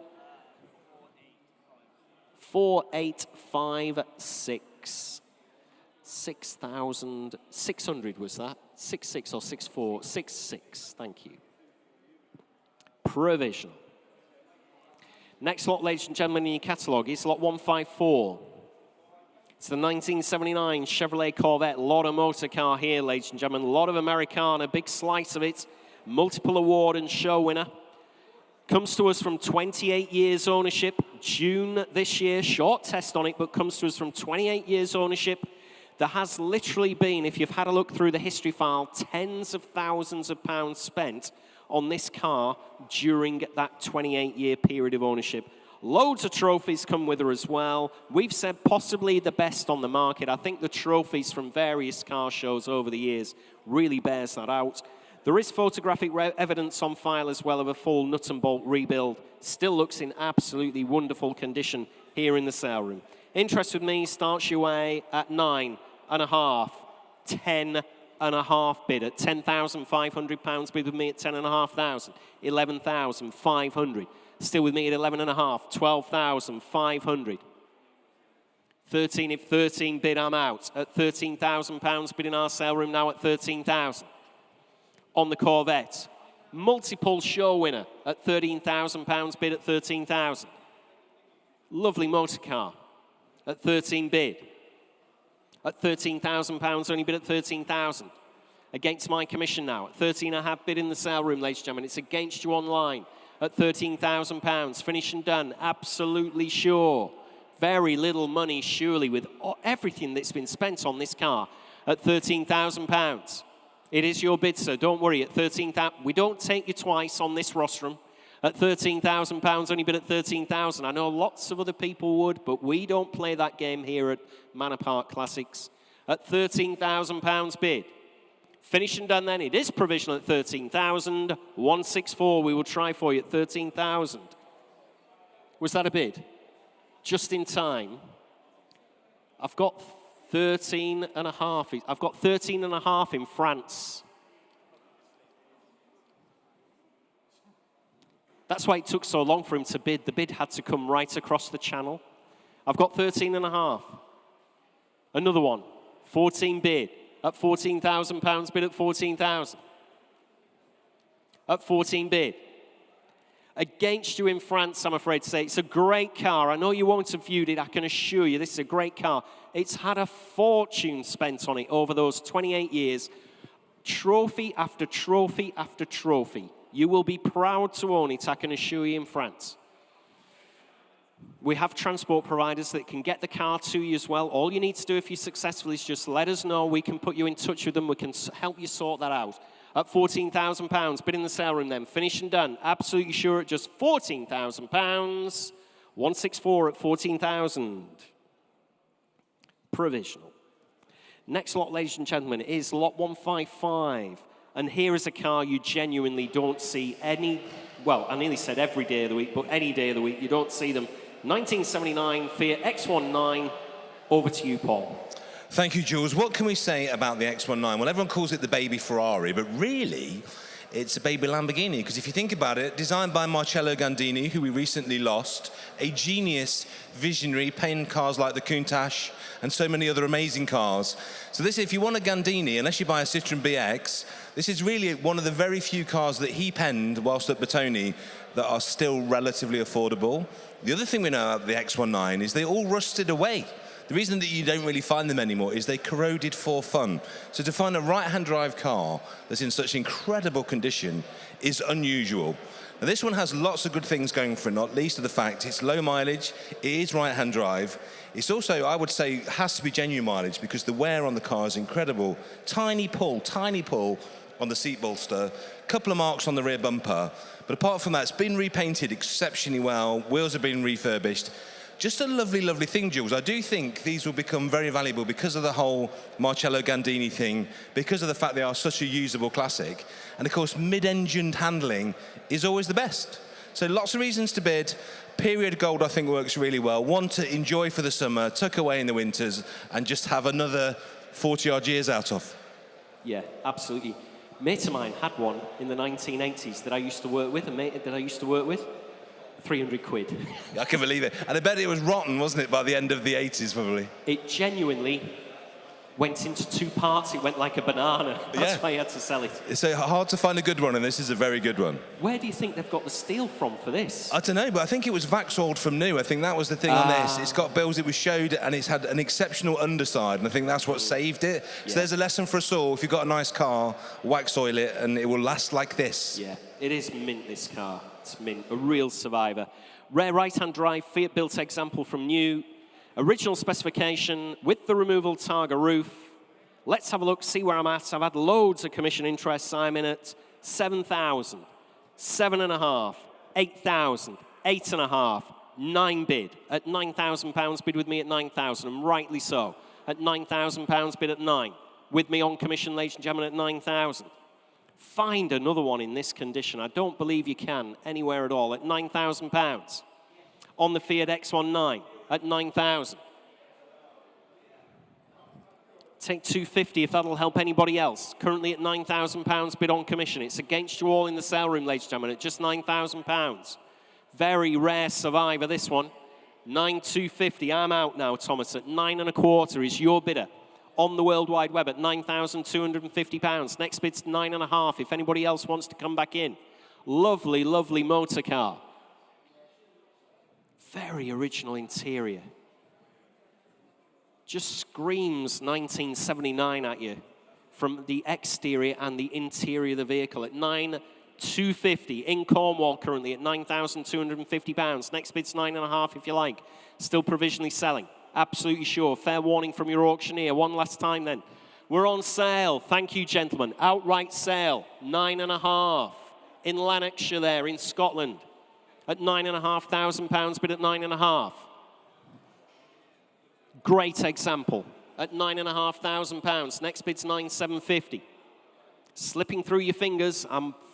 4,856. 6,600 was that? 6.6 or 6.4? 6.6, thank you. Provisional. Next lot, ladies and gentlemen, in your catalogue is lot 154. It's the 1979 Chevrolet Corvette. Lot of motor car here, ladies and gentlemen. A lot of Americana, big slice of it. Multiple award and show winner. Comes to us from 28 years ownership. June this year, short test on it, but comes to us from 28 years ownership. There has literally been, if you've had a look through the history file, tens of thousands of pounds spent on this car during that 28-year period of ownership. Loads of trophies come with her as well. We've said possibly the best on the market. I think the trophies from various car shows over the years really bears that out. There is photographic evidence on file as well of a full nut and bolt rebuild. Still looks in absolutely wonderful condition here in the sale room. Interest with me starts your way at 9.5, 10.5 bid at £10,500 bid with me at 10,500, 11,500. Still with me at 11.5, 12,500. 13 if 13 bid, I'm out at £13,000 bid in our sale room now at 13,000. On the Corvette, multiple show winner at £13,000 bid at 13,000. Lovely motor car at 13 bid. At £13,000, only bid at 13,000. Against my commission now at 13.5 bid in the sale room, ladies and gentlemen. It's against you online at £13,000. Finished and done, absolutely sure. Very little money, surely, with everything that's been spent on this car at £13,000. It is your bid, sir. Don't worry. At 13,000, we don't take you twice on this rostrum. At £13,000, only bid at 13,000. I know lots of other people would, but we don't play that game here at Manor Park Classics. At £13,000 bid. Finished and done then. It is provisional at 13,000. 164 we will try for you at 13,000. Was that a bid? Just in time. I've got 13.5. I've got 13.5 in France. That's why it took so long for him to bid. The bid had to come right across the channel. I've got 13.5. Another one, 14 bid at £14,000, bid at 14,000. At 14 bid. Against you in France, I'm afraid to say. It's a great car. I know you won't have viewed it. I can assure you this is a great car. It's had a fortune spent on it over those 28 years. Trophy after trophy after trophy. You will be proud to own it, I can assure you, in France. We have transport providers that can get the car to you as well. All you need to do if you're successful is just let us know. We can put you in touch with them. We can help you sort that out. At £14,000, bid in the sale room then. Finished and done. Absolutely sure at just £14,000. 164 at 14,000. Provisional. Next lot, ladies and gentlemen, is lot 155. And here is a car you genuinely don't see any, well, I nearly said every day of the week, but any day of the week, you don't see them. 1979 Fiat X19. Over to you, Paul. Thank you, Jules. What can we say about the X19? Well, everyone calls it the baby Ferrari, but really, it's a baby Lamborghini, because if you think about it, designed by Marcello Gandini, who we recently lost, a genius visionary, painting cars like the Countach and so many other amazing cars. So this, if you want a Gandini, unless you buy a Citroen BX, this is really one of the very few cars that he penned whilst at Bertoni that are still relatively affordable. The other thing we know about the X19 is they all rusted away. The reason that you don't really find them anymore is they corroded for fun. So to find a right-hand drive car that's in such incredible condition is unusual. Now this one has lots of good things going for it, not least of the fact it's low mileage, it is right-hand drive. It's also, I would say, has to be genuine mileage because the wear on the car is incredible. Tiny pull on the seat bolster, couple of marks on the rear bumper. But apart from that, it's been repainted exceptionally well, wheels have been refurbished. Just a lovely, lovely thing, Jules. I do think these will become very valuable because of the whole Marcello Gandini thing, because of the fact they are such a usable classic. And of course, mid-engined handling is always the best. So lots of reasons to bid. Period gold, I think, works really well. One to enjoy for the summer, tuck away in the winters, and just have another 40-odd years out of. Yeah, absolutely. A mate of mine had one in the 1980s that I used to work with, 300 quid. I can believe it. And I bet it was rotten, wasn't it, by the end of the 80s, probably? It genuinely went into two parts. It went like a banana. That's why you had to sell it. It's so hard to find a good one, and this is a very good one. Where do you think they've got the steel from for this? I don't know, but I think it was Vaxold from new. I think that was the thing on this. It's got bills, it was showed, and it's had an exceptional underside, and I think that's what saved it. Yeah. So there's a lesson for us all. If you've got a nice car, wax oil it, and it will last like this. Yeah, it is mint, this car. It's mint, a real survivor. Rare right-hand drive, Fiat-built example from new. Original specification with the removable Targa roof. Let's have a look, see where I'm at. I've had loads of commission interest. I'm in at 7,000, 7.5, 8,000, 8.5, 9 bid. At £9,000, bid with me at 9,000, and rightly so. At £9,000, bid at 9. With me on commission, ladies and gentlemen, at 9,000. Find another one in this condition. I don't believe you can anywhere at all. At £9,000. On the Fiat X19 at 9,000. Take 250 if that'll help anybody else. Currently at £9,000 bid on commission. It's against you all in the sale room, ladies and gentlemen, at just £9,000. Very rare survivor, this one. 9,250. I'm out now, Thomas. At 9.25 is your bidder. On the World Wide Web at £9,250. Next bid's 9.5 if anybody else wants to come back in. Lovely, lovely motor car. Very original interior. Just screams 1979 at you from the exterior and the interior of the vehicle at 9,250 in Cornwall currently at £9,250. Next bid's 9.5 if you like. Still provisionally selling. Absolutely sure. Fair warning from your auctioneer. One last time then. We're on sale. Thank you, gentlemen. Outright sale. 9.5 in Lanarkshire there in Scotland at £9,500 bid at 9.5. Great example at £9,500. Next bid's 9,750. Slipping through your fingers.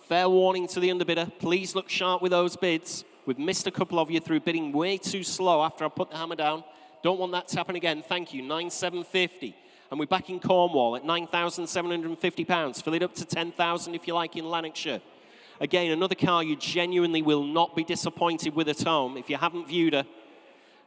Fair warning to the underbidder. Please look sharp with those bids. We've missed a couple of you through bidding way too slow after I put the hammer down. Don't want that to happen again. Thank you. 9,750. And we're back in Cornwall at £9,750. Fill it up to 10,000 if you like in Lanarkshire. Again, another car you genuinely will not be disappointed with at home. If you haven't viewed her,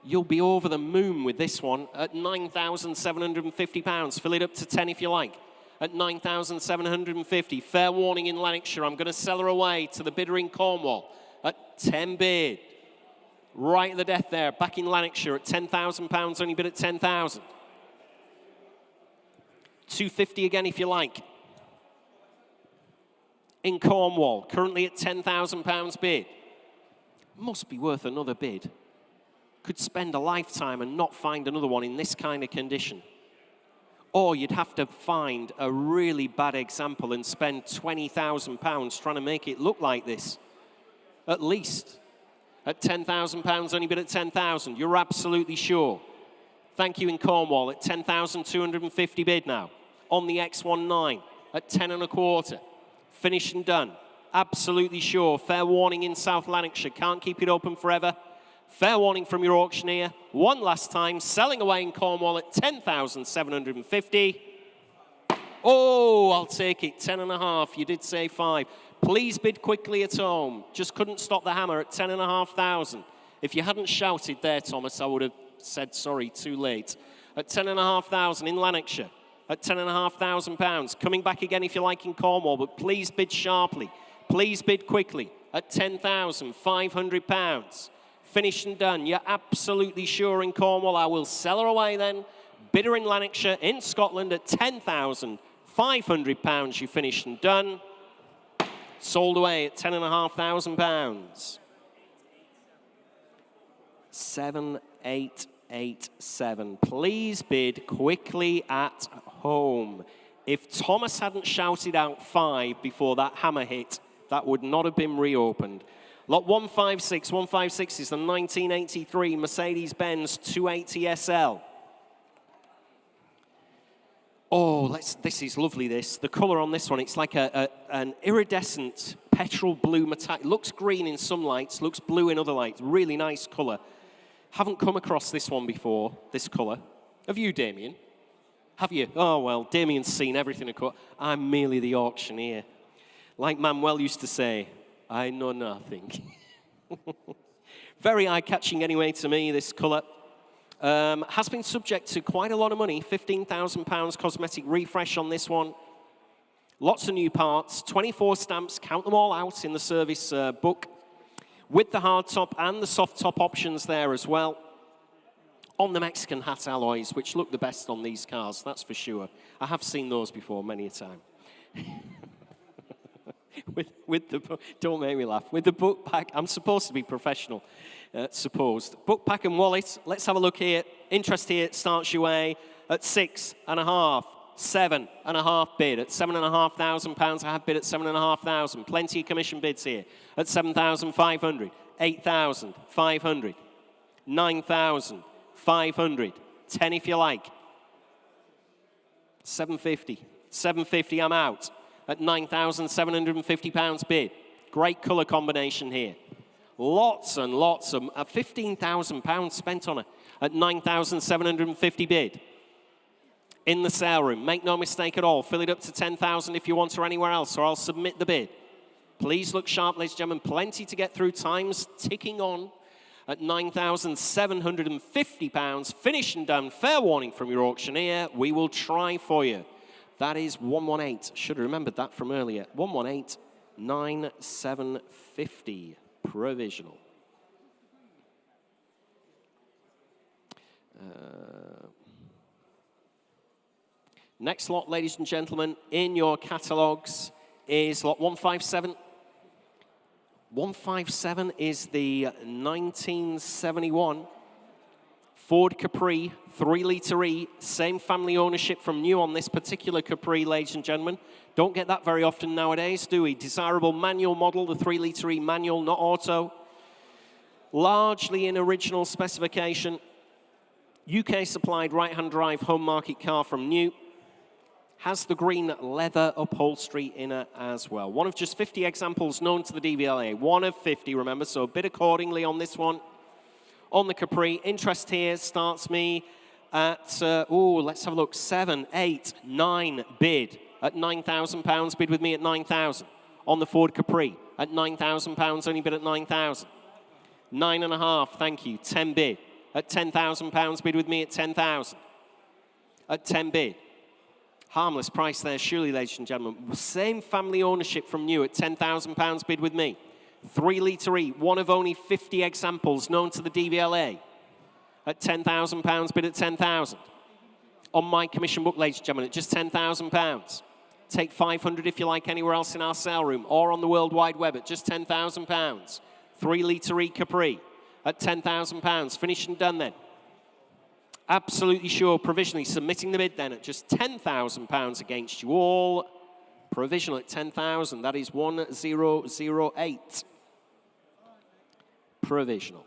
you'll be over the moon with this one at £9,750. Fill it up to 10 if you like. At £9,750. Fair warning in Lanarkshire. I'm going to sell her away to the bidder in Cornwall at 10 bid. Right at the death there. Back in Lanarkshire at £10,000. Only bid at 10,000. 250 again if you like. In Cornwall, currently at £10,000 bid. Must be worth another bid. Could spend a lifetime and not find another one in this kind of condition. Or you'd have to find a really bad example and spend £20,000 trying to make it look like this. At least. At £10,000, only bid at 10,000. You're absolutely sure. Thank you in Cornwall at 10,250 bid now. On the X19 at 10 and a quarter. Finished and done. Absolutely sure. Fair warning in South Lanarkshire. Can't keep it open forever. Fair warning from your auctioneer. One last time. Selling away in Cornwall at 10,750. Oh, I'll take it. 10 and a half. You did say 5. Please bid quickly at home. Just couldn't stop the hammer at 10,500. If you hadn't shouted there, Thomas, I would have said sorry, too late. At 10,500 in Lanarkshire. At £10,500. Coming back again if you like in Cornwall, but please bid sharply. Please bid quickly at £10,500. Finished and done. You're absolutely sure in Cornwall. I will sell her away then. Bidder in Lanarkshire, in Scotland at £10,500. You finished and done. Sold away at £10,500. 7887. Please bid quickly at home. If Thomas hadn't shouted out 5 before that hammer hit, that would not have been reopened. Lot 156. 156 is the 1983 Mercedes-Benz 280 SL. Oh, this is lovely, this. The colour on this one, it's like an iridescent petrol blue metallic. Looks green in some lights, looks blue in other lights. Really nice colour. Haven't come across this one before, this colour. Have you, Damien? Have you? Oh, well, Damien's seen everything. I'm merely the auctioneer. Like Manuel used to say, I know nothing. Very eye-catching anyway to me, this colour. Has been subject to quite a lot of money, £15,000 cosmetic refresh on this one. Lots of new parts, 24 stamps, count them all out in the service book, with the hard top and the soft top options there as well. On the Mexican hat alloys, which look the best on these cars, that's for sure. I have seen those before many a time. with the don't make me laugh. With the book pack, I'm supposed to be professional, supposed. Book pack and wallet. Let's have a look here. Interest here starts your way at 6.5, 7.5 bid at £7,500. I have bid at 7,500. Plenty of commission bids here at 7,500, 8,500, 9,500, 10 if you like. 750. 750. I'm out. At £9,750 bid. Great colour combination here. Lots and lots of £15,000 spent on it at £9,750 bid. In the sale room. Make no mistake at all. Fill it up to 10,000 if you want or anywhere else, or I'll submit the bid. Please look sharp, ladies and gentlemen. Plenty to get through. Time's ticking on. At £9,750. Finished and done. Fair warning from your auctioneer. We will try for you. That is 118. Should have remembered that from earlier. 118,950 provisional. Next lot, ladies and gentlemen, in your catalogues is lot 157. 157 is the 1971 Ford Capri 3-litre E, same family ownership from new on this particular Capri, ladies and gentlemen. Don't get that very often nowadays, do we? Desirable manual model, the 3-litre E manual, not auto. Largely in original specification. UK supplied right-hand drive home market car from new. Has the green leather upholstery in it as well. One of just 50 examples known to the DVLA. One of 50, remember, so bid accordingly on this one. On the Capri, interest here starts me at, let's have a look, 7, 8, 9 bid at £9,000. Bid with me at 9,000. on the Ford Capri at £9,000, only bid at 9,000. 9.5, thank you, 10 bid. At £10,000, bid with me at 10,000. At 10 bid. Harmless price there, surely, ladies and gentlemen. Same family ownership from new at £10,000, bid with me. 3 litre E, one of only 50 examples known to the DVLA. At £10,000, bid at 10,000. On my commission book, ladies and gentlemen, at just £10,000. Take 500 if you like anywhere else in our sale room or on the World Wide Web at just £10,000. 3 litre E Capri at £10,000. Finished and done then. Absolutely sure, provisionally submitting the bid then at just £10,000 against you all. Provisional at 10,000, that is 1008. Provisional.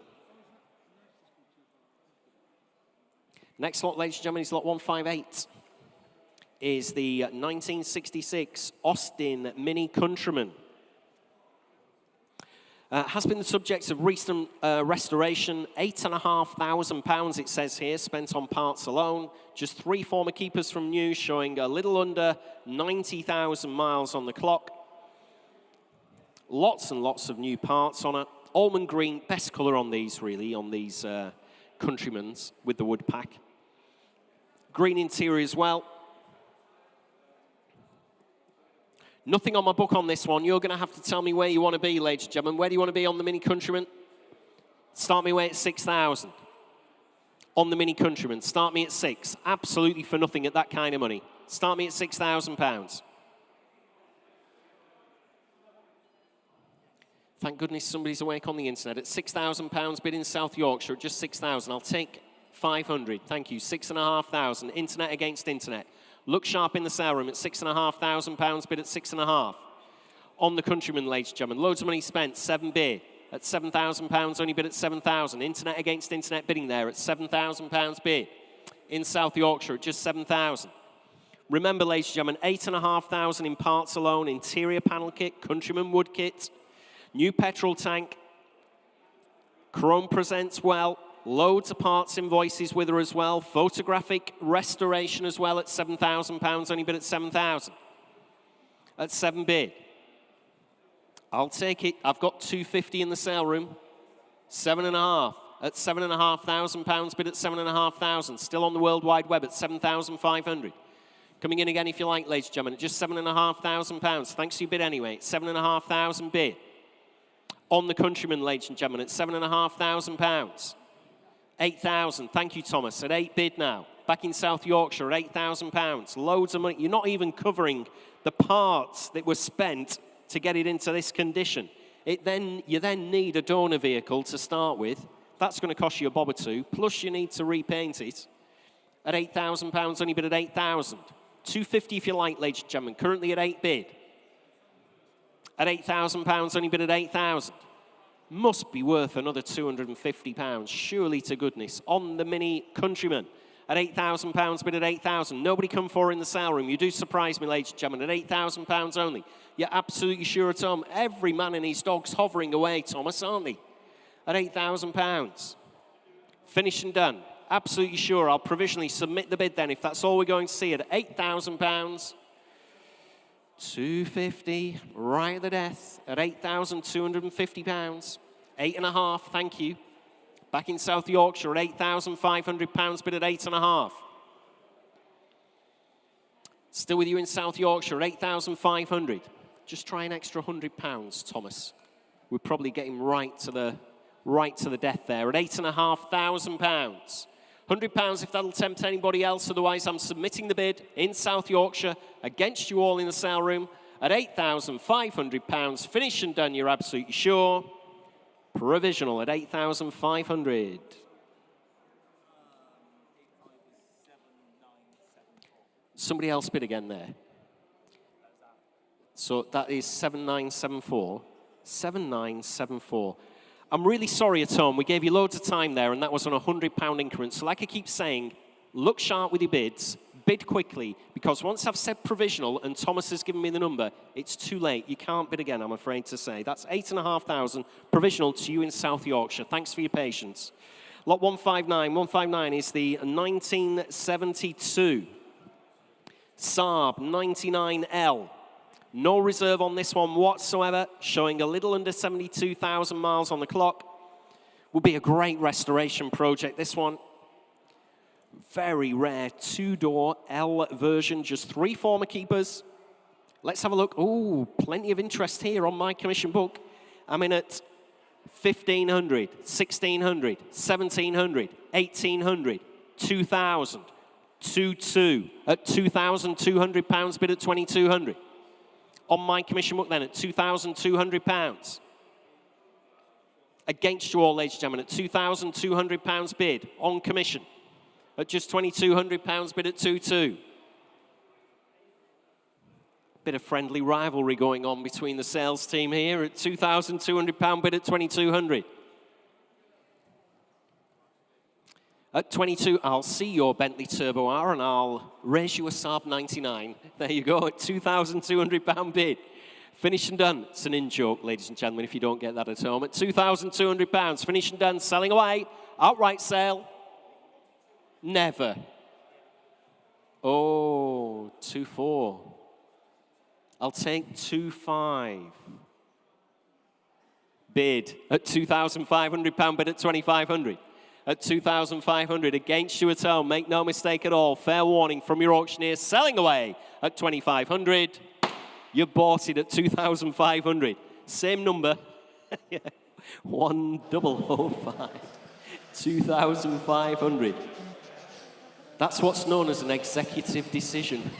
Next lot, ladies and gentlemen, is lot 158. Is the 1966 Austin Mini Countryman. Has been the subject of recent restoration. £8,500, it says here, spent on parts alone. Just 3 former keepers from new, showing a little under 90,000 miles on the clock. Lots and lots of new parts on it. Almond green, best colour on these, really, on these Countrymans with the wood pack. Green interior as well. Nothing on my book on this one. You're going to have to tell me where you want to be, ladies and gentlemen. Where do you want to be on the Mini Countryman? Start me away at 6,000. On the Mini Countryman, start me at 6. Absolutely for nothing at that kind of money. Start me at £6,000. Thank goodness somebody's awake on the internet. At £6,000 bid in South Yorkshire at just 6,000. I'll take 500. Thank you. 6,500. Internet against internet. Look sharp in the sale room at £6,500, bid at 6.5. On the Countryman, ladies and gentlemen. Loads of money spent, 7 bid. At £7,000, only bid at 7,000. Internet against internet bidding there at £7,000 bid. In South Yorkshire at just 7,000. Remember, ladies and gentlemen, 8,500 in parts alone. Interior panel kit, Countryman wood kit. New petrol tank. Chrome presents well. Loads of parts invoices with her as well. Photographic restoration as well at £7,000, only bid at 7,000. At 7 bid. I'll take it. I've got 250 in the sale room. 7.5. At £7,500, bid at 7,500. Still on the World Wide Web at 7,500. Coming in again if you like, ladies and gentlemen, at just £7,500. Thanks to your bid anyway. 7,500 bid. On the Countryman, ladies and gentlemen, at £7,500. 8,000, thank you, Thomas. At 8 bid now. Back in South Yorkshire at £8,000. Loads of money. You're not even covering the parts that were spent to get it into this condition. You then need a donor vehicle to start with. That's going to cost you a bob or two. Plus you need to repaint it. At £8,000, only bid at 8,000. 250 if you like, ladies and gentlemen. Currently at 8 bid. At £8,000, only bid at 8,000. Must be worth another £250, surely to goodness. On the Mini Countryman at £8,000, bid at 8,000. Nobody come for in the sale room. You do surprise me, ladies and gentlemen, at £8,000 only. You're absolutely sure, Tom. Every man and his dog's hovering away, Thomas, aren't they? At £8,000. Finished and done. Absolutely sure. I'll provisionally submit the bid then if that's all we're going to see at £8,000. 250, right at the death, at £8,250. 8.5, thank you. Back in South Yorkshire at £8,500, bid at 8.5. Still with you in South Yorkshire at 8,500. Just try an extra £100, Thomas. We're probably getting right to the death there at £8,500. £100 if that'll tempt anybody else. Otherwise, I'm submitting the bid in South Yorkshire against you all in the sale room at £8,500. Finished and done, you're absolutely sure. Provisional at 8,500. Somebody else bid again there. So that is 7974. 7974. I'm really sorry at home. We gave you loads of time there, and that was on a £100 increment. So like I keep saying, look sharp with your bids. Bid quickly, because once I've said provisional and Thomas has given me the number, it's too late. You can't bid again, I'm afraid to say. That's 8,500 provisional to you in South Yorkshire. Thanks for your patience. Lot 159. 159 is the 1972 Saab 99L. No reserve on this one whatsoever, showing a little under 72,000 miles on the clock. Will be a great restoration project, this one. Very rare two-door L version, just 3 former keepers. Let's have a look. Oh, plenty of interest here on my commission book. I'm in at 1,500, 1,600, 1,700, 1,800, 2,000, 2,200, at £2,200 bid at 2,200. On my commission book then at £2,200. Against you all, ladies and gentlemen, at £2,200 bid on commission. At just £2,200 bid at 2,200. Bit of friendly rivalry going on between the sales team here at £2,200 bid at 2,200. At 22, I'll see your Bentley Turbo R and I'll raise you a Saab 99. There you go, at £2,200 bid. Finish and done. It's an in-joke, ladies and gentlemen, if you don't get that at home. At £2,200, finish and done, selling away. Outright sale. Never. Oh, 2,400. I'll take 2,500. Bid at £2,500, bid at 2,500. At 2,500, against you at home. Make no mistake at all. Fair warning from your auctioneer. Selling away at 2,500. You bought it at 2,500. Same number. 1005. 2,500. That's what's known as an executive decision.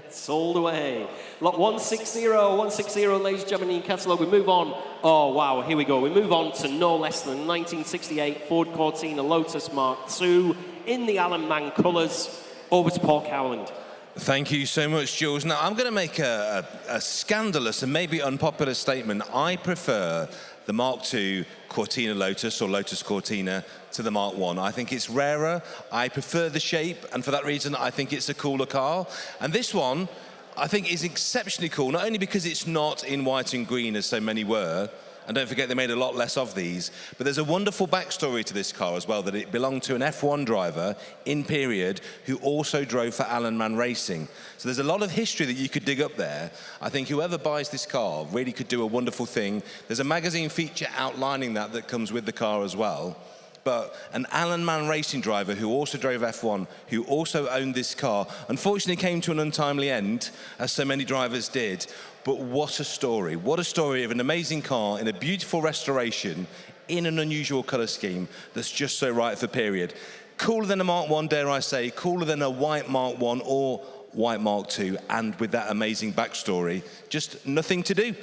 Sold away. Lot 160, ladies and gentlemen, in catalogue. We move on. Oh, wow, here we go. We move on to no less than 1968 Ford Cortina Lotus Mark II in the Alan Mann colours. Over to Paul Cowland. Thank you so much, Jules. Now, I'm going to make a scandalous and maybe unpopular statement. I prefer the Mark II Cortina Lotus or Lotus Cortina to the Mark I. I think it's rarer. I prefer the shape, and for that reason, I think it's a cooler car. And this one, I think, is exceptionally cool, not only because it's not in white and green as so many were, and don't forget they made a lot less of these, but there's a wonderful backstory to this car as well, that it belonged to an F1 driver in period who also drove for Alan Mann Racing. So there's a lot of history that you could dig up there. I think whoever buys this car really could do a wonderful thing. There's a magazine feature outlining that comes with the car as well. But an Alan Mann Racing driver who also drove F1, who also owned this car, unfortunately came to an untimely end, as so many drivers did. But what a story. What a story of an amazing car in a beautiful restoration in an unusual colour scheme that's just so right for period. Cooler than a Mark I, dare I say, cooler than a white Mark I or white Mark II, and with that amazing backstory, just nothing to do.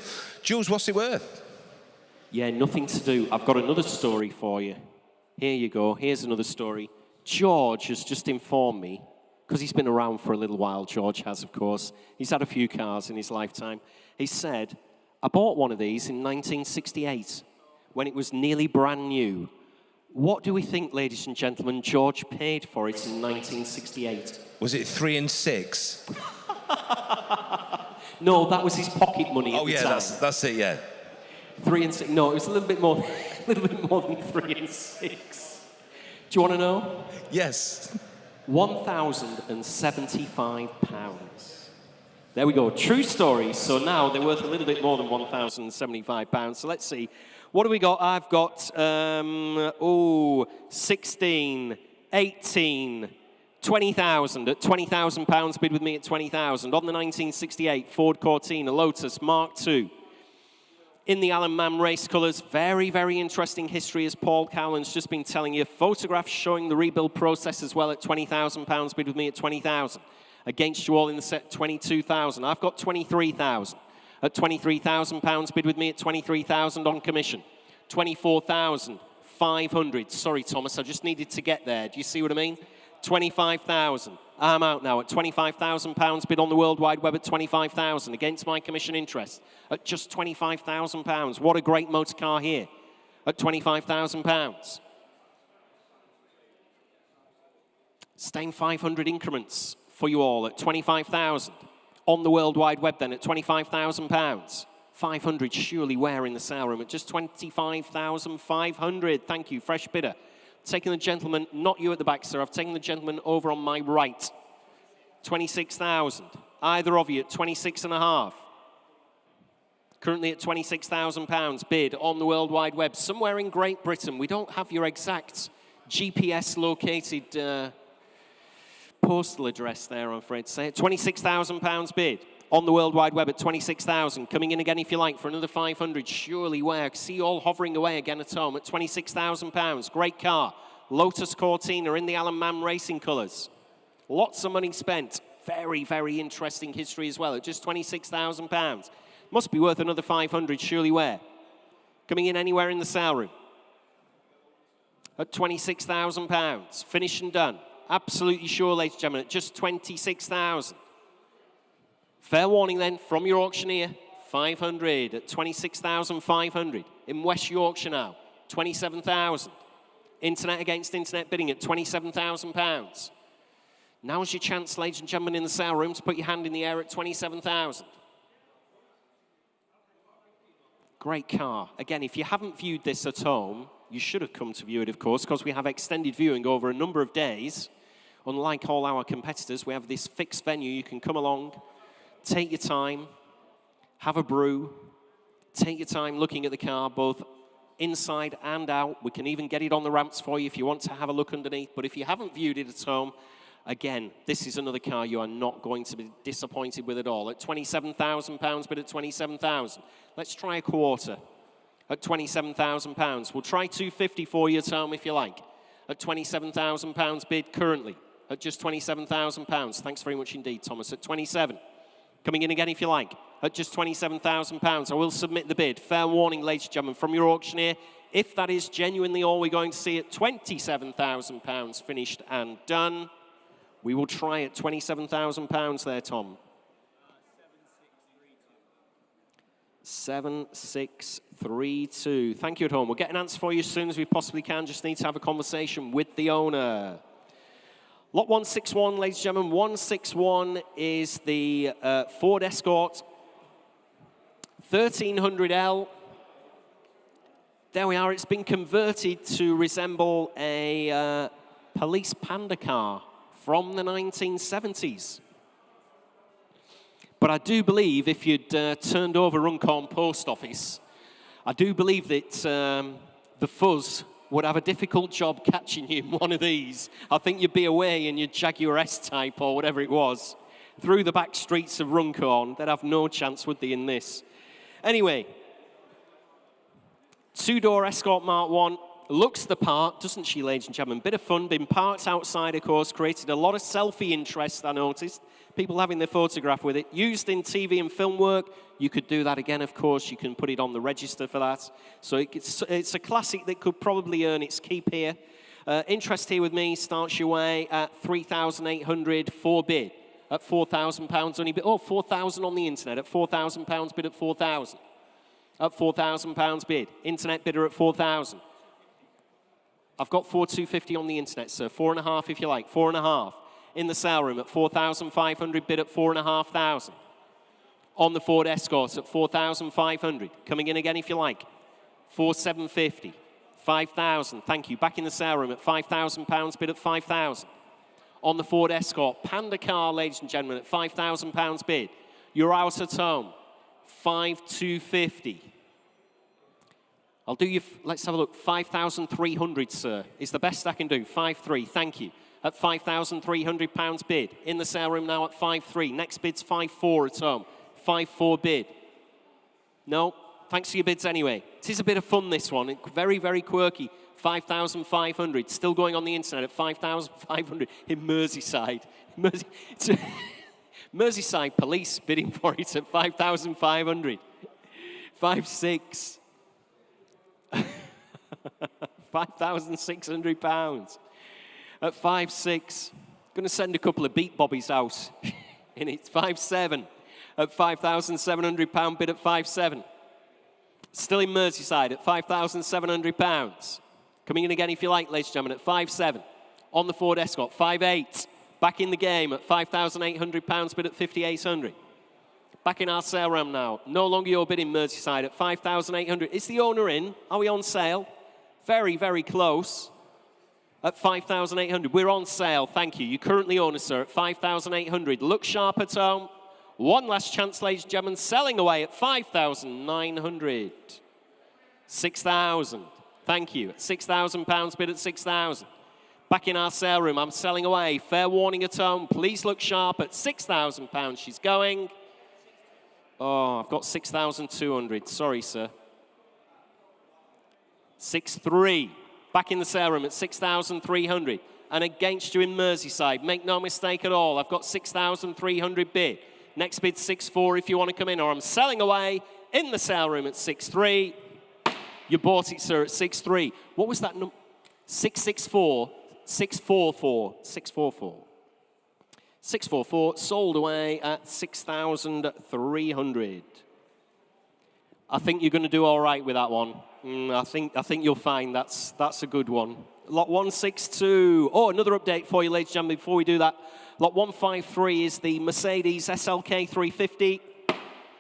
Jules, what's it worth? Yeah, nothing to do. I've got another story for you. Here you go. Here's another story. George has just informed me, because he's been around for a little while, George has, of course. He's had a few cars in his lifetime. He said, I bought one of these in 1968, when it was nearly brand new. What do we think, ladies and gentlemen, George paid for it in 1968? Was it 3 and 6? No, that was his pocket money at the time. That's it, yeah. 3 and 6. No, it was a little bit more, than 3 and 6. Do you want to know? Yes. £1,075. There we go. True story. So now they're worth a little bit more than £1,075. So let's see. What do we got? I've got 16, 18, 20,000 at £20,000 bid with me at 20,000 on the 1968 Ford Cortina Lotus Mark II. In the Alan Mann race colours, very, very interesting history, as Paul Cowland's just been telling you. Photographs showing the rebuild process as well at £20,000, bid with me at 20,000. Against you all in the set, 22,000. I've got 23,000. At £23,000, bid with me at 23,000 on commission. 24,500. Sorry, Thomas, I just needed to get there. Do you see what I mean? 25,000. I'm out now at £25,000, bid on the World Wide Web at 25,000 against my commission interest at just £25,000. What a great motor car here at £25,000. Staying 500 increments for you all at 25,000 on the World Wide Web then at £25,000. 500 surely where in the sale room at just 25,500. Thank you, fresh bidder. Taking the gentleman, not you at the back, sir. I've taken the gentleman over on my right. 26,000. Either of you at 26.5. currently at £26,000. Bid on the World Wide Web, somewhere in Great Britain. We don't have your exact GPS-located postal address there, I'm afraid to say. At £26,000 bid on the World Wide Web at 26,000. Coming in again if you like for another 500. Surely where? I can see you all hovering away again at home at £26,000. Great car. Lotus Cortina in the Alan Mann racing colours. Lots of money spent. Very, very interesting history as well at just £26,000. Must be worth another 500, surely where? Coming in anywhere in the sale room. At £26,000. Finished and done. Absolutely sure, ladies and gentlemen, at just 26,000. Fair warning then from your auctioneer, 500 at 26,500. In West Yorkshire now, 27,000. Internet against internet bidding at £27,000. Now's your chance, ladies and gentlemen, in the sale room to put your hand in the air at 27,000. Great car. Again, if you haven't viewed this at home, you should have come to view it, of course, because we have extended viewing over a number of days. Unlike all our competitors, we have this fixed venue. You can come along, take your time, have a brew, take your time looking at the car, both inside and out. We can even get it on the ramps for you if you want to have a look underneath. But if you haven't viewed it at home, again, this is another car you are not going to be disappointed with at all. At £27,000, but at 27,000. Let's try a quarter. At £27,000. We'll try 250 for you at home if you like. At £27,000 bid currently. At just £27,000. Thanks very much indeed, Thomas. At 27. Coming in again if you like. At just £27,000. I will submit the bid. Fair warning, ladies and gentlemen, from your auctioneer. If that is genuinely all we're going to see at £27,000 finished and done, we will try at £27,000 there, Tom. 7632. Thank you at home. We'll get an answer for you as soon as we possibly can. Just need to have a conversation with the owner. Lot 161, ladies and gentlemen. 161 is the Ford Escort 1300L. There we are. It's been converted to resemble a police panda car from the 1970s. But I do believe if you'd turned over Runcorn Post Office, I do believe that the fuzz would have a difficult job catching you in one of these. I think you'd be away in your Jaguar S-Type or whatever it was, through the back streets of Runcorn. They'd have no chance, would they, in this? Anyway, two-door Escort Mark 1. Looks the part, doesn't she, ladies and gentlemen? Bit of fun, been parked outside, of course, created a lot of selfie interest, I noticed. People having their photograph with it. Used in TV and film work. You could do that again, of course. You can put it on the register for that. So it's a classic that could probably earn its keep here. Interest here with me starts your way at 3,800 for bid. At £4,000 only bid. Oh, 4,000 on the internet. At £4,000 bid at 4,000. At £4,000 bid. Internet bidder at 4,000. I've got 4,250 on the internet, sir. 4.5 if you like. 4.5. In the sale room at 4,500, bid at 4,500. On the Ford Escort at 4,500. Coming in again if you like. 4,750. 5,000. Thank you. Back in the sale room at £5,000, bid at 5,000. On the Ford Escort. Panda car, ladies and gentlemen, at £5,000 bid. You're out at home. 5,250. I'll do you, let's have a look, 5,300, sir, is the best I can do. 5,300, thank you. At £5,300 bid. In the sale room now at 5,300. Next bid's 5,400 at home. 5,400 bid. No, thanks for your bids anyway. It is a bit of fun, this one. Very, very quirky. 5,500. Still going on the internet at 5,500 in Merseyside. Merseyside police bidding for it at 5,500. 5,600. £5,600 at 5,600. Going to send a couple of beat bobbies out in it. 5,700 at £5,700 bid at 5,700. Still in Merseyside at £5,700. Coming in again if you like, ladies and gentlemen, at 5,700. On the Ford Escort, 5,800. Back in the game at £5,800 bid at 5,800. Back in our sale room now. No longer your bid in Merseyside at 5,800. Is the owner in? Are we on sale? Very, very close. At 5,800. We're on sale, thank you. You currently own us, sir, at 5,800. Look sharp at home. One last chance, ladies and gentlemen, selling away at 5,900. 6,000. Thank you. £6,000 bid at 6,000. Back in our sale room, I'm selling away. Fair warning at home. Please look sharp at £6,000. She's going. Oh, I've got 6,200. Sorry, sir. 6,300. Back in the sale room at 6,300. And against you in Merseyside. Make no mistake at all. I've got 6,300 bid. Next bid 6,400 if you want to come in. Or I'm selling away in the sale room at 6,300. You bought it, sir, at 6,300. What was that number? 664. 644. 644. 644 sold away at 6,300. I think you're going to do all right with that one. I think you'll find that's a good one. Lot 162. Oh, another update for you, ladies and gentlemen, before we do that. Lot 153 is the Mercedes SLK 350.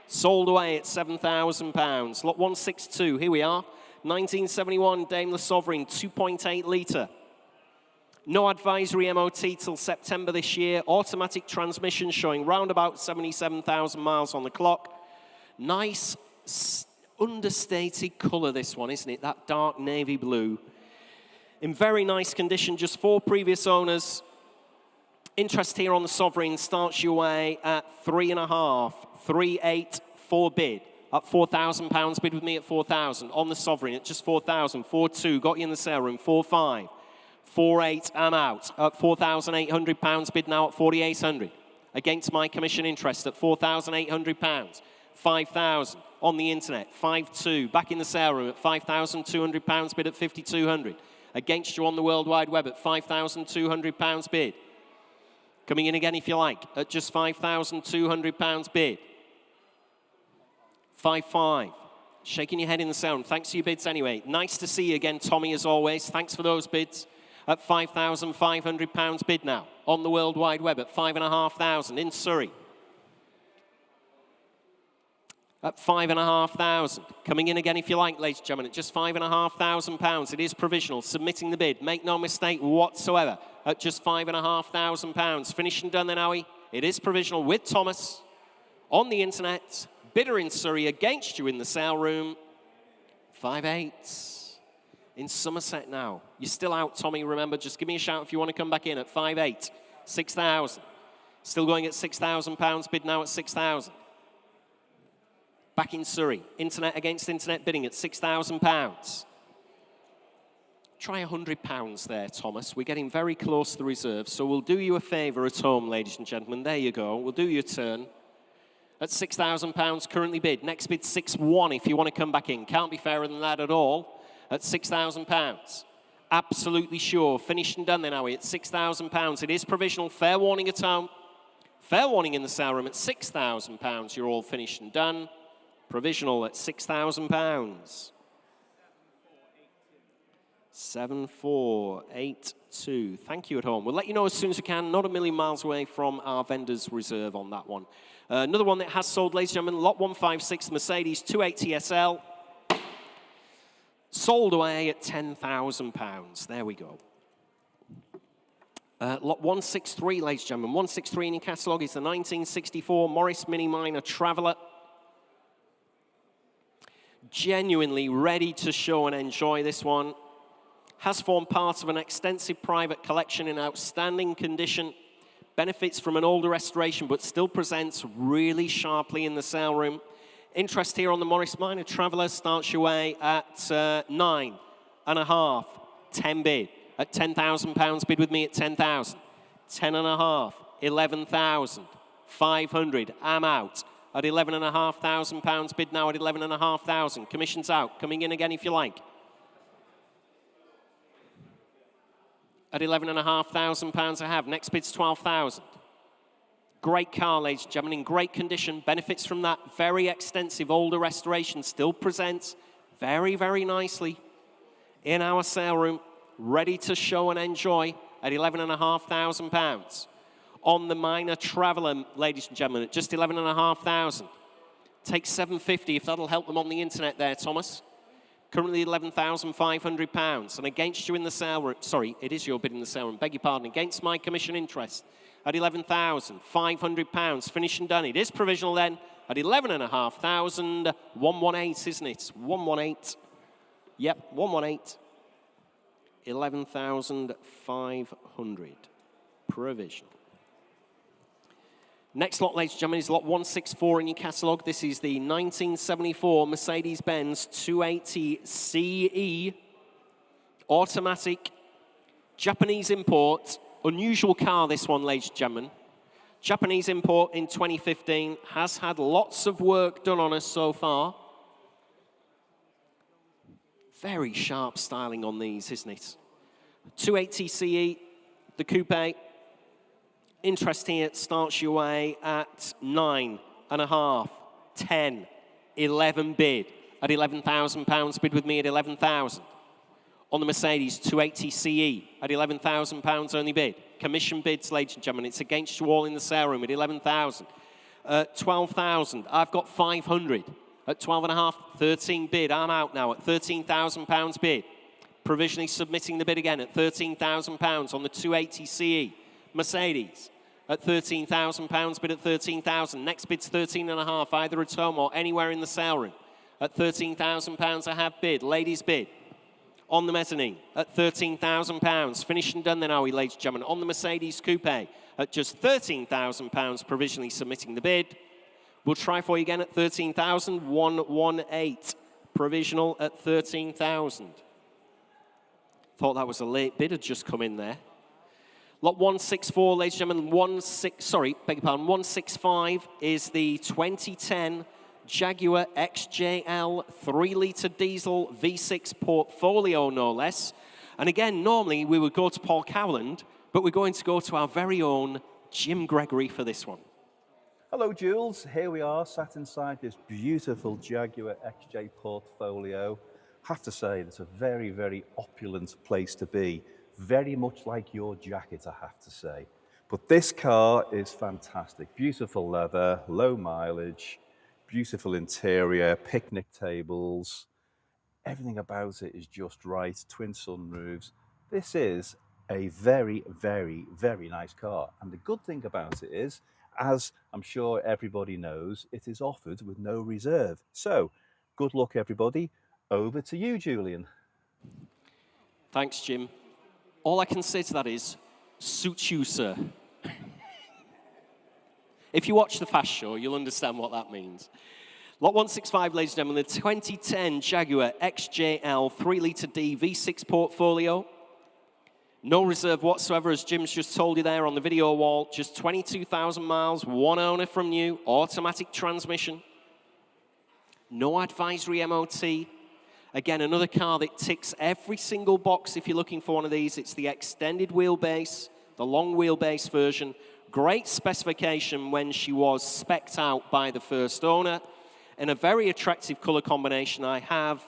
Sold away at £7,000. Lot 162, here we are. 1971 Daimler Sovereign 2.8 litre. No advisory MOT till September this year. Automatic transmission showing round about 77,000 miles on the clock. Nice, understated colour, this one, isn't it? That dark navy blue. In very nice condition, just 4 previous owners. Interest here on the Sovereign starts you away at 3.5. 384 bid. At £4,000 bid with me at 4,000. On the Sovereign at just 4,000. 4.2 got you in the sale room. 4.5. 4.8 I'm out. At £4,800 bid now at 4,800. Against my commission interest at £4,800. 5,000 on the internet. 5.2 back in the sale room at £5,200 bid at 5,200. Against you on the World Wide Web at £5,200 bid. Coming in again if you like at just £5,200 bid. 5.5. Shaking your head in the sound. Thanks for your bids anyway. Nice to see you again, Tommy, as always. Thanks for those bids. At £5,500 bid now. On the World Wide Web at 5,500 in Surrey. At 5,500. Coming in again if you like, ladies and gentlemen, at just £5,500. It is provisional. Submitting the bid. Make no mistake whatsoever. At just £5,500. Finished and done then, Howie. It is provisional with Thomas. On the internet. Bidder in Surrey against you in the sale room. 5.8. In Somerset now. You're still out, Tommy. Remember, just give me a shout if you want to come back in at 5.8. 6,000. Still going at £6,000. Bid now at 6,000. Back in Surrey. Internet against internet bidding at £6,000. Try £100 there, Thomas. We're getting very close to the reserve, so we'll do you a favour at home, ladies and gentlemen. There you go. We'll do you a turn. At £6,000 currently bid. Next bid 6.1 if you want to come back in. Can't be fairer than that at all. At £6,000. Absolutely sure. Finished and done then, Howie. At £6,000. It is provisional. Fair warning at home. Fair warning in the sale room at £6,000. You're all finished and done. Provisional at £6,000. 7482. Thank you at home. We'll let you know as soon as we can. Not a million miles away from our vendor's reserve on that one. Another one that has sold, ladies and gentlemen, lot 156 Mercedes 280 SL. Sold away at £10,000. There we go. Lot 163, ladies and gentlemen. 163 in your catalogue is the 1964 Morris Mini Minor Traveller. Genuinely ready to show and enjoy this one. Has formed part of an extensive private collection in outstanding condition. Benefits from an older restoration, but still presents really sharply in the sale room. Interest here on the Morris Minor Traveller starts your way at 9.5. 10 bid. At £10,000 bid with me at 10,000. 10.5. 11,000. 500. I'm out. At £11,500 bid now at 11,500. Commission's out. Coming in again if you like. At £11,500 I have. Next bid's 12,000. Great car, ladies and gentlemen, in great condition. Benefits from that very extensive older restoration. Still presents very, very nicely in our sale room. Ready to show and enjoy at £11,500. On the Minor Traveller, ladies and gentlemen, at just £11,500. Take £750 if that'll help them on the internet there, Thomas. Currently £11,500. And against you in the sale room, sorry, it is your bid in the sale room, beg your pardon, against my commission interest at £11,500. Finished and done. It is provisional then at 11,500. 118, isn't it? 118. Yep, 118. 11,500. Provisional. Next lot, ladies and gentlemen, is lot 164 in your catalogue. This is the 1974 Mercedes-Benz 280 CE. Automatic. Japanese import. Unusual car, this one, ladies and gentlemen. Japanese import in 2015. Has had lots of work done on us so far. Very sharp styling on these, isn't it? 280 CE, the coupe. Interest here starts your way at 9.5, 10, 11 bid at £11,000. Bid with me at 11,000. On the Mercedes 280 CE at £11,000 only bid. Commission bids, ladies and gentlemen. It's against you all in the sale room at 11,000. 12,000. I've got 500 at 12.5. 13 bid. I'm out now at £13,000 bid. Provisionally submitting the bid again at £13,000 on the 280 CE Mercedes. At £13,000, bid at 13,000. Next bid's 13.5, either at home or anywhere in the sale room. At £13,000, I have bid. Ladies bid. On the mezzanine at £13,000. Finished and done then, are we, ladies and gentlemen? On the Mercedes Coupe at just £13,000, provisionally submitting the bid. We'll try for you again at 13,000. 118. Provisional at 13,000. Thought that was a late bid, had just come in there. Lot 164, ladies and gentlemen, 165 is the 2010 Jaguar XJL 3-litre diesel V6 portfolio, no less. And again, normally we would go to Paul Cowland, but we're going to go to our very own Jim Gregory for this one. Hello, Jules. Here we are, sat inside this beautiful Jaguar XJ portfolio. Have to say, it's a very, very opulent place to be. Very much like your jacket, I have to say. But this car is fantastic. Beautiful leather, low mileage, beautiful interior, picnic tables. Everything about it is just right. Twin sunroofs. This is a very, very, very nice car. And the good thing about it is, as I'm sure everybody knows, it is offered with no reserve. So, good luck, everybody. Over to you, Julian. Thanks, Jim. All I can say to that is, suits you, sir. If you watch the Fast Show, you'll understand what that means. Lot 165, ladies and gentlemen, the 2010 Jaguar XJL 3-litre D V6 portfolio. No reserve whatsoever, as Jim's just told you there on the video wall. Just 22,000 miles, one owner from new, automatic transmission. No advisory MOT. Again, another car that ticks every single box if you're looking for one of these. It's the extended wheelbase, the long wheelbase version. Great specification when she was spec'd out by the first owner. In a very attractive color combination, I have,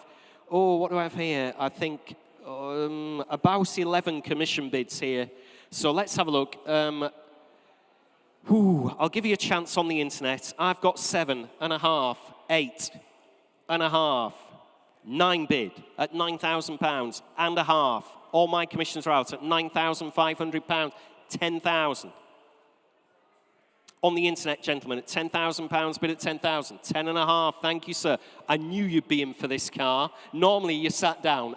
what do I have here? I think about 11 commission bids here. So let's have a look. I'll give you a chance on the internet. I've got 7.5, 8.5. 9 bid at £9,000 and a half. All my commissions are out at £9,500, 10,000. On the internet, gentlemen, at £10,000, bid at 10,000, 10.5. Thank you, sir. I knew you'd be in for this car. Normally, you sat down.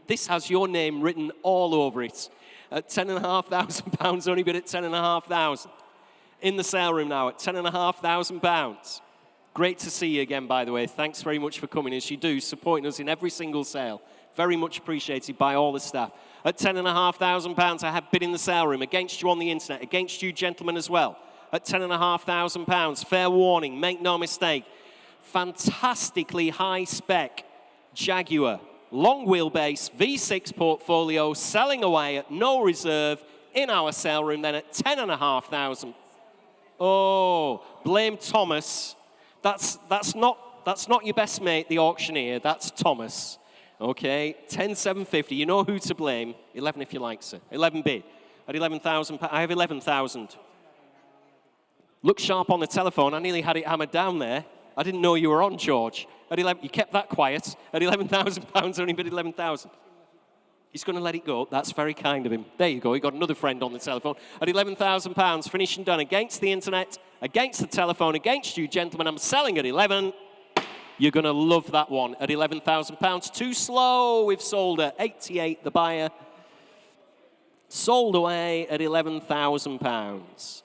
This has your name written all over it. At £10,500, only bid at 10,500. In the sale room now at £10,500. Great to see you again, by the way. Thanks very much for coming, as you do, supporting us in every single sale. Very much appreciated by all the staff. At £10,500, I have bid in the sale room, against you on the internet, against you gentlemen as well. At £10,500, fair warning, make no mistake. Fantastically high spec Jaguar, long wheelbase, V6 portfolio, selling away at no reserve in our sale room, then at £10,500. Oh, blame Thomas. That's not your best mate, the auctioneer. That's Thomas. Okay, 10,750. You know who to blame. 11 if you like, sir. 11 bid at 11,000. I have 11,000. Look sharp on the telephone. I nearly had it hammered down there. I didn't know you were on, George. At 11, you kept that quiet. At £11,000, only bid 11,000. He's going to let it go. That's very kind of him. There you go. He got another friend on the telephone. At £11,000, finishing done against the internet, against the telephone, against you, gentlemen. I'm selling at 11. You're going to love that one at £11,000. Too slow. We've sold at 88, the buyer. Sold away at £11,000.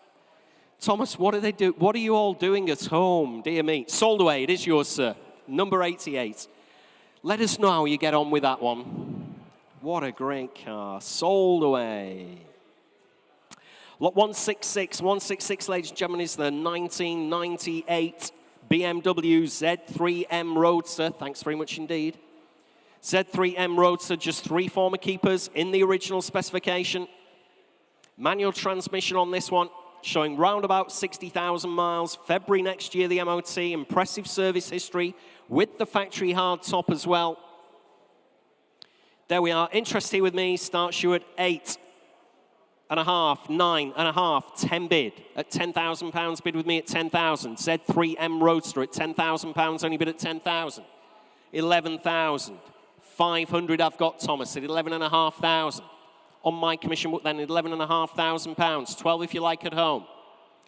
Thomas, what do they do? What are you all doing at home? Dear me. Sold away. It is yours, sir. Number 88. Let us know how you get on with that one. What a great car. Sold away. Lot 166. 166, ladies and gentlemen, is the 1998 BMW Z3M Roadster. Thanks very much indeed. Z3M Roadster, just 3 former keepers in the original specification. Manual transmission on this one, showing round about 60,000 miles. February next year, the MOT. Impressive service history with the factory hard top as well. There we are. Interest here with me starts you at 8.5, 9.5, 10 bid at £10,000. Bid with me at 10,000. Z3M Roadster at £10,000. Only bid at 10,000. 11,000. 500 I've got, Thomas, at 11,500. On my commission book then at £11,500. 12 if you like at home.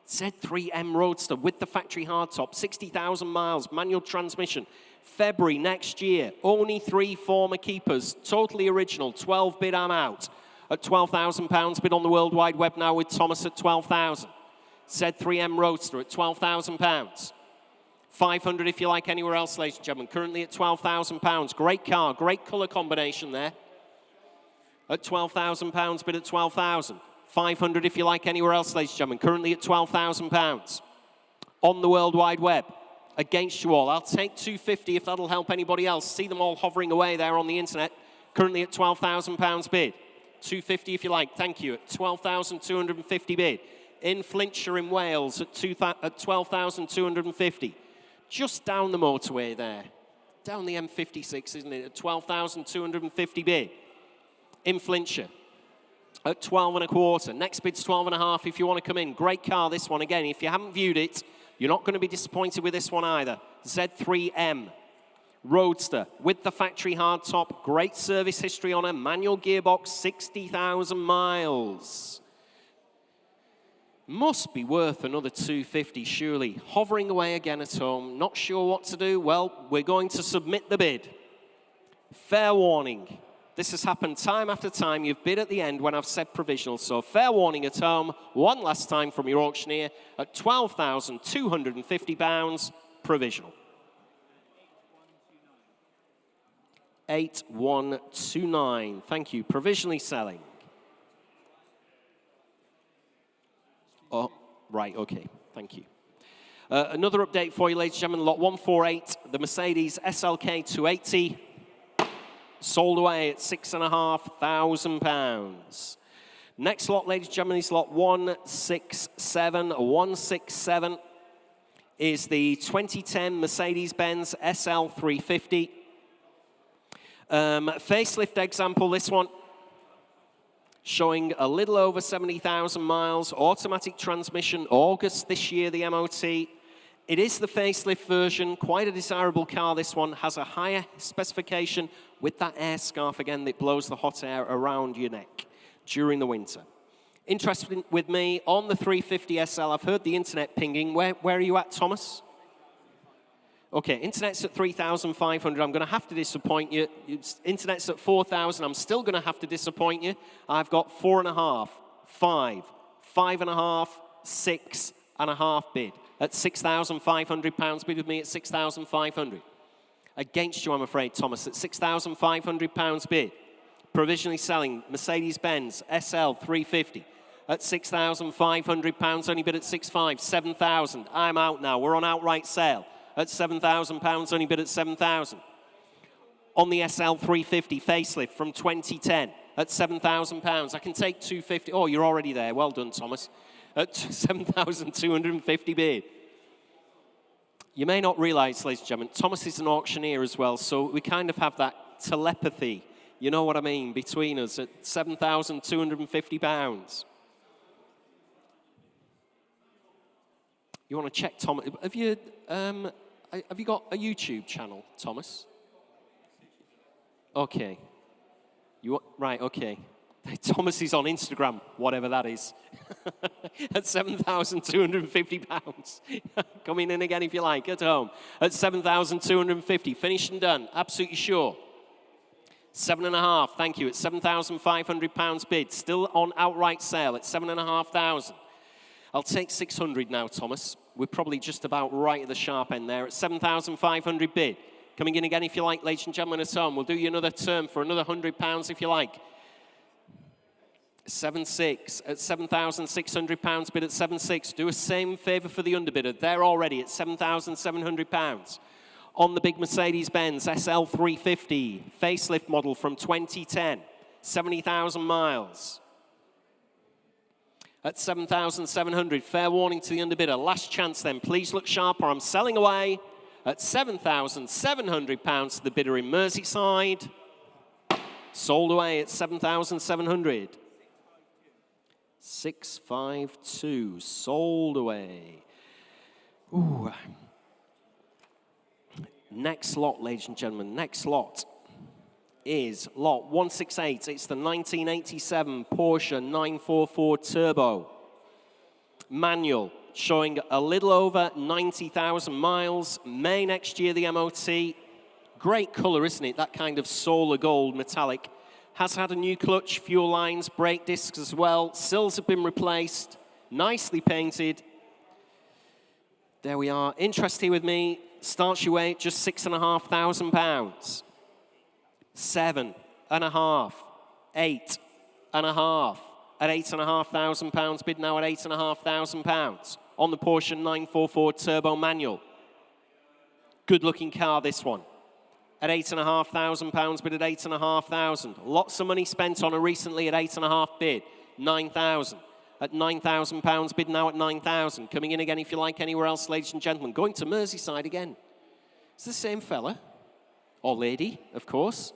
Z3M Roadster with the factory hardtop, 60,000 miles, manual transmission. February next year, only 3 former keepers, totally original, 12 bid, I'm out. At £12,000, bid on the World Wide Web now with Thomas at 12,000. Z3M Roadster at £12,000. 500 if you like anywhere else, ladies and gentlemen. Currently at £12,000. Great car, great colour combination there. At £12,000, bid at 12,000. 500 if you like anywhere else, ladies and gentlemen. Currently at £12,000. On the World Wide Web. Against you all. I'll take 250 if that'll help anybody else. See them all hovering away there on the internet. Currently at £12,000 bid. 250 if you like. Thank you. At 12,250 bid. In Flintshire in Wales at 12,250. Just down the motorway there. Down the M56, isn't it? At 12,250 bid. In Flintshire. At 12.25. Next bid's 12.5 if you want to come in. Great car, this one. Again, if you haven't viewed it, you're not going to be disappointed with this one either. Z3M Roadster with the factory hardtop. Great service history on a manual gearbox, 60,000 miles. Must be worth another 250, surely. Hovering away again at home. Not sure what to do. Well, we're going to submit the bid. Fair warning. This has happened time after time. You've bid at the end when I've said provisional. So fair warning at home. One last time from your auctioneer at £12,250 provisional. 8129. Thank you. Provisionally selling. Oh, right. Okay. Thank you. Another update for you, ladies and gentlemen. Lot 148, the Mercedes SLK 280. Sold away at £6,500. Next lot, ladies and gentlemen, is lot 167. 167 is the 2010 Mercedes-Benz SL350. Facelift example, this one. Showing a little over 70,000 miles. Automatic transmission, August this year, the MOT. It is the facelift version, quite a desirable car, this one. Has a higher specification with that air scarf, again, that blows the hot air around your neck during the winter. Interested with me on the 350 SL, I've heard the internet pinging. Where are you at, Thomas? Okay, internet's at 3,500. I'm going to have to disappoint you. Internet's at 4,000. I'm still going to have to disappoint you. I've got 4.5, 5, 5.5, 6.5 bid. At £6,500, bid with me at 6,500. Against you, I'm afraid, Thomas, at £6,500 bid. Provisionally selling Mercedes-Benz SL 350 at £6,500, only bid at 6,500, 7,000. I'm out now. We're on outright sale at £7,000, only bid at 7,000. On the SL 350 facelift from 2010 at £7,000. I can take 250. Oh, you're already there. Well done, Thomas. At 7,250 bid. You may not realize, ladies and gentlemen, Thomas is an auctioneer as well, so we kind of have that telepathy, you know what I mean, between us at £7,250. You want to check, Thomas? Have you got a YouTube channel, Thomas? Okay. Right, okay. Thomas is on Instagram, whatever that is, at £7,250. Coming in again if you like, at home. At £7,250, finished and done, absolutely sure. 7.5, thank you, at £7,500 bid. Still on outright sale at 7,500. I'll take 600 now, Thomas. We're probably just about right at the sharp end there at 7,500 bid. Coming in again if you like, ladies and gentlemen at home. We'll do you another term for another £100 if you like. 7.6 at £7,600 bid at 7.6. Do a same favour for the underbidder. They're already at £7,700. On the big Mercedes-Benz SL350 facelift model from 2010, 70,000 miles. At 7,700, fair warning to the underbidder. Last chance then, please look sharp or I'm selling away at £7,700 to the bidder in Merseyside. Sold away at 7,700. 652, sold away. Ooh. Next lot, ladies and gentlemen, next lot is lot 168. It's the 1987 Porsche 944 Turbo. Manual, showing a little over 90,000 miles. May next year, the MOT. Great colour, isn't it? That kind of solar gold metallic. Has had a new clutch, fuel lines, brake discs as well. Sills have been replaced. Nicely painted. There we are. Interest here with me. Starts your way at just £6,500. 7.5, 8.5 at £8,500 bid now at £8,500 on the Porsche 944 Turbo Manual. Good looking car, this one. At £8,500 bid at £8,500. Lots of money spent on her recently at 8.5 bid, 9,000. At £9,000 bid now at 9,000. Coming in again if you like anywhere else, ladies and gentlemen. Going to Merseyside again. It's the same fella, or lady, of course.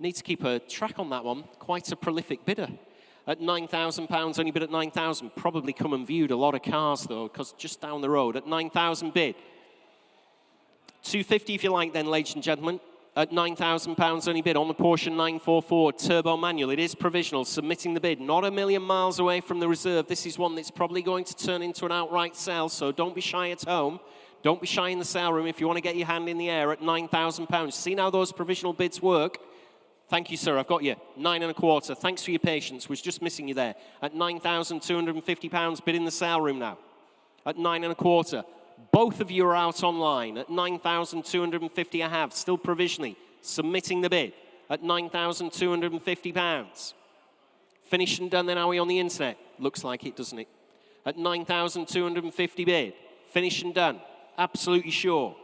Need to keep a track on that one. Quite a prolific bidder. At £9,000, only bid at 9,000. Probably come and viewed a lot of cars though, because just down the road at 9,000 bid. 250 if you like then, ladies and gentlemen. At £9,000 only bid on the Porsche 944 Turbo Manual. It is provisional, submitting the bid. Not a million miles away from the reserve. This is one that's probably going to turn into an outright sale, so don't be shy at home. Don't be shy in the sale room if you want to get your hand in the air at £9,000. See how those provisional bids work? Thank you, sir. I've got you. 9.25. Thanks for your patience. Was just missing you there. At £9,250 bid in the sale room now. At 9.25. Both of you are out online at 9,250 I have, still provisionally, submitting the bid at £9,250. Finished and done then, are we on the internet? Looks like it, doesn't it? At 9,250 bid, finished and done, absolutely sure.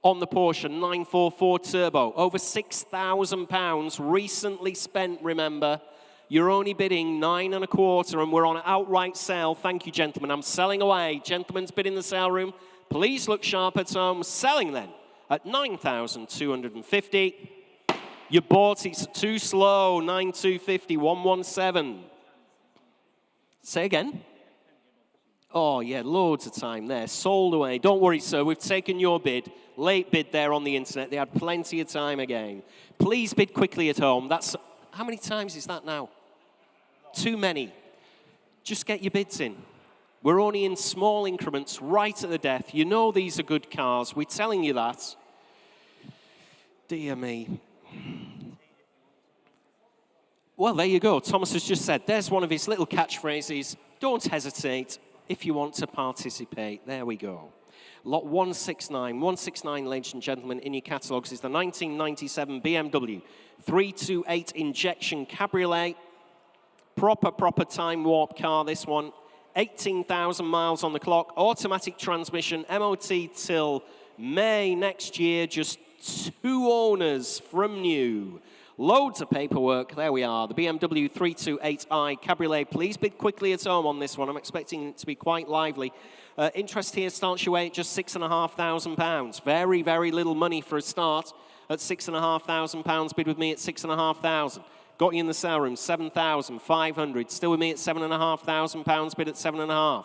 On the Porsche 944 Turbo, over £6,000 recently spent, remember. You're only bidding 9.25 and we're on outright sale. Thank you, gentlemen. I'm selling away. Gentlemen's bid in the sale room. Please look sharp at home. Selling then at 9,250. You bought it too slow. 9,250, 117. Say again. Oh, yeah, loads of time there. Sold away. Don't worry, sir. We've taken your bid. Late bid there on the internet. They had plenty of time again. Please bid quickly at home. That's... How many times is that now? Too many. Just get your bids in. We're only in small increments, right at the death. You know these are good cars. We're telling you that. Dear me. Well, there you go. Thomas has just said, there's one of his little catchphrases. Don't hesitate if you want to participate. There we go. Lot 169. 169, ladies and gentlemen, in your catalogues is the 1997 BMW 328 injection cabriolet. Proper time warp car, this one. 18,000 miles on the clock. Automatic transmission, MOT till May next year. Just 2 owners from new. Loads of paperwork. There we are. The BMW 328i cabriolet. Please bid quickly at home on this one. I'm expecting it to be quite lively. Interest here starts your way at just £6,500. Very, very little money for a start at £6,500. Bid with me at £6,500. Got you in the sale room, 7,500. Still with me at £7,500. Bid at 7.5.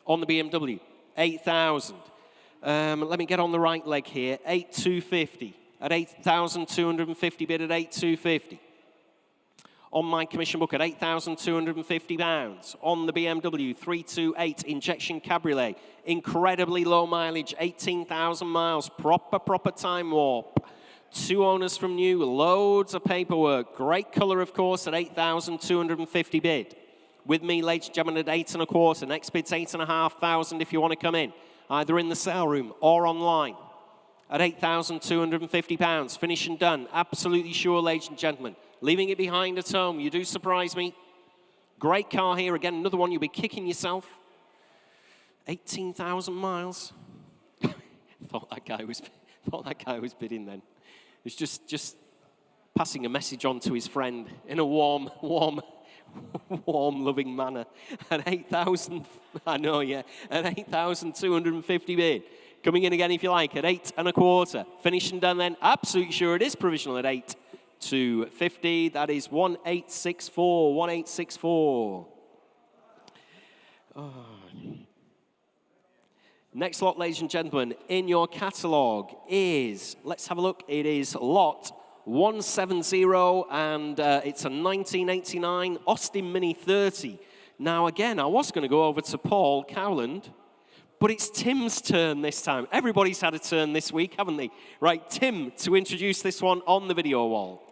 On the BMW, 8,000. Let me get on the right leg here. 8,250. At 8,250, bid at 8,250. On my commission book at £8,250. On the BMW 328 injection cabriolet, incredibly low mileage, 18,000 miles, proper time warp. 2 owners from new, loads of paperwork, great colour of course at 8,250 bid. With me, ladies and gentlemen, at 8 1/4. Next bid's 8,500 if you want to come in, either in the sale room or online. At £8,250, finish and done. Absolutely sure, ladies and gentlemen. Leaving it behind at home, you do surprise me. Great car here, again, another one you'll be kicking yourself. 18,000 miles. thought that guy was bidding then. He was just passing a message on to his friend in a warm, loving manner. At 8,000, I know, yeah, at 8,250 bid. Coming in again if you like, at 8 1/4. Finish and done then. Absolutely sure it is provisional at 8,250. That is 1864, 1864. Oh. Next lot, ladies and gentlemen, in your catalogue is, let's have a look, it is lot 170, and it's a 1989 Austin Mini 30. Now, again, I was going to go over to Paul Cowland, but it's Tim's turn this time. Everybody's had a turn this week, haven't they? Right, Tim, to introduce this one on the video wall.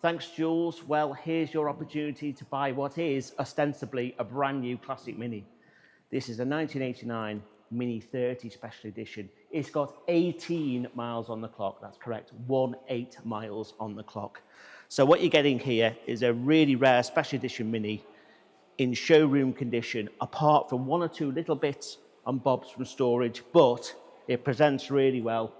Thanks, Jules. Well, here's your opportunity to buy what is ostensibly a brand new classic Mini. This is a 1989 Mini 30 Special Edition. It's got 18 miles on the clock. That's correct, 18 miles on the clock. So what you're getting here is a really rare Special Edition Mini in showroom condition, apart from 1 or 2 little bits and bobs from storage, but it presents really well.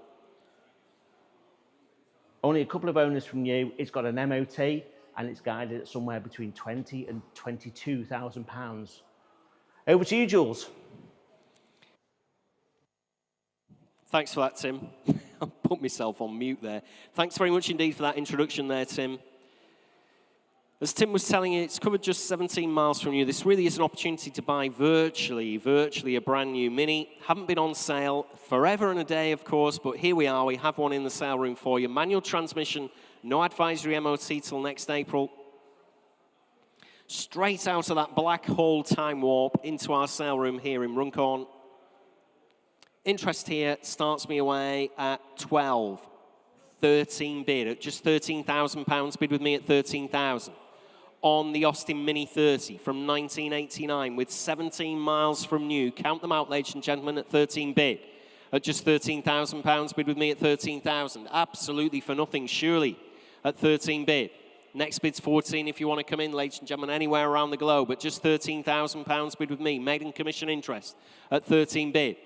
Only a couple of owners from new. It's got an MOT and it's guided at somewhere between £20,000 and £22,000. Over to you, Jules. Thanks for that, Tim. I put myself on mute there. Thanks very much indeed for that introduction there, Tim. As Tim was telling you, it's covered just 17 miles from you. This really is an opportunity to buy virtually a brand new Mini. Haven't been on sale forever and a day, of course, but here we are. We have one in the sale room for you. Manual transmission, no advisory MOT till next April. Straight out of that black hole time warp into our sale room here in Runcorn. Interest here starts me away at 12, 13 bid, at just £13,000 bid with me at 13,000. On the Austin Mini 30 from 1989 with 17 miles from new. Count them out, ladies and gentlemen, at 13 bid. At just £13,000 bid with me at 13,000. Absolutely for nothing, surely, at 13 bid. Next bid's 14 if you want to come in, ladies and gentlemen, anywhere around the globe. At just £13,000 bid with me. Maiden commission interest at 13 bid.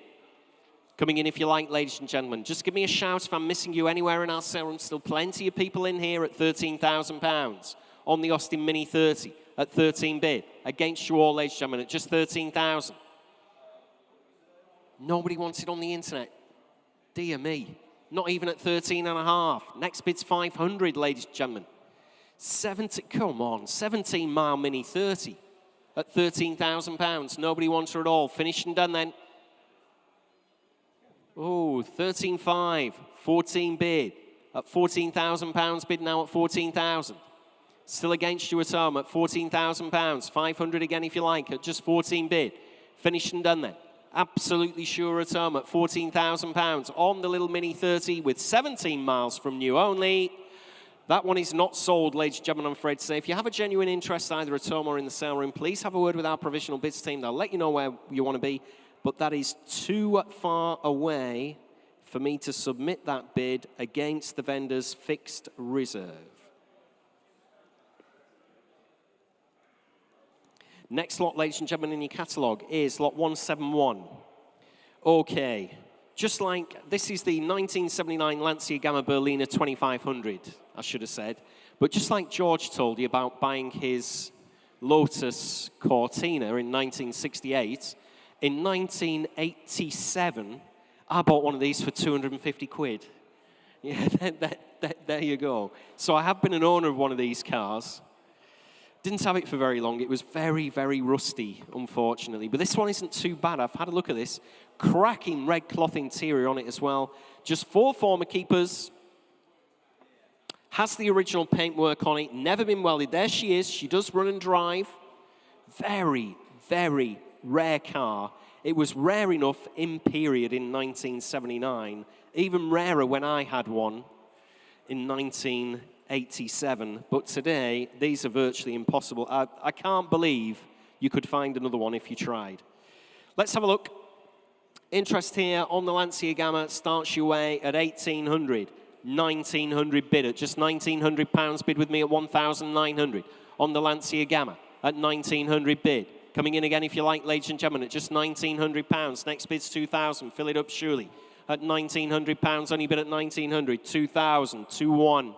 Coming in if you like, ladies and gentlemen. Just give me a shout if I'm missing you anywhere in our sale room. Still plenty of people in here at £13,000 on the Austin Mini 30 at 13 bid. Against you all, ladies and gentlemen, at just 13,000. Nobody wants it on the internet. Dear me. Not even at 13.5. Next bid's 500, ladies and gentlemen. 17-mile Mini 30 at £13,000. Nobody wants her at all. Finished and done then. Oh, 13.5, 14 bid at £14,000 bid now at 14,000. Still against you at home at £14,000. 500 again if you like at just 14 bid. Finished and done then. Absolutely sure at home at £14,000 on the little Mini 30 with 17 miles from new only. That one is not sold, ladies and gentlemen, I'm afraid to say. If you have a genuine interest either at home or in the sale room, please have a word with our provisional bids team. They'll let you know where you want to be. But that is too far away for me to submit that bid against the vendor's fixed reserve. Next lot, ladies and gentlemen, in your catalogue is lot 171. Okay, just like this is the 1979 Lancia Gamma Berliner 2500, I should have said. But just like George told you about buying his Lotus Cortina in 1968, in 1987, I bought one of these for 250 quid. Yeah, there you go. So I have been an owner of one of these cars. Didn't have it for very long. It was very, very rusty, unfortunately. But this one isn't too bad. I've had a look at this. Cracking red cloth interior on it as well. Just 4 former keepers. Has the original paintwork on it, never been welded. There she is. She does run and drive. Very, very rare car. It was rare enough in period in 1979, even rarer when I had one in 1987. But today, these are virtually impossible. I can't believe you could find another one if you tried. Let's have a look. Interest here on the Lancia Gamma starts your way at 1,800. 1,900 bid at just £1,900 bid with me at 1,900 on the Lancia Gamma at 1,900 bid. Coming in again if you like, ladies and gentlemen, at just £1,900. Next bid's 2,000. Fill it up surely at £1,900. Only bid at 1,900. 2,000. 2-1.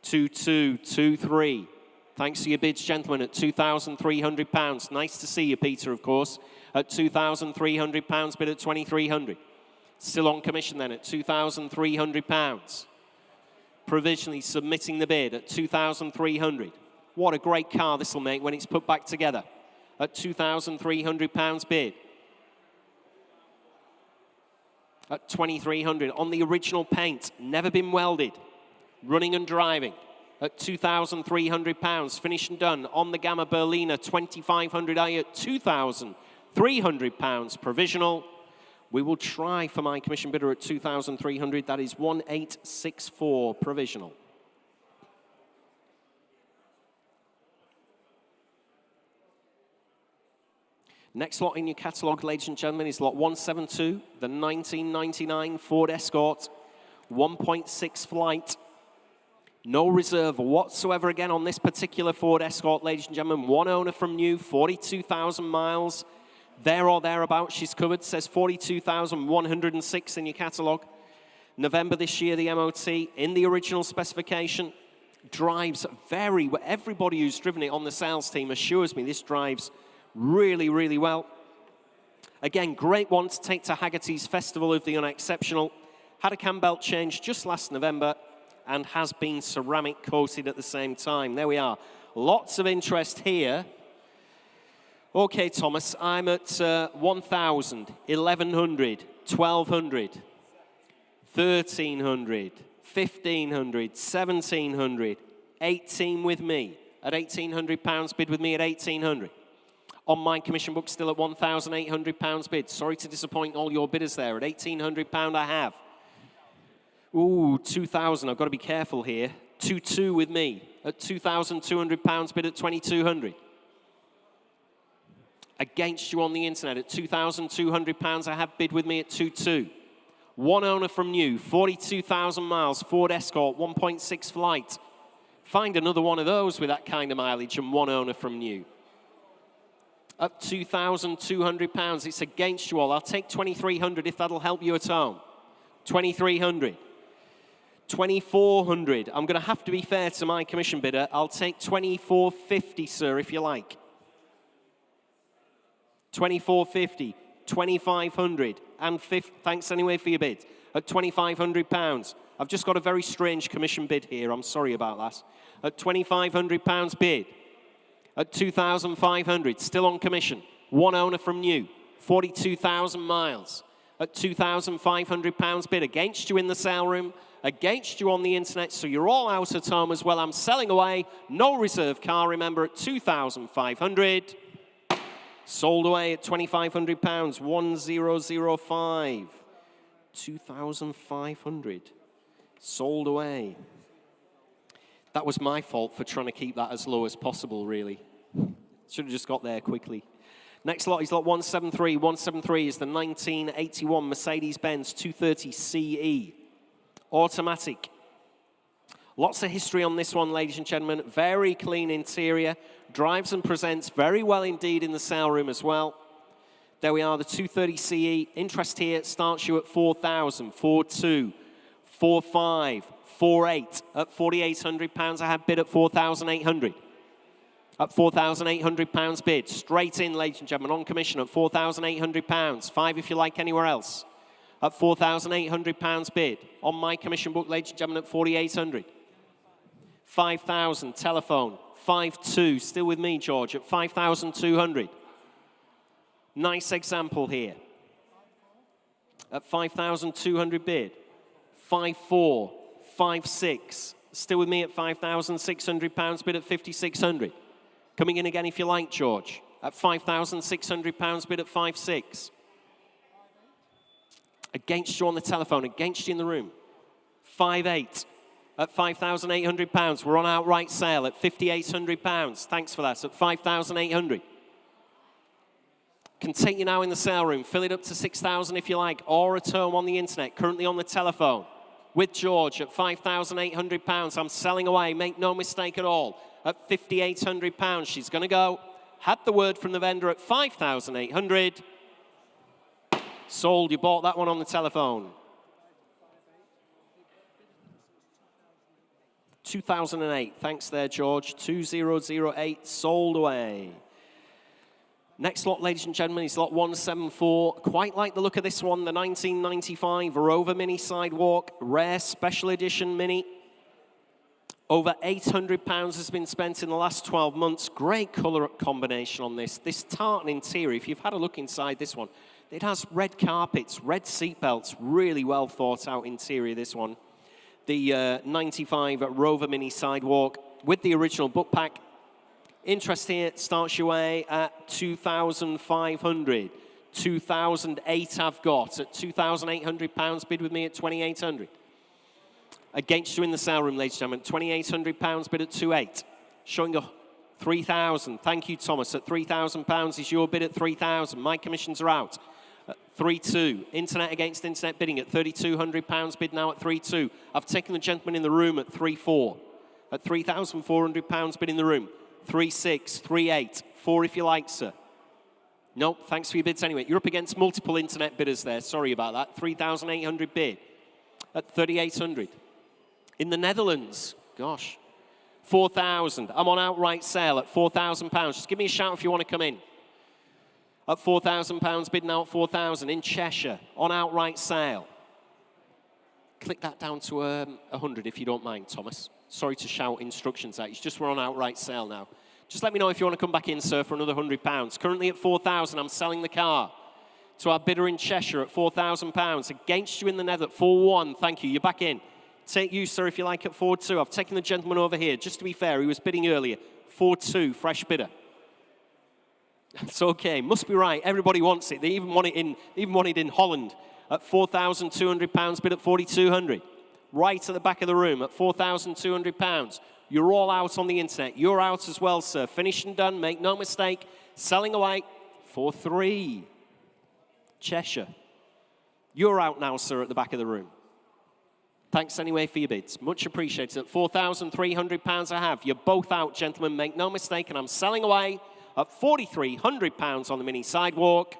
2-2. 2-3. Thanks to your bids, gentlemen, at £2,300. Nice to see you, Peter, of course, at £2,300. Bid at 2,300. Still on commission then at £2,300. Provisionally submitting the bid at 2,300. What a great car this will make when it's put back together at £2,300 bid. At 2,300 on the original paint, never been welded, running and driving at £2,300. Finished and done on the Gamma Berliner 2,500i at £2,300 provisional. We will try for my commission bidder at 2,300. That is 1,864 provisional. Next lot in your catalogue, ladies and gentlemen, is lot 172, the 1999 Ford Escort, 1.6 flight. No reserve whatsoever again on this particular Ford Escort, ladies and gentlemen. One owner from new, 42,000 miles. There or thereabouts, she's covered. Says 42,106 in your catalogue. November this year, the MOT, in the original specification. Drives very well. Everybody who's driven it on the sales team assures me this drives really, really well. Again, great one to take to Haggerty's Festival of the Unexceptional. Had a cam belt change just last November and has been ceramic coated at the same time. There we are. Lots of interest here. Okay, Thomas, I'm at 1,000, 1,100, 1,200, 1,300, 1,500, 1,700, 18 with me at £1,800 bid with me at 1,800. On my commission book, still at £1,800 bid. Sorry to disappoint all your bidders there. At £1,800 I have. Ooh, 2,000. I've got to be careful here. 2-2 with me at £2,200 bid at 2,200. Against you on the internet at £2,200 I have bid with me at 2-2. One owner from new, 42,000 miles, Ford Escort, 1.6 flight. Find another one of those with that kind of mileage and one owner from new. At £2,200, it's against you all. I'll take 2,300 if that'll help you at home. 2,300. 2,400. I'm going to have to be fair to my commission bidder. I'll take 2,450, sir, if you like. 2,450, 2,500, and thanks anyway for your bid. At £2,500. I've just got a very strange commission bid here. I'm sorry about that. At £2,500 bid. At 2,500, still on commission. One owner from new, 42,000 miles. At £2,500 bid. Against you in the sale room, against you on the internet, so you're all out at home as well. I'm selling away. No reserve car, remember, at 2,500. Sold away at £2,500, 1,005. 2,500. Sold away. That was my fault for trying to keep that as low as possible, really. Should have just got there quickly. Next lot is lot 173. 173 is the 1981 Mercedes-Benz 230 CE. Automatic. Lots of history on this one, ladies and gentlemen. Very clean interior. Drives and presents very well indeed in the sale room as well. There we are, the 230 CE. Interest here starts you at 4,000, 4,2, 4,5, 4,8. At £4,800, I have bid at 4,800. At £4,800 bid. Straight in, ladies and gentlemen, on commission at £4,800. 5 if you like anywhere else. At £4,800 bid. On my commission book, ladies and gentlemen, at 4,800. 5,000, telephone. 5,2, still with me, George, at 5,200. Nice example here. At 5,200 bid. 5,4, 5,6, Still with me at £5,600, bid at 5,600. Coming in again if you like, George. At £5,600, bid at 5,600. Against you on the telephone, against you in the room. 5,800. At £5,800. We're on outright sale at £5,800. Thanks for that. At 5,800. Can take you now in the sale room. Fill it up to 6,000 if you like, or at home on the internet. Currently on the telephone with George at £5,800. I'm selling away. Make no mistake at all. At £5,800. She's going to go. Had the word from the vendor at 5,800. Sold. You bought that one on the telephone. 2008. Thanks there, George. 2008. Sold away. Next lot, ladies and gentlemen, is lot 174. Quite like the look of this one, the 1995 Rover Mini Sidewalk, rare special edition Mini. Over £800 has been spent in the last 12 months. Great colour combination on this. This tartan interior, if you've had a look inside this one, it has red carpets, red seat belts, really well thought out interior, this one. The 95 Rover Mini Sidewalk with the original book pack. Interest here starts your way at 2,500. 2,008 I've got at £2,800. Bid with me at 2,800. Against you in the sale room, ladies and gentlemen. £2,800 bid at 2,800. Showing a 3,000. Thank you, Thomas. At £3,000 is your bid at 3,000. My commissions are out. 3,200. Internet against internet bidding at £3,200. Bid now at 3,200. I've taken the gentleman in the room at 3,400. At £3,400 bid in the room. 3,600, 3,800, 4 if you like, sir. No, thanks for your bids anyway. You're up against multiple internet bidders there. Sorry about that. 3,800 bid at 3,800. In the Netherlands, gosh, 4,000. I'm on outright sale at £4,000. Just give me a shout if you want to come in. At £4,000, bid now at 4,000. In Cheshire, on outright sale. Click that down to 100 if you don't mind, Thomas. Sorry to shout instructions at you. It's just we're on outright sale now. Just let me know if you want to come back in, sir, for another £100. Currently at 4,000, I'm selling the car to our bidder in Cheshire at £4,000. Against you in the Nether at 4,100. Thank you. You're back in. Take you, sir, if you like, at 4,200. I've taken the gentleman over here. Just to be fair, he was bidding earlier. 4,200, fresh bidder. That's okay. Must be right. Everybody wants it. They even want it in Holland at £4,200. Bid at 4,200. Right at the back of the room at £4,200. You're all out on the internet. You're out as well, sir. Finished and done. Make no mistake. Selling away. 4,300. Cheshire. You're out now, sir, at the back of the room. Thanks anyway for your bids. Much appreciated. At £4,300 I have. You're both out, gentlemen. Make no mistake. And I'm selling away at £4,300 on the Mini Sidewalk.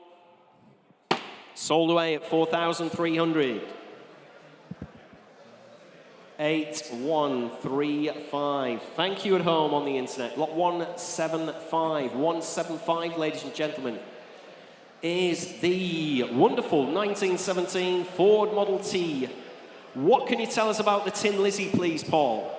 Sold away at 4,300. 8135. Thank you at home on the internet. Lot 175. 175, ladies and gentlemen, is the wonderful 1917 Ford Model T. What can you tell us about the Tin Lizzie, please, Paul?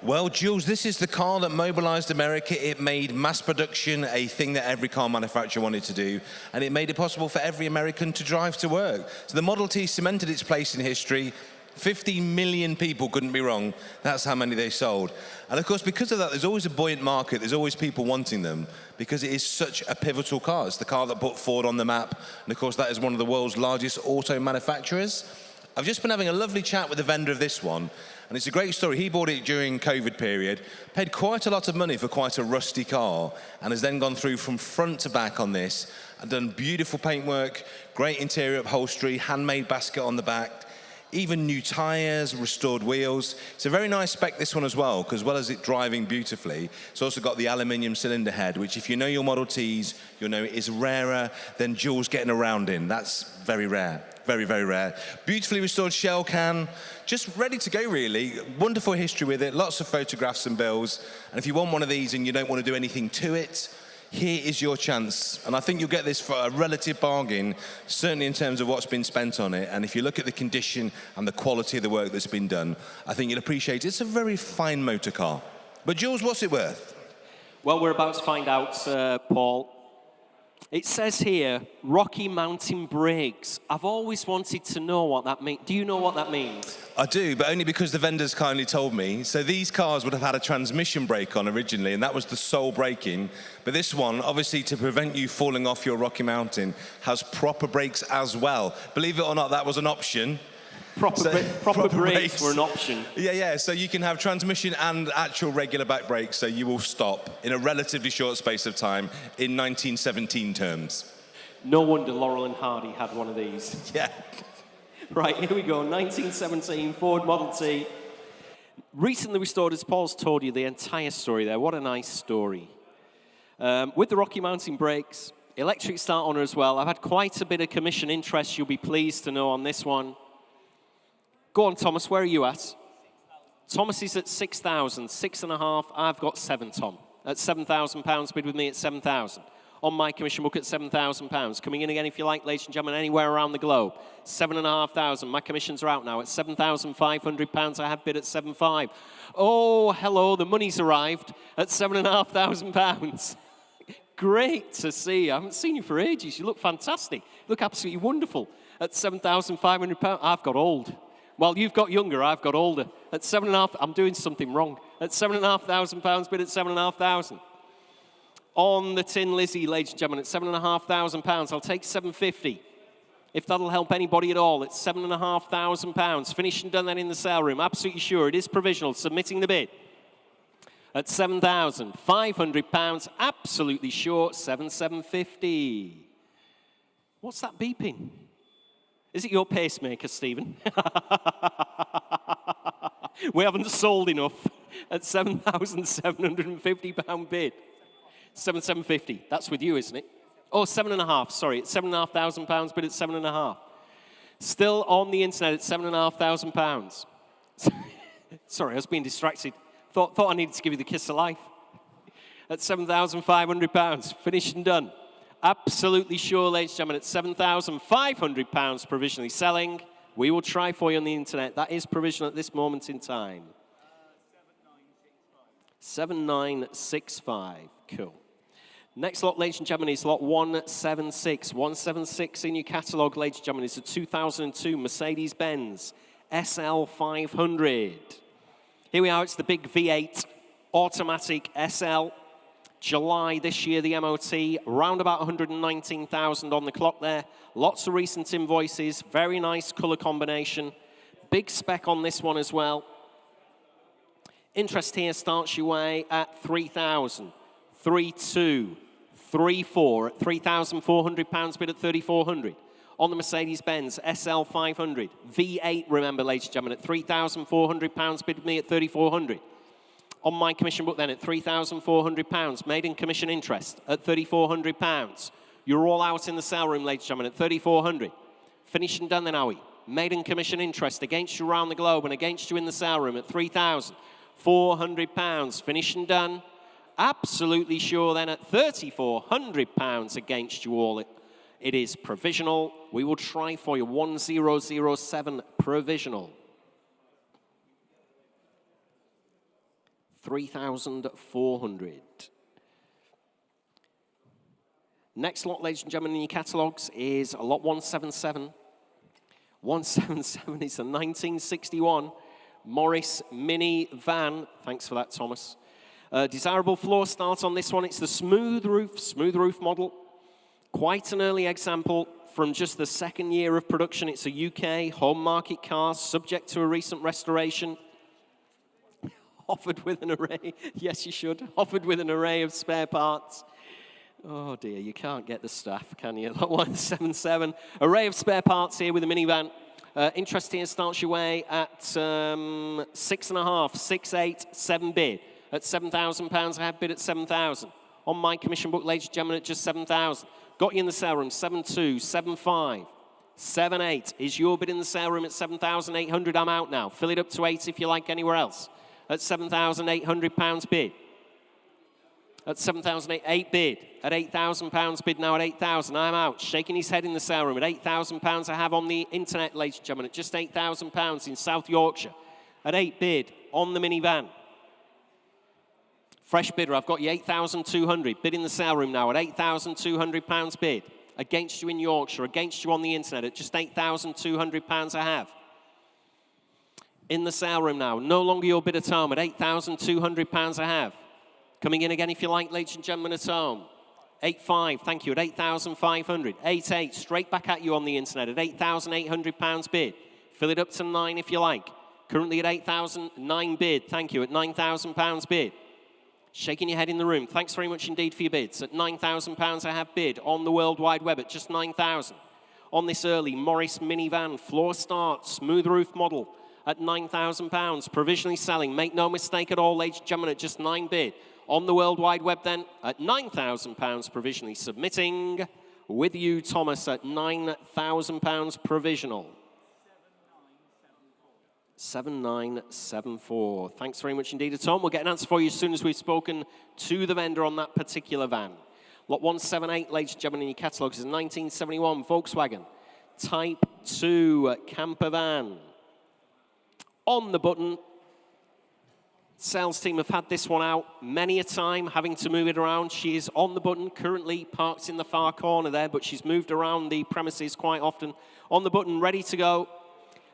Well, Jules, this is the car that mobilized America. It made mass production a thing that every car manufacturer wanted to do, and it made it possible for every American to drive to work. So the Model T cemented its place in history. 50 million people, couldn't be wrong. That's how many they sold. And of course, because of that, there's always a buoyant market. There's always people wanting them because it is such a pivotal car. It's the car that put Ford on the map. And of course, that is one of the world's largest auto manufacturers. I've just been having a lovely chat with the vendor of this one. And it's a great story. He bought it during COVID period, paid quite a lot of money for quite a rusty car, and has then gone through from front to back on this and done beautiful paintwork, great interior upholstery, handmade basket on the back, even new tyres, restored wheels. It's a very nice spec, this one as well, because as well as it driving beautifully, it's also got the aluminium cylinder head, which if you know your Model Ts, you'll know it is rarer than Jules getting around in. That's very rare. Very, very rare. Beautifully restored shell can, just ready to go, really. Wonderful history with it, lots of photographs and bills. And if you want one of these and you don't want to do anything to it, here is your chance. And I think you'll get this for a relative bargain, certainly in terms of what's been spent on it. And if you look at the condition and the quality of the work that's been done, I think you'll appreciate it. It's a very fine motor car. But Jules, what's it worth? Well, we're about to find out, Paul. It says here, Rocky Mountain Brakes. I've always wanted to know what that means. Do you know what that means? I do, but only because the vendors kindly told me. So these cars would have had a transmission brake on originally, and that was the sole braking. But this one, obviously to prevent you falling off your Rocky Mountain, has proper brakes as well. Believe it or not, that was an option. Proper brakes were an option. Yeah, so you can have transmission and actual regular back brakes, so you will stop in a relatively short space of time in 1917 terms. No wonder Laurel and Hardy had one of these. Yeah. Right, here we go, 1917 Ford Model T. Recently restored, as Paul's told you the entire story there. What a nice story. With the Rocky Mountain brakes, electric start on her as well. I've had quite a bit of commission interest, you'll be pleased to know, on this one. Go on, Thomas, where are you at? Thomas is at 6,000, 6.5. I've got 7, Tom. At £7,000, bid with me at 7,000. On my commission book at £7,000. Coming in again, if you like, ladies and gentlemen, anywhere around the globe. 7,500. My commissions are out now at £7,500. I have bid at 7,500. Oh, hello, the money's arrived at £7,500. Great to see you. I haven't seen you for ages. You look fantastic. You look absolutely wonderful. At £7,500, I've got old. Well, you've got younger, I've got older. At 7.5, I'm doing something wrong. At £7,500, bid at 7,500. On the Tin Lizzie, ladies and gentlemen, at £7,500, I'll take 750. If that'll help anybody at all, it's £7,500. Finished and done then in the sale room. Absolutely sure. It is provisional. Submitting the bid. At £7,500, absolutely sure, 7,750. What's that beeping? Is it your pacemaker, Stephen? We haven't sold enough at £7,750 bid. 7,750. That's with you, isn't it? Oh, 7.5. Sorry, it's £7,500 bid at 7.5. Still on the internet at £7,500. Sorry, I was being distracted. Thought I needed to give you the kiss of life. At £7,500. Finished and done. Absolutely sure, ladies and gentlemen, at £7,500 provisionally selling. We will try for you on the internet. That is provisional at this moment in time. 7965. Cool. Next lot, ladies and gentlemen, is lot 176. 176 in your catalogue, ladies and gentlemen, is a 2002 Mercedes-Benz SL500. Here we are. It's the big V8 automatic SL. July this year, the MOT, round about 119,000 on the clock there. Lots of recent invoices, very nice colour combination. Big spec on this one as well. Interest here starts your way at 3,000, 3,200, 3,400, at £3,400 bid at 3,400. On the Mercedes-Benz SL500, V8, remember, ladies and gentlemen, at £3,400 bid with me at 3,400. On my commission book then at £3,400, made in commission interest at £3,400. You're all out in the sale room, ladies and gentlemen, at £3,400. Finished and done then, are we? Made in commission interest against you around the globe and against you in the sale room at £3,400. Finished and done. Absolutely sure then at £3,400 against you all. It is provisional. We will try for you 1007 provisional. 3,400. Next lot, ladies and gentlemen, in your catalogues is lot 177. 177 is a 1961 Morris Mini van. Thanks for that, Thomas. Desirable floor start on this one. It's the smooth roof model. Quite an early example from just the second year of production. It's a UK home market car, subject to a recent restoration. Offered with an array, yes you should, offered with an array of spare parts. Oh dear, you can't get the staff, can you? 177, array of spare parts here with a minivan. Interest here starts your way at 6.5, 6.8, 7 bid. At £7,000, I have bid at 7,000. On my commission book, ladies and gentlemen, at just 7,000. Got you in the sale room, 7.2, 7.5, 7.8. Is your bid in the sale room at 7,800? I'm out now. Fill it up to 8 if you like anywhere else. At £7,800 bid. At £7,800 bid. At £8,000 bid now at 8,000. I'm out. Shaking his head in the sale room. At £8,000 I have on the internet, ladies and gentlemen. At just £8,000 in South Yorkshire. At 8 bid on the minivan. Fresh bidder, I've got you 8,200. Bid in the sale room now at £8,200 bid. Against you in Yorkshire, against you on the internet at just £8,200 I have. In the sale room now, no longer your bid at home at £8,200 I have. Coming in again if you like, ladies and gentlemen at home. 8.5, thank you, at 8,500. 8.8, straight back at you on the internet at £8,800 bid. Fill it up to 9 if you like. Currently at 8,009 bid, thank you, at £9,000 bid. Shaking your head in the room, thanks very much indeed for your bids. At £9,000 I have bid on the World Wide Web at just 9,000. On this early Morris minivan, floor start, smooth roof model at £9,000. Provisionally selling, make no mistake at all, ladies and gentlemen, at just 9 bid. On the World Wide Web then, at £9,000 provisionally submitting. With you, Thomas, at £9,000 provisional. 7974. Thanks very much indeed, Tom. We'll get an answer for you as soon as we've spoken to the vendor on that particular van. Lot 178, ladies and gentlemen, in your catalogues is a 1971 Volkswagen Type 2 camper van. On the button. Sales team have had this one out many a time, having to move it around. She is on the button, currently parked in the far corner there, but she's moved around the premises quite often. On the button, ready to go.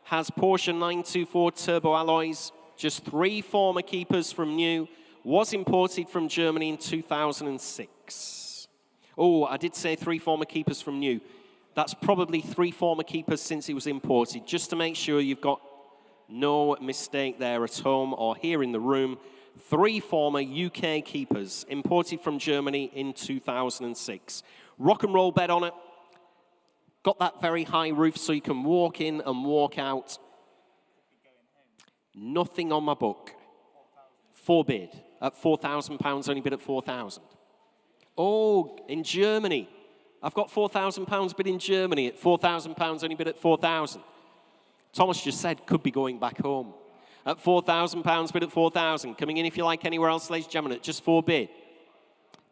Has Porsche 924 turbo alloys, just 3 former keepers from new, was imported from Germany in 2006. Oh, I did say 3 former keepers from new. That's probably 3 former keepers since it was imported, just to make sure you've got no mistake there at home or here in the room. 3 former UK keepers imported from Germany in 2006. Rock and roll bed on it. Got that very high roof so you can walk in and walk out. Nothing on my book. 4 bid at £4,000, only bid at 4,000. Oh, in Germany. I've got £4,000 bid in Germany at £4,000, only bid at 4,000. Thomas just said could be going back home. At £4,000 bid at 4,000. Coming in if you like anywhere else, ladies and gentlemen, at just 4 bid.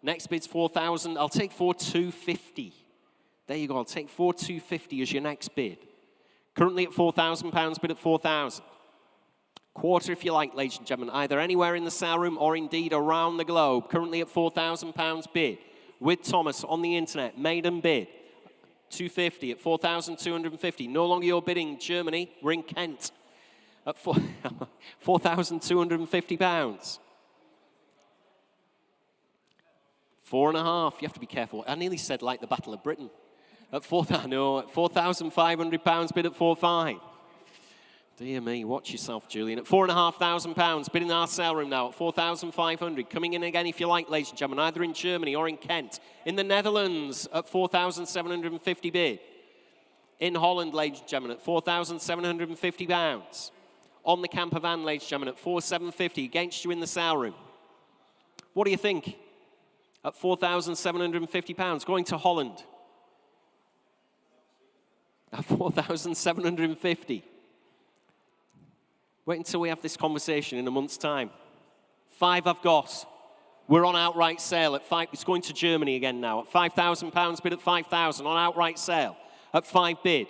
Next bid's 4,000. I'll take 4,250. There you go. I'll take 4,250 as your next bid. Currently at £4,000 bid at 4,000. Quarter if you like, ladies and gentlemen, either anywhere in the sale room or indeed around the globe. Currently at £4,000 bid. With Thomas on the internet, maiden bid. 250 at 4,250. No longer your bidding, Germany. We're in Kent at £4,250. 4.5. You have to be careful. I nearly said like the Battle of Britain. At £4,500 bid at 4.5. Dear me, watch yourself, Julian. At £4,500 bid in our sale room now at 4,500. Coming in again if you like, ladies and gentlemen, either in Germany or in Kent. In the Netherlands at 4,750 bid. In Holland, ladies and gentlemen, at £4,750. On the camper van, ladies and gentlemen, at 4,750 against you in the sale room. What do you think? At £4,750, going to Holland. At 4,750. Wait until we have this conversation in a month's time. 5 I've got. We're on outright sale at 5. It's going to Germany again now. At £5,000 bid at 5,000 on outright sale. At 5 bid.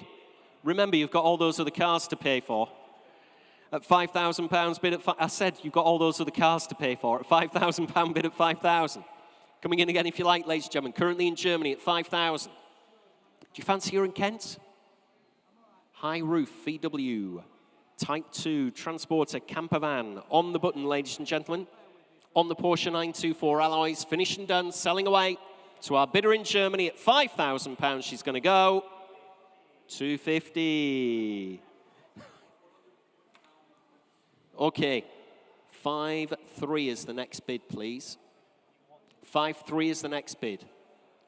Remember, you've got all those other cars to pay for. At £5,000 bid at 5. I said you've got all those other cars to pay for. At £5,000 bid at 5,000. Coming in again if you like, ladies and gentlemen. Currently in Germany at 5,000. Do you fancy you're in Kent? High roof, VW. Type 2 transporter camper van. On the button, ladies and gentlemen. On the Porsche 924 alloys. Finished and done. Selling away to our bidder in Germany at £5,000. She's going to go 250. Okay. 5-3 is the next bid, please. 5-3 is the next bid.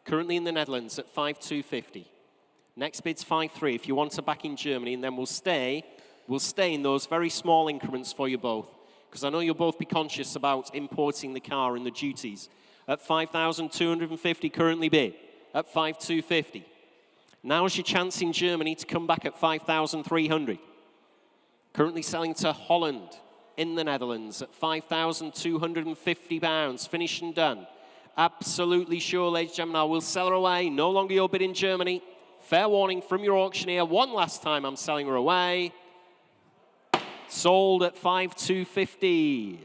Currently in the Netherlands at 5,250. Next bid's 5-3 if you want to back in Germany, and then we'll stay in those very small increments for you both, because I know you'll both be conscious about importing the car and the duties. At 5,250 currently bid. At 5,250. Now's your chance in Germany to come back at 5,300. Currently selling to Holland in the Netherlands at £5,250. Finished and done. Absolutely sure, ladies and gentlemen, I will sell her away. No longer your bid in Germany. Fair warning from your auctioneer. One last time I'm selling her away. Sold at 5,250.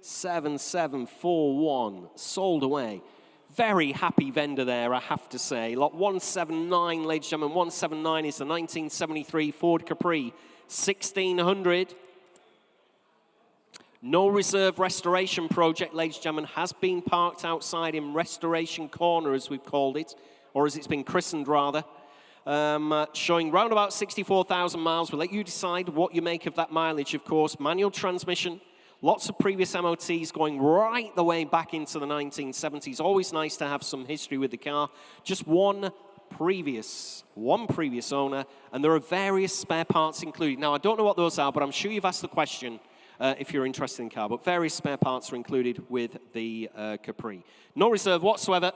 7741, sold away. Very happy vendor there, I have to say. Lot 179, ladies and gentlemen, 179 is the 1973 Ford Capri, 1600. No reserve restoration project, ladies and gentlemen, has been parked outside in Restoration Corner, as we've called it, or as it's been christened, rather. Showing round about 64,000 miles. We'll let you decide what you make of that mileage, of course. Manual transmission, lots of previous MOTs going right the way back into the 1970s. Always nice to have some history with the car. Just one previous owner, and there are various spare parts included. Now, I don't know what those are, but I'm sure you've asked the question if you're interested in the car, but various spare parts are included with the Capri. No reserve whatsoever.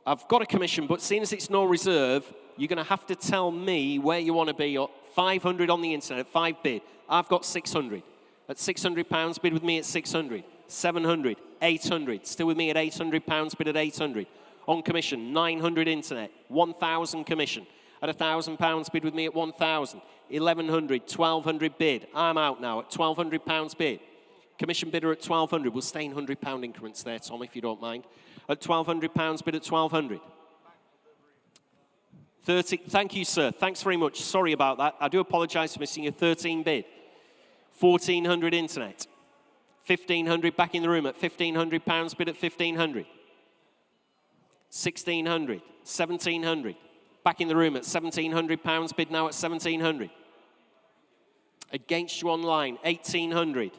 I've got a commission, but seeing as it's no reserve, you're going to have to tell me where you want to be. 500 on the internet, 5 bid. I've got 600. At £600, bid with me at 600. 700, 800. Still with me at £800, bid at 800. On commission, 900 internet, 1,000 commission. At £1,000, bid with me at 1,000. 1,100, 1,200 bid. I'm out now at £1,200 bid. Commission bidder at 1,200. We'll stay in £100 increments there, Tom, if you don't mind. At £1,200 bid at 1,200. 30. Thank you, sir. Thanks very much. Sorry about that. I do apologise for missing your 13 bid. 1,400 internet. 1,500 back in the room at £1,500 bid at 1,500. 1,600. 1,700. Back in the room at £1,700 bid now at 1,700. Against you online, 1,800.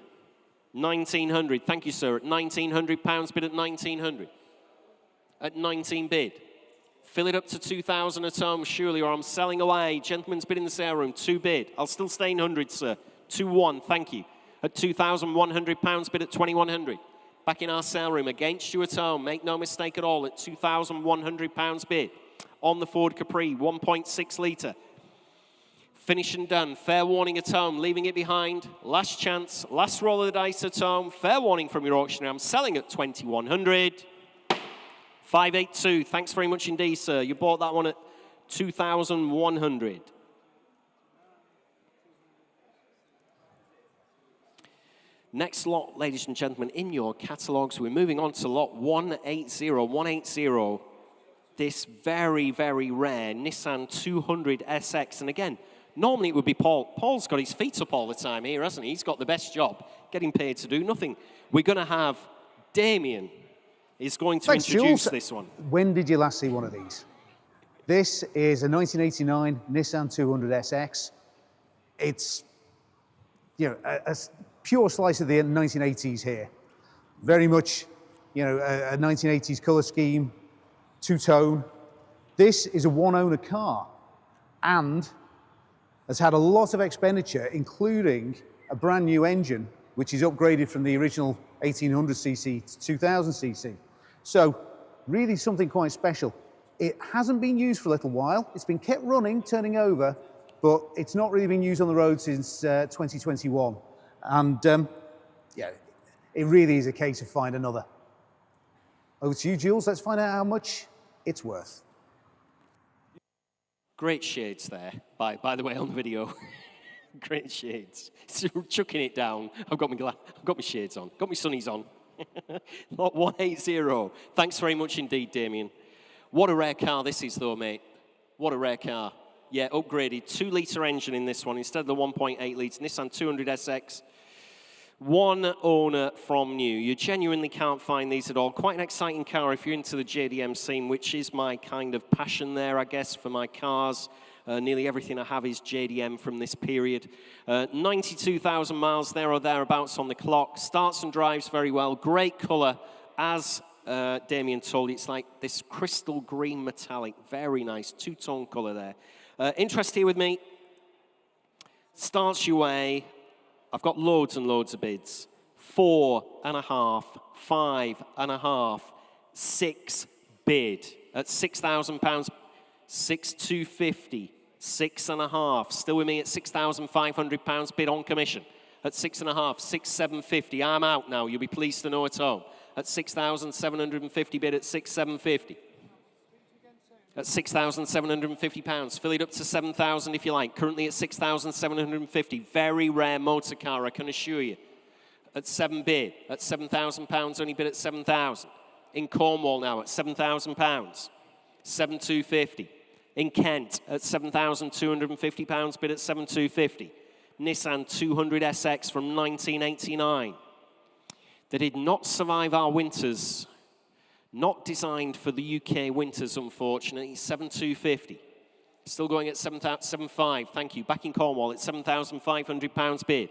1,900. Thank you, sir. At £1,900 bid at 1,900. At 19 bid. Fill it up to 2,000 at home, surely, or I'm selling away. Gentleman's bid in the sale room, 2 bid. I'll still stay in 100, sir. 2-1, thank you. At £2,100 bid at 2,100. Back in our sale room, against you at home. Make no mistake at all, at £2,100 bid. On the Ford Capri, 1.6 litre. Finish and done. Fair warning at home, leaving it behind. Last chance, last roll of the dice at home. Fair warning from your auctioneer. I'm selling at 2,100. 582. Thanks very much indeed, sir. You bought that one at 2,100. Next lot, ladies and gentlemen, in your catalogues, we're moving on to lot 180. 180. This very, very rare Nissan 200 SX. And again, normally it would be Paul. Paul's got his feet up all the time here, hasn't he? He's got the best job, getting paid to do nothing. We're going to have Damien is going to introduce this one. When did you last see one of these? This is a 1989 Nissan 200 SX. It's, you know, a pure slice of the 1980s here. Very much, you know, a 1980s color scheme, two-tone. This is a one-owner car and has had a lot of expenditure, including a brand new engine, which is upgraded from the original 1800cc to 2000cc. So really something quite special. It hasn't been used for a little while. It's been kept running, turning over, but it's not really been used on the road since 2021. And yeah, it really is a case of find another. Over to you, Jules. Let's find out how much it's worth. Great shades there, by the way, on the video. Great shades. Chucking it down. I've got my shades on. Got my sunnies on. Lot 180. Thanks very much indeed, Damien. What a rare car this is, though, mate. What a rare car. Yeah, upgraded. 2-litre engine in this one instead of the 1.8 litre. Nissan 200 SX. One owner from new. You genuinely can't find these at all. Quite an exciting car if you're into the JDM scene, which is my kind of passion there, I guess, for my cars. Nearly everything I have is JDM from this period. 92,000 miles there or thereabouts on the clock. Starts and drives very well. Great colour, as Damien told you. It's like this crystal green metallic. Very nice, two-tone colour there. Interest here with me. Starts your way. I've got loads and loads of bids. 4.5, 5.5, 6 bid at £6,000. 6,250, 6.5. Still with me at £6,500 bid on commission. At 6.5, 6,750. I'm out now. You'll be pleased to know at home. At 6,750 bid at 6,750. At £6,750. Fill it up to 7,000 if you like. Currently at 6,750. Very rare motor car, I can assure you. at 7 bid, at £7,000, only bid at 7,000. In Cornwall now at £7,000, 7,250. In Kent at £7,250, bid at 7,250. Nissan 200 SX from 1989. They did not survive our winters. Not designed for the UK winters, unfortunately. 7,250. Still going at 7,500. Thank you. Back in Cornwall at £7,500 bid.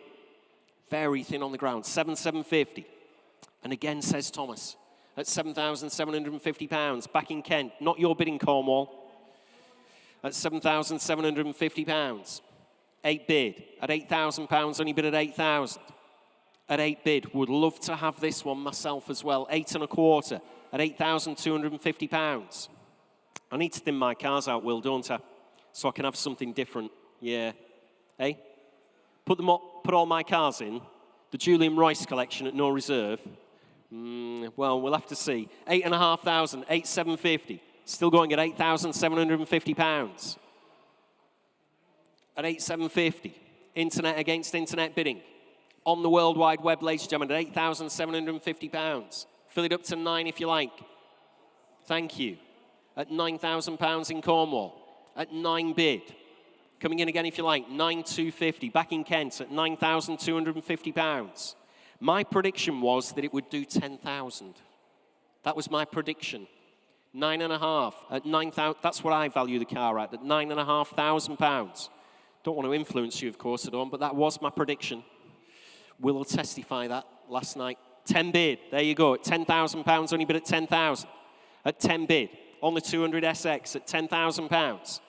Very thin on the ground. 7,750. And again, says Thomas, at £7,750. Back in Kent. Not your bid in Cornwall. At £7,750. 8 bid. At £8,000, only bid at 8,000. At 8 bid. Would love to have this one myself as well. 8 1/4. At £8,250. I need to thin my cars out, Will, don't I? So I can have something different. Yeah. Hey? Put all my cars in. The Julian Royce collection at no reserve. Well, we'll have to see. 8,500, 8,750. Still going at £8,750. At 8,750. Internet against internet bidding. On the World Wide Web, ladies and gentlemen, at £8,750. Fill it up to 9 if you like. Thank you. At £9,000 in Cornwall. At 9 bid. Coming in again if you like. 9,250. Back in Kent at £9,250. My prediction was that it would do 10,000. That was my prediction. 9.5 at 9,000. That's what I value the car at £9,500. Don't want to influence you, of course, I don't, but that was my prediction. Will testify that last night. 10 bid, there you go, at £10,000, only bid at 10,000. At 10 bid, on the 200 SX at £10,000.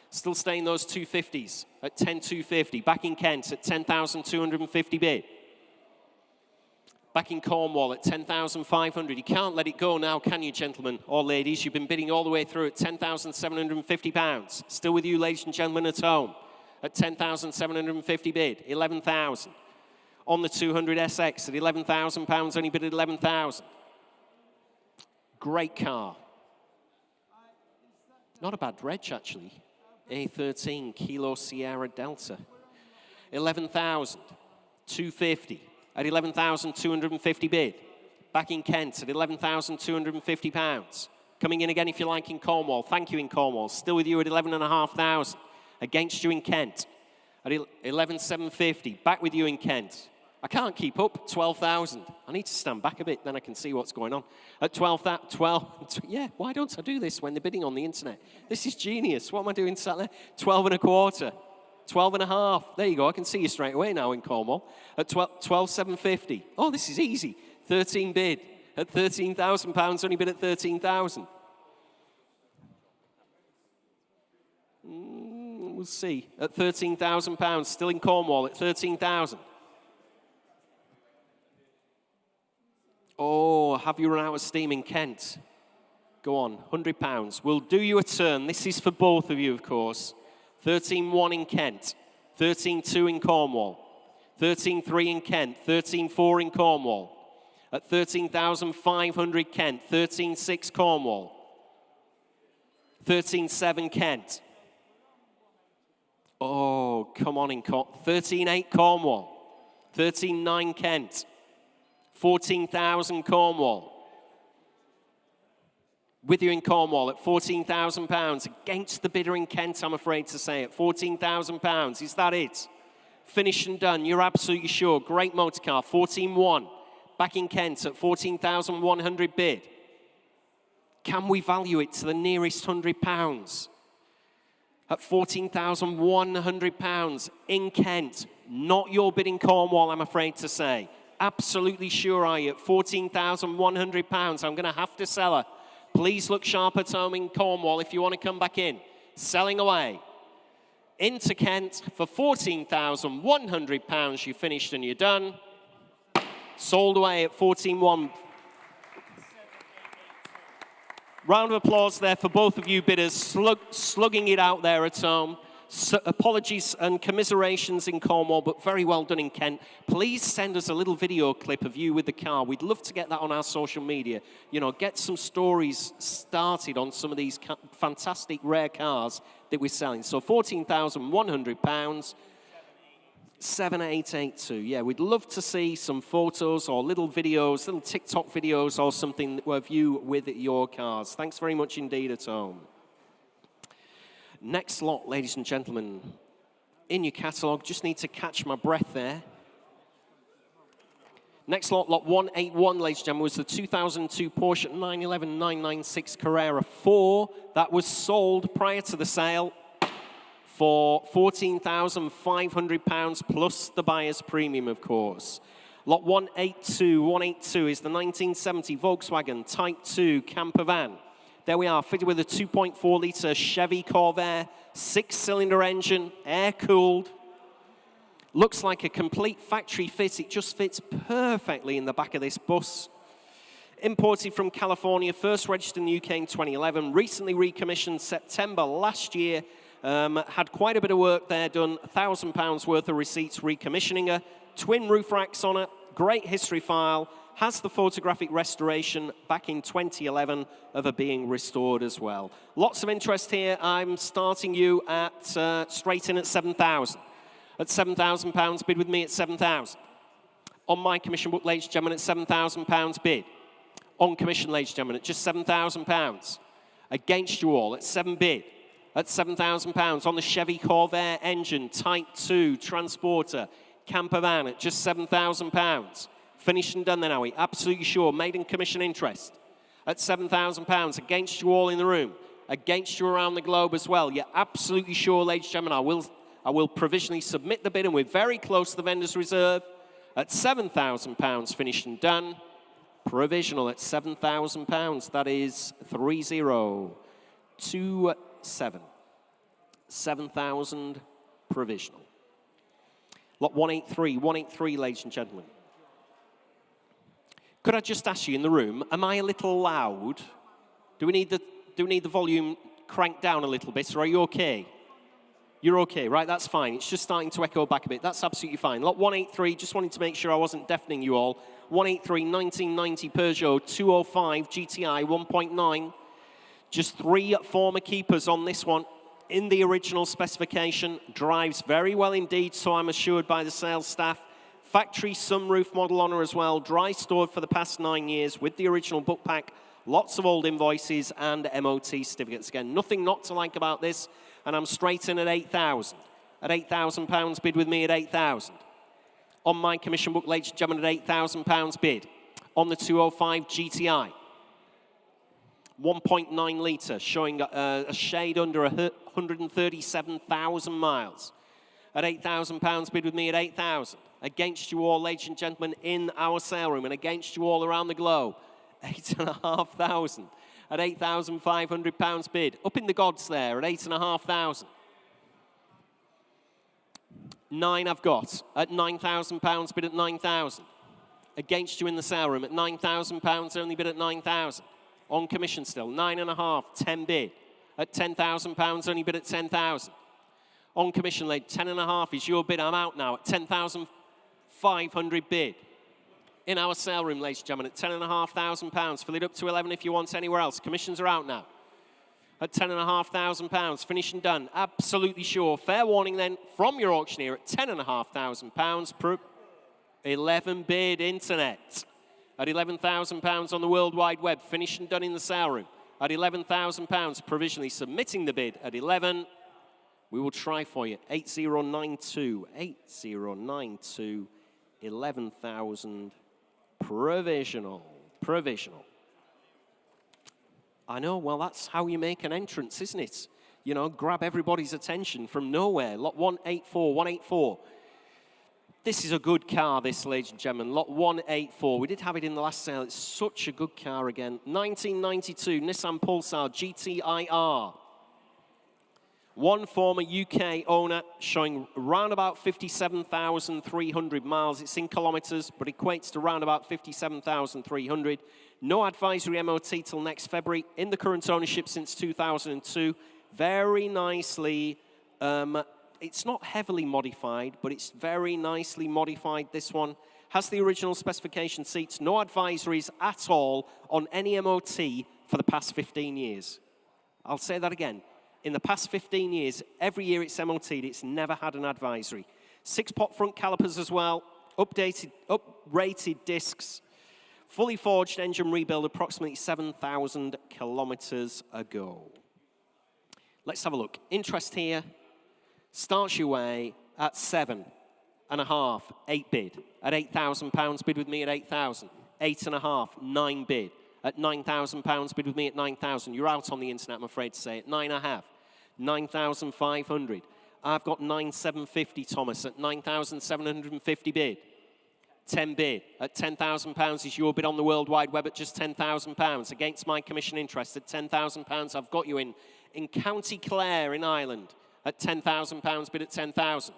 Still staying those 250s at 10,250. Back in Kent at 10,250 bid. Back in Cornwall at 10,500. You can't let it go now, can you, gentlemen or ladies? You've been bidding all the way through at £10,750. Still with you, ladies and gentlemen at home, at 10,750 bid, 11,000. On the 200 SX at £11,000, only bid at 11,000. Great car. Not a bad reg, actually. A13 Kilo Sierra Delta. 11,000, 250 at 11,250 bid. Back in Kent at £11,250. Coming in again if you like in Cornwall. Thank you in Cornwall. Still with you at 11,500. Against you in Kent at 11,750. Back with you in Kent. I can't keep up. 12,000. I need to stand back a bit, then I can see what's going on. At 12, yeah, why don't I do this when they're bidding on the internet? This is genius. What am I doing sat there? 12 1/4. 12 1/2. There you go. I can see you straight away now in Cornwall. At 12,750. Oh, this is easy. 13 bid. At £13,000, only bid at 13,000. We'll see. At £13,000, still in Cornwall at 13,000. Oh, have you run out of steam in Kent? Go on, £100. We'll do you a turn. This is for both of you, of course. 13,1 in Kent, 13,2 in Cornwall, 13,3 in Kent, 13,4 in Cornwall. At 13,500 Kent, 13,6 Cornwall, 13,7 Kent. Oh, come on in 13,8 Cornwall, 13,9 Kent, 14,000 Cornwall. With you in Cornwall at £14,000. Against the bidder in Kent, I'm afraid to say, at £14,000. Is that it? Finished and done. You're absolutely sure. Great motor car. 14,1. Back in Kent at 14,100 bid. Can we value it to the nearest £100? At £14,100 in Kent. Not your bid in Cornwall, I'm afraid to say. Absolutely sure are you at £14,100. I'm going to have to sell her. Please look sharp at home in Cornwall if you want to come back in. Selling away. Into Kent for £14,100. You finished and you're done. Sold away at 14,1. Round of applause there for both of you bidders, slugging it out there at home. So, apologies and commiserations in Cornwall, but very well done in Kent. Please send us a little video clip of you with the car. We'd love to get that on our social media. You know, get some stories started on some of these fantastic rare cars that we're selling. So £14,100. 7882. Yeah, we'd love to see some photos or little videos, little TikTok videos or something of you with your cars. Thanks very much indeed at home. Next lot, ladies and gentlemen, in your catalogue. Just need to catch my breath there. Next lot, lot 181, ladies and gentlemen, was the 2002 Porsche 911 996 Carrera 4. That was sold prior to the sale for £14,500 plus the buyer's premium, of course. Lot 182 is the 1970 Volkswagen Type 2 camper van. There we are, fitted with a 2.4-litre Chevy Corvair, 6-cylinder engine, air-cooled. Looks like a complete factory fit. It just fits perfectly in the back of this bus. Imported from California, first registered in the UK in 2011, recently recommissioned September last year. Had quite a bit of work there done, £1,000 worth of receipts recommissioning her. Twin roof racks on it, great history file. Has the photographic restoration back in 2011 of her being restored as well. Lots of interest here. I'm starting you at straight in at 7,000. At £7,000, bid with me at 7,000. On my commission book, ladies and gentlemen, at £7,000 bid. On commission, ladies and gentlemen, at just £7,000. Against you all, at 7 bid. At £7,000 on the Chevy Corvair engine, Type 2 transporter, camper van at just £7,000. Finished and done then, are we? Absolutely sure. Made in commission interest. At £7,000. Against you all in the room. Against you around the globe as well. You're absolutely sure, ladies and gentlemen, I will provisionally submit the bid, and we're very close to the vendor's reserve. At £7,000, finished and done. Provisional at £7,000. That is 3027. 7,000 provisional. Lot 183, ladies and gentlemen. Could I just ask you in the room, am I a little loud? Do we need the volume cranked down a little bit, or are you okay? You're okay, right? That's fine. It's just starting to echo back a bit. That's absolutely fine. Lot 183, just wanted to make sure I wasn't deafening you all. 183, 1990 Peugeot 205 GTI 1.9. Just 3 former keepers on this one. In the original specification, drives very well indeed, so I'm assured by the sales staff. Factory sunroof model on her as well, dry stored for the past 9 years with the original book pack, lots of old invoices and MOT certificates. Again, nothing not to like about this, and I'm straight in at 8,000. At £8,000, bid with me at 8,000. On my commission book, ladies and gentlemen, at £8,000 bid. On the 205 GTI. 1.9 litre, showing a shade under 137,000 miles. At £8,000, bid with me at 8,000. Against you all, ladies and gentlemen, in our sale room, and against you all around the globe, 8,500. At £8,500 bid. Up in the gods there, at 8,500. 9 I've got. At £9,000, bid at 9,000. Against you in the sale room, at £9,000, only bid at 9,000. On commission still, 9.5, 10 bid. At £10,000, only bid at 10,000. On commission, lady, 10.5 is your bid. I'm out now at 10,500 bid. In our sale room, ladies and gentlemen, at £10,500. Fill it up to 11 if you want anywhere else. Commissions are out now. At £10,500, finished and done. Absolutely sure. Fair warning then from your auctioneer at £10,500 per 11 bid internet. At £11,000 on the World Wide Web, finished and done in the sale room. At £11,000, provisionally submitting the bid at 11. We will try for you. 8092, 8092, 11,000 provisional. I know, well, that's how you make an entrance, isn't it? You know, grab everybody's attention from nowhere. Lot 184. This is a good car, this, ladies and gentlemen. Lot 184. We did have it in the last sale. It's such a good car again. 1992 Nissan Pulsar GTIR. One former UK owner, showing around about 57,300 miles. It's in kilometres, but equates to around about 57,300. No advisory MOT till next February. In the current ownership since 2002. Very nicely, it's not heavily modified, but it's very nicely modified, this one. Has the original specification seats. No advisories at all on any MOT for the past 15 years. I'll say that again. In the past 15 years, every year it's MOT'd, it's never had an advisory. 6-pot front calipers as well, uprated discs, fully forged engine rebuild approximately 7,000 kilometers ago. Let's have a look. Interest here starts your way at 7.5, 8 bid. At £8,000, bid with me at 8,000. 8.5, 9 bid. At £9,000, bid with me at 9,000. You're out on the internet, I'm afraid to say. At 9.5, 9,500. I've got 9,750, Thomas, at 9,750 bid. 10 bid. At £10,000 is your bid on the World Wide Web at just £10,000. Against my commission interest at £10,000, I've got you in County Clare in Ireland at £10,000, bid at 10,000.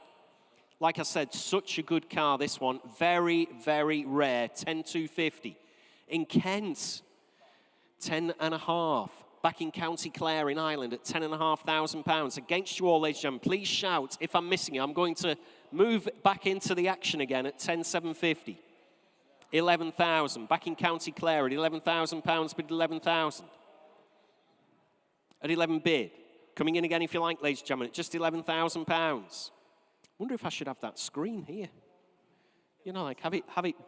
Like I said, such a good car, this one. Very, very rare, 10,250. In Kent, 10.5. Back in County Clare in Ireland at £10,500. Against you all, ladies and gentlemen. Please shout if I'm missing you. I'm going to move back into the action again at 10,750. 11,000. Back in County Clare at £11,000, bid 11,000. At 11 bid. Coming in again if you like, ladies and gentlemen, at just £11,000. Wonder if I should have that screen here. You know, like have it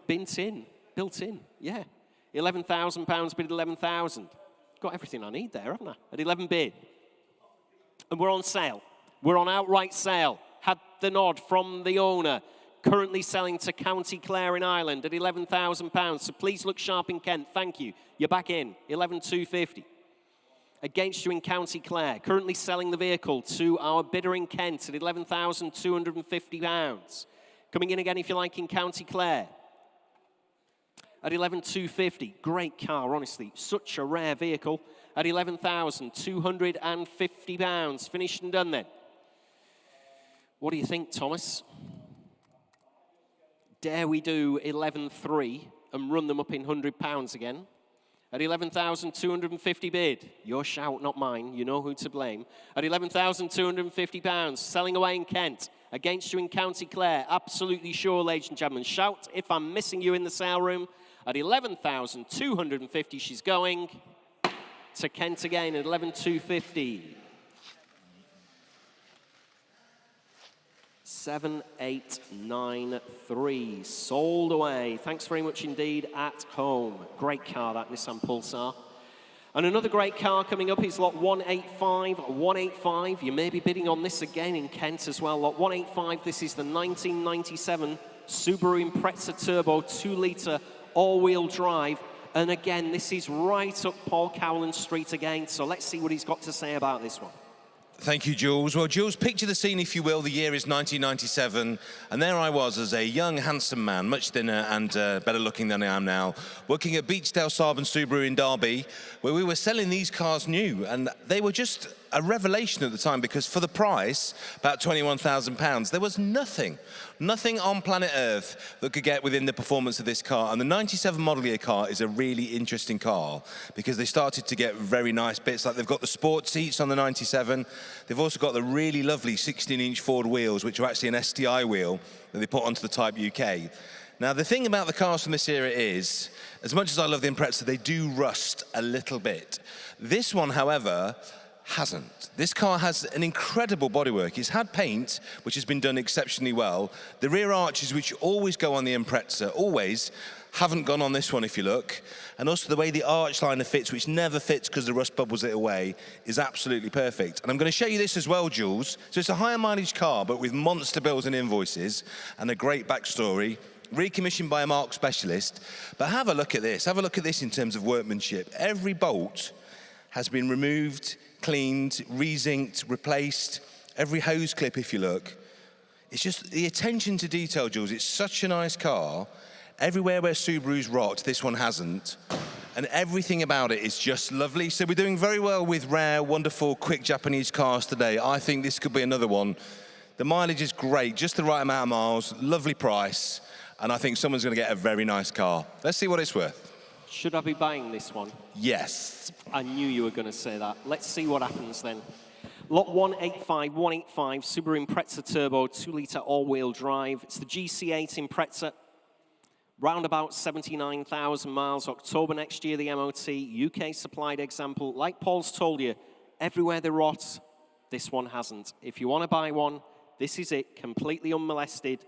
built in. Yeah. £11,000, bid 11,000. Got everything I need there, haven't I? At 11 bid. And we're on sale. We're on outright sale. Had the nod from the owner. Currently selling to County Clare in Ireland at £11,000. So please look sharp in Kent. Thank you. You're back in. 11,250. Against you in County Clare. Currently selling the vehicle to our bidder in Kent at £11,250. Coming in again if you like in County Clare. At 11,250. Great car, honestly. Such a rare vehicle. At £11,250. Finished and done then. What do you think, Thomas? Dare we do 11,300 and run them up in £100 again? At 11,250 bid. Your shout, not mine. You know who to blame. At £11,250. Selling away in Kent. Against you in County Clare. Absolutely sure, ladies and gentlemen. Shout if I'm missing you in the sale room. At 11,250, she's going to Kent again at 11,250. 7,893 sold away. Thanks very much indeed at home. Great car, that Nissan Pulsar. And another great car coming up is lot 185. 185, you may be bidding on this again in Kent as well. Lot 185, this is the 1997 Subaru Impreza Turbo 2-litre all-wheel drive. And again, this is right up Paul Cowland Street again. So let's see what he's got to say about this one. Thank you, Jules. Well, Jules, picture the scene, if you will. The year is 1997, and there I was as a young, handsome man, much thinner and better looking than I am now, working at Beechdale Saab and Subaru in Derby, where we were selling these cars new, and they were just a revelation at the time, because for the price, about £21,000, there was nothing on planet Earth that could get within the performance of this car. And the 97 model year car is a really interesting car because they started to get very nice bits, like they've got the sport seats on the 97. They've also got the really lovely 16-inch Ford wheels, which are actually an STI wheel that they put onto the Type UK. Now, the thing about the cars from this era is, as much as I love the Impreza, they do rust a little bit. This one, however, hasn't. This car has an incredible bodywork. It's had paint, which has been done exceptionally well. The rear arches, which always go on the Impreza, always, haven't gone on this one if you look. And also the way the arch liner fits, which never fits because the rust bubbles it away, is absolutely perfect. And I'm going to show you this as well, Jules. So it's a higher mileage car, but with monster bills and invoices and a great backstory. Recommissioned by a marque specialist. But have a look at this. Have a look at this in terms of workmanship. Every bolt has been removed, cleaned, re-zinced, replaced. Every hose clip, if you look. It's just the attention to detail, Jules. It's such a nice car. Everywhere where Subaru's rocked, this one hasn't. And everything about it is just lovely. So we're doing very well with rare, wonderful, quick Japanese cars today. I think this could be another one. The mileage is great, just the right amount of miles, lovely price. And I think someone's going to get a very nice car. Let's see what it's worth. Should I be buying this one? Yes. I knew you were going to say that. Let's see what happens then. Lot 185, Subaru Impreza Turbo, 2-litre all-wheel drive. It's the GC8 Impreza. Round about 79,000 miles. October next year, the MOT. UK supplied example. Like Paul's told you, everywhere they rot, this one hasn't. If you want to buy one, This is it, completely unmolested.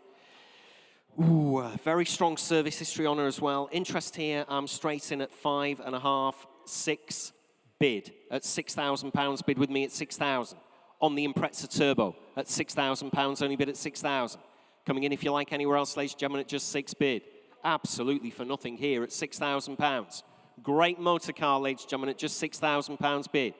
Ooh, very strong service history on her as well. Interest here, I'm straight in at 5.5, 6 bid at £6,000. Bid with me at 6,000. On the Impreza Turbo at £6,000, only bid at 6,000. Coming in if you like anywhere else, ladies and gentlemen, at just 6 bid. Absolutely for nothing here at £6,000. Great motor car, ladies and gentlemen, at just £6,000 bid.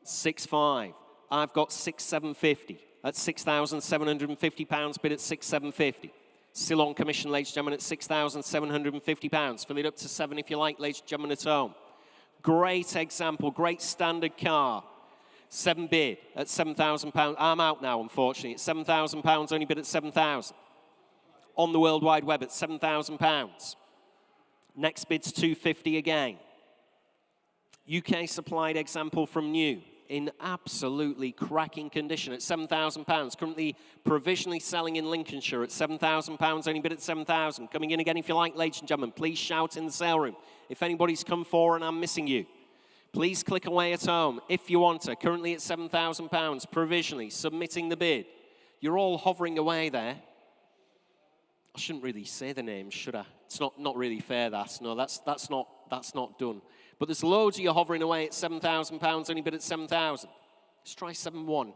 6.5. I've got 6,750 at £6,750 bid at 6,750. Still on commission, ladies and gentlemen, at £6,750. Fill it up to 7 if you like, ladies and gentlemen at home. Great example, great standard car. 7 bid at £7,000. I'm out now, unfortunately. At £7,000, only bid at 7,000. On the World Wide Web at £7,000. Next bid's 250 again. UK supplied example from new in absolutely cracking condition at £7,000. Currently provisionally selling in Lincolnshire at £7,000. Only bid at 7,000. Coming in again if you like, ladies and gentlemen. Please shout in the sale room. If anybody's come forward and I'm missing you, please click away at home if you want to. Currently at £7,000, provisionally submitting the bid. You're all hovering away there. I shouldn't really say the names, should I? It's not really fair, that. No, that's not done. But there's loads of you hovering away at £7,000, only bid at 7,000. Let's try 7.1.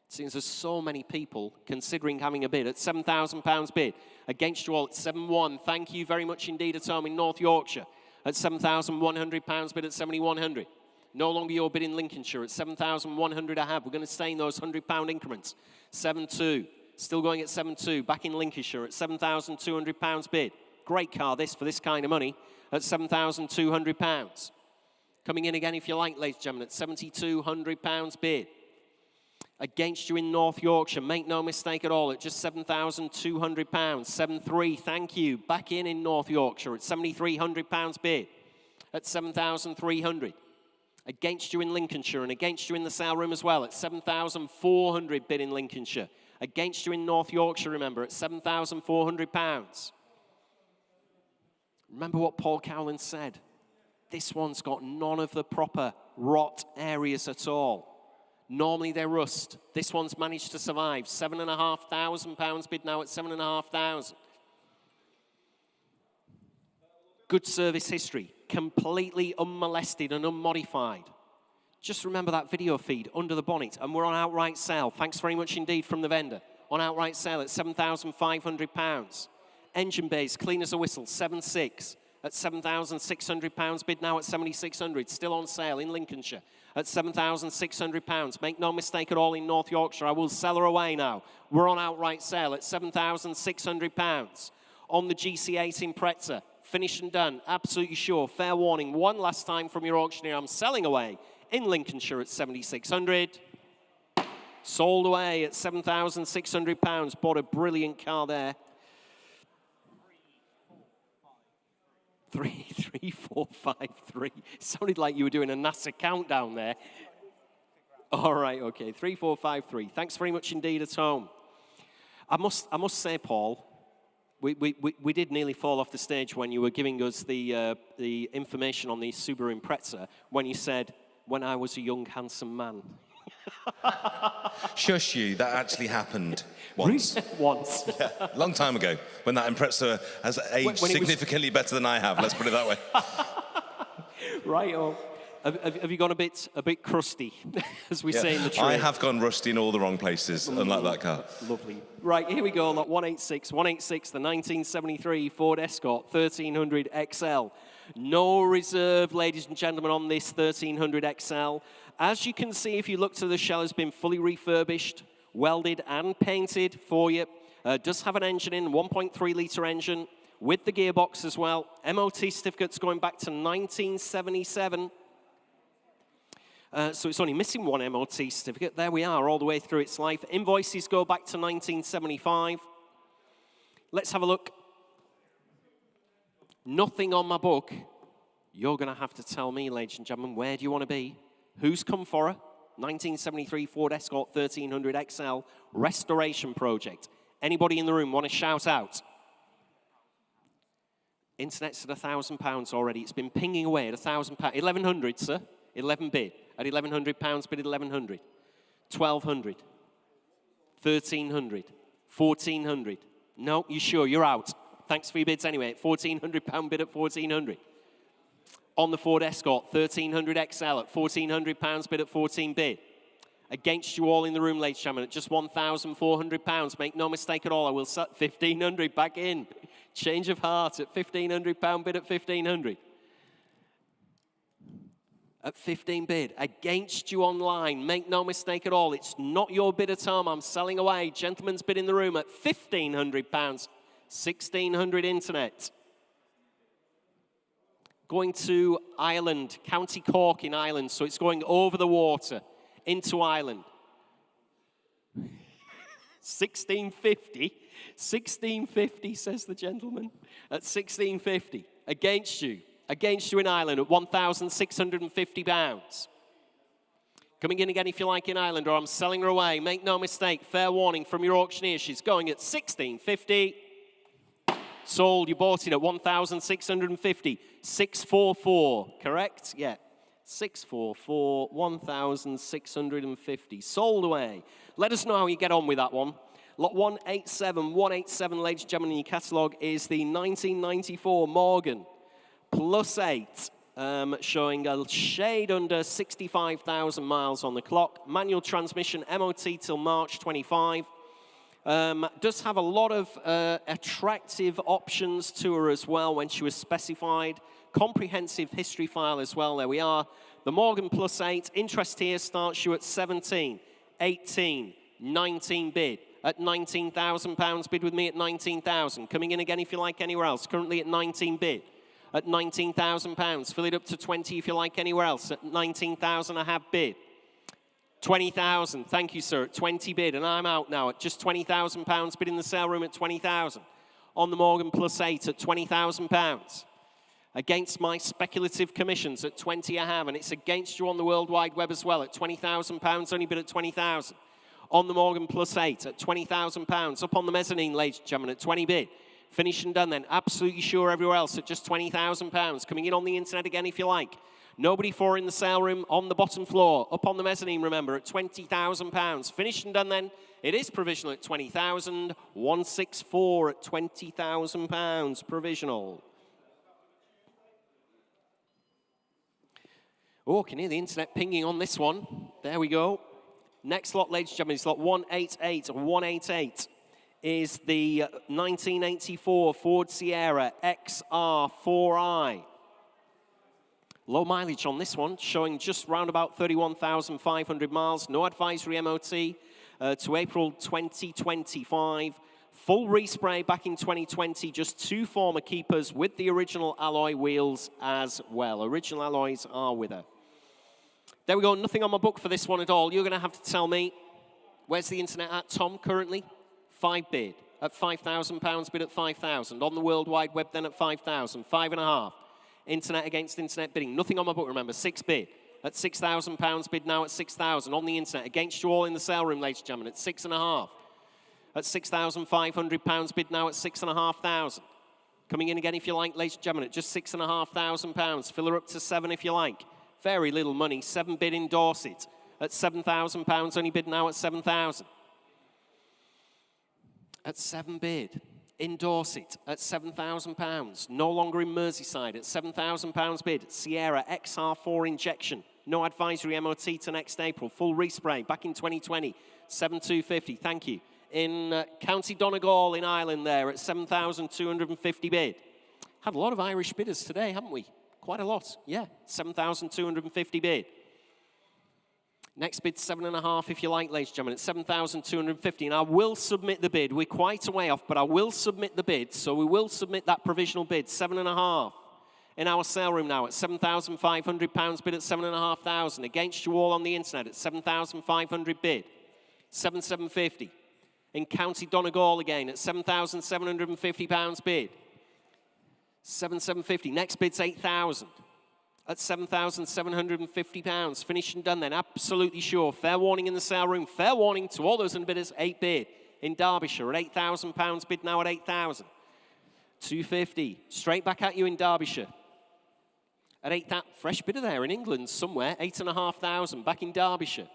Seems there's so many people considering having a bid at £7,000 bid. Against you all at 7.1. Thank you very much indeed at home in North Yorkshire. At £7,100 bid at 7,100. No longer your bid in Lincolnshire at 7,100 I have. We're going to stay in those £100 increments. 7.2. Still going at 7.2. Back in Lincolnshire at £7,200 bid. Great car this for this kind of money at £7,200. Coming in again if you like, ladies and gentlemen, at £7,200 bid. Against you in North Yorkshire, make no mistake at all, at just £7,200. 7.3, thank you. Back in North Yorkshire at £7,300 bid at 7,300. Against you in Lincolnshire and against you in the sale room as well at 7,400 bid in Lincolnshire. Against you in North Yorkshire, remember, at £7,400. Remember what Paul Cowland said. This one's got none of the proper rot areas at all. Normally they rust. This one's managed to survive. £7,500 bid now at 7,500. Good service history. Completely unmolested and unmodified. Just remember that video feed under the bonnet. And we're on outright sale. Thanks very much indeed from the vendor. On outright sale at £7,500. Engine bays, clean as a whistle, 7.6 at £7,600. Bid now at 7,600. Still on sale in Lincolnshire at £7,600. Make no mistake at all in North Yorkshire. I will sell her away now. We're on outright sale at £7,600. On the GC8 Impreza, finished and done, absolutely sure. Fair warning, one last time from your auctioneer. I'm selling away in Lincolnshire at 7,600. Sold away at £7,600. Bought a brilliant car there. 3, 4, 5, 3. Sounded like you were doing a NASA countdown there. All right, okay. 3, 4, 5, 3. Thanks very much indeed at home. I must say, Paul, we did nearly fall off the stage when you were giving us the information on the Subaru Impreza when you said, when I was a young, handsome man. Shush you, that actually happened once. Once. Yeah, long time ago, when that Impreza has aged significantly better than I have, let's put it that way. Right, oh. Have you gone a bit crusty, as we say in the trade? I have gone rusty in all the wrong places, unlike that car. Lovely. Right, here we go, lot 186, the 1973 Ford Escort 1300 XL. No reserve, ladies and gentlemen, on this 1300 XL. As you can see, if you look to the shell, has been fully refurbished, welded and painted for you. Does have an engine in, 1.3 litre engine, with the gearbox as well. MOT certificates going back to 1977. So it's only missing one MOT certificate. There we are, all the way through its life. Invoices go back to 1975. Let's have a look. Nothing on my book. You're going to have to tell me, ladies and gentlemen, where do you want to be? Who's come for her? 1973 Ford Escort 1300 XL restoration project. Anybody in the room want to shout out? Internet's at £1,000 already. It's been pinging away at £1,000. 1,100, sir. 11 bid. At £1,100 bid at 1,100. 1,200. 1,300. 1,400. No, you sure? You're out. Thanks for your bids anyway. £1,400 bid at 1,400. On the Ford Escort, 1,300 XL at £1,400 bid at 14 bid. Against you all in the room, ladies and gentlemen, at just £1,400. Make no mistake at all, I will set 1,500 back in. Change of heart at £1,500 bid at 1,500. At 15 bid. Against you online, make no mistake at all, it's not your bid at all. I'm selling away. Gentleman's bid in the room at £1,500. 1,600 internet. Going to Ireland, County Cork in Ireland, so it's going over the water into Ireland. 1,650. 1,650, says the gentleman. At 1,650. Against you in Ireland at £1,650. Coming in again if you like in Ireland, or I'm selling her away. Make no mistake, fair warning from your auctioneer. She's going at 1,650. Sold, you bought it at 1,650. 644, correct? Yeah. 644, 1,650. Sold away. Let us know how you get on with that one. Lot 187, ladies and gentlemen, in your catalogue is the 1994 Morgan +8, showing a shade under 65,000 miles on the clock. Manual transmission, MOT till March 25. Does have a lot of attractive options to her as well when she was specified. Comprehensive history file as well. There we are. The Morgan +8. Interest here starts you at 17, 18, 19 bid. At £19,000 bid with me at 19,000. Coming in again if you like anywhere else. Currently at 19 bid. At £19,000. Fill it up to 20 if you like anywhere else. At 19,000 I have bid. 20,000, thank you, sir, at 20 bid, and I'm out now at just £20,000 bid in the sale room at 20,000. On the Morgan +8 at £20,000. Against my speculative commissions at 20 I have, and it's against you on the World Wide Web as well at £20,000, only bid at 20,000. On the Morgan +8 at £20,000. Up on the mezzanine, ladies and gentlemen, at 20 bid. Finished and done then, absolutely sure everywhere else at just £20,000. Coming in on the internet again if you like. Nobody for in the sale room on the bottom floor. Up on the mezzanine, remember, at £20,000. Finished and done then. It is provisional at 20,000. 164 at £20,000 provisional. Oh, can hear the internet pinging on this one. There we go. Next lot, ladies and gentlemen, is lot 188. 188 is the 1984 Ford Sierra XR4i. Low mileage on this one, showing just round about 31,500 miles. No advisory MOT to April 2025. Full respray back in 2020. Just 2 former keepers with the original alloy wheels as well. Original alloys are with her. There we go. Nothing on my book for this one at all. You're going to have to tell me, where's the internet at, Tom, currently? 5 bid at £5,000 bid at 5,000. On the World Wide Web then at 5,000. 5.5. Internet against internet bidding. Nothing on my book, remember. 6 bid at £6,000 bid now at 6,000. On the internet against you all in the sale room, ladies and gentlemen, at 6.5. At £6,500 bid now at 6,500. Coming in again if you like, ladies and gentlemen, at just £6,500. Fill her up to 7 if you like. Very little money. 7 bid in Dorset at £7,000. Only bid now at 7,000. At 7 bid. In Dorset at £7,000. No longer in Merseyside at £7,000 bid. Sierra XR4 injection. No advisory MOT to next April. Full respray back in 2020. 7,250. Thank you. In County Donegal in Ireland there at 7,250 bid. Had a lot of Irish bidders today, haven't we? Quite a lot. Yeah. 7,250 bid. Next bid, 7.5 if you like, ladies and gentlemen. It's 7,250, and I will submit the bid. We're quite a way off, but I will submit the bid. So we will submit that provisional bid, 7.5. In our sale room now at £7,500 bid at 7,500. Against you all on the internet at 7,500 bid. 7,750. In County Donegal again at £7,750 bid. 7,750. Next bid's 8,000. At £7,750. Finished and done then, absolutely sure. Fair warning in the sale room. Fair warning to all those unbidders. 8 bid in Derbyshire at £8,000 bid now at 8,000. 250. Straight back at you in Derbyshire. At 8,000. Fresh bidder there in England somewhere. 8,500 back in Derbyshire.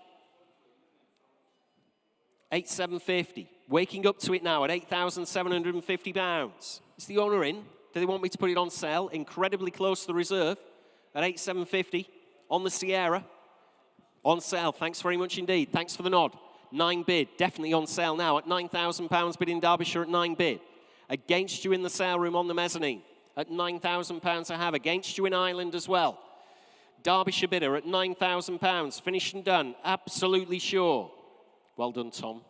8,750. Waking up to it now at £8,750. Is the owner in? Do they want me to put it on sale? Incredibly close to the reserve at 8,750 on the Sierra. On sale. Thanks very much indeed. Thanks for the nod. 9 bid. Definitely on sale now at £9,000 bid in Derbyshire at 9 bid. Against you in the sale room on the mezzanine at £9,000 I have. Against you in Ireland as well. Derbyshire bidder at £9,000. Finished and done. Absolutely sure. Well done, Tom.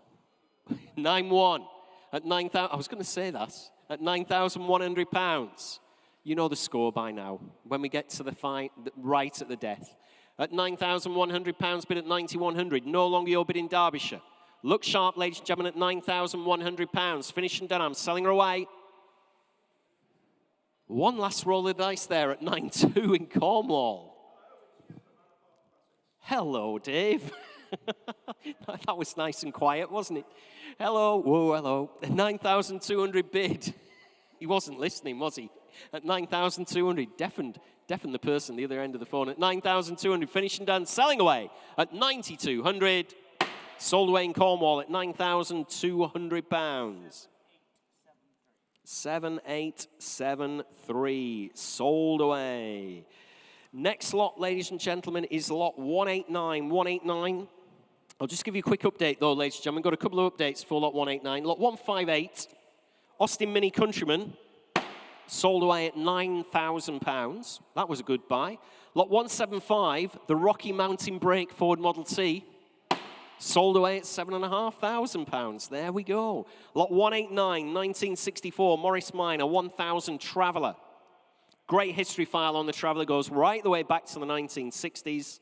9-1 at 9,000. I was going to say that. At £9,100. You know the score by now. When we get to the fight, right at the death. At £9,100 bid at 9,100. No longer your bid in Derbyshire. Look sharp, ladies and gentlemen, at £9,100. Finished and done. I'm selling her away. One last roll of the dice there at 9-2 in Cornwall. Hello, Dave. That was nice and quiet, wasn't it? Hello. Whoa, hello. 9,200 bid. He wasn't listening, was he? At 9,200, deafened the person at the other end of the phone. At 9,200, finished and done, selling away at 9,200. Sold away in Cornwall at £9,200. 7873, sold away. Next lot, ladies and gentlemen, is lot 189. 189. I'll just give you a quick update, though, ladies and gentlemen. Got a couple of updates for lot 189. Lot 158, Austin Mini Countryman, sold away at £9,000. That was a good buy. Lot 175, the Rocky Mountain Brake Ford Model T, sold away at £7,500. There we go. Lot 189, 1964, Morris Minor, 1000 Traveller. Great history file on the Traveller, goes right the way back to the 1960s.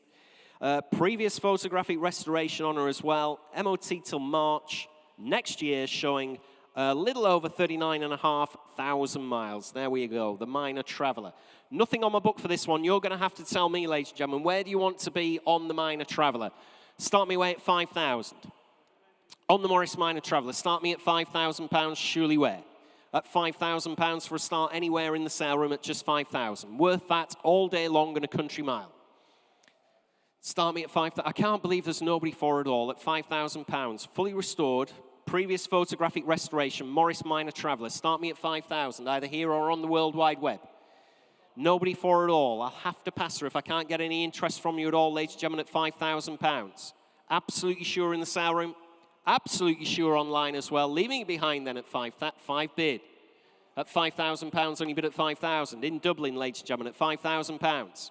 Previous photographic restoration on her as well. MOT till March next year, showing a little over 39,500 miles. There we go, the Minor Traveller. Nothing on my book for this one. You're going to have to tell me, ladies and gentlemen, where do you want to be on the Minor Traveller? Start me away at 5,000. On the Morris Minor Traveller, start me at £5,000, surely where? At £5,000 for a start anywhere in the sale room at just 5,000. Worth that all day long and a country mile. Start me at 5,000. I can't believe there's nobody for it all at £5,000. Fully restored, previous photographic restoration, Morris Minor Traveller. Start me at 5,000, either here or on the World Wide Web. Nobody for it all. I'll have to pass her if I can't get any interest from you at all, ladies and gentlemen, at £5,000. Absolutely sure in the sale room. Absolutely sure online as well. Leaving it behind then at 5 bid. At £5,000, only bid at 5,000. In Dublin, ladies and gentlemen, at £5,000.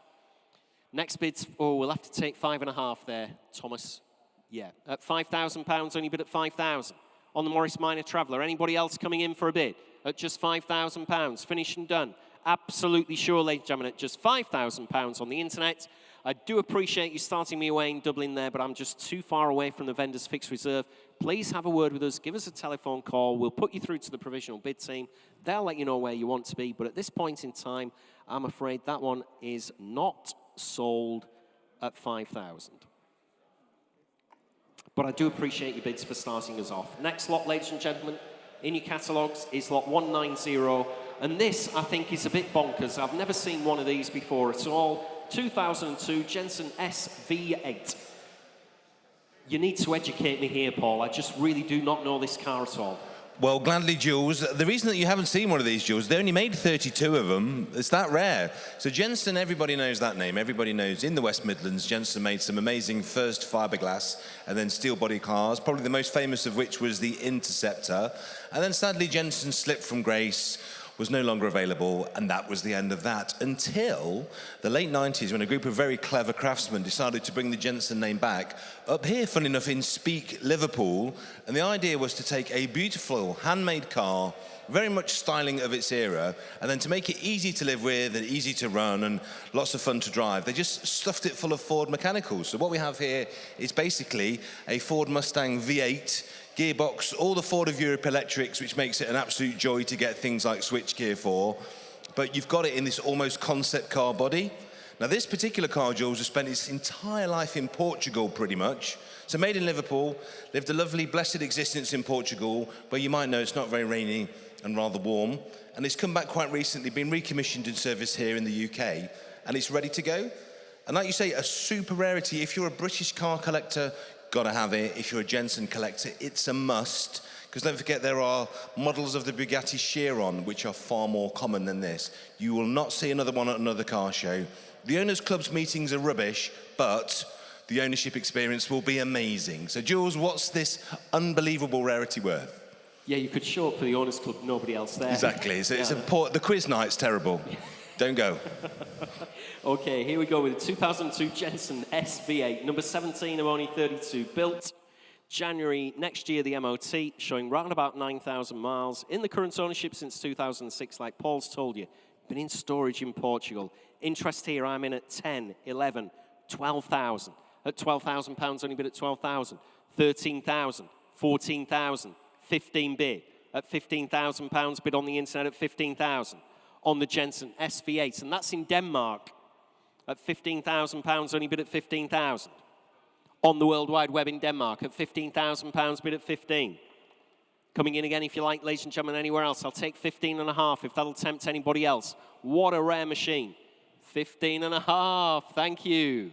Next bid's, oh, we'll have to take 5.5 there, Thomas. Yeah, at £5,000, only bid at 5,000. On the Morris Minor Traveller. Anybody else coming in for a bid? At just £5,000. Finished and done. Absolutely sure, ladies and gentlemen, at just £5,000 on the internet. I do appreciate you starting me away in Dublin there, but I'm just too far away from the vendor's fixed reserve. Please have a word with us. Give us a telephone call. We'll put you through to the provisional bid team. They'll let you know where you want to be. But at this point in time, I'm afraid that one is not sold at 5,000. But I do appreciate your bids for starting us off. Next lot, ladies and gentlemen, in your catalogues is lot 190. And this, I think, is a bit bonkers. I've never seen one of these before at all. 2002 Jensen SV8. You need to educate me here, Paul. I just really do not know this car at all. Well, gladly, Jules. The reason that you haven't seen one of these, Jules, they only made 32 of them. It's that rare. So Jensen, everybody knows that name. Everybody knows in the West Midlands, Jensen made some amazing first fiberglass and then steel body cars, probably the most famous of which was the Interceptor. And then sadly, Jensen slipped from grace, was no longer available, and that was the end of that, until the late 90s, when a group of very clever craftsmen decided to bring the Jensen name back, up here, fun enough, in Speke, Liverpool, and the idea was to take a beautiful handmade car, very much styling of its era, and then to make it easy to live with and easy to run and lots of fun to drive, they just stuffed it full of Ford mechanicals. So what we have here is basically a Ford Mustang V8, gearbox, all the Ford of Europe electrics, which makes it an absolute joy to get things like switchgear for. But you've got it in this almost concept car body. Now, this particular car, Jules, has spent its entire life in Portugal, pretty much. So made in Liverpool, lived a lovely, blessed existence in Portugal, where you might know it's not very rainy and rather warm. And it's come back quite recently, been recommissioned in service here in the UK, and it's ready to go. And like you say, a super rarity. If you're a British car collector, got to have it. If you're a Jensen collector, it's a must. Because don't forget, there are models of the Bugatti Chiron, which are far more common than this. You will not see another one at another car show. The Owners Club's meetings are rubbish, but the ownership experience will be amazing. So, Jules, what's this unbelievable rarity worth? Yeah, you could show up for the Owners Club, nobody else there. Exactly. So it's the quiz night's terrible. Don't go. Okay, here we go with the 2002 Jensen SV8, number 17 of only 32 built. January next year, the MOT, showing round about 9,000 miles. In the current ownership since 2006, like Paul's told you. Been in storage in Portugal. Interest here, I'm in at 10, 11, 12,000. At £12,000, only bid at 12,000. 13,000, 14,000, 15 bid. At £15,000, bid on the internet at 15,000. On the Jensen SV8, and that's in Denmark. At £15,000, only bid at 15,000. On the World Wide Web in Denmark, at £15,000, bid at 15. Coming in again, if you like, ladies and gentlemen, anywhere else. I'll take 15.5 if that'll tempt anybody else. What a rare machine. 15.5, thank you.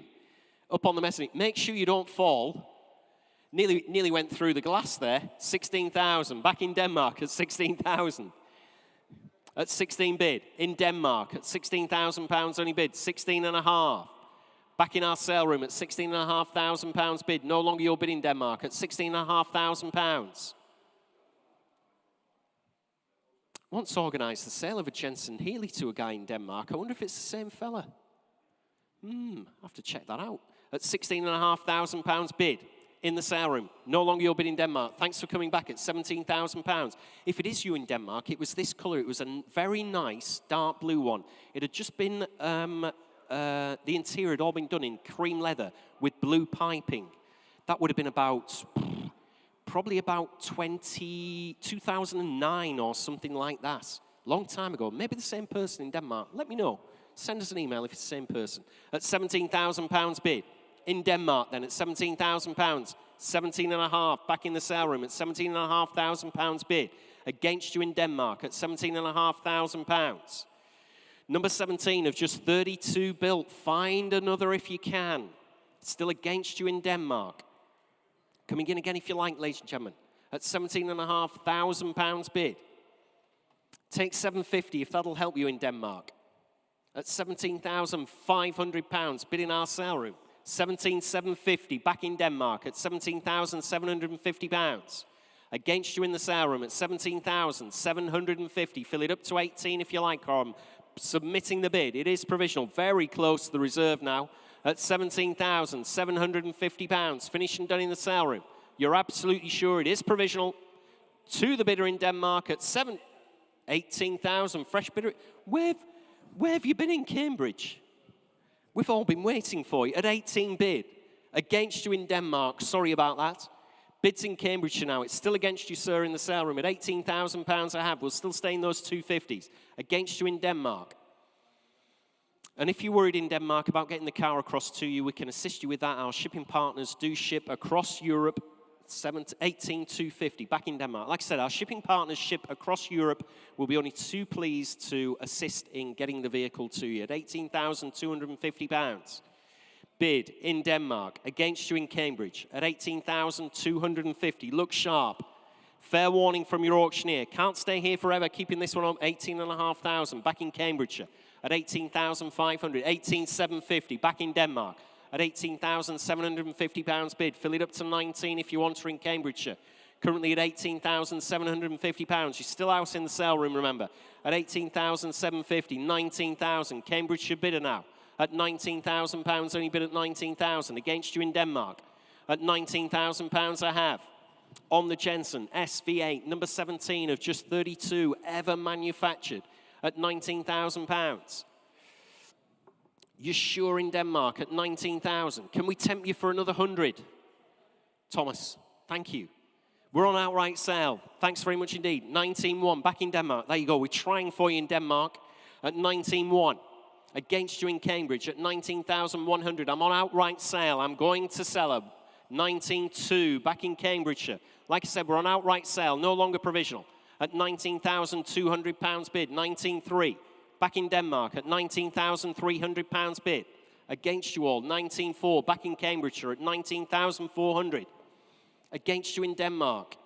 Up on the mezzanine. Make sure you don't fall. Nearly went through the glass there. 16,000, back in Denmark at 16,000. At 16 bid, in Denmark, at £16,000 only bid, 16.5. Back in our sale room at £16,500 bid, no longer your bid in Denmark, at £16,500. Once organised the sale of a Jensen Healy to a guy in Denmark. I wonder if it's the same fella. I'll have to check that out. At £16,500 bid. In the sale room, no longer your bid in Denmark. Thanks for coming back at £17,000. If it is you in Denmark, it was this colour. It was a very nice dark blue one. It had just been, the interior had all been done in cream leather with blue piping. That would have been about, probably about 2009 or something like that. Long time ago. Maybe the same person in Denmark. Let me know. Send us an email if it's the same person. At £17,000 bid. In Denmark, then, at £17,000, 17.5, back in the sale room at £17,500 bid. Against you in Denmark at £17,500. Number 17 of just 32 built. Find another if you can. Still against you in Denmark. Coming in again if you like, ladies and gentlemen, at £17,500 bid. Take £750 if that'll help you in Denmark. At £17,500, bid in our sale room. 17,750 back in Denmark at £17,750. Against you in the sale room at 17,750. Fill it up to 18 if you like, or I'm submitting the bid. It is provisional, very close to the reserve now at £17,750. Finished and done in the sale room. You're absolutely sure it is provisional. To the bidder in Denmark at 18,000. Fresh bidder. Where have you been in Cambridge? We've all been waiting for you at 18 bid. Against you in Denmark. Sorry about that. Bids in Cambridgeshire now. It's still against you, sir, in the sale room at £18,000 I have. We'll still stay in those 250s. Against you in Denmark. And if you're worried in Denmark about getting the car across to you, we can assist you with that. Our shipping partners do ship across Europe. 18,250 back in Denmark. Like I said, our shipping partners ship across Europe. We'll be only too pleased to assist in getting the vehicle to you at £18,250. Bid in Denmark, against you in Cambridge at £18,250. Look sharp. Fair warning from your auctioneer. Can't stay here forever, keeping this one on £18,500. Back in Cambridgeshire at £18,500. £18,750 back in Denmark. At £18,750 bid. Fill it up to 19 if you want her in Cambridgeshire. Currently at £18,750. She's still out in the sale room, remember. At £18,750, 19,000. Cambridgeshire bidder now. At £19,000, only bid at 19,000. Against you in Denmark. At £19,000 I have. On the Jensen SV8, number 17 of just 32, ever manufactured. At £19,000. You're sure in Denmark at 19,000. Can we tempt you for another 100? Thomas, thank you. We're on outright sale. Thanks very much indeed. 19,100 back in Denmark. There you go. We're trying for you in Denmark at 19,100. Against you in Cambridge at 19,100. I'm on outright sale. I'm going to sell her. 19,200 back in Cambridgeshire. Like I said, we're on outright sale. No longer provisional. At £19,200 bid. 19,300. Back in Denmark at £19,300 bid. Against you all, 19.4, back in Cambridgeshire at 19,400. Against you in Denmark.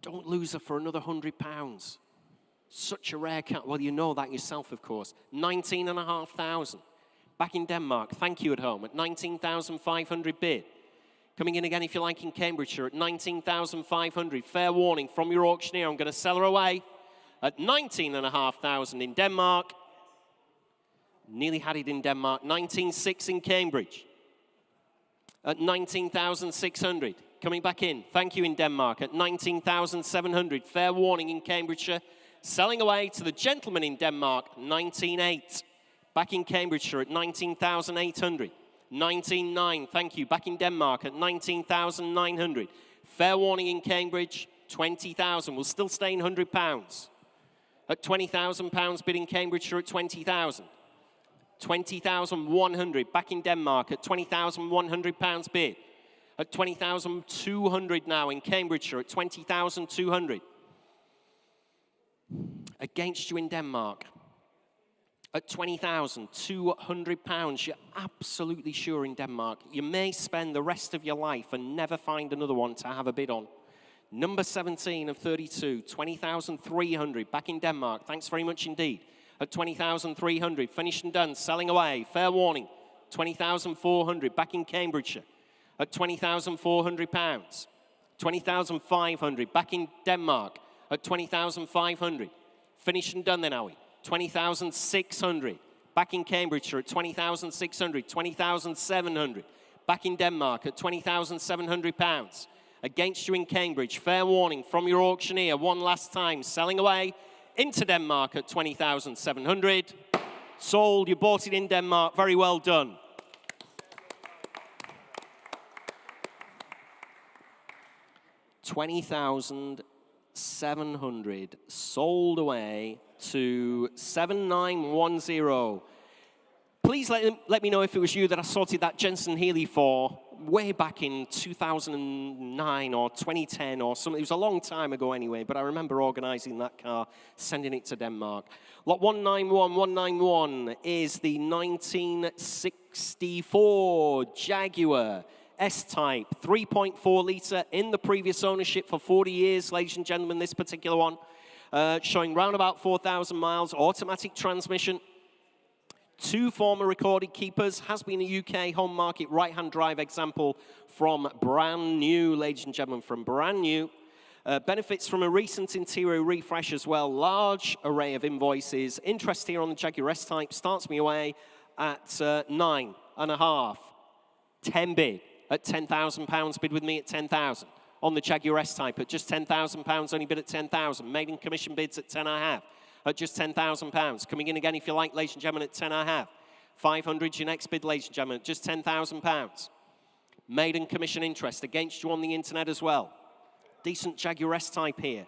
Don't lose her for another £100. Such a rare cat. Well, you know that yourself, of course. 19,500. Back in Denmark, thank you at home, at 19,500 bid. Coming in again, if you like, in Cambridgeshire at 19,500. Fair warning from your auctioneer. I'm going to sell her away at 19,500 in Denmark. Nearly had it in Denmark. 19,600 in Cambridge at 19,600. Coming back in, thank you in Denmark at 19,700. Fair warning in Cambridgeshire. Selling away to the gentleman in Denmark, 19,800. Back in Cambridgeshire at 19,800. 19,900, thank you. Back in Denmark at 19,900. Fair warning in Cambridge, 20,000. We'll still stay in £100. At £20,000 bid in Cambridgeshire at 20,000. 20,100. Back in Denmark at £20,100 bid. At 20,200 now in Cambridgeshire at 20,200. Against you in Denmark at £20,200. You're absolutely sure in Denmark. You may spend the rest of your life and never find another one to have a bid on. Number 17 of 32, 20,300. Back in Denmark. Thanks very much indeed. At 20,300. Finished and done. Selling away. Fair warning. 20,400. Back in Cambridgeshire. At £20,400. 20,500. Back in Denmark. At 20,500. Finished and done then, are we? 20,600. Back in Cambridgeshire at 20,600. 20,700. Back in Denmark at £20,700. Against you in Cambridge. Fair warning from your auctioneer one last time. Selling away into Denmark at 20,700. Sold. You bought it in Denmark. Very well done. $20,700 sold away to 7910. Please let me know if it was you that I sorted that Jensen Healy for way back in 2009 or 2010 or something. It was a long time ago anyway, but I remember organising that car, sending it to Denmark. Lot 191 is the 1964 Jaguar S-Type, 3.4 litre in the previous ownership for 40 years, ladies and gentlemen, this particular one. Showing round about 4,000 miles, automatic transmission. 2 former recorded keepers, has been a UK home market right-hand drive example from brand new, ladies and gentlemen, from brand new. Benefits from a recent interior refresh as well. Large array of invoices. Interest here on the Jaguar S-Type starts me away at 9.5. 10 bid at £10,000. Bid with me at 10,000. On the Jaguar S-Type at just £10,000, only bid at 10,000. Maiden commission bids at 10.5 at just £10,000. Coming in again, if you like, ladies and gentlemen, at 10.5. 500 your next bid, ladies and gentlemen, at just £10,000. Maiden commission interest against you on the internet as well. Decent Jaguar S-Type here.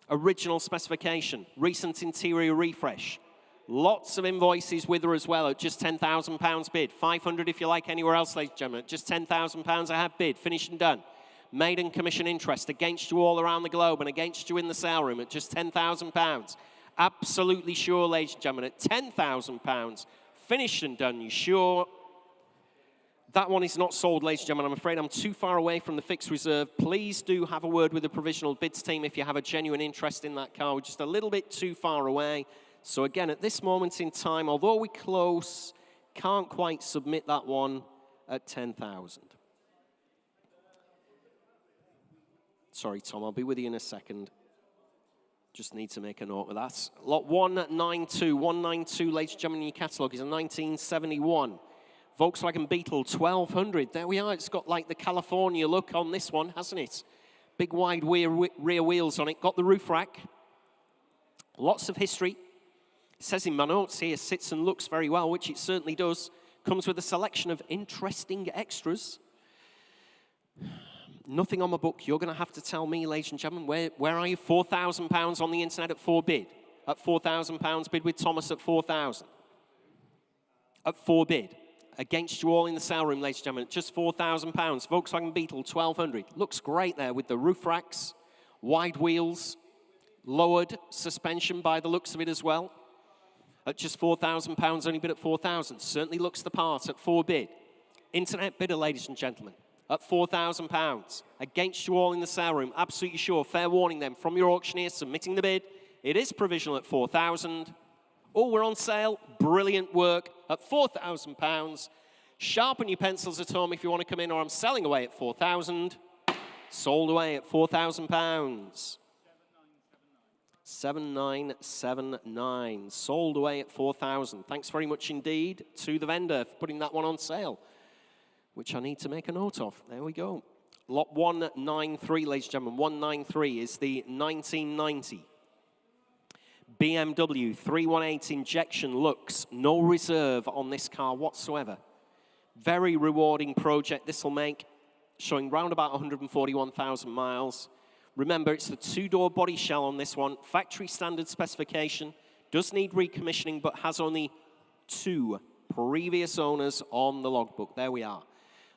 Original specification, recent interior refresh. Lots of invoices with her as well at just £10,000 bid. 500 if you like anywhere else, ladies and gentlemen. At just £10,000 I have bid. Finished and done. Maiden commission interest against you all around the globe and against you in the sale room at just £10,000. Absolutely sure, ladies and gentlemen, at £10,000. Finished and done. You sure? That one is not sold, ladies and gentlemen. I'm afraid I'm too far away from the fixed reserve. Please do have a word with the provisional bids team if you have a genuine interest in that car. We're just a little bit too far away. So again, at this moment in time, although we're close, can't quite submit that one at 10,000. Sorry, Tom, I'll be with you in a second. Just need to make a note of that. Lot 192, ladies and gentlemen, in your catalogue is a 1971 Volkswagen Beetle 1200. There we are. It's got like the California look on this one, hasn't it? Big wide rear wheels on it. Got the roof rack. Lots of history. It says in my notes here, sits and looks very well, which it certainly does. Comes with a selection of interesting extras. Nothing on my book. You're going to have to tell me, ladies and gentlemen, where are you? £4,000 on the internet at 4 bid. At £4,000 bid with Thomas at 4,000. At 4 bid. Against you all in the sale room, ladies and gentlemen, at just £4,000. Volkswagen Beetle 1200. Looks great there with the roof racks, wide wheels, lowered suspension by the looks of it as well. at just £4,000, only bid at 4,000. Certainly looks the part at 4 bid. Internet bidder, ladies and gentlemen, at £4,000. Against you all in the sale room, absolutely sure. Fair warning then from your auctioneer submitting the bid. It is provisional at 4,000. Oh, we're on sale. Brilliant work at £4,000. Sharpen your pencils at home if you want to come in, or I'm selling away at 4,000. Sold away at £4,000. 7979. Sold away at 4,000. Thanks very much indeed to the vendor for putting that one on sale, which I need to make a note of. There we go. Lot 193, ladies and gentlemen. 193 is the 1990 BMW 318 injection Lux. No reserve on this car whatsoever. Very rewarding project this will make, showing round about 141,000 miles. Remember, it's the 2-door body shell on this one. Factory standard specification. Does need recommissioning, but has only 2 previous owners on the logbook. There we are.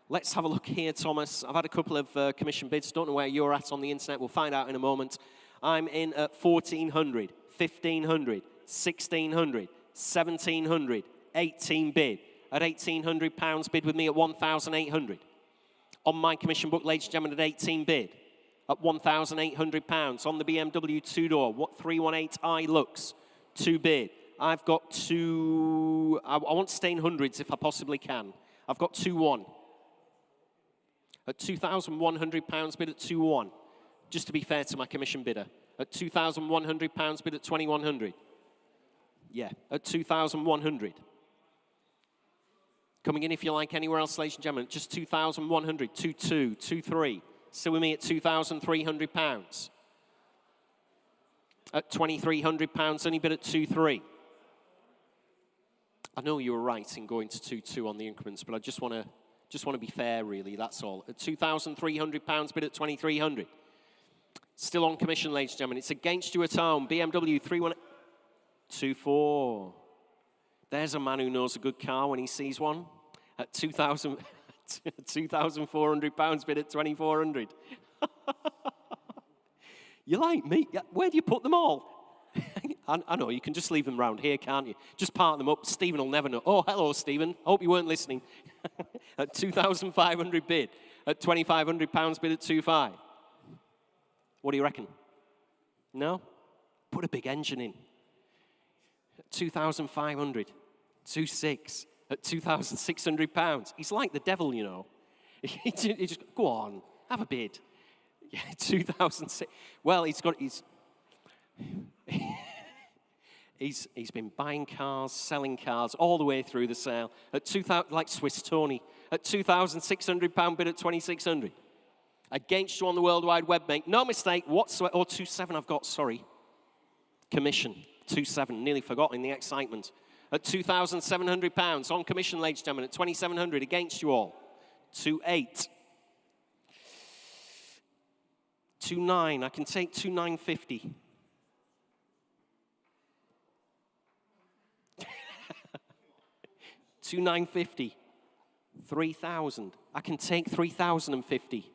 Let's have a look here, Thomas. I've had a couple of commission bids. Don't know where you're at on the internet. We'll find out in a moment. I'm in at 1,400, 1,500, 1,600, 1,700, 18 bid. At £1,800, bid with me at 1,800. On my commission book, ladies and gentlemen, at 18 bid. At £1,800 on the BMW 2-door, 318i Lux, 2 bid. I've got 2, I want to stay in hundreds if I possibly can. I've got 2-1. At £2,100 bid at 2-1. Just to be fair to my commission bidder. At £2,100 bid at 2,100. Yeah, at 2,100. Coming in if you like anywhere else, ladies and gentlemen, just 2,100, 2,2, 2,3. Still with me at £2,300. At £2,300, only bid at 2,3. I know you were right in going to 2,2 on the increments, but I just want to be fair, really. That's all. At £2,300, bid at 2,300. Still on commission, ladies and gentlemen. It's against you at home. BMW 31824. There's a man who knows a good car when he sees one. At £2,400, bid at 2,400. You like me? Where do you put them all? I know, you can just leave them round here, can't you? Just park them up. Stephen will never know. Oh, hello, Stephen. Hope you weren't listening. At 2,500 bid. At £2,500, bid at 2,500. What do you reckon? No? Put a big engine in. At 2,500. 2,600. At £2,600. He's like the devil, you know. He just, go on, have a bid. Yeah, 2006. Well, he's been buying cars, selling cars all the way through the sale. At 2,000, like Swiss Tony. At £2,600 bid at 2,600. Against you on the World Wide Web, mate. No mistake whatsoever. Oh, 2,700 I've got, sorry. Commission. 2,700, nearly forgot in the excitement. At £2,700 on commission, ladies and gentlemen, at 2,700 against you all. 2,800. 2,900, I can take 2,950. $2,950. 3,000. I can take 3,050.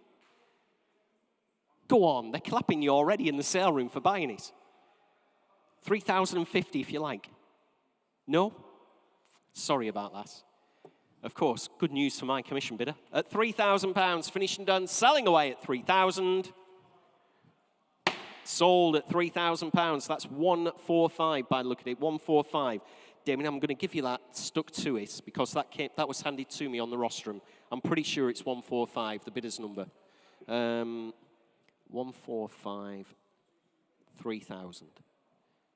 Go on, they're clapping you already in the sale room for buying it. 3,050 if you like. No? Sorry about that. Of course, good news for my commission bidder. At £3,000, finished and done, selling away at 3,000. Sold at £3,000. That's 145 by the look at it. 145. Damien, I'm going to give you that stuck to it because that was handed to me on the rostrum. I'm pretty sure it's 145, the bidder's number. 145, 3,000.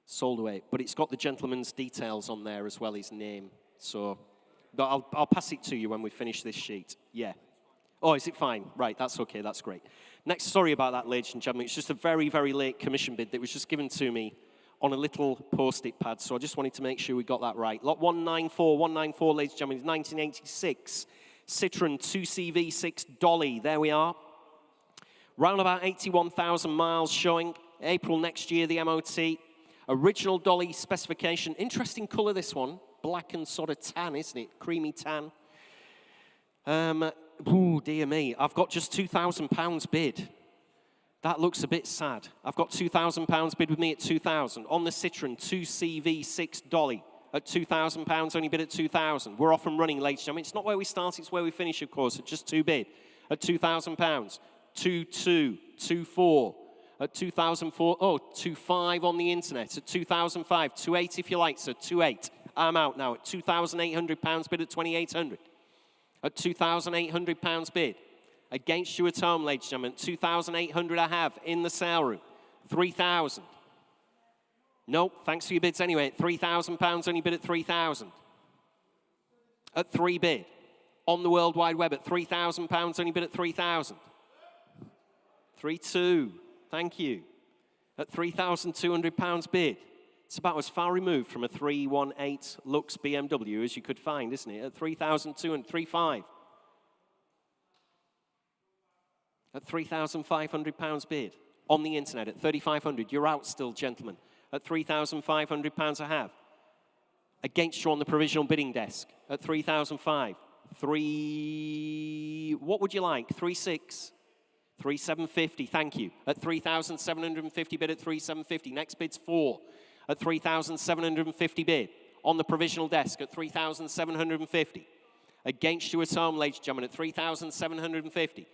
Sold away. But it's got the gentleman's details on there as well, his name. So but I'll pass it to you when we finish this sheet. Yeah. Oh, is it fine? Right, that's okay, that's great. Next, sorry about that, ladies and gentlemen. It's just a very, very late commission bid that was just given to me on a little post-it pad, so I just wanted to make sure we got that right. Lot 194, ladies and gentlemen, is 1986 Citroen 2CV6 Dolly. There we are. Round about 81,000 miles showing. April next year, the MOT. Original Dolly specification. Interesting colour, this one. Black and sort of tan, isn't it? Creamy tan. Ooh, dear me. I've got just £2,000 bid. That looks a bit sad. I've got £2,000 bid with me at 2,000 on the Citroen 2CV6 Dolly. At £2,000, only bid at 2,000. We're off and running, ladies and gentlemen. It's not where we start, it's where we finish, of course. At just 2 bid. At £2,000, 2,2, 2,4. At 2,004, oh, 2,5 on the internet. At 2,005, 2,8 if you like, sir, 2,8. I'm out now. At £2,800 bid at 2,800. At £2,800 bid. Against you at home, ladies and gentlemen. 2,800 I have in the sale room. 3,000. Nope, thanks for your bids anyway. At £3,000, only bid at 3,000. At 3 bid. On the World Wide Web at £3,000, only bid at 3,000. 3,2, thank you. At £3,200 bid. It's about as far removed from a 318 Lux BMW as you could find, isn't it? At 3,200, 3,500. At £3,500 bid. On the internet at 3,500. You're out still, gentlemen. At £3,500 I have. Against you on the provisional bidding desk at 3,005. What would you like? 3,600. 3,750, thank you. At 3,750 bid at 3,750. Next bid's 4. At 3,750 bid. On the provisional desk at 3,750. Against you at home, ladies and gentlemen, at 3,750.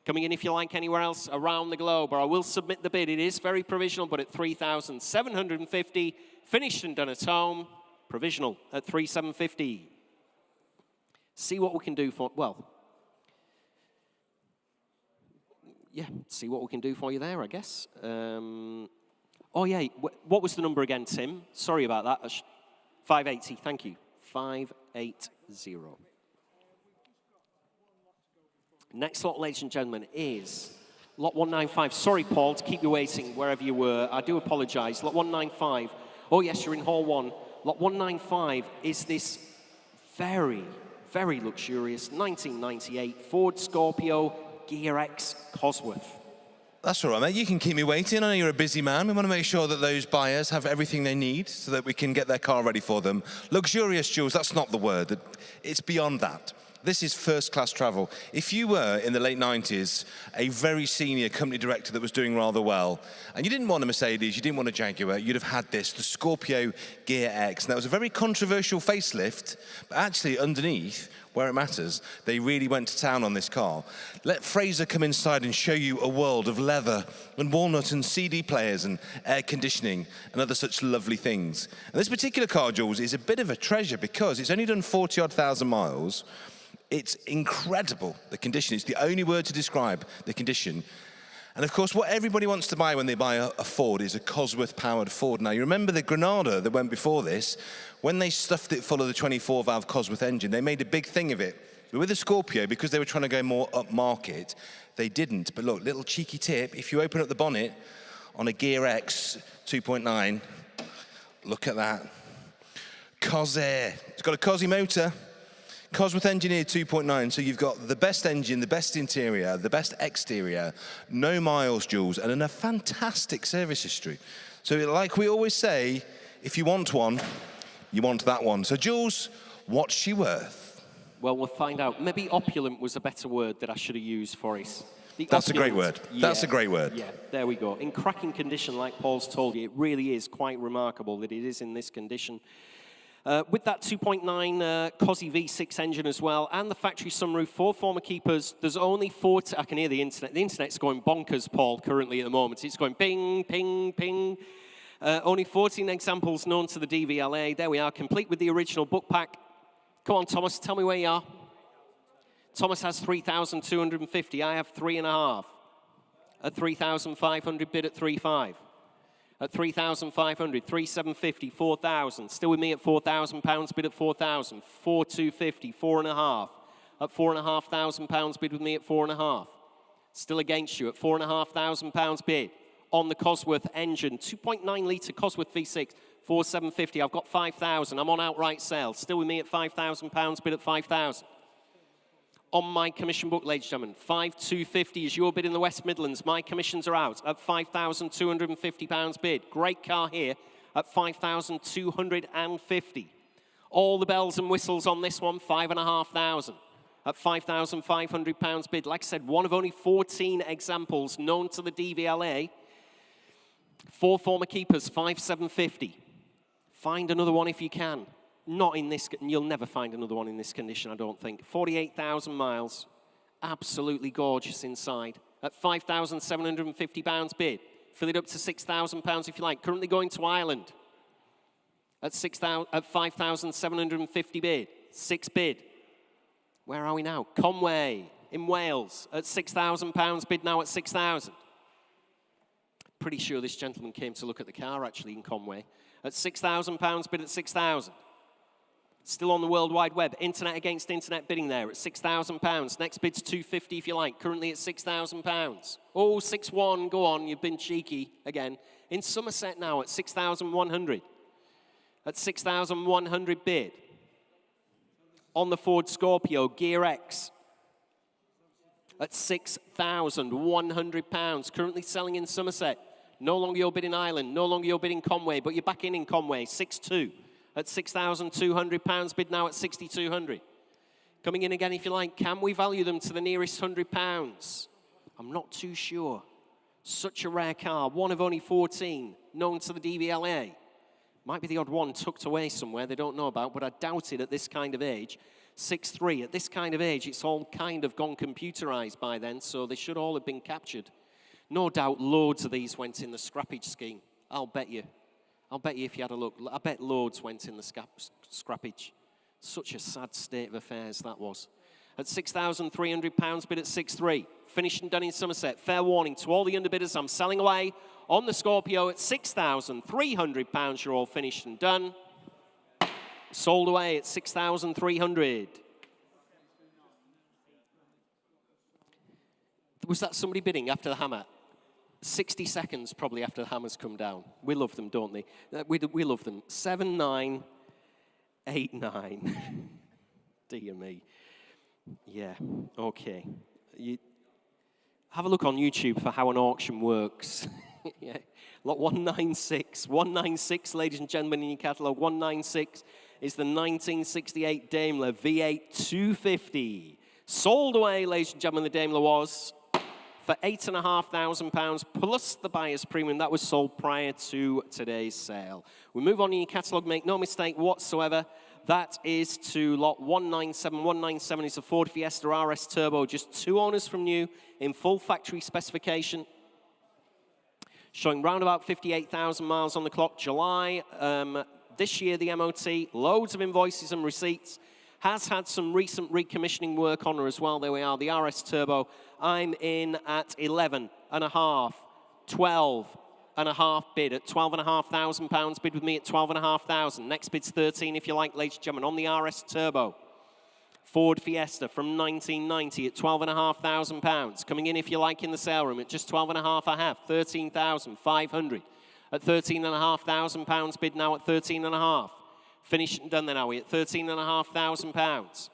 Coming in if you like anywhere else around the globe, or I will submit the bid. It is very provisional, but at 3,750. Finished and done at home. Provisional at 3,750. See what we can do for, well, yeah, see what we can do for you there, I guess. Oh, yeah, what was the number again, Tim? Sorry about that. 580, thank you. 580. Next lot, ladies and gentlemen, is lot 195. Sorry, Paul, to keep you waiting wherever you were. I do apologise. Lot 195. Oh, yes, you're in Hall 1. Lot 195 is this very, very luxurious 1998 Ford Scorpio Gear X Cosworth. That's all right, mate. You can keep me waiting. I know you're a busy man. We want to make sure that those buyers have everything they need so that we can get their car ready for them. Luxurious, Jules, that's not the word. It's beyond that. This is first-class travel. If you were, in the late 90s, a very senior company director that was doing rather well, and you didn't want a Mercedes, you didn't want a Jaguar, you'd have had this, the Scorpio Gear X. And that was a very controversial facelift, but actually underneath, where it matters, they really went to town on this car. Let Fraser come inside and show you a world of leather and walnut and CD players and air conditioning and other such lovely things. And this particular car, Jules, is a bit of a treasure because it's only done 40-odd thousand miles. It's incredible, the condition. It's the only word to describe the condition. And of course, what everybody wants to buy when they buy a Ford is a Cosworth-powered Ford. Now, you remember the Granada that went before this? When they stuffed it full of the 24-valve Cosworth engine, they made a big thing of it. But with the Scorpio, because they were trying to go more upmarket, they didn't. But look, little cheeky tip, if you open up the bonnet on a Gear X 2.9, look at that. Cos-Air. It's got a Cosy motor. Cosworth Engineered 2.9, so you've got the best engine, the best interior, the best exterior, no miles, Jules, and a fantastic service history. So like we always say, if you want one, you want that one. So Jules, what's she worth? Well, we'll find out. Maybe opulent was a better word that I should have used for it. That's a great word. Yeah, that's a great word. Yeah, there we go. In cracking condition, like Paul's told you, it really is quite remarkable that it is in this condition. With that 2.9 Cosy V6 engine as well, and the factory sunroof, 4 former keepers, there's only 4... I can hear the internet. The internet's going bonkers, Paul, currently at the moment. It's going ping, ping, ping. Only 14 examples known to the DVLA. There we are, complete with the original book pack. Come on, Thomas, tell me where you are. Thomas has 3,250. I have 3.5. At 3,500 bid at 3.5. At 3,500, 3,750, 4,000. Still with me at £4,000, bid at 4,000. 4,250, 4.5. At £4,500, bid with me at 4.5. Still against you at £4,500 bid. On the Cosworth engine, 2.9 litre Cosworth V6, 4,750. I've got 5,000. I'm on outright sale. Still with me at £5,000, bid at 5,000. On my commission book, ladies and gentlemen, 5,250 is your bid in the West Midlands. My commissions are out at £5,250 bid. Great car here at 5,250. All the bells and whistles on this one, 5,500 at £5,500 bid. Like I said, one of only 14 examples known to the DVLA. 4 former keepers, 5,750. Find another one if you can. Not in this, you'll never find another one in this condition, I don't think. 48,000 miles, absolutely gorgeous inside. At £5,750 bid. Fill it up to £6,000 if you like. Currently going to Ireland. At £5,750 bid. 6 bid. Where are we now? Conway in Wales at £6,000 bid now at 6,000. Pretty sure this gentleman came to look at the car actually in Conway. At £6,000 bid at 6,000. Still on the World Wide Web. Internet against internet bidding there at £6,000. Next bid's £250 if you like. Currently at £6,000. Oh, 6-1. Go on. You've been cheeky again. In Somerset now at 6,100. At 6,100 bid. On the Ford Scorpio Gear X. At £6,100. Currently selling in Somerset. No longer your bid in Ireland. No longer your bid in Conway. But you're back in Conway. 6-2. At £6,200 bid now at 6,200. Coming in again if you like. Can we value them to the nearest £100? I'm not too sure. Such a rare car. One of only 14 known to the DVLA. Might be the odd one tucked away somewhere they don't know about, but I doubt it at this kind of age. 6.3. At this kind of age, it's all kind of gone computerized by then, so they should all have been captured. No doubt loads of these went in the scrappage scheme. I'll bet you. I'll bet you if you had a look, I bet loads went in the scrappage. Such a sad state of affairs that was. At £6,300 bid at 6.3. Finished and done in Somerset. Fair warning to all the underbidders, I'm selling away on the Scorpio at £6,300. You're all finished and done. Sold away at 6,300. Was that somebody bidding after the hammer? 60 seconds probably after the hammers come down. We love them, don't they? We love them. 7,989. Dear me. Yeah, okay. You have a look on YouTube for how an auction works. Yeah. Lot 196. 196, ladies and gentlemen, in your catalogue. 196 is the 1968 Daimler V8 250. Sold away, ladies and gentlemen, the Daimler was for £8,500 plus the buyer's premium. That was sold prior to today's sale. We move on in your catalogue, make no mistake whatsoever. That is to lot 197. 197 is a Ford Fiesta RS Turbo, just 2 owners from new in full factory specification. Showing round about 58,000 miles on the clock. July this year, the MOT, loads of invoices and receipts. Has had some recent recommissioning work on her as well. There we are, the RS Turbo. I'm in at 11.5, 12.5 bid at £12,500. Bid with me at 12,500. Next bid's 13 if you like, ladies and gentlemen, on the RS Turbo. Ford Fiesta from 1990 at £12,500. Coming in if you like in the sale room at just 12.5 I have, 13,500. At £13,500 bid now at 13.5. Finished and done then, are we? At £13,500.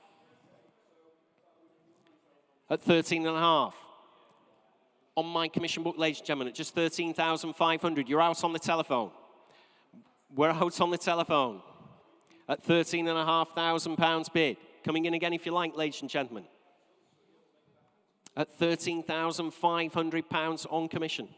At 13.5. On my commission book, ladies and gentlemen, at just 13,500. You're out on the telephone. We're out on the telephone. At £13,500 bid. Coming in again if you like, ladies and gentlemen. At £13,500 on commission.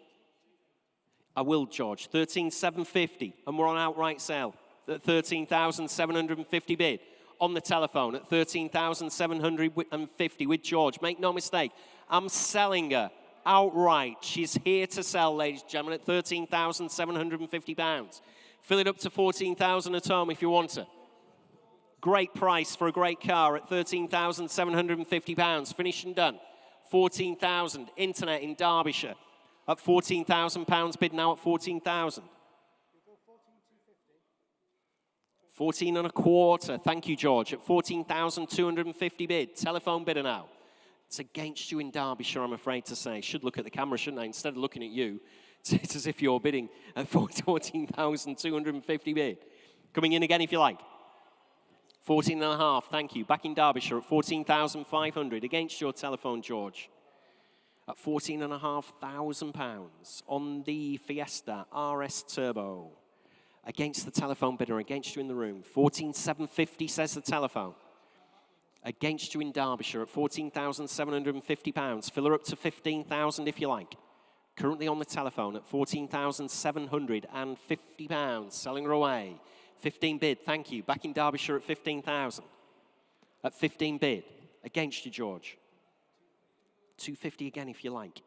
I will, George. 13,750, and we're on outright sale. At 13,750 bid. On the telephone at 13,750 with George. Make no mistake, I'm selling her outright. She's here to sell, ladies and gentlemen, at £13,750. Fill it up to 14,000 at home if you want her. Great price for a great car at £13,750. Finished and done. 14,000. Internet in Derbyshire at £14,000. Bid now at 14,000. 14.25. Thank you, George. At 14,250 bid. Telephone bidder now. It's against you in Derbyshire, I'm afraid to say. Should look at the camera, shouldn't I? Instead of looking at you, it's as if you're bidding at 14,250 bid. Coming in again if you like. 14.5. Thank you. Back in Derbyshire at 14,500. Against your telephone, George. At £14,500 on the Fiesta RS Turbo. Against the telephone bidder, against you in the room. 14,750 says the telephone. Against you in Derbyshire at £14,750. Fill her up to 15,000 if you like. Currently on the telephone at £14,750. Selling her away. 15 bid, thank you. Back in Derbyshire at 15,000. At 15 bid. Against you, George. 250 again if you like.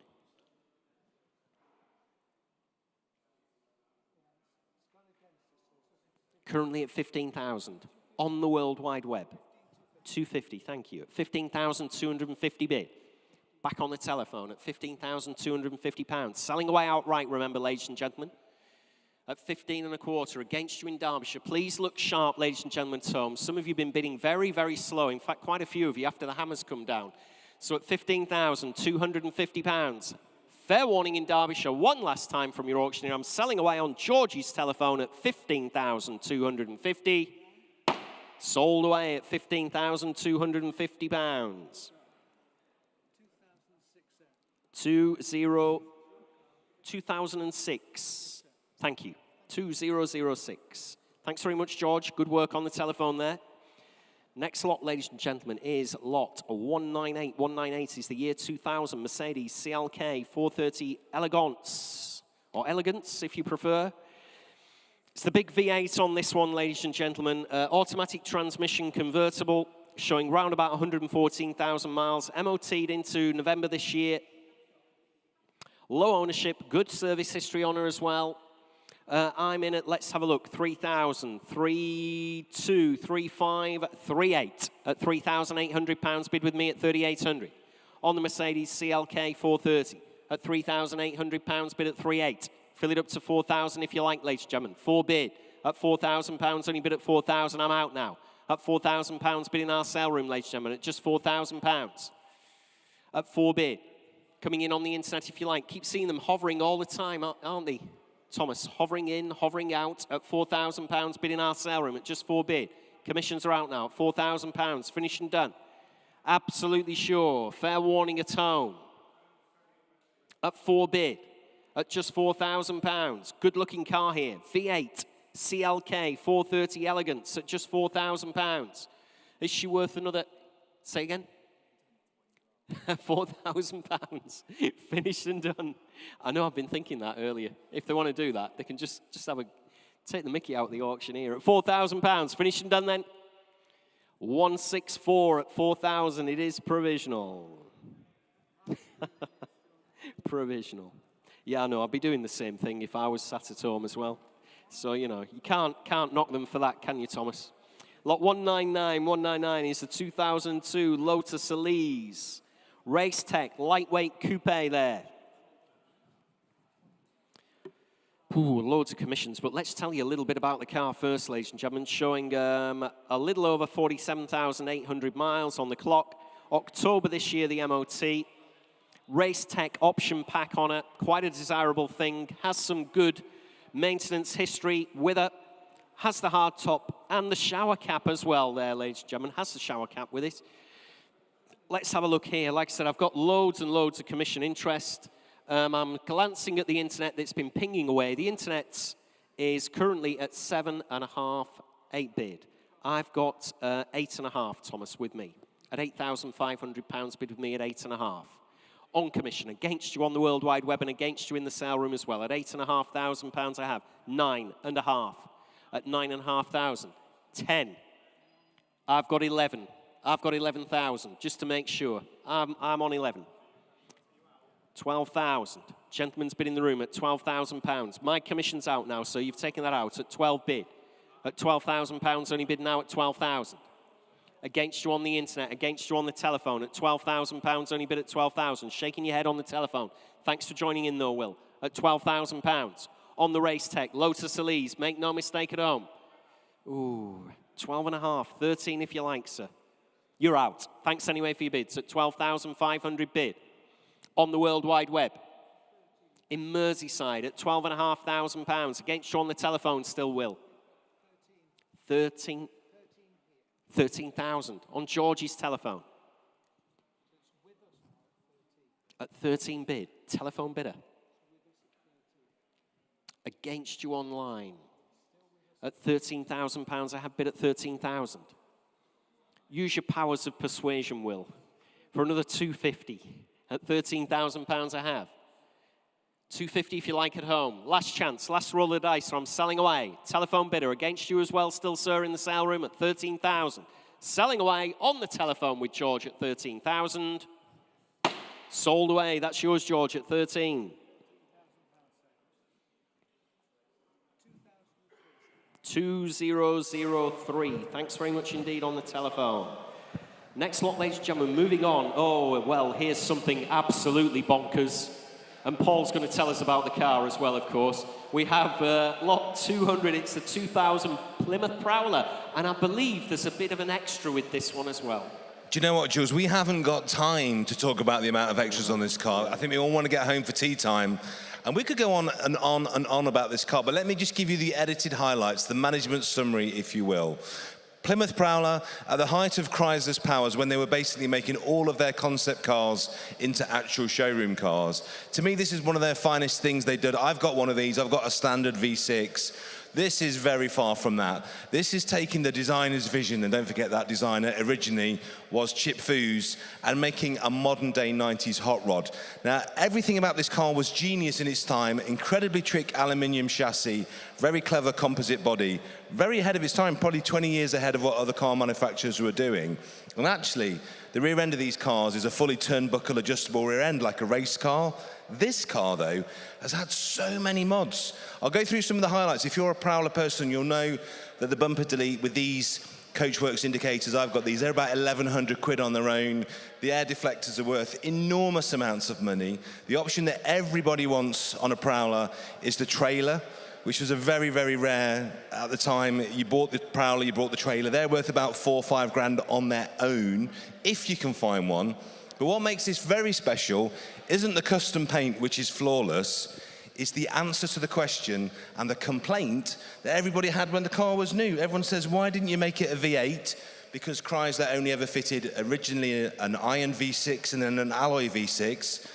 Currently at 15,000 on the World Wide Web. 250, thank you. At 15,250 bid. Back on the telephone at £15,250. Selling away outright, remember, ladies and gentlemen. At 15 and a quarter against you in Derbyshire. Please look sharp, ladies and gentlemen, at home. Some of you have been bidding very, very slow. In fact, quite a few of you after the hammers come down. So at £15,250. Fair warning in Derbyshire, one last time from your auctioneer. I'm selling away on Georgie's telephone at 15,250. Sold away at £15,250. 2006. Thank you. 2006. Thanks very much, George. Good work on the telephone there. Next lot, ladies and gentlemen, is lot 198. 198 is the year 2000 Mercedes CLK 430 Elegance, or Elegance if you prefer. It's the big V8 on this one, ladies and gentlemen. Automatic transmission convertible, showing round about 114,000 miles. MOT'd into November this year. Low ownership, good service history on her as well. I'm in at, let's have a look, 3,000, 3,2, 3,5, 3,8 at £3,800. Bid with me at 3,800. On the Mercedes CLK 430 at £3,800. Bid at 3,8. Fill it up to 4,000 if you like, ladies and gentlemen. 4 bid at £4,000. Only bid at 4,000. I'm out now. At £4,000. Bid in our sale room, ladies and gentlemen, at just £4,000. At 4 bid. Coming in on the internet if you like. Keep seeing them hovering all the time, aren't they? Thomas, hovering in, hovering out at £4,000. Bid in our sale room at just 4 bid. Commissions are out now at £4,000. Finished and done. Absolutely sure. Fair warning at home. At 4 bid. At just £4,000. Good looking car here. V8 CLK 430 Elegance at just £4,000. Is she worth another, say again? £4,000. Finished and done. I know I've been thinking that earlier. If they want to do that, they can just take the mickey out of the auctioneer at £4,000. Finished and done then. 164 at 4,000. It is provisional. Provisional. Yeah, I know. I'd be doing the same thing if I was sat at home as well. So, you know, you can't knock them for that, can you, Thomas? Lot 199. 199 is the 2002 Lotus Elise. Race Tech, lightweight coupe there. Ooh, loads of commissions, but let's tell you a little bit about the car first, ladies and gentlemen. Showing a little over 47,800 miles on the clock. October this year, the MOT. Race Tech option pack on it. Quite a desirable thing. Has some good maintenance history with it. Has the hard top and the shower cap as well there, ladies and gentlemen. Has the shower cap with it. Let's have a look here. Like I said, I've got loads and loads of commission interest. I'm glancing at the internet that's been pinging away. The internet is currently at 7.5, 8 bid. I've got 8.5, Thomas, with me. At £8,500, bid with me at 8.5. On commission, against you on the World Wide Web and against you in the sale room as well. At £8,500 I have 9.5. At 9,500. 10. I've got 11. I've got 11,000, just to make sure. I'm on 11. 12,000. Gentleman's bid in the room at £12,000. My commission's out now, so you've taken that out at 12 bid. At £12,000, only bid now at 12,000. Against you on the internet, against you on the telephone at £12,000, only bid at 12,000. Shaking your head on the telephone. Thanks for joining in though, Will. At £12,000. On the Race Tech, Lotus Elise, make no mistake at home. Ooh, 12.5, 13 if you like, sir. You're out. Thanks anyway for your bids at 12,500 bid. On the World Wide Web. In Merseyside at £12,500. Against you on the telephone still, Will. 13,000 on Georgie's telephone. At 13 bid, telephone bidder. Against you online. At £13,000, I have bid at 13,000. Use your powers of persuasion, Will. For another 250 at £13,000 I have. 250 if you like at home. Last chance, last roll of the dice, so I'm selling away. Telephone bidder against you as well, still, sir, in the sale room at 13,000. Selling away on the telephone with George at 13,000. Sold away, that's yours, George, at 13. 2003. Thanks very much indeed on the telephone. Next lot, ladies and gentlemen, moving on. Oh, well, here's something absolutely bonkers. And Paul's going to tell us about the car as well, of course. We have lot 200. It's the 2000 Plymouth Prowler. And I believe there's a bit of an extra with this one as well. Do you know what, Jules? We haven't got time to talk about the amount of extras on this car. I think we all want to get home for tea time. And we could go on and on and on about this car, but let me just give you the edited highlights, the management summary, if you will. Plymouth Prowler, at the height of Chrysler's powers, when they were basically making all of their concept cars into actual showroom cars. To me, this is one of their finest things they did. I've got one of these. I've got a standard V6. This is very far from that. This is taking the designer's vision, and don't forget that designer originally was Chip Foose, and making a modern-day 90s hot rod. Now, everything about this car was genius in its time. Incredibly trick aluminium chassis, very clever composite body, very ahead of its time, probably 20 years ahead of what other car manufacturers were doing. And actually, the rear end of these cars is a fully turnbuckle adjustable rear end, like a race car. This car, though, has had so many mods. I'll go through some of the highlights. If you're a Prowler person, you'll know that the bumper delete with these Coachworks indicators, I've got these, they're about 1,100 quid on their own. The air deflectors are worth enormous amounts of money. The option that everybody wants on a Prowler is the trailer, which was a very, very rare at the time. You bought the Prowler, you bought the trailer. They're worth about 4 or 5 grand on their own, if you can find one. But what makes this very special isn't the custom paint, which is flawless. It's the answer to the question and the complaint that everybody had when the car was new. Everyone says, why didn't you make it a V8? Because Chrysler only ever fitted originally an iron V6 and then an alloy V6.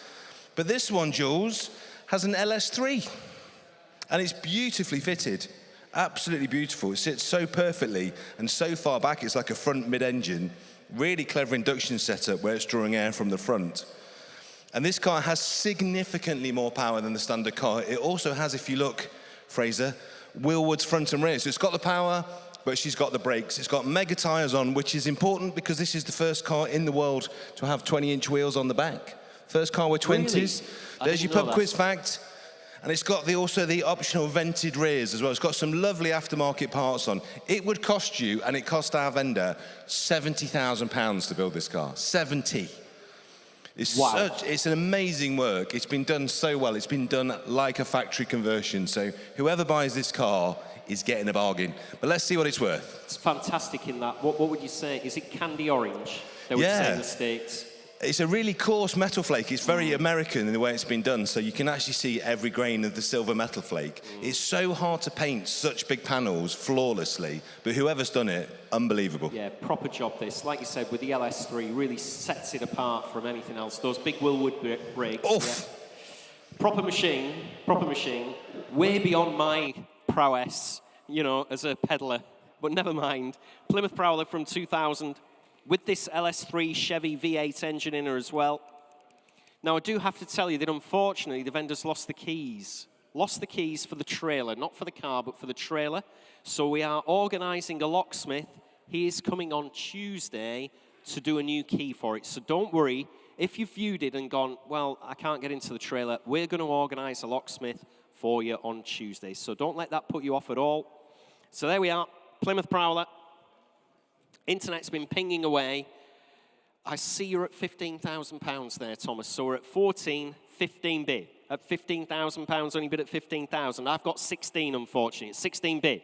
But this one, Jules, has an LS3. And it's beautifully fitted. Absolutely beautiful. It sits so perfectly and so far back, it's like a front mid-engine. Really clever induction setup where it's drawing air from the front. And this car has significantly more power than the standard car. It also has, if you look, Fraser, Willward's front and rear. So it's got the power, but she's got the brakes. It's got mega tyres on, which is important because this is the first car in the world to have 20-inch wheels on the back. First car with 20s. Really? There's your pub quiz fact. And it's got also the optional vented rears as well. It's got some lovely aftermarket parts on. It would cost you, and it cost our vendor, £70,000 to build this car. 70. It's an amazing work. It's been done so well. It's been done like a factory conversion. So whoever buys this car is getting a bargain. But let's see what it's worth. It's fantastic in that. What would you say? Is it candy orange? They would say in the States. It's a really coarse metal flake. It's very American in the way it's been done, so you can actually see every grain of the silver metal flake. It's so hard to paint such big panels flawlessly, but whoever's done it, unbelievable. Yeah, proper job this. Like you said, with the LS3, really sets it apart from anything else. Those big Willwood brakes. Oof. Yeah. Proper machine, way beyond my prowess, you know, as a peddler. But never mind. Plymouth Prowler from 2000. With this LS3 Chevy V8 engine in her as well. Now, I do have to tell you that, unfortunately, the vendors lost the keys. Lost the keys for the trailer, not for the car, but for the trailer. So we are organising a locksmith. He is coming on Tuesday to do a new key for it. So don't worry. If you've viewed it and gone, well, I can't get into the trailer, we're going to organise a locksmith for you on Tuesday. So don't let that put you off at all. So there we are, Plymouth Prowler. Internet's been pinging away. I see you're at £15,000 there, Thomas. So we're at 14, 15 bid. At £15,000, only bid at 15,000. I've got 16, unfortunately. It's 16 bid.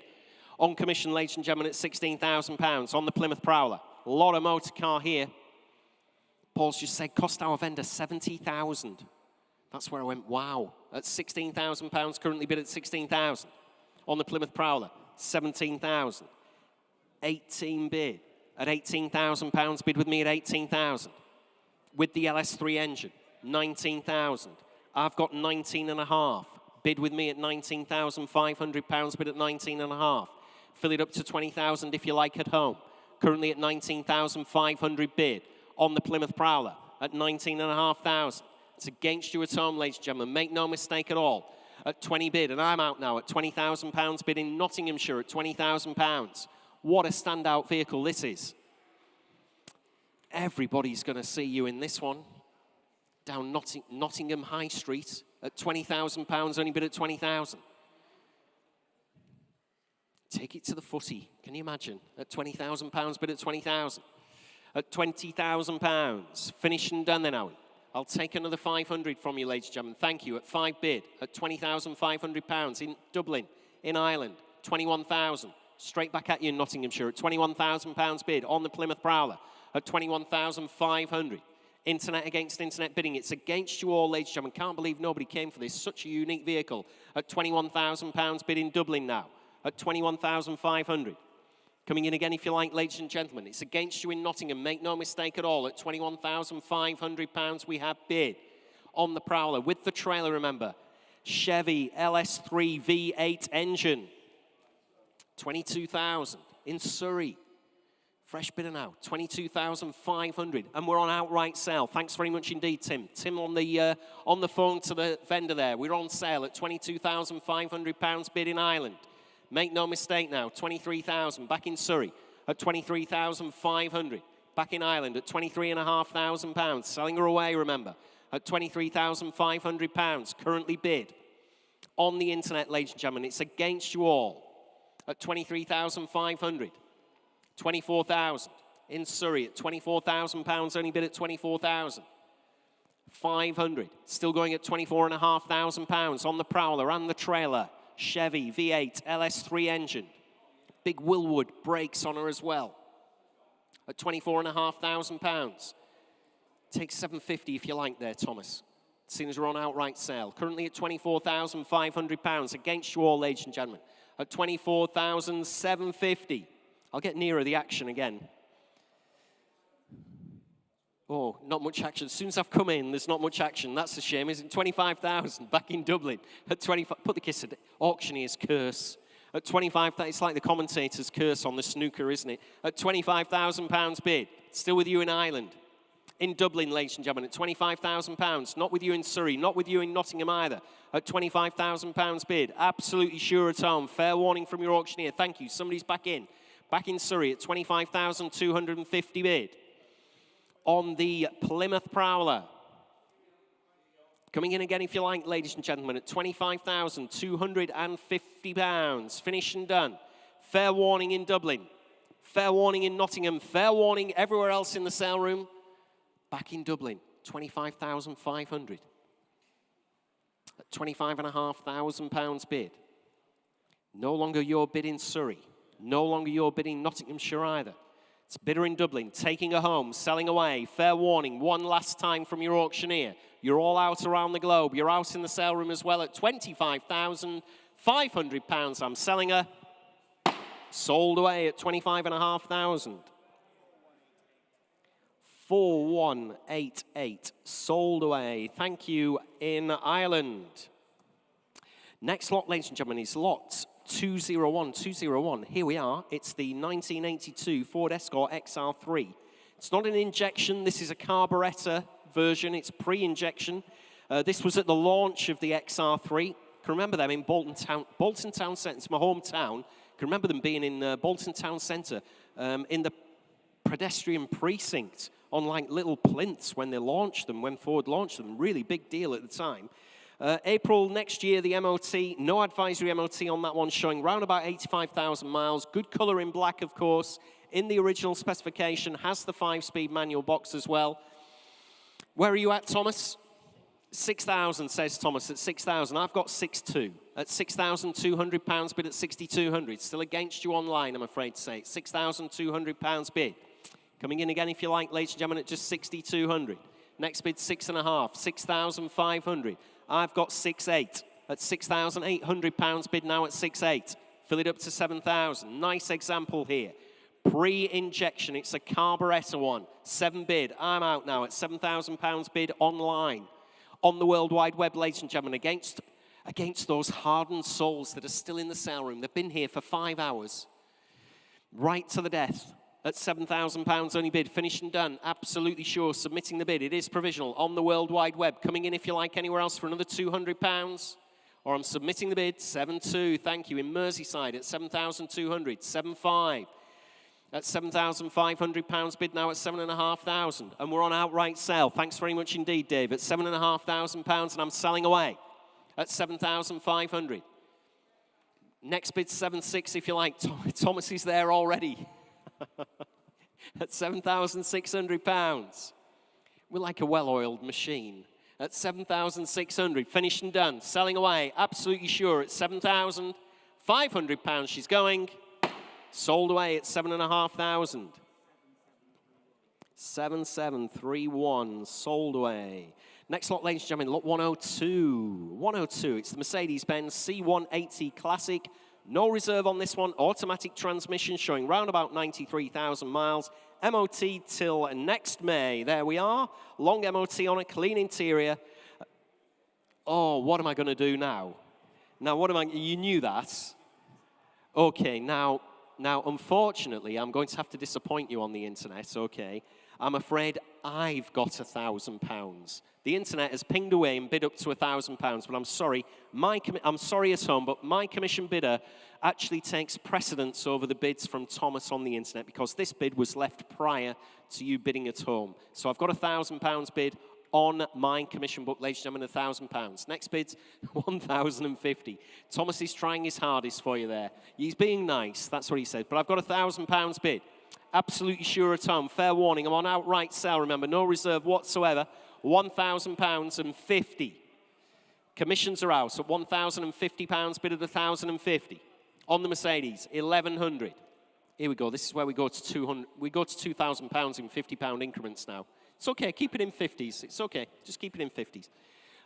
On commission, ladies and gentlemen, at £16,000 on the Plymouth Prowler. A lot of motor car here. Paul's just said, cost our vendor 70,000. That's where I went, wow. At £16,000, currently bid at 16,000. On the Plymouth Prowler, 17,000. 18 bid. At £18,000, bid with me at 18,000. With the LS3 engine, 19,000. I've got 19.5. Bid with me at £19,500, bid at 19.5. Fill it up to 20,000 if you like at home. Currently at 19,500 bid. On the Plymouth Prowler at 19,500. It's against you at home, ladies and gentlemen. Make no mistake at all. At 20 bid, and I'm out now at £20,000 bid in Nottinghamshire at £20,000. What a standout vehicle this is. Everybody's going to see you in this one. Down Nottingham High Street at £20,000, only bid at 20,000. Take it to the footy. Can you imagine? At £20,000, bid at 20,000. At £20,000, finished and done then, Owen. I'll take another 500 from you, ladies and gentlemen. Thank you. At 5 bid, at £20,500 in Dublin, in Ireland, 21,000. Straight back at you in Nottinghamshire at £21,000 bid on the Plymouth Prowler at 21,500. Internet against internet bidding. It's against you all, ladies and gentlemen. Can't believe nobody came for this. Such a unique vehicle at £21,000 bid in Dublin now at 21,500. Coming in again, if you like, ladies and gentlemen. It's against you in Nottingham. Make no mistake at all. At £21,500 we have bid on the Prowler with the trailer, remember. Chevy LS3 V8 engine. 22,000 in Surrey. Fresh bidder now, 22,500. And we're on outright sale. Thanks very much indeed, Tim. Tim on the phone to the vendor there. We're on sale at £22,500 bid in Ireland. Make no mistake now, 23,000 back in Surrey at 23,500. Back in Ireland at £23,500. Selling her away, remember, at £23,500. Currently bid on the internet, ladies and gentlemen. It's against you all at 23,500. 24,000 in Surrey at £24,000. Only bid at 24,000. 500. Still going at £24,500 on the Prowler and the trailer. Chevy V8 LS3 engine. Big Willwood brakes on her as well. At £24,500. Take 750 if you like there, Thomas. Seeing as we're on outright sale. Currently at £24,500. Against you all, ladies and gentlemen. At £24,750. I'll get nearer the action again. Oh, not much action. As soon as I've come in, there's not much action. That's a shame, isn't it? 25,000 back in Dublin. At 25, put the kiss at Auctioneer's curse. At 25,000, it's like the commentator's curse on the snooker, isn't it? At £25,000 bid. Still with you in Ireland. In Dublin, ladies and gentlemen, at £25,000. Not with you in Surrey. Not with you in Nottingham either. At £25,000 bid. Absolutely sure at home. Fair warning from your auctioneer. Thank you. Somebody's back in. Back in Surrey at £25,250 bid. On the Plymouth Prowler. Coming in again, if you like, ladies and gentlemen, at £25,250. Finished and done. Fair warning in Dublin. Fair warning in Nottingham. Fair warning everywhere else in the sale room. Back in Dublin, £25,500. At £25,500 bid. No longer your bid in Surrey. No longer your bid in Nottinghamshire either. It's bidder in Dublin, taking her home, selling away. Fair warning, one last time from your auctioneer. You're all out around the globe. You're out in the sale room as well at £25,500. I'm selling her. Sold away at £25,500. 4188. Sold away. Thank you in Ireland. Next lot, ladies and gentlemen, is lot 201. Here we are. It's the 1982 Ford Escort XR3. It's not an injection. This is a carburettor version. It's pre-injection. This was at the launch of the XR3. Can remember them in Bolton Town Centre. It's my hometown. Can remember them being in Bolton Town Centre in the pedestrian precinct on like little plinths when they launched them, when Ford launched them. Really big deal at the time. April next year, the MOT, no advisory MOT on that one, showing round about 85,000 miles. Good colour in black, of course. In the original specification, has the 5-speed manual box as well. Where are you at, Thomas? 6,000, says Thomas, at 6,000. I've got 6,200. At £6,200 bid at 6,200. Still against you online, I'm afraid to say. £6,200 bid. Coming in again, if you like, ladies and gentlemen, at just 6,200. Next bid, 6,500. 6,500. I've got 6,800. At £6,800 bid now at 6,800. Fill it up to 7,000. Nice example here. Pre-injection. It's a carburettor one. 7 bid. I'm out now at £7,000 bid online. On the World Wide Web, ladies and gentlemen, against those hardened souls that are still in the sale room. They've been here for 5 hours. Right to the death. at £7,000 only bid. Finished and done. Absolutely sure. Submitting the bid. It is provisional on the World Wide Web. Coming in if you like anywhere else for another £200. Or I'm submitting the bid. 7.2. Thank you. In Merseyside at 7,200. 7.5. At £7,500 bid now at 7,500. And we're on outright sale. Thanks very much indeed, Dave. At £7,500 and I'm selling away at 7,500. Next bid 7.6 if you like. Thomas is there already. At £7,600. We're like a well-oiled machine. At 7,600. Finished and done. Selling away. Absolutely sure at £7,500 she's going. Sold away at 7,500. 7,731. Sold away. Next lot, ladies and gentlemen, lot 102. 102. It's the Mercedes-Benz C180 Classic. No reserve on this one. Automatic transmission showing round about 93,000 miles. MOT till next May. There we are. Long MOT on a clean interior. Oh, what am I going to do now? Now, what am I? You knew that. Okay, now, unfortunately, I'm going to have to disappoint you on the internet, okay? I'm afraid I've got £1,000. The internet has pinged away and bid up to £1,000, but I'm sorry. I'm sorry at home, but my commission bidder actually takes precedence over the bids from Thomas on the internet because this bid was left prior to you bidding at home. So I've got £1,000 bid on my commission book, ladies and gentlemen, £1,000. Next bid's 1,050. Thomas is trying his hardest for you there. He's being nice, that's what he said. But I've got £1,000 bid. Absolutely sure at home. Fair warning, I'm on outright sale, remember, no reserve whatsoever. £1,000 and 50. Commissions are out, so £1,050 bid at 1,050. On the Mercedes, 1,100. Here we go, this is where we go to 200. We go to £2,000 in £50 increments now. It's okay, keep it in 50s. It's okay, just keep it in 50s.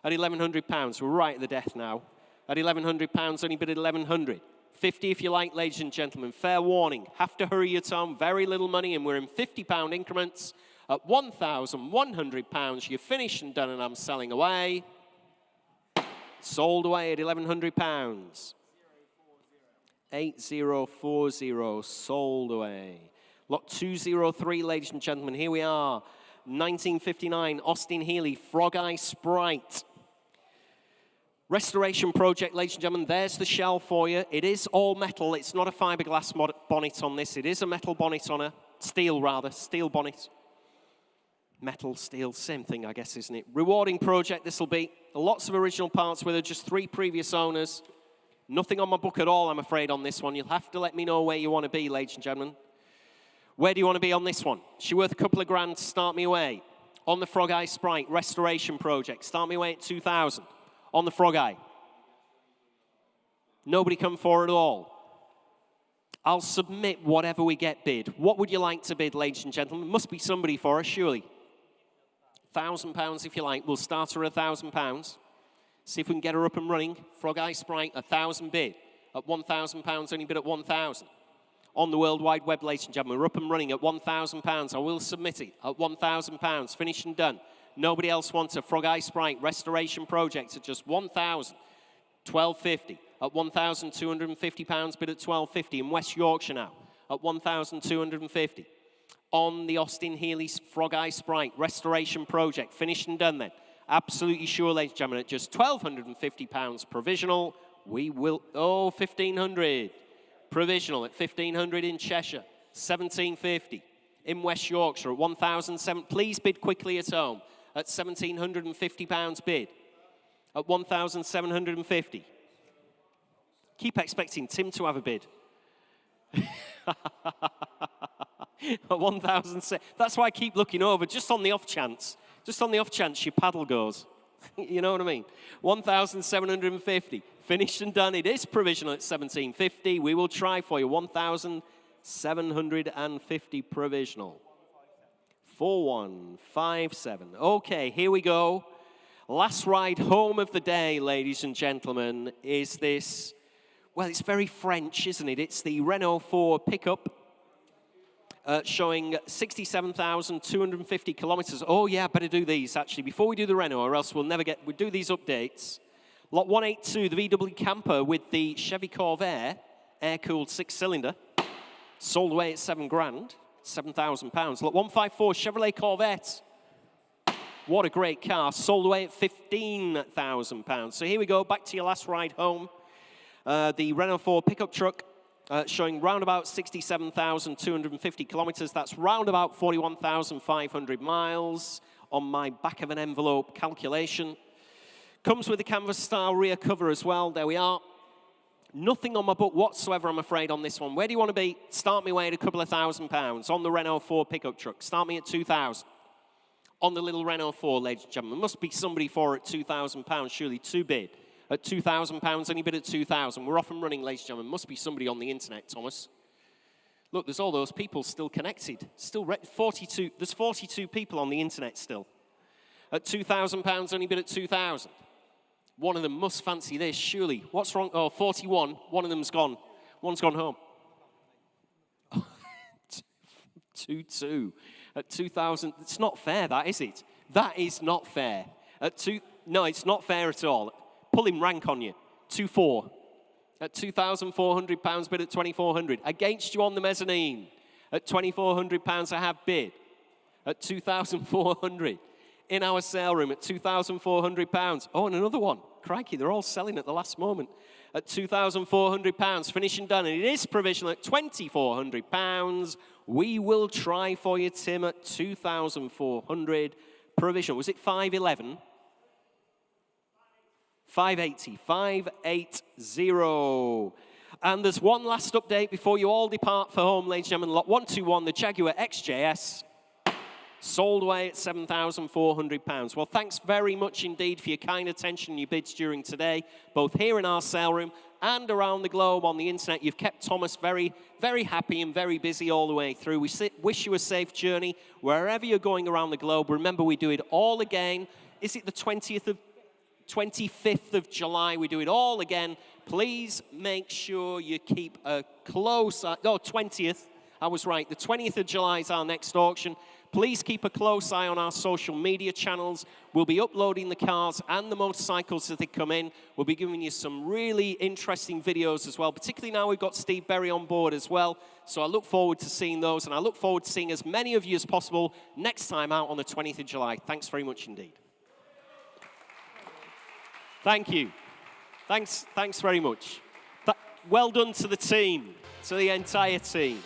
At £1,100, we're right at the death now. At £1,100, only bid at 1,100. 50 if you like, ladies and gentlemen. Fair warning, have to hurry your time. Very little money, and we're in £50 increments. At £1,100, you're finished and done, and I'm selling away. Sold away at £1,100. 8040, sold away. Lot 203, ladies and gentlemen, here we are. 1959, Austin Healey, Frog Eye Sprite. Restoration project, ladies and gentlemen, there's the shell for you. It is all metal, it's not a fiberglass bonnet on this. It is a metal bonnet on a, steel rather, steel bonnet. Metal, steel, same thing I guess, isn't it? Rewarding project this will be. Lots of original parts with just 3 previous owners. Nothing on my book at all, I'm afraid, on this one. You'll have to let me know where you want to be, ladies and gentlemen. Where do you want to be on this one? She's worth a couple of grand to start me away. On the Frog Eye Sprite restoration project, start me away at 2,000. On the Frog Eye. Nobody come forward at all. I'll submit whatever we get bid. What would you like to bid, ladies and gentlemen? Must be somebody for us, surely. £1,000 if you like. We'll start her at £1,000. See if we can get her up and running. Frog Eye Sprite, 1,000 bid. At £1,000, only bid at 1,000. On the World Wide Web, ladies and gentlemen, we're up and running at £1,000. I will submit it at £1,000. Finished and done. Nobody else wants a Frog Eye Sprite restoration project at just 1,000. 1250 at £1,250 bid at 1250 in West Yorkshire now at 1,250. On the Austin Healey's Frog Eye Sprite restoration project, finished and done then. Absolutely sure, ladies and gentlemen, at just £1,250 provisional. We will, 1,500. Provisional at 1,500 in Cheshire, 1,750. In West Yorkshire at 1,007. Please bid quickly at home at £1,750 bid. At 1,750. Keep expecting Tim to have a bid. At 1,000. That's why I keep looking over, just on the off chance. Just on the off chance your paddle goes. You know what I mean? 1,750. Finished and done. It is provisional at 1,750. We will try for you. 1,750 provisional. 4157. Okay, here we go. Last ride home of the day, ladies and gentlemen, is this. Well, it's very French, isn't it? It's the Renault 4 pickup. Showing 67,250 kilometers. Oh yeah, better do these actually before we do the Renault, or else we'll do these updates. Lot 182, the VW camper with the Chevy Corvair, air-cooled 6-cylinder, sold away at 7 grand. £7,000. Look, 154 Chevrolet Corvette. What a great car. Sold away at £15,000. So here we go, back to your last ride home. The Renault 4 pickup truck showing round about 67,250 kilometres. That's round about 41,500 miles on my back of an envelope calculation. Comes with a canvas style rear cover as well. There we are. Nothing on my book whatsoever, I'm afraid, on this one. Where do you want to be? Start me away at a couple of £1,000 on the Renault 4 pickup truck. Start me at 2,000. On the little Renault 4, ladies and gentlemen. There must be somebody for at £2,000, surely two bid. At £2,000, any bid at 2,000. We're off and running, ladies and gentlemen. Must be somebody on the internet, Thomas. Look, there's all those people still connected. Still 42. There's 42 people on the internet still. At £2,000, only bid at 2,000. One of them must fancy this, surely. What's wrong? Oh, 41. One of them's gone. One's gone home. 2-2. At 2,000. It's not fair, that, is it? That is not fair. No, it's not fair at all. Pulling rank on you. 2-4. At £2,400 bid at 2,400. Against you on the mezzanine. At £2,400 I have bid. At 2,400. In our sale room at £2,400. Oh, and another one. Crikey, they're all selling at the last moment. At £2,400. Finishing done. And it is provisional at £2,400. We will try for you, Tim, at 2,400. Provisional. Was it 511? 580. 580. And there's one last update before you all depart for home, ladies and gentlemen. Lot 121, the Jaguar XJS. Sold away at £7,400. Well, thanks very much indeed for your kind attention and your bids during today, both here in our sale room and around the globe on the internet. You've kept Thomas very, very happy and very busy all the way through. We wish you a safe journey wherever you're going around the globe. Remember, we do it all again. Is it the 25th of July? We do it all again. Please make sure you keep a close eye. Oh, 20th. I was right. The 20th of July is our next auction. Please keep a close eye on our social media channels. We'll be uploading the cars and the motorcycles as they come in. We'll be giving you some really interesting videos as well, particularly now we've got Steve Berry on board as well. So I look forward to seeing those, and I look forward to seeing as many of you as possible next time out on the 20th of July. Thanks very much indeed. Thank you. Thanks very much. Well done to the team, to the entire team.